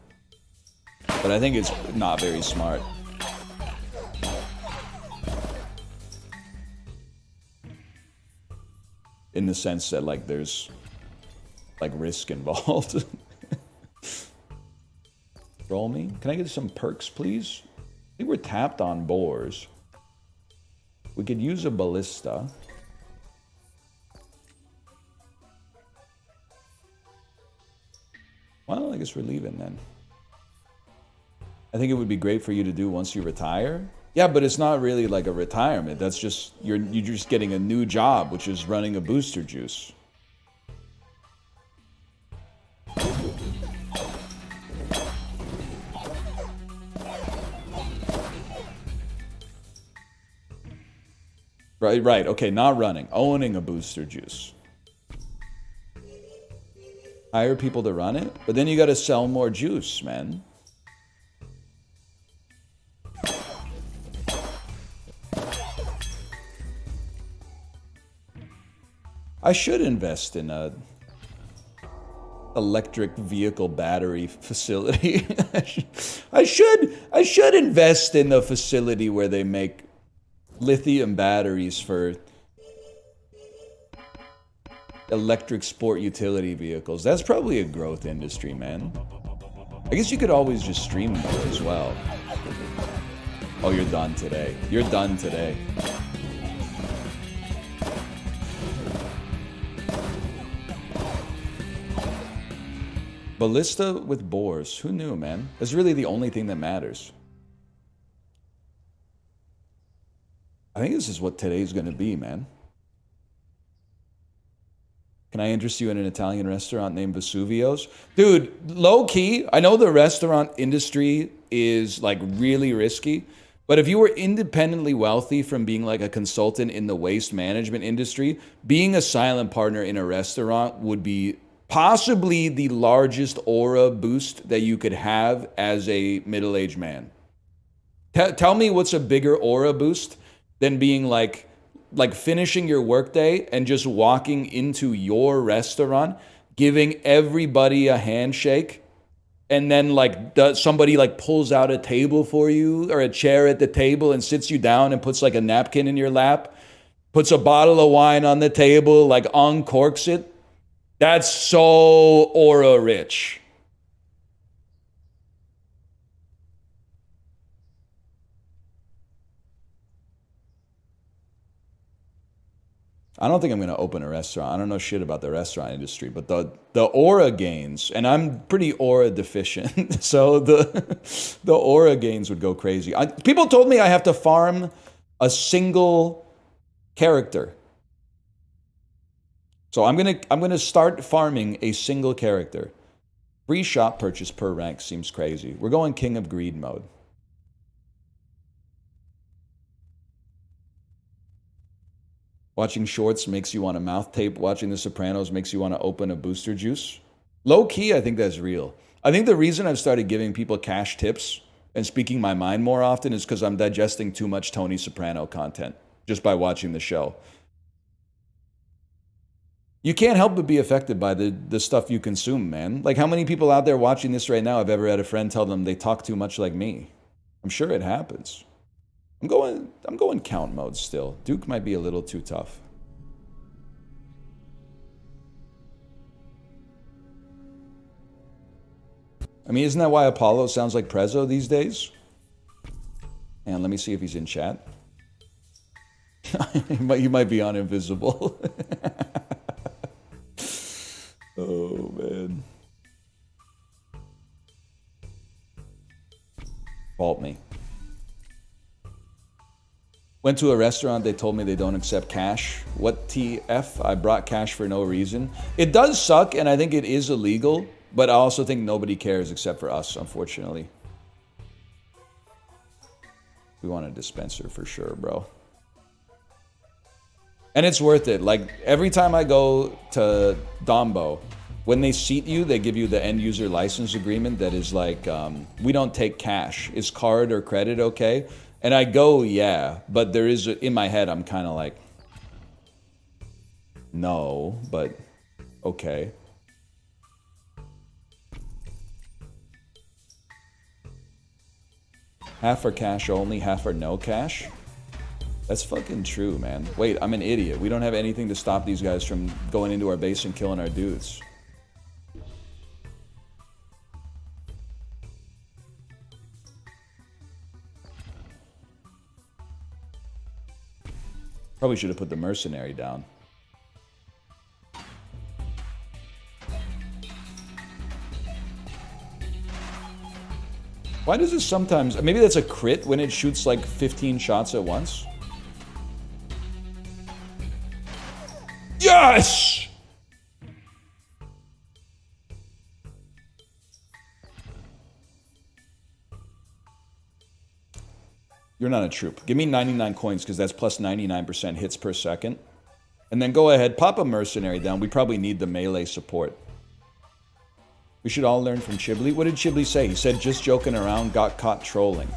Speaker 1: But I think it's not very smart. In the sense that, like, there's, like, risk involved. Roll me. Can I get some perks, please? I think we're tapped on boars. We could use a ballista. Well, I guess we're leaving then. I think it would be great for you to do once you retire. Yeah, but it's not really like a retirement. That's just, you're just getting a new job, which is running a booster juice. Right. Okay, not running. Owning a booster juice. Hire people to run it, but then you got to sell more juice, man. I should invest in a electric vehicle battery facility. I should invest in a facility where they make lithium batteries for electric sport utility vehicles. That's probably a growth industry, man. I guess you could always just stream more as well. Oh, you're done today. You're done today. Ballista with boars. Who knew, man? That's really the only thing that matters. I think this is what today's gonna be, man. Can I interest you in an Italian restaurant named Vesuvio's? Dude, low key, I know the restaurant industry is like really risky, but if you were independently wealthy from being like a consultant in the waste management industry, being a silent partner in a restaurant would be possibly the largest aura boost that you could have as a middle-aged man. Tell me what's a bigger aura boost than being like finishing your workday and just walking into your restaurant, giving everybody a handshake, and then like somebody like pulls out a table for you or a chair at the table and sits you down and puts like a napkin in your lap, puts a bottle of wine on the table, like uncorks it. That's so aura rich. I don't think I'm gonna open a restaurant. I don't know shit about the restaurant industry, but the aura gains, and I'm pretty aura deficient, so the aura gains would go crazy. People told me I have to farm a single character. So I'm gonna start farming a single character. Free shop purchase per rank seems crazy. We're going King of Greed mode. Watching shorts makes you want to mouth tape. Watching The Sopranos makes you want to open a booster juice. Low key, I think that's real. I think the reason I've started giving people cash tips and speaking my mind more often is because I'm digesting too much Tony Soprano content just by watching the show. You can't help but be affected by the stuff you consume, man. Like, how many people out there watching this right now have ever had a friend tell them they talk too much like me? I'm sure it happens. I'm going count mode still. Duke might be a little too tough. I mean, isn't that why Apollo sounds like Prezzo these days? And let me see if he's in chat. He might be on invisible. Oh, man. Fault me. Went to a restaurant, they told me they don't accept cash. What TF? I brought cash for no reason. It does suck, and I think it is illegal, but I also think nobody cares except for us, unfortunately. We want a dispenser for sure, bro. And it's worth it. Like, every time I go to Dombo, when they seat you, they give you the end user license agreement that is like, we don't take cash. Is card or credit okay? And I go, yeah, but there is, in my head, I'm kind of like, no, but okay. Half for cash only, half for no cash? That's fucking true, man. Wait, I'm an idiot. We don't have anything to stop these guys from going into our base and killing our dudes. Probably should have put the mercenary down. Why does this sometimes... Maybe that's a crit when it shoots like 15 shots at once? Yes! You're not a troop. Give me 99 coins because that's plus 99% hits per second. And then go ahead, pop a mercenary down. We probably need the melee support. We should all learn from Chibli. What did Chibli say? He said, just joking around, got caught trolling.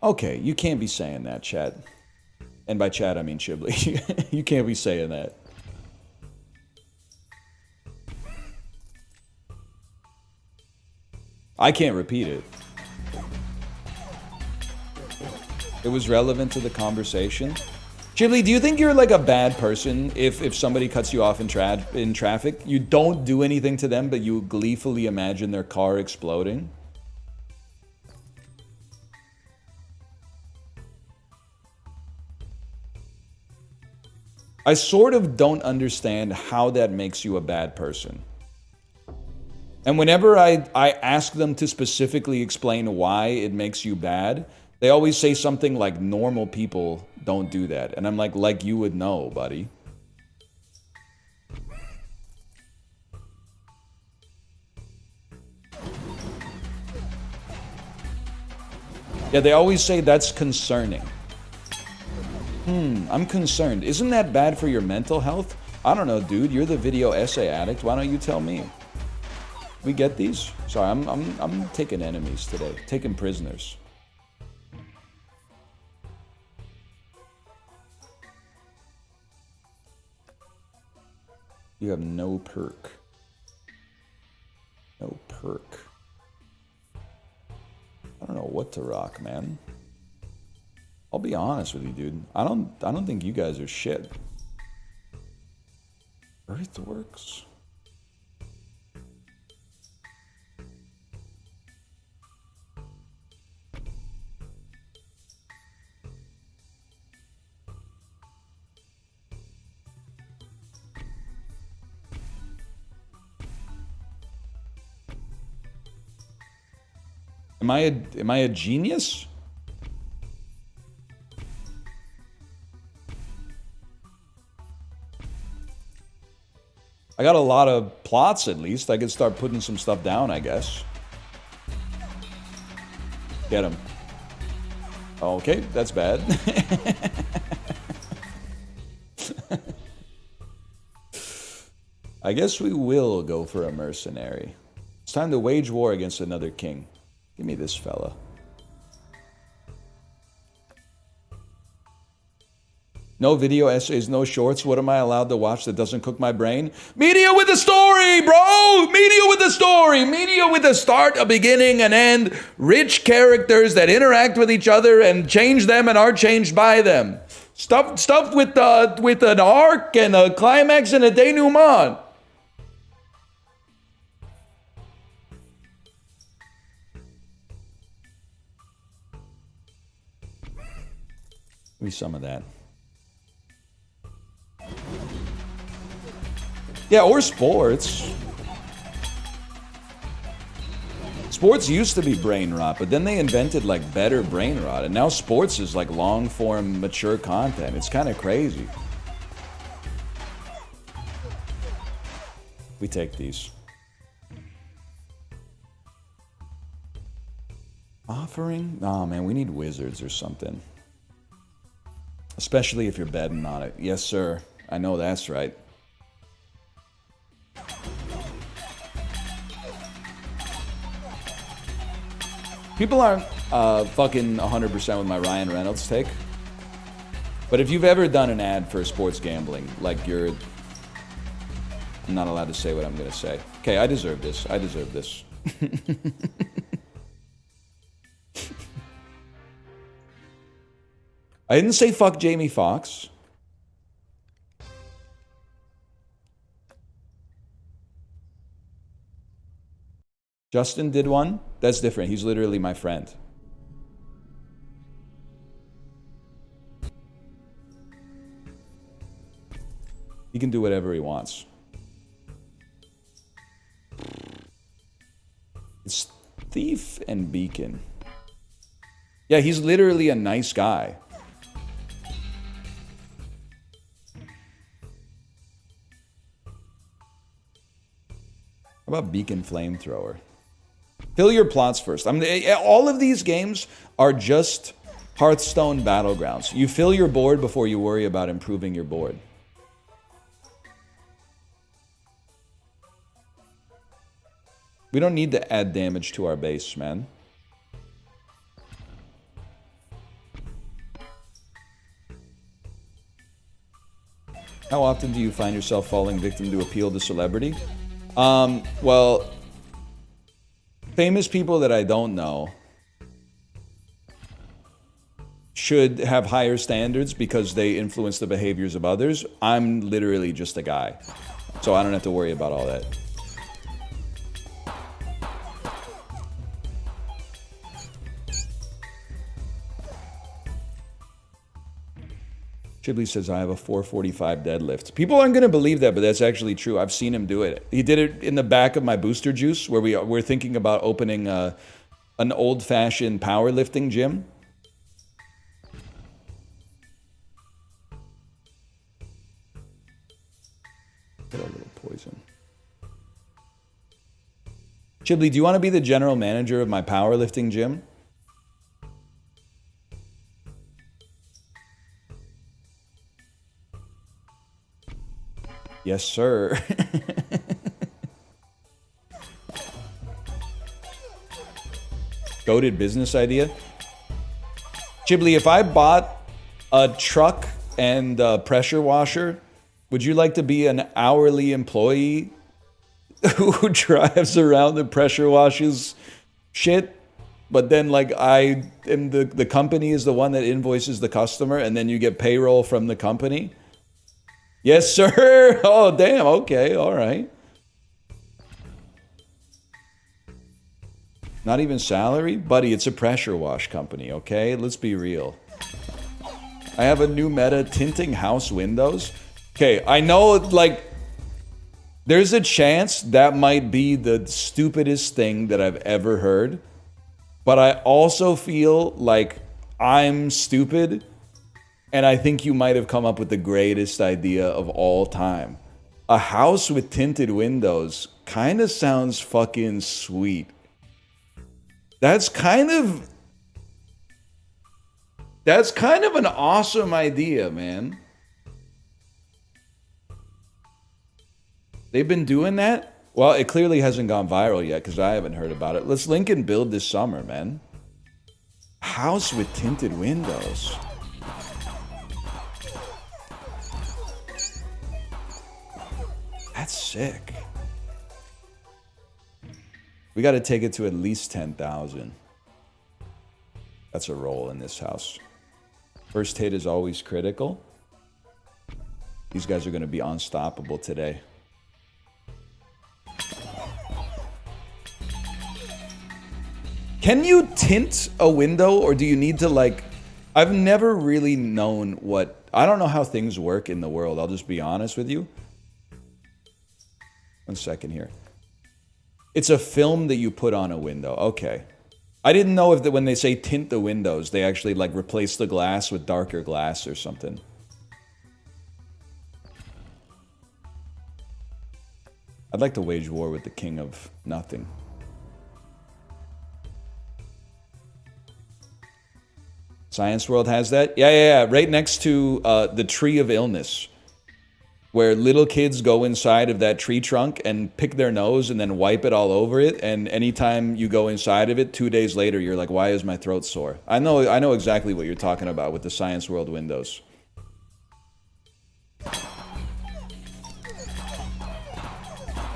Speaker 1: Okay, you can't be saying that, chat. And by chat, I mean Chibli. You can't be saying that. I can't repeat it. It was relevant to the conversation. Chibli, do you think you're like a bad person if somebody cuts you off in traffic? You don't do anything to them, but you gleefully imagine their car exploding? I sort of don't understand how that makes you a bad person. And whenever I ask them to specifically explain why it makes you bad, they always say something like normal people don't do that. And I'm like you would know, buddy. Yeah, they always say that's concerning. I'm concerned. Isn't that bad for your mental health? I don't know, dude. You're the video essay addict. Why don't you tell me? We get these? Sorry, I'm taking enemies today. Taking prisoners. You have no perk. No perk. I don't know what to rock, man. I'll be honest with you, dude. I don't think you guys are shit. Earthworks? Am I a genius? I got a lot of plots, at least. I could start putting some stuff down, I guess. Get him. Okay, that's bad. I guess we will go for a mercenary. It's time to wage war against another king. Give me this fella. No video essays, no shorts. What am I allowed to watch that doesn't cook my brain? Media with a story, bro! Media with a story! Media with a start, a beginning, an end. Rich characters that interact with each other and change them and are changed by them. Stuff with an arc and a climax and a denouement. Give me some of that. Yeah, or sports. Sports used to be brain rot, but then they invented like better brain rot, and now sports is like long form, mature content. It's kind of crazy. We take these. Offering? Oh man, we need wizards or something. Especially if you're betting on it. Yes, sir. I know that's right. People aren't fucking 100% with my Ryan Reynolds take. But if you've ever done an ad for sports gambling, like you're... I'm not allowed to say what I'm going to say. Okay, I deserve this. I deserve this. I didn't say fuck Jamie Foxx. Justin did one. That's different. He's literally my friend. He can do whatever he wants. It's Thief and Beacon. Yeah, he's literally a nice guy. How about Beacon Flamethrower? Fill your plots first. All of these games are just Hearthstone Battlegrounds. You fill your board before you worry about improving your board. We don't need to add damage to our base, man. How often do you find yourself falling victim to appeal to celebrity? Well, famous people that I don't know should have higher standards because they influence the behaviors of others. I'm literally just a guy, so I don't have to worry about all that. Chibley says, I have a 445 deadlift. People aren't going to believe that, but that's actually true. I've seen him do it. He did it in the back of my booster juice, where we're thinking about opening an old-fashioned powerlifting gym. Get a little poison. Chibley, do you want to be the general manager of my powerlifting gym? Yes, sir. Goated business idea. Chibley, if I bought a truck and a pressure washer, would you like to be an hourly employee who drives around and pressure washes shit? But then, like, I am the company is the one that invoices the customer, and then you get payroll from the company? Yes, sir. Oh, damn. Okay. All right. Not even salary? Buddy, it's a pressure wash company, okay? Let's be real. I have a new meta, tinting house windows. Okay, I know, like, there's a chance that might be the stupidest thing that I've ever heard. But I also feel like I'm stupid, and I think you might have come up with the greatest idea of all time. A house with tinted windows kind of sounds fucking sweet. That's kind of an awesome idea, man. They've been doing that? Well, it clearly hasn't gone viral yet because I haven't heard about it. Let's link and build this summer, man. House with tinted windows. That's sick. We got to take it to at least 10,000. That's a roll in this house. First hit is always critical. These guys are going to be unstoppable today. Can you tint a window, or do you need to, like... I've never really known what... I don't know how things work in the world. I'll just be honest with you. 1 second here. It's a film that you put on a window. Okay. I didn't know if when they say tint the windows, they actually, like, replace the glass with darker glass or something. I'd like to wage war with the king of nothing. Science World has that? Yeah. Right next to the Tree of Illness, where little kids go inside of that tree trunk and pick their nose and then wipe it all over it. And anytime you go inside of it, 2 days later, you're like, why is my throat sore? I know exactly what you're talking about with the Science World windows.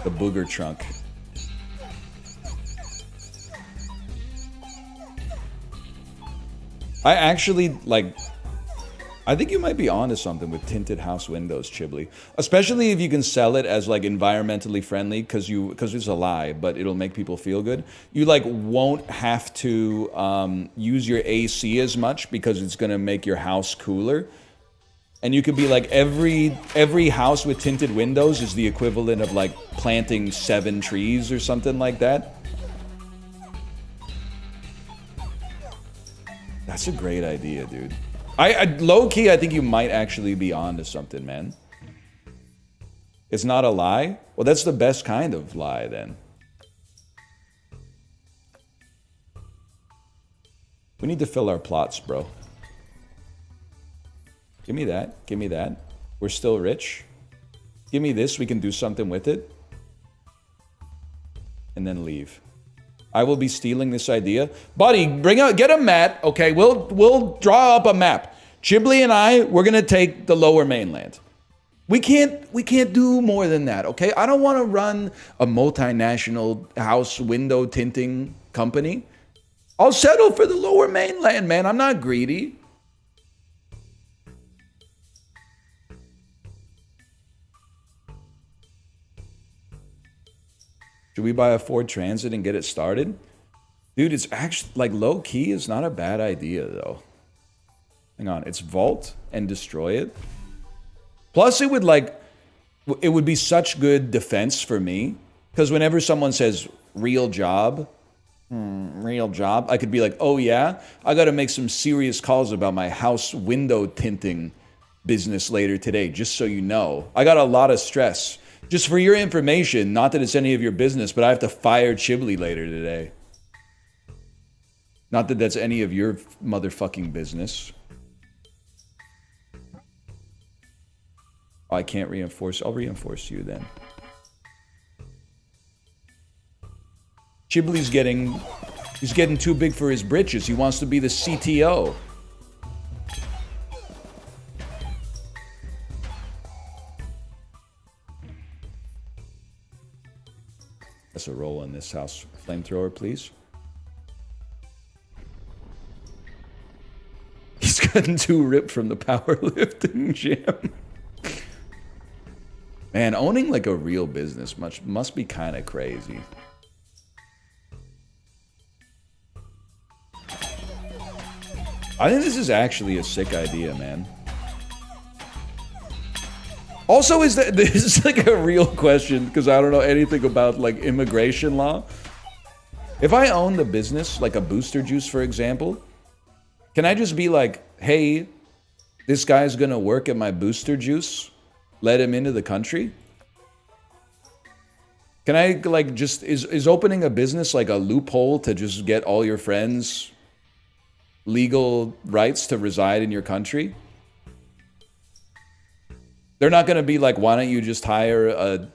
Speaker 1: The booger trunk. I actually, like, I think you might be onto something with tinted house windows, Chiblee. Especially if you can sell it as, like, environmentally friendly, because it's a lie, but it'll make people feel good. You, like, won't have to use your AC as much because it's going to make your house cooler. And you could be like, every house with tinted windows is the equivalent of, like, planting 7 trees or something like that. That's a great idea, dude. I low-key, I think you might actually be onto something, man. It's not a lie? Well, that's the best kind of lie, then. We need to fill our plots, bro. Give me that. Give me that. We're still rich. Give me this. We can do something with it. And then leave. I will be stealing this idea. Buddy, get a mat, okay? We'll draw up a map. Chiblee and I, we're gonna take the lower mainland. We can't do more than that, okay? I don't want to run a multinational house window tinting company. I'll settle for the lower mainland, man. I'm not greedy. Should we buy a Ford Transit and get it started? Dude, it's actually, like, low-key, it's not a bad idea, though. Hang on, it's vault and destroy it. Plus, it would be such good defense for me. Because whenever someone says, real job, I could be like, oh yeah? I gotta make some serious calls about my house window tinting business later today, just so you know. I got a lot of stress. Just for your information, not that it's any of your business, but I have to fire Chiblee later today. Not that that's any of your motherfucking business. Oh, I can't reinforce. I'll reinforce you then. Chiblee's he's getting too big for his britches. He wants to be the CTO. That's a roll in this house. Flamethrower, please. He's gotten too ripped from the powerlifting gym. Man, owning like a real business must be kind of crazy. I think this is actually a sick idea, man. Also, this is like a real question because I don't know anything about like immigration law. If I own the business, like a booster juice, for example, can I just be like, hey, this guy's gonna work at my booster juice, let him into the country? Can I, like, just, is opening a business like a loophole to just get all your friends legal rights to reside in your country? They're not gonna be like, why don't you just hire a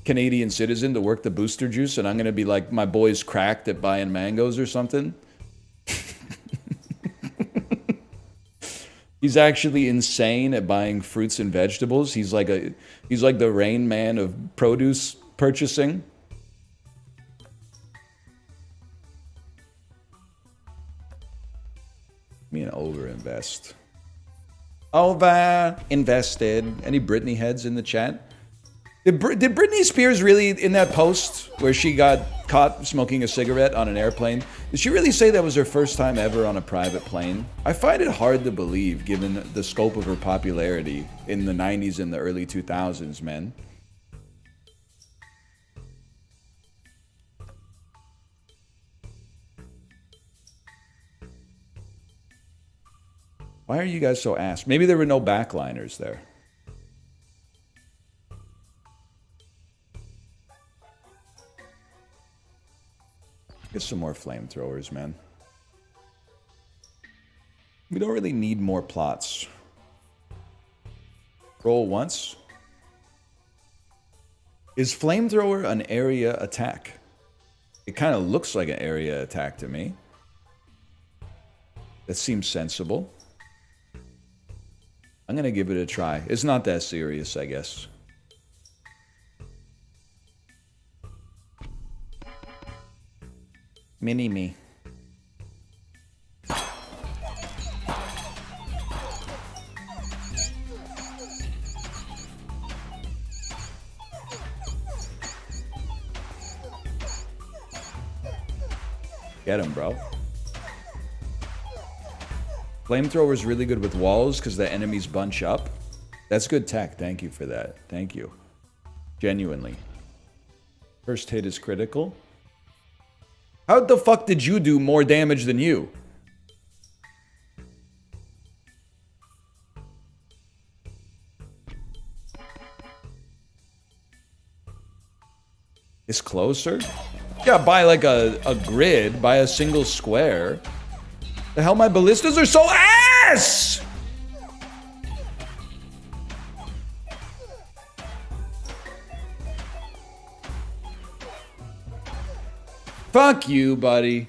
Speaker 1: Canadian citizen to work the booster juice, and I'm gonna be like, my boy's cracked at buying mangoes or something. He's actually insane at buying fruits and vegetables. He's like the Rain Man of produce purchasing. Me and overinvest. Over invested. Any Britney heads in the chat? Did Britney Spears really, in that post where she got caught smoking a cigarette on an airplane, did she really say that was her first time ever on a private plane? I find it hard to believe given the scope of her popularity in the 90s and the early 2000s, man. Why are you guys so ass? Maybe there were no backliners there. Get some more flamethrowers, man. We don't really need more plots. Roll once. Is flamethrower an area attack? It kind of looks like an area attack to me. That seems sensible. I'm gonna give it a try. It's not that serious, I guess. Mini me. Get him, bro. Flamethrower's really good with walls because the enemies bunch up. That's good tech. Thank you for that. Thank you. Genuinely. First hit is critical. How the fuck did you do more damage than you? It's closer? Yeah, buy like a grid, buy a single square. The hell, my ballistas are so ass! Fuck you, buddy.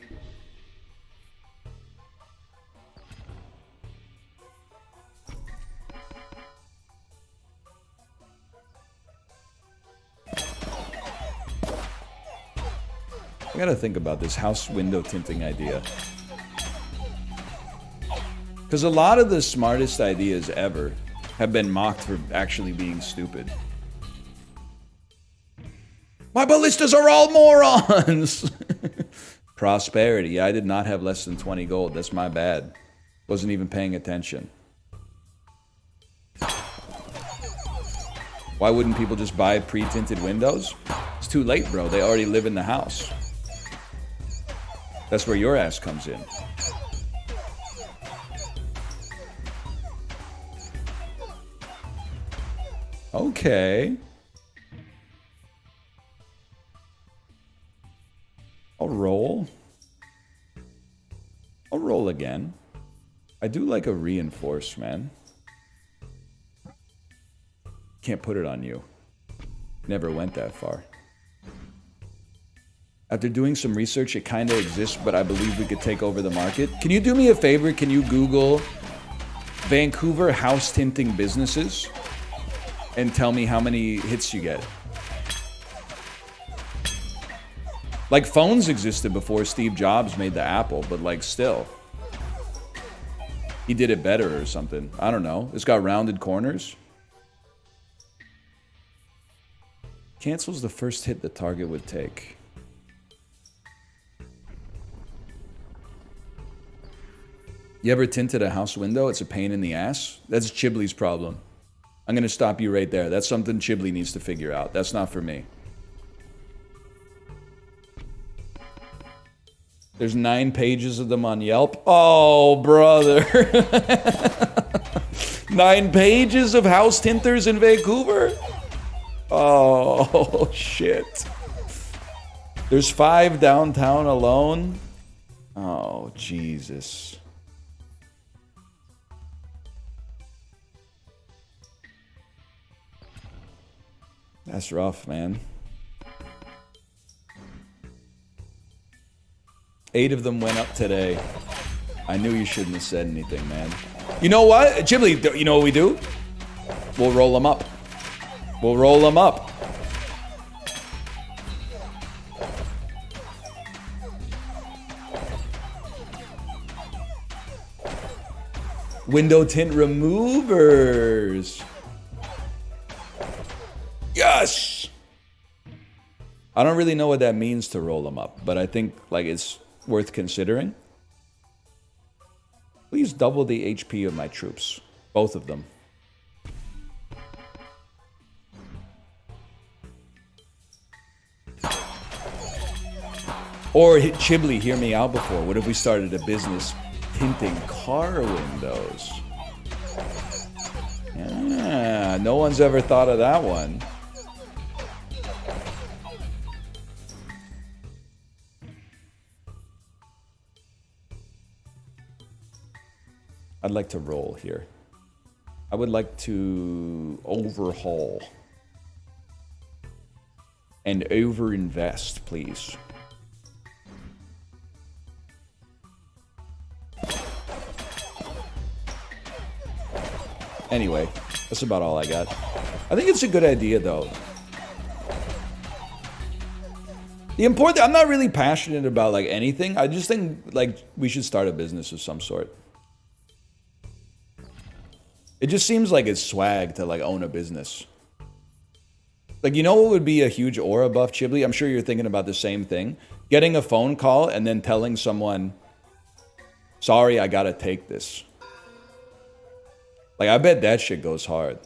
Speaker 1: I gotta think about this house window tinting idea. Because a lot of the smartest ideas ever have been mocked for actually being stupid. My ballistas are all morons! Prosperity. Yeah, I did not have less than 20 gold. That's my bad. Wasn't even paying attention. Why wouldn't people just buy pre-tinted windows? It's too late, bro. They already live in the house. That's where your ass comes in. Okay. I'll roll. I'll roll again. I do like a reinforce, man. Can't put it on you. Never went that far. After doing some research, it kind of exists, but I believe we could take over the market. Can you do me a favor? Can you Google Vancouver house tinting businesses and tell me how many hits you get? Like, phones existed before Steve Jobs made the Apple, but like, still. He did it better or something. I don't know. It's got rounded corners. Cancels the first hit the target would take. You ever tinted a house window? It's a pain in the ass. That's Chibley's problem. I'm going to stop you right there. That's something Chibley needs to figure out. That's not for me. There's 9 pages of them on Yelp. Oh, brother. 9 pages of house tinters in Vancouver? Oh, shit. There's 5 downtown alone? Oh, Jesus. That's rough, man. 8 of them went up today. I knew you shouldn't have said anything, man. You know what? Ghibli, you know what we do? We'll roll them up. We'll roll them up. Window tint removers. Yes! I don't really know what that means to roll them up, but I think like it's worth considering. Please double the HP of my troops. Both of them. Or Chibli, hear me out before. What if we started a business tinting car windows? Yeah, no one's ever thought of that one. I'd like to roll here. I would like to overhaul and overinvest, please. Anyway, that's about all I got. I think it's a good idea, though. I'm not really passionate about like anything. I just think like we should start a business of some sort. It just seems like it's swag to like own a business. Like, you know what would be a huge aura buff, Chibli? I'm sure you're thinking about the same thing. Getting a phone call and then telling someone, sorry, I gotta take this. Like, I bet that shit goes hard.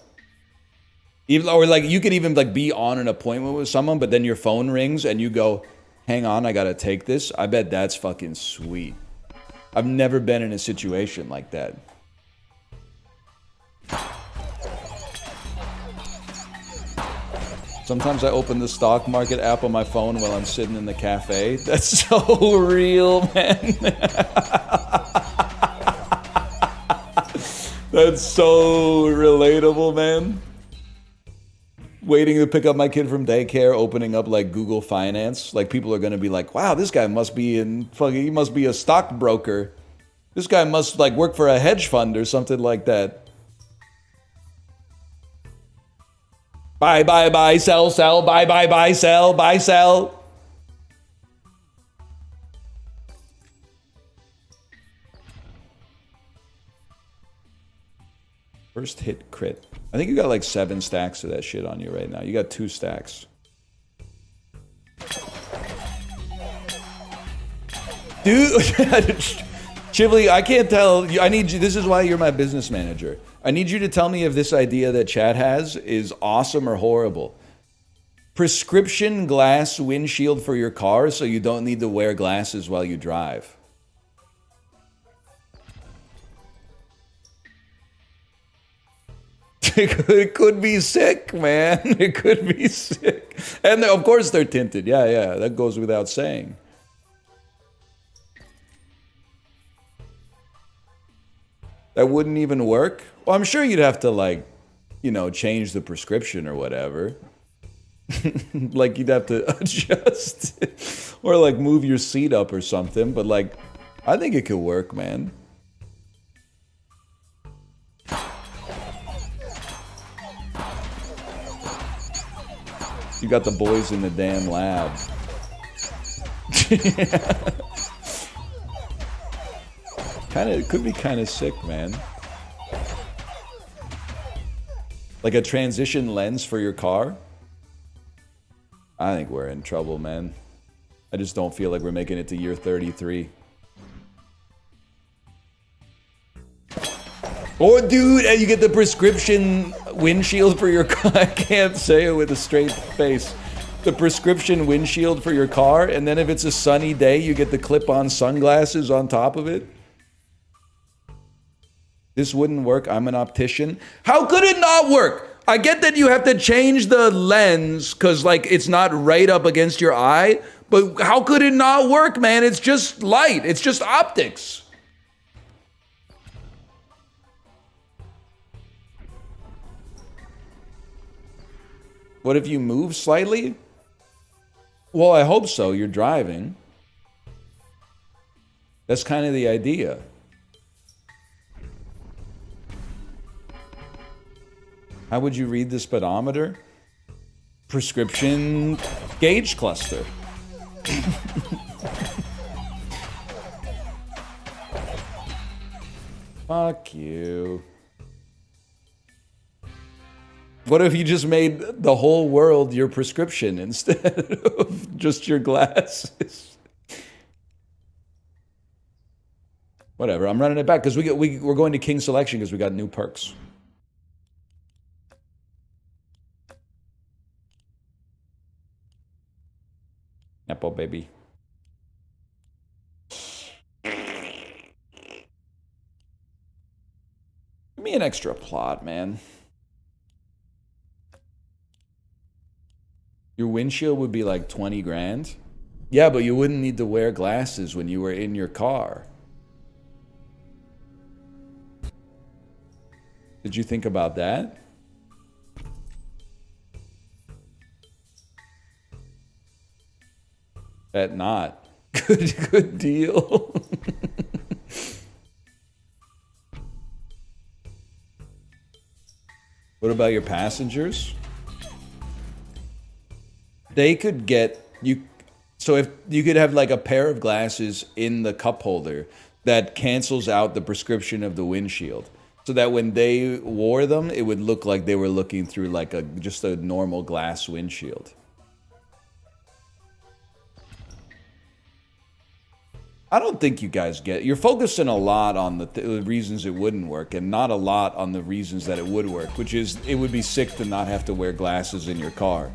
Speaker 1: Even, or like, you could even like be on an appointment with someone, but then your phone rings and you go, hang on, I gotta take this. I bet that's fucking sweet. I've never been in a situation like that. Sometimes I open the stock market app on my phone while I'm sitting in the cafe. That's so real, man. That's so relatable, man. Waiting to pick up my kid from daycare, opening up like Google Finance. Like people are gonna be like, wow, this guy must be he must be a stockbroker. This guy must like work for a hedge fund or something like that. Buy, buy, buy, sell, sell, buy, buy, buy, sell, buy, sell. First hit crit. I think you got like 7 stacks of that shit on you right now. You got 2 stacks. Dude, Chibli, I can't tell. I need you. This is why you're my business manager. I need you to tell me if this idea that Chad has is awesome or horrible. Prescription glass windshield for your car so you don't need to wear glasses while you drive. It could be sick, man. It could be sick. And of course they're tinted. Yeah, yeah, that goes without saying. That wouldn't even work? Well, I'm sure you'd have to, like, you know, change the prescription or whatever. Like, you'd have to adjust it. Or, like, move your seat up or something. But, like, I think it could work, man. You got the boys in the damn lab. It could be kind of sick, man. Like a transition lens for your car? I think we're in trouble, man. I just don't feel like we're making it to year 33. Or, dude, you get the prescription windshield for your car. I can't say it with a straight face. the prescription windshield for your car, and then if it's a sunny day, you get the clip-on sunglasses on top of it. This wouldn't work. I'm an optician. How could it not work? I get that you have to change the lens because, like, it's not right up against your eye, but how could it not work, man? It's just light. It's just optics. What if you move slightly? Well, I hope so. You're driving. That's kind of the idea. How would you read the speedometer? Prescription gauge cluster. Fuck you. What if you just made the whole world your prescription instead of just your glasses? Whatever, I'm running it back because we're going to King Selection because we got new perks. Apple baby. Give me an extra plot, man. Your windshield would be like 20 grand. Yeah, but you wouldn't need to wear glasses when you were in your car. Did you think about that? Bet not. Good deal. What about your passengers? They could get you. So if you could have like a pair of glasses in the cup holder that cancels out the prescription of the windshield, so that when they wore them, it would look like they were looking through like just a normal glass windshield. I don't think you guys get it. You're focusing a lot on the reasons it wouldn't work and not a lot on the reasons that it would work, which is it would be sick to not have to wear glasses in your car.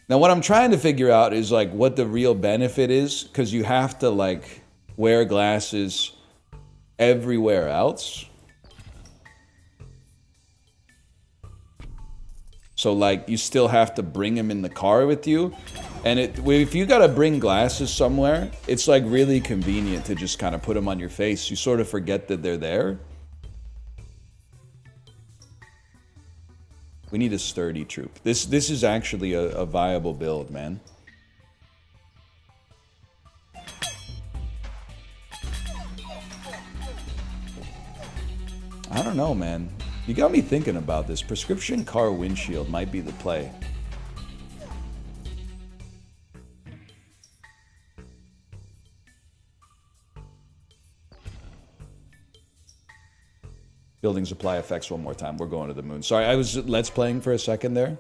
Speaker 1: Now, what I'm trying to figure out is like what the real benefit is, because you have to like wear glasses everywhere else. So like you still have to bring them in the car with you. And if you gotta bring glasses somewhere, it's like really convenient to just kind of put them on your face. You sort of forget that they're there. We need a sturdy troop. This is actually a viable build, man. I don't know, man. You got me thinking about this. Prescription car windshield might be the play. Building supply effects one more time. We're going to the moon. Sorry, I was let's playing for a second there.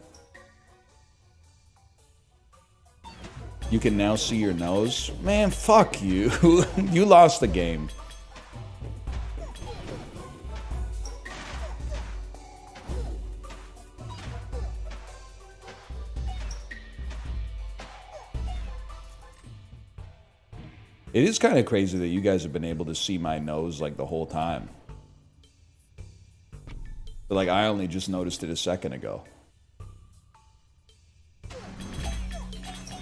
Speaker 1: You can now see your nose. Man, fuck you. You lost the game. It is kind of crazy that you guys have been able to see my nose like the whole time. But like I only just noticed it a second ago.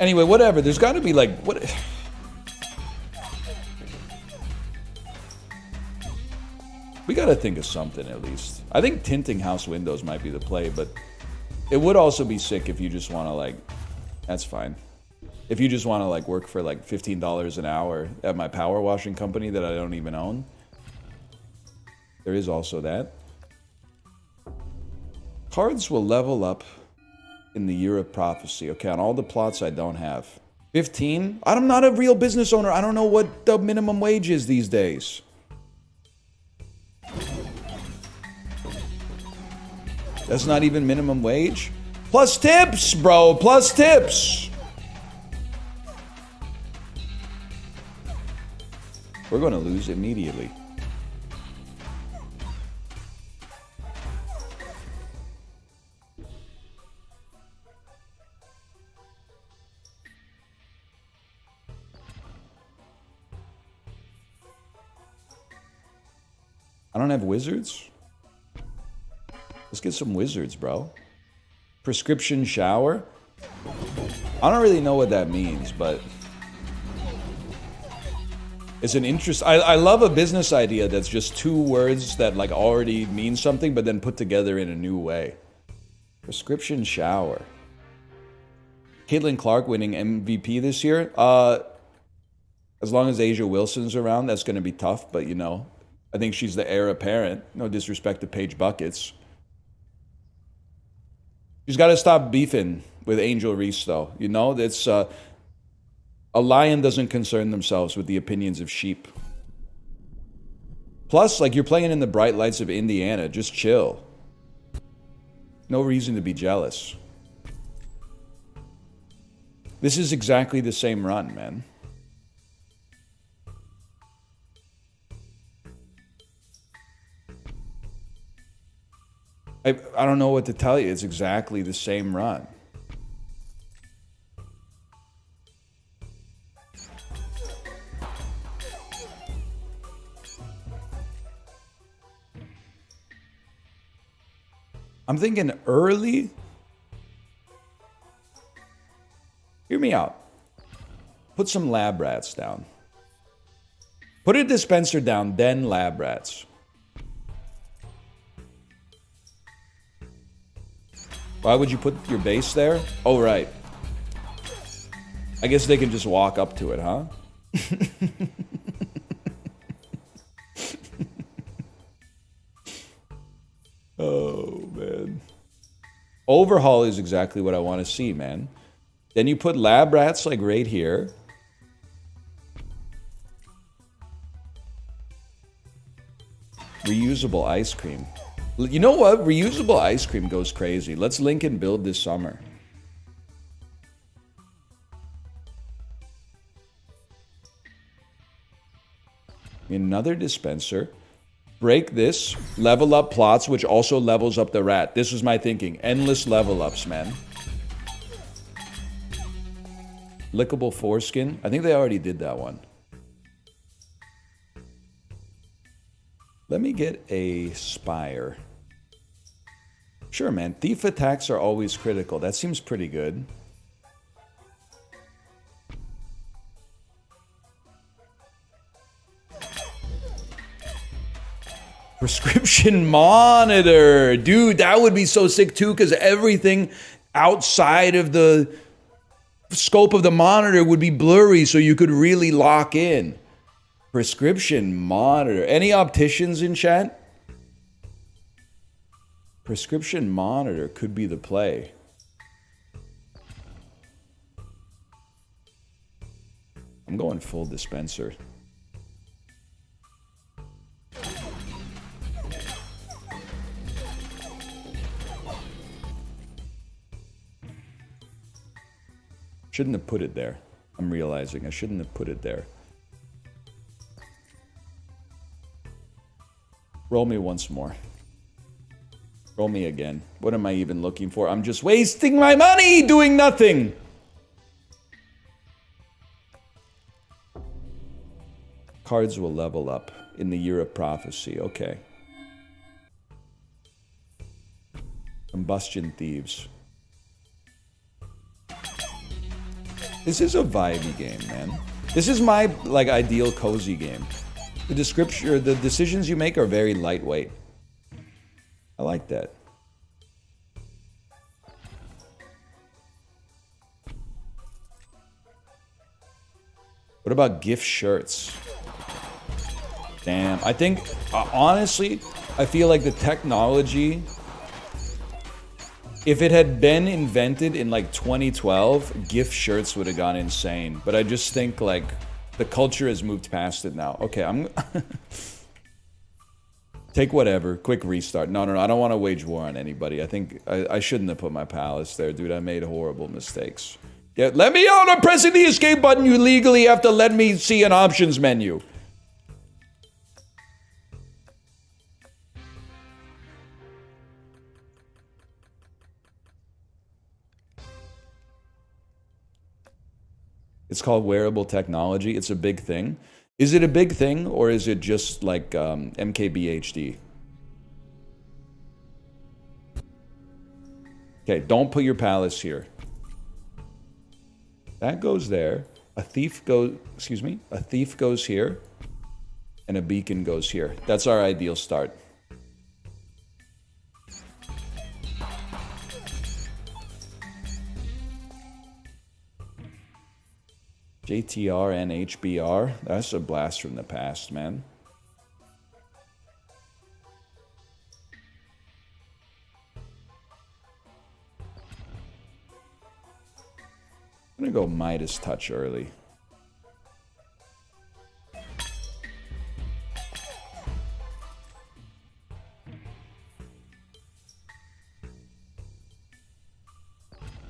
Speaker 1: Anyway, whatever. There's got to be like what. We got to think of something at least. I think tinting house windows might be the play, but it would also be sick if you just want to like. That's fine. If you just want to like work for like $15 an hour at my power washing company that I don't even own. There is also that. Cards will level up in the year of prophecy. Okay, on all the plots I don't have. 15? I'm not a real business owner. I don't know what the minimum wage is these days. That's not even minimum wage? Plus tips, bro. Plus tips. We're going to lose immediately. I don't have wizards? Let's get some wizards, bro. Prescription shower? I don't really know what that means, but... it's an interest... I love a business idea that's just two words that like already mean something, but then put together in a new way. Prescription shower. Caitlin Clark winning MVP this year? As long as Asia Wilson's around, that's going to be tough, but you know, I think she's the heir apparent. No disrespect to Paige Buckets. She's got to stop beefing with Angel Reese, though. You know, it's a lion doesn't concern themselves with the opinions of sheep. Plus, like, you're playing in the bright lights of Indiana. Just chill. No reason to be jealous. This is exactly the same run, man. I don't know what to tell you. It's exactly the same run. I'm thinking early. Hear me out. Put some lab rats down. Put a dispenser down, then lab rats. Why would you put your base there? Oh, right. I guess they can just walk up to it, huh? Oh, man. Overhaul is exactly what I want to see, man. Then you put lab rats like right here. Reusable ice cream. You know what? Reusable ice cream goes crazy. Let's link and build this summer. Another dispenser. Break this. Level up plots, which also levels up the rat. This was my thinking. Endless level ups, man. Lickable foreskin. I think they already did that one. Let me get a spire. Sure, man. Thief attacks are always critical. That seems pretty good. Prescription monitor. Dude, that would be so sick too, because everything outside of the scope of the monitor would be blurry, so you could really lock in. Prescription monitor. Any opticians in chat? Prescription monitor could be the play. I'm going full dispenser. Shouldn't have put it there. I'm realizing I shouldn't have put it there. Roll me once more. Roll me again. What am I even looking for? I'm just wasting my money doing nothing. Cards will level up in the year of prophecy. Okay. Combustion thieves. This is a vibey game, man. This is my like ideal cozy game. The description, or the decisions you make are very lightweight. I like that. What about gift shirts? Damn, I think, honestly, I feel like the technology, if it had been invented in like 2012, gift shirts would have gone insane. But I just think like the culture has moved past it now. Okay, I'm... Take whatever. Quick restart. No, I don't want to wage war on anybody. I think I shouldn't have put my palace there, dude. I made horrible mistakes. Yeah, let me out! I'm pressing the escape button. You legally have to let me see an options menu. It's called wearable technology. It's a big thing. Is it a big thing, or is it just like MKBHD? Okay, don't put your palace here. That goes there. A thief goes, excuse me, a thief goes here. And a beacon goes here. That's our ideal start. JTR and HBR. That's a blast from the past, man. I'm gonna go Midas Touch early.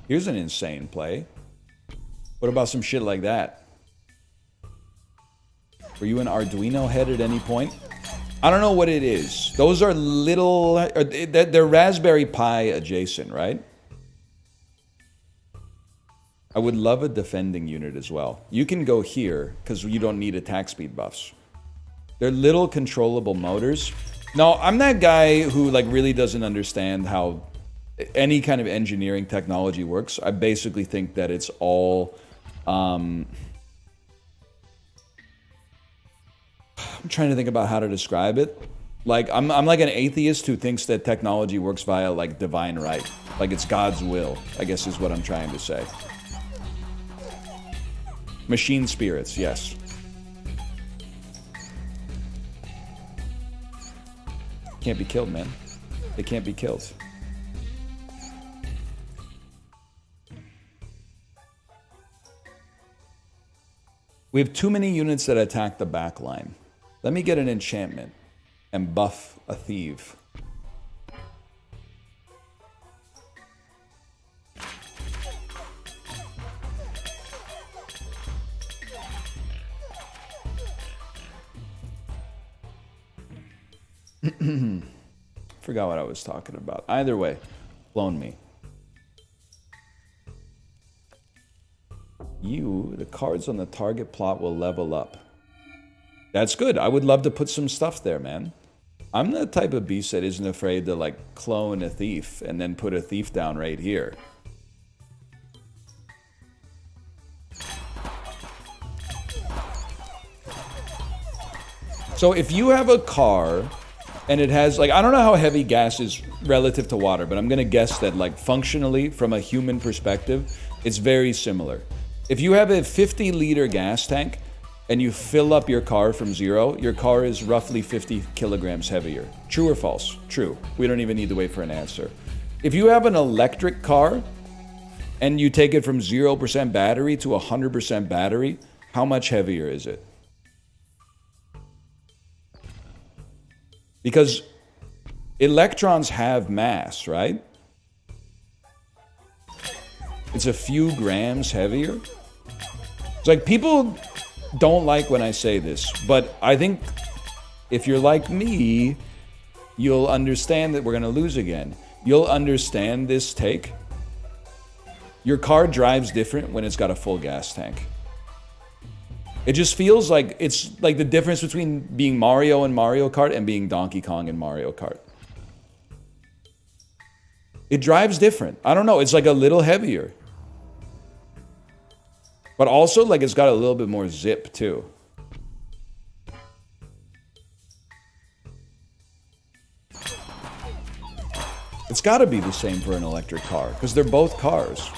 Speaker 1: Here's an insane play. What about some shit like that? Were you an Arduino head at any point? I don't know what it is. Those are little... They're Raspberry Pi adjacent, right? I would love a defending unit as well. You can go here, because you don't need attack speed buffs. They're little controllable motors. No, I'm that guy who like really doesn't understand how any kind of engineering technology works. I basically think that it's all... I'm trying to think about how to describe it. Like, I'm like an atheist who thinks that technology works via, like, divine right. Like, it's God's will, I guess is what I'm trying to say. Machine spirits, yes. Can't be killed, man. They can't be killed. We have too many units that attack the back line. Let me get an enchantment and buff a thief. Forgot what I was talking about. Either way, clone me. The cards on the target plot will level up. That's good. I would love to put some stuff there, man. I'm the type of beast that isn't afraid to, like, clone a thief and then put a thief down right here. So if you have a car and it has, like, I don't know how heavy gas is relative to water, but I'm going to guess that, like, functionally, from a human perspective, it's very similar. If you have a 50-liter gas tank and you fill up your car from zero, your car is roughly 50 kilograms heavier. True or false? True. We don't even need to wait for an answer. If you have an electric car and you take it from 0% battery to 100% battery, how much heavier is it? Because electrons have mass, right? It's a few grams heavier. It's like, people don't like when I say this, but I think if you're like me, you'll understand that we're gonna lose again. You'll understand this take. Your car drives different when it's got a full gas tank. It just feels like it's like the difference between being Mario in Mario Kart and being Donkey Kong in Mario Kart. It drives different. I don't know, it's like a little heavier. But also, like, it's got a little bit more zip, too. It's got to be the same for an electric car, because they're both cars.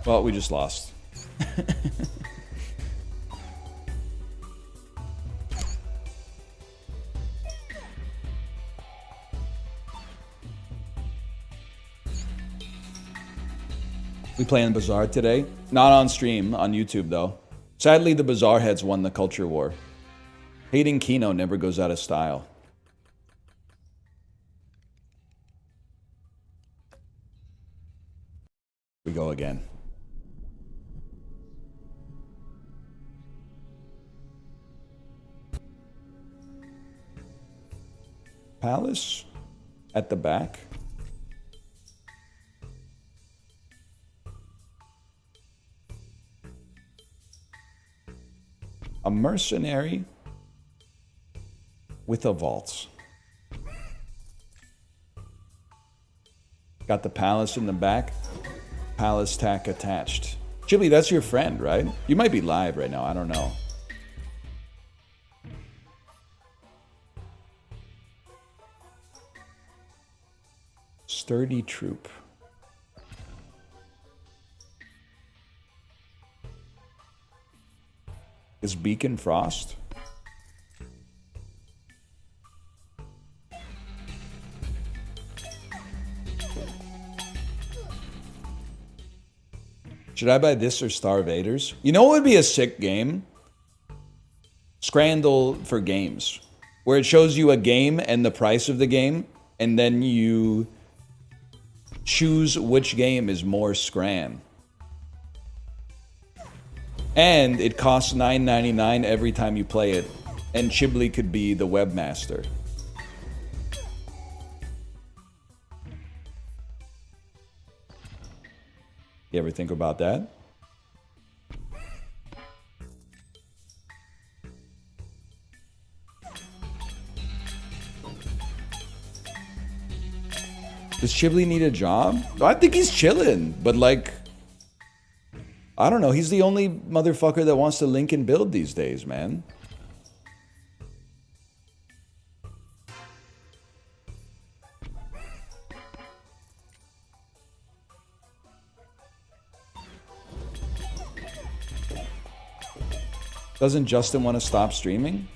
Speaker 1: Well, we just lost. We play in Bazaar today. Not on stream, on YouTube though. Sadly, the Bazaar heads won the culture war. Hating Kino never goes out of style. We go again. Palace at the back. A mercenary with a vault. Got the palace in the back. Palace tack attached. Chili, that's your friend, right? You might be live right now. I don't know. Sturdy troop. Is Beacon Frost? Should I buy this or Star Invaders? You know what would be a sick game? Scrandle for games. Where it shows you a game and the price of the game, and then you choose which game is more scran. And it costs $9.99 every time you play it. And Chibli could be the webmaster. You ever think about that? Does Chibli need a job? I think he's chilling, but like, I don't know. He's the only motherfucker that wants to link and build these days, man. Doesn't Justin want to stop streaming?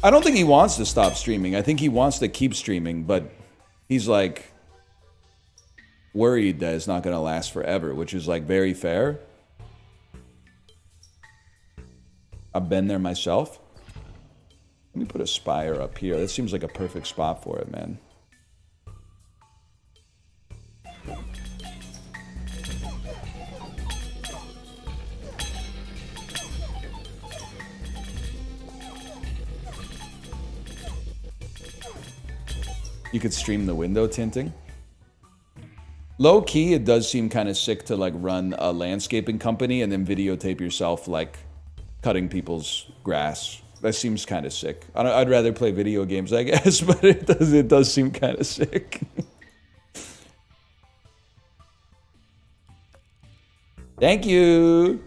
Speaker 1: I don't think he wants to stop streaming. I think he wants to keep streaming, but he's like worried that it's not going to last forever, which is like very fair. I've been there myself. Let me put a spire up here. That seems like a perfect spot for it, man. You could stream the window tinting. Low key, it does seem kind of sick to like run a landscaping company and then videotape yourself like cutting people's grass. That seems kind of sick. I'd rather play video games, I guess, but it does seem kind of sick. Thank you.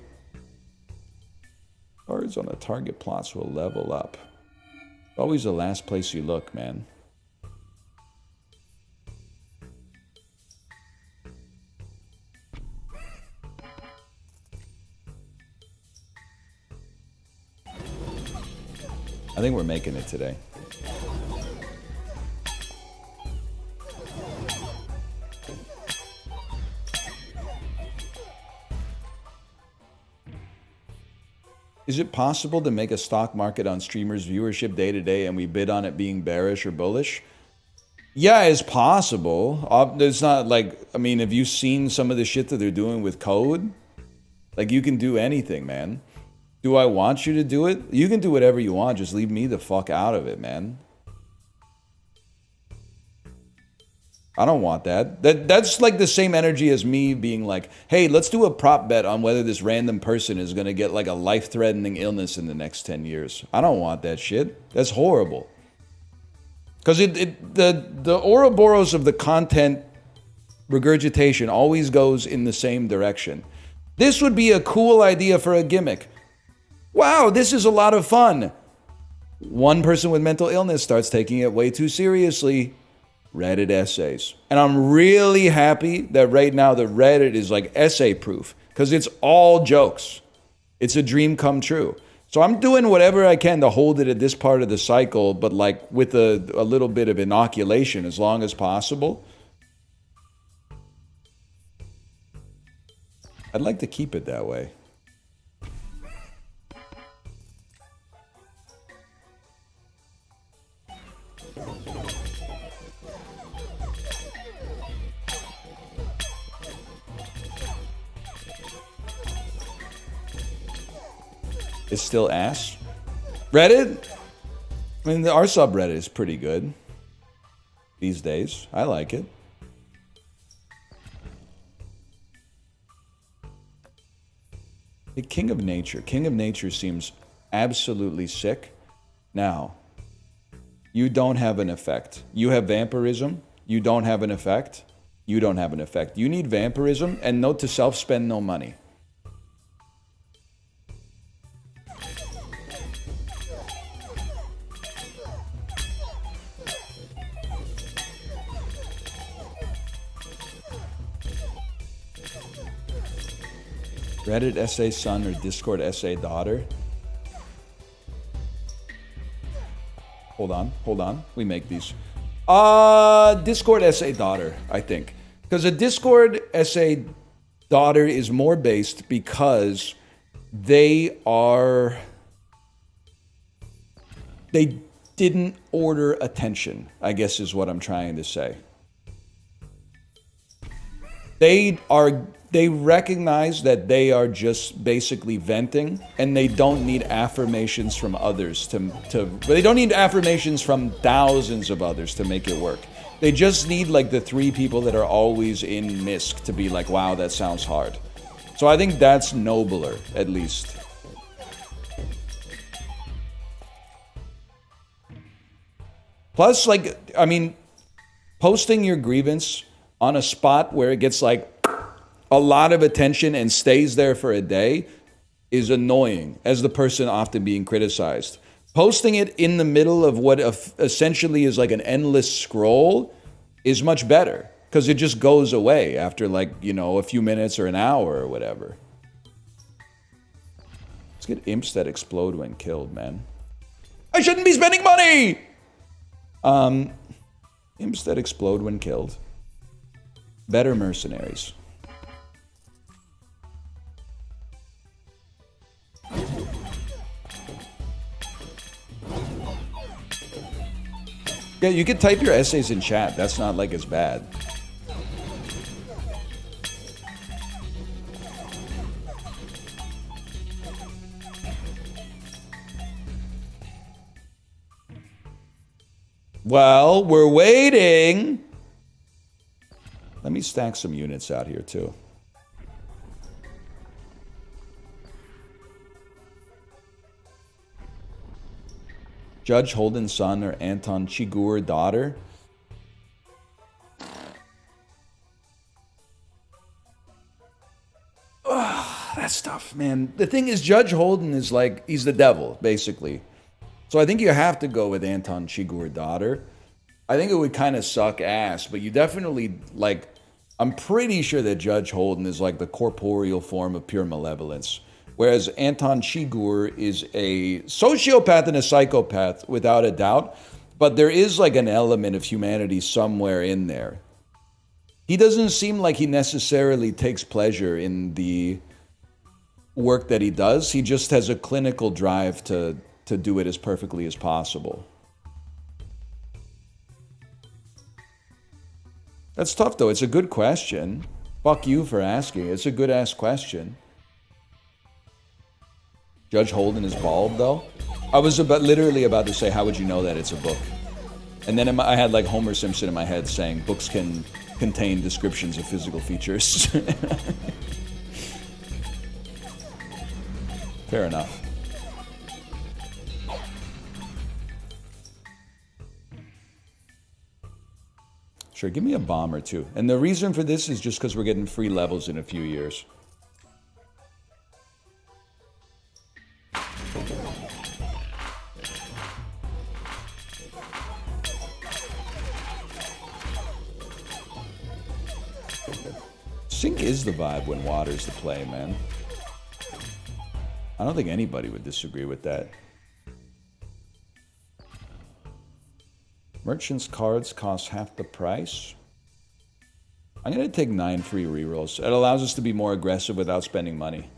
Speaker 1: Cards on the target plots will level up. Always the last place you look, man. I think we're making it today. Is it possible to make a stock market on streamers' viewership day to day and we bid on it being bearish or bullish? Yeah, it's possible. It's not like, I mean, have you seen some of the shit that they're doing with code? Like, you can do anything, man. Do I want you to do it? You can do whatever you want. Just leave me the fuck out of it, man. I don't want that. That's like the same energy as me being like, hey, let's do a prop bet on whether this random person is going to get like a life-threatening illness in the next 10 years. I don't want that shit. That's horrible. Because the Ouroboros of the content regurgitation always goes in the same direction. This would be a cool idea for a gimmick. Wow, this is a lot of fun. One person with mental illness starts taking it way too seriously. Reddit essays. And I'm really happy that right now the Reddit is like essay proof because it's all jokes. It's a dream come true. So I'm doing whatever I can to hold it at this part of the cycle, but like with a little bit of inoculation as long as possible. I'd like to keep it that way. It's still ass. Reddit? I mean, our subreddit is pretty good these days. I like it. The King of Nature. King of Nature seems absolutely sick. Now, you don't have an effect. You have vampirism. You don't have an effect. You don't have an effect. You need vampirism, and note to self, spend no money. Reddit essay son or Discord essay daughter? Hold on. We make these. Discord essay daughter, I think. Because a Discord essay daughter is more based because they didn't order attention, I guess is what I'm trying to say. They recognize that they are just basically venting, and they don't need affirmations from others they don't need affirmations from thousands of others to make it work. They just need like the 3 people that are always in MISC to be like, wow, that sounds hard. So I think that's nobler, at least. Plus, like, I mean, posting your grievance on a spot where it gets like a lot of attention and stays there for a day is annoying as the person often being criticized. Posting it in the middle of what essentially is like an endless scroll is much better because it just goes away after like, you know, a few minutes or an hour or whatever. Let's get imps that explode when killed, man. I shouldn't be spending money! Imps that explode when killed. Better mercenaries. Yeah, you could type your essays in chat. That's not like as bad. Well, we're waiting. Let me stack some units out here too. Judge Holden's son or Anton Chigurh daughter? That's tough, man. The thing is, Judge Holden is like, he's the devil, basically. So I think you have to go with Anton Chigurh daughter. I think it would kind of suck ass, but you definitely, like, I'm pretty sure that Judge Holden is like the corporeal form of pure malevolence. Whereas Anton Chigurh is a sociopath and a psychopath, without a doubt. But there is like an element of humanity somewhere in there. He doesn't seem like he necessarily takes pleasure in the work that he does. He just has a clinical drive to do it as perfectly as possible. That's tough, though. It's a good question. Fuck you for asking. It's a good-ass question. Judge Holden is bald, though? I was literally about to say, how would you know that it's a book? And then I had like Homer Simpson in my head saying, books can contain descriptions of physical features. Fair enough. Sure, give me a bomb or two. And the reason for this is just because we're getting free levels in a few years. Sync is the vibe when water's the play, man. I don't think anybody would disagree with that. Merchant's cards cost half the price. I'm going to take 9 free rerolls. It allows us to be more aggressive without spending money.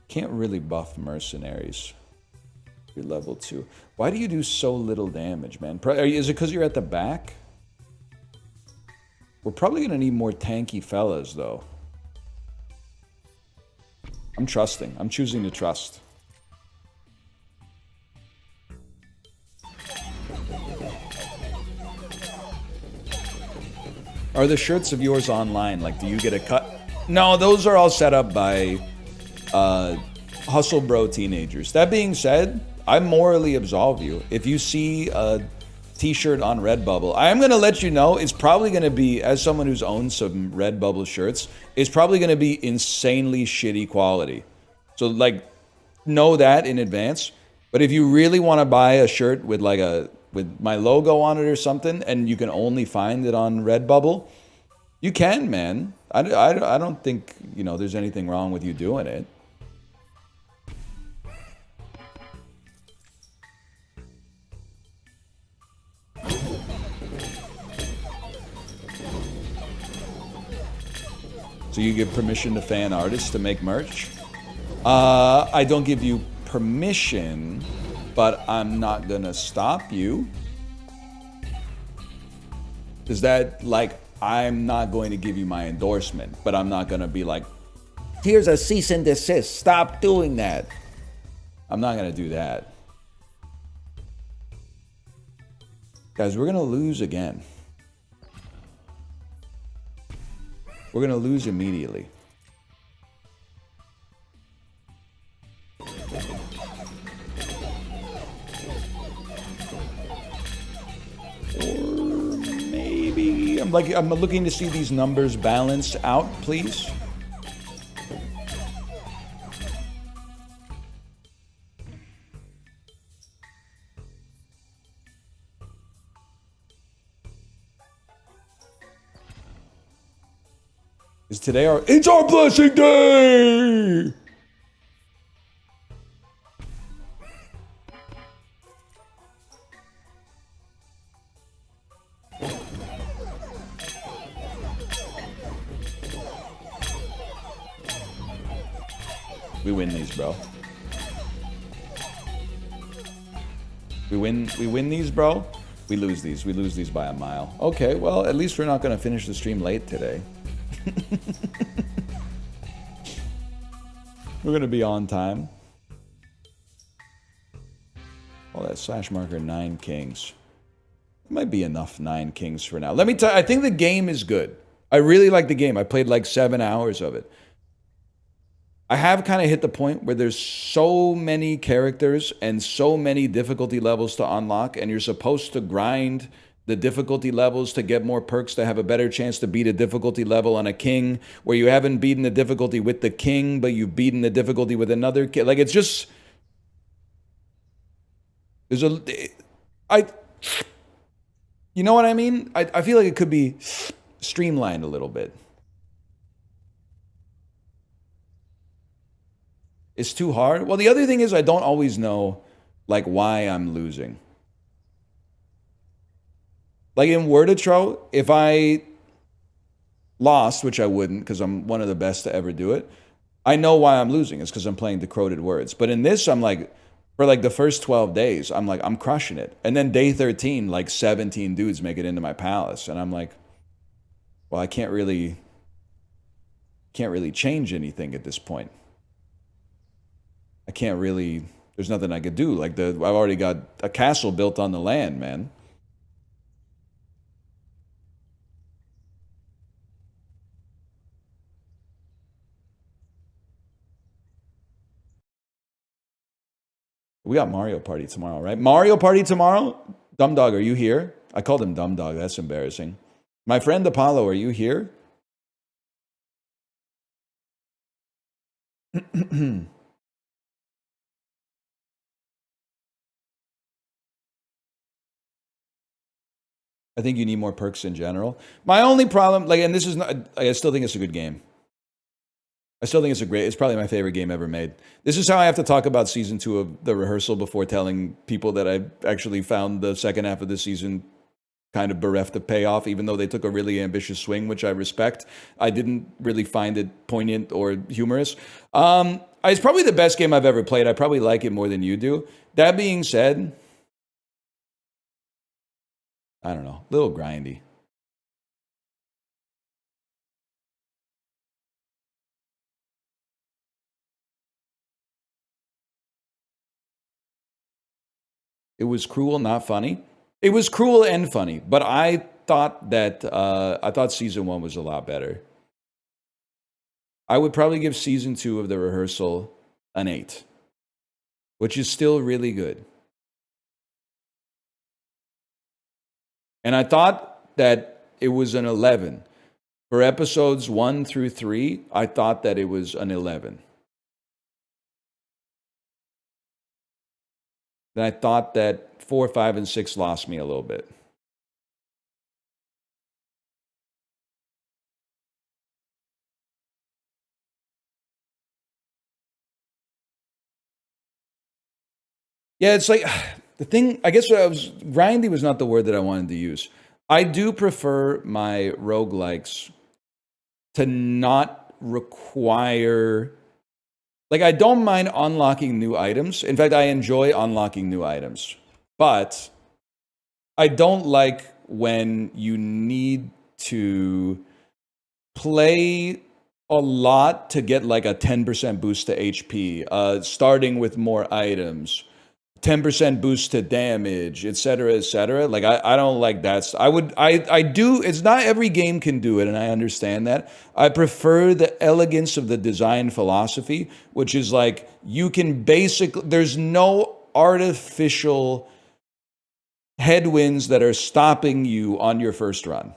Speaker 1: Can't really buff mercenaries. You're level 2. Why do you do so little damage, man? Is it because you're at the back? We're probably going to need more tanky fellas, though. I'm trusting. I'm choosing to trust. Are the shirts of yours online? Like, do you get a cut? No, those are all set up by hustle bro teenagers. That being said, I morally absolve you. If you see a t-shirt on Redbubble, I am going to let you know it's probably going to be, as someone who's owned some Redbubble shirts, it's probably going to be insanely shitty quality. So, like, know that in advance. But if you really want to buy a shirt with like with my logo on it or something, and you can only find it on Redbubble, you can, man. I don't think, you know, there's anything wrong with you doing it. So you give permission to fan artists to make merch? I don't give you permission, but I'm not gonna stop you. Is that like, I'm not going to give you my endorsement, but I'm not gonna be like, here's a cease and desist, stop doing that. I'm not gonna do that. Guys, we're gonna lose again. We're gonna lose immediately. Or maybe I'm looking to see these numbers balance out, please. Is today it's our blessing day! We win these, bro. We win these, bro. We lose these. We lose these by a mile. Okay, well, at least we're not going to finish the stream late today. We're going to be on time. Oh, that slash marker, 9 kings. It might be enough 9 kings for now. Let me tell you, I think the game is good. I really like the game. I played like 7 hours of it. I have kind of hit the point where there's so many characters and so many difficulty levels to unlock, and you're supposed to grind the difficulty levels to get more perks to have a better chance to beat a difficulty level on a king, where you haven't beaten the difficulty with the king, but you've beaten the difficulty with another king. Like, it's just... There's a... You know what I mean? I feel like it could be streamlined a little bit. It's too hard. Well, the other thing is I don't always know, like, why I'm losing. Like in Worditro, if I lost, which I wouldn't because I'm one of the best to ever do it, I know why I'm losing. It's because I'm playing decoded words. But in this, I'm like, for like the first 12 days, I'm like, I'm crushing it. And then day 13, like 17 dudes make it into my palace. And I'm like, well, I can't really change anything at this point. I can't really, there's nothing I could do. Like I've already got a castle built on the land, man. We got Mario Party tomorrow, right? Mario Party tomorrow? Dumb Dog, are you here? I called him Dumb Dog. That's embarrassing. My friend Apollo, are you here? I think you need more perks in general. My only problem, like, and this is not, I still think it's a good game. I still think it's probably my favorite game ever made. This is how I have to talk about season 2 of The Rehearsal before telling people that I actually found the second half of the season kind of bereft of payoff, even though they took a really ambitious swing, which I respect. I didn't really find it poignant or humorous. It's probably the best game I've ever played. I probably like it more than you do. That being said, I don't know, a little grindy. It was cruel, not funny. It was cruel and funny, but I thought that season 1 was a lot better. I would probably give season 2 of The Rehearsal an 8, which is still really good. And I thought that it was an 11. For episodes 1 through 3, I thought that it was an 11. Then I thought that 4, 5, and 6 lost me a little bit. Yeah, it's like the thing, I guess grindy was not the word that I wanted to use. I do prefer my roguelikes to not require, like, I don't mind unlocking new items. In fact, I enjoy unlocking new items. But I don't like when you need to play a lot to get like a 10% boost to HP, starting with more items, 10% boost to damage, etc., etc. Like, I don't like that. I do. It's not every game can do it, and I understand that. I prefer the elegance of the design philosophy, which is like you can basically, there's no artificial headwinds that are stopping you on your first run.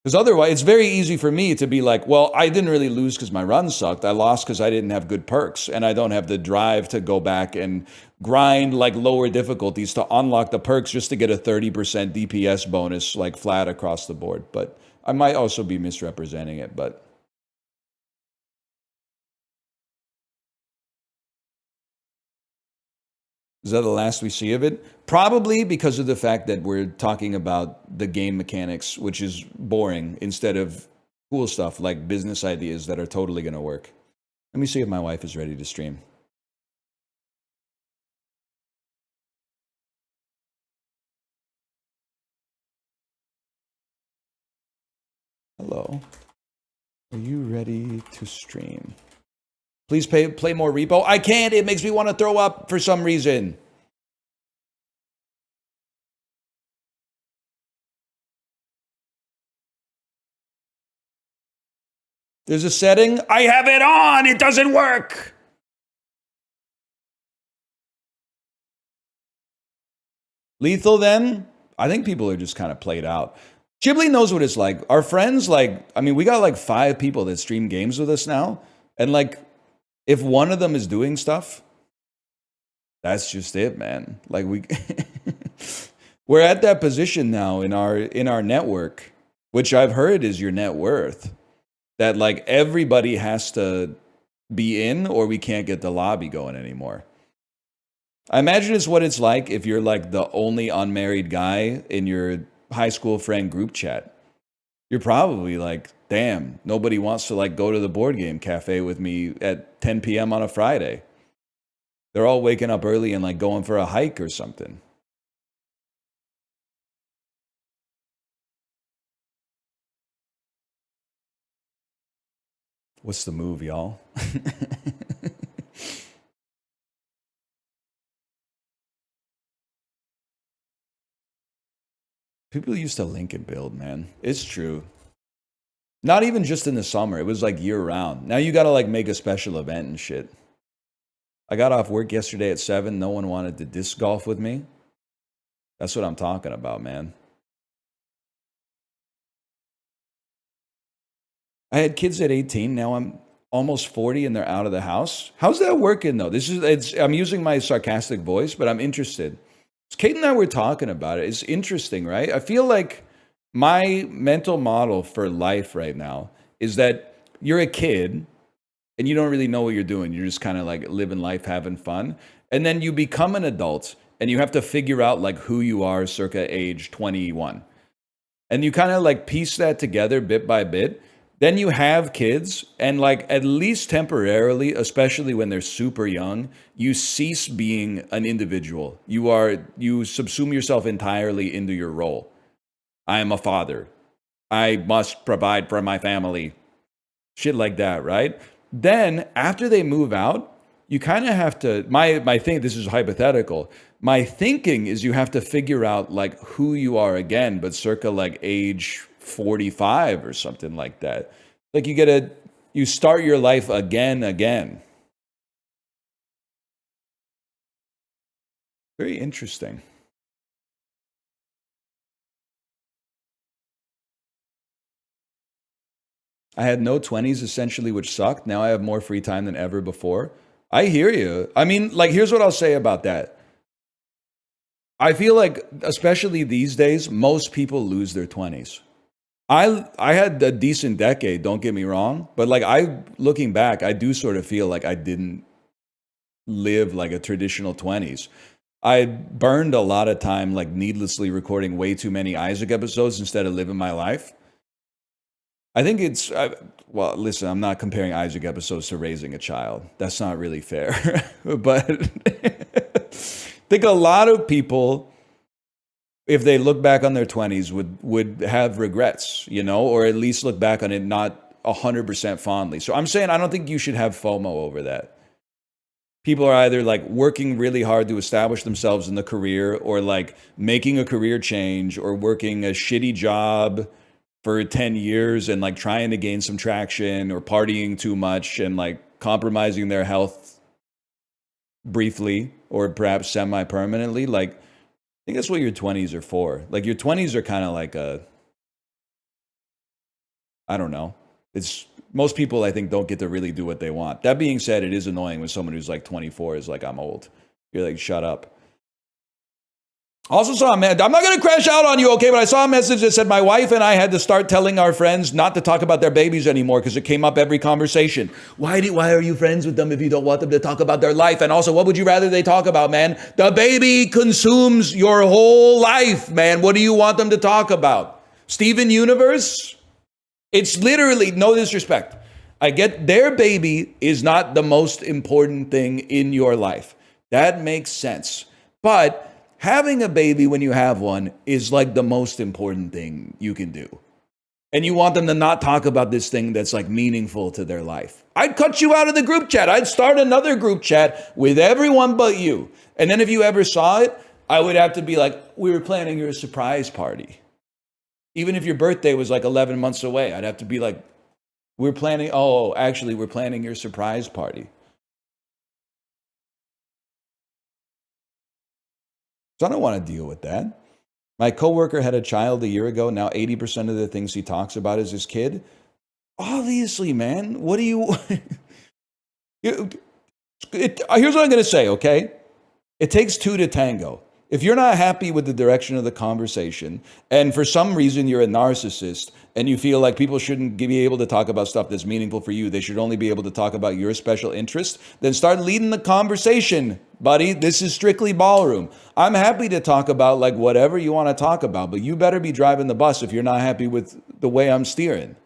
Speaker 1: Because otherwise, it's very easy for me to be like, well, I didn't really lose because my run sucked. I lost because I didn't have good perks. And I don't have the drive to go back and grind like lower difficulties to unlock the perks just to get a 30% DPS bonus like flat across the board. But I might also be misrepresenting it, but... Is that the last we see of it? Probably because of the fact that we're talking about the game mechanics, which is boring, instead of cool stuff like business ideas that are totally going to work. Let me see if my wife is ready to stream. Hello. Are you ready to stream? Please play more repo. I can't. It makes me want to throw up for some reason. There's a setting. I have it on. It doesn't work. Lethal then? I think people are just kind of played out. Ghibli knows what it's like. Our friends, like, I mean, we got like 5 people that stream games with us now. And like, if one of them is doing stuff, that's just it, man. Like we're at that position now in our network, which I've heard is your net worth, that like everybody has to be in or we can't get the lobby going anymore. I imagine it's what it's like if you're like the only unmarried guy in your high school friend group chat. You're probably like, damn, nobody wants to like go to the board game cafe with me at 10 p.m. on a Friday. They're all waking up early and like going for a hike or something. What's the move, y'all? People used to link and build, man. It's true. Not even just in the summer. It was like year round. Now you got to like make a special event and shit. I got off work yesterday at 7. No one wanted to disc golf with me. That's what I'm talking about, man. I had kids at 18. Now I'm almost 40 and they're out of the house. How's that working though? I'm using my sarcastic voice, but I'm interested. Kate and I were talking about it. It's interesting, right? I feel like my mental model for life right now is that you're a kid and you don't really know what you're doing. You're just kind of like living life, having fun. And then you become an adult and you have to figure out like who you are circa age 21. And you kind of like piece that together bit by bit. Then you have kids and like at least temporarily, especially when they're super young, you cease being an individual. You subsume yourself entirely into your role. I am a father. I must provide for my family. Shit like that, right? Then after they move out, you kind of have to, my thing, this is hypothetical. My thinking is you have to figure out like who you are again, but circa like age 45 or something like that. Like you start your life again. Very interesting. I had no 20s essentially, which sucked. Now I have more free time than ever before. I hear you. I mean, like, here's what I'll say about that. I feel like, especially these days, most people lose their 20s. I had a decent decade, don't get me wrong, but like looking back, I do sort of feel like I didn't live like a traditional 20s. I burned a lot of time like needlessly recording way too many Isaac episodes instead of living my life. I think well, listen, I'm not comparing Isaac episodes to raising a child. That's not really fair. But I think a lot of people, if they look back on their 20s, would have regrets, you know, or at least look back on it not 100% fondly. So I'm saying I don't think you should have FOMO over that. People are either like working really hard to establish themselves in the career, or like making a career change, or working a shitty job for 10 years and like trying to gain some traction, or partying too much and like compromising their health briefly or perhaps semi-permanently. Like, I think that's what your 20s are for. Like, your 20s are kind of like I don't know. It's most people, I think, don't get to really do what they want. That being said, it is annoying when someone who's like 24 is like, I'm old. You're like, shut up. Also saw a man, I'm not going to crash out on you, okay, but I saw a message that said my wife and I had to start telling our friends not to talk about their babies anymore because it came up every conversation. Why are you friends with them if you don't want them to talk about their life? And also, what would you rather they talk about, man? The baby consumes your whole life, man. What do you want them to talk about? Steven Universe? It's literally, no disrespect. I get their baby is not the most important thing in your life. That makes sense. But having a baby when you have one is like the most important thing you can do. And you want them to not talk about this thing that's like meaningful to their life. I'd cut you out of the group chat. I'd start another group chat with everyone but you. And then if you ever saw it, I would have to be like, we were planning your surprise party. Even if your birthday was like 11 months away, I'd have to be like, we're planning your surprise party. So I don't want to deal with that. My coworker had a child a year ago. Now 80% of the things he talks about is his kid. Obviously, man, what do you... Here's what I'm going to say, okay? It takes two to tango. If you're not happy with the direction of the conversation, and for some reason you're a narcissist, and you feel like people shouldn't be able to talk about stuff that's meaningful for you, they should only be able to talk about your special interest, then start leading the conversation, buddy. This is strictly ballroom. I'm happy to talk about like whatever you want to talk about, but you better be driving the bus if you're not happy with the way I'm steering.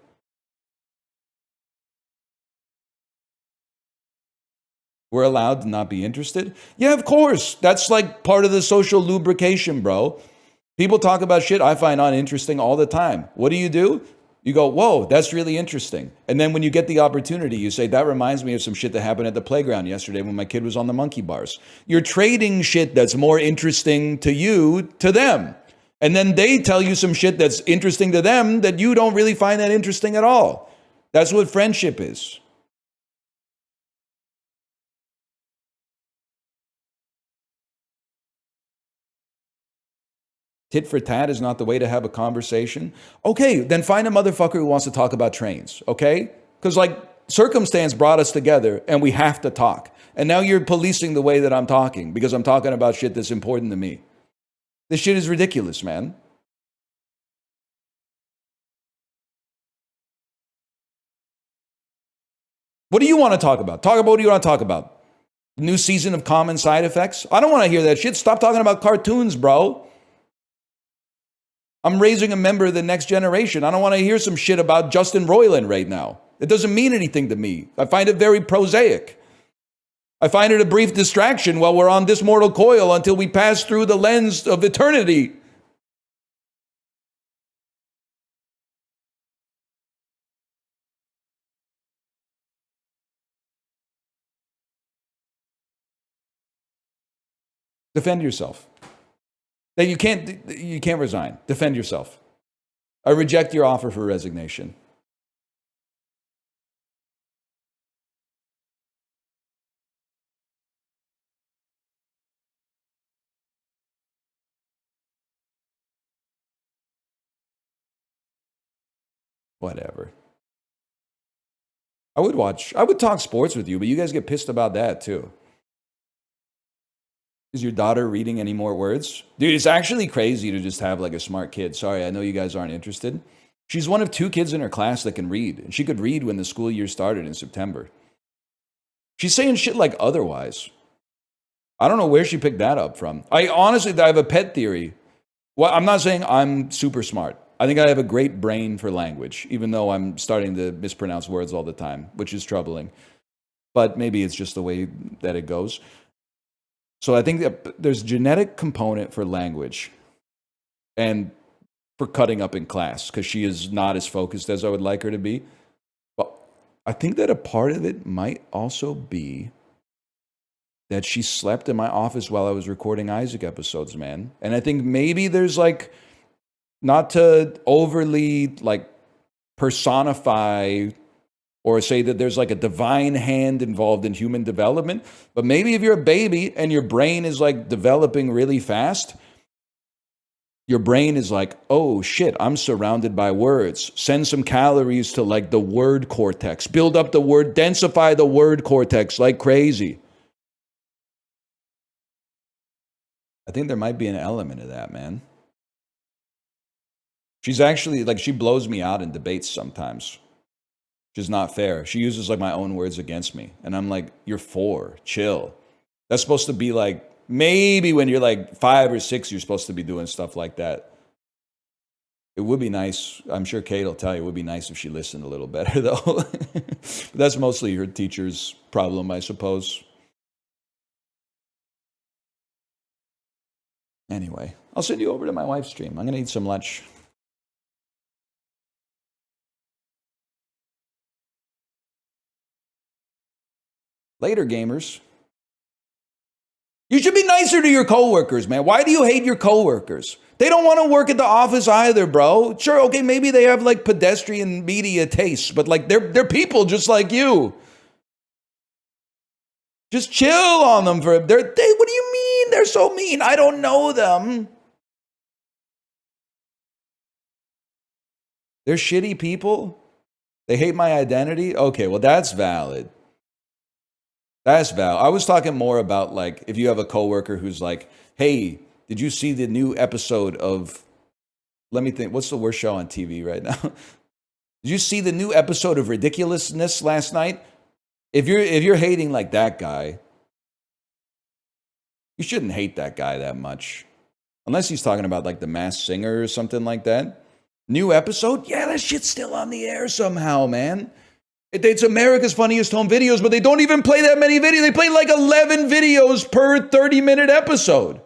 Speaker 1: We're allowed to not be interested? Yeah, of course. That's like part of the social lubrication, bro. People talk about shit I find uninteresting all the time. What do? You go, whoa, that's really interesting. And then when you get the opportunity, you say, that reminds me of some shit that happened at the playground yesterday when my kid was on the monkey bars. You're trading shit that's more interesting to you to them. And then they tell you some shit that's interesting to them that you don't really find that interesting at all. That's what friendship is. Tit for tat is not the way to have a conversation. Okay, then find a motherfucker who wants to talk about trains, okay? Because like circumstance brought us together and we have to talk. And now you're policing the way that I'm talking because I'm talking about shit that's important to me. This shit is ridiculous, man. What do you want to talk about? Talk about what do you want to talk about? New season of Common Side Effects? I don't want to hear that shit. Stop talking about cartoons, bro. I'm raising a member of the next generation. I don't want to hear some shit about Justin Roiland right now. It doesn't mean anything to me. I find it very prosaic. I find it a brief distraction while we're on this mortal coil until we pass through the lens of eternity. Defend yourself. That you can't resign. Defend yourself. I reject your offer for resignation. Whatever. I would talk sports with you, but you guys get pissed about that too. Is your daughter reading any more words? Dude, it's actually crazy to just have like a smart kid. Sorry, I know you guys aren't interested. She's one of 2 kids in her class that can read, and she could read when the school year started in September. She's saying shit like otherwise. I don't know where she picked that up from. I have a pet theory. Well, I'm not saying I'm super smart. I think I have a great brain for language, even though I'm starting to mispronounce words all the time, which is troubling. But maybe it's just the way that it goes. So I think that there's a genetic component for language and for cutting up in class, because she is not as focused as I would like her to be. But I think that a part of it might also be that she slept in my office while I was recording Isaac episodes, man. And I think maybe there's like, not to overly like personify or say that there's like a divine hand involved in human development, but maybe if you're a baby and your brain is like developing really fast, your brain is like, oh shit, I'm surrounded by words. Send some calories to like the word cortex. Build up the word, densify the word cortex like crazy. I think there might be an element of that, man. She's actually, like, she blows me out in debates sometimes. Which is not fair. She uses, like, my own words against me. And I'm like, you're 4. Chill. That's supposed to be, like, maybe when you're, like, 5 or 6, you're supposed to be doing stuff like that. It would be nice. I'm sure Kate will tell you it would be nice if she listened a little better, though. But that's mostly her teacher's problem, I suppose. Anyway, I'll send you over to my wife's stream. I'm going to eat some lunch. Later, gamers. You should be nicer to your coworkers, man. Why do you hate your coworkers? They don't want to work at the office either, bro. Sure, okay, maybe they have like pedestrian media tastes, but like they're people just like you. Just chill on them for what do you mean? They're so mean. I don't know them. They're shitty people. They hate my identity. Okay, well that's valid. That's valid. I was talking more about like if you have a coworker who's like, hey, did you see the new episode of, let me think, what's the worst show on TV right now? Did you see the new episode of Ridiculousness last night? If you're hating like that guy, you shouldn't hate that guy that much. Unless he's talking about like The Masked Singer or something like that. New episode? Yeah, that shit's still on the air somehow, man. It's America's Funniest Home Videos, but they don't even play that many videos. They play like 11 videos per 30-minute episode.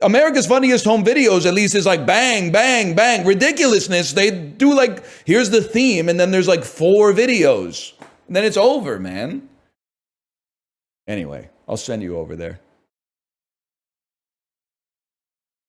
Speaker 1: America's Funniest Home Videos, at least, is like bang, bang, bang. Ridiculousness, they do like, here's the theme, and then there's like 4 videos. And then it's over, man. Anyway, I'll send you over there.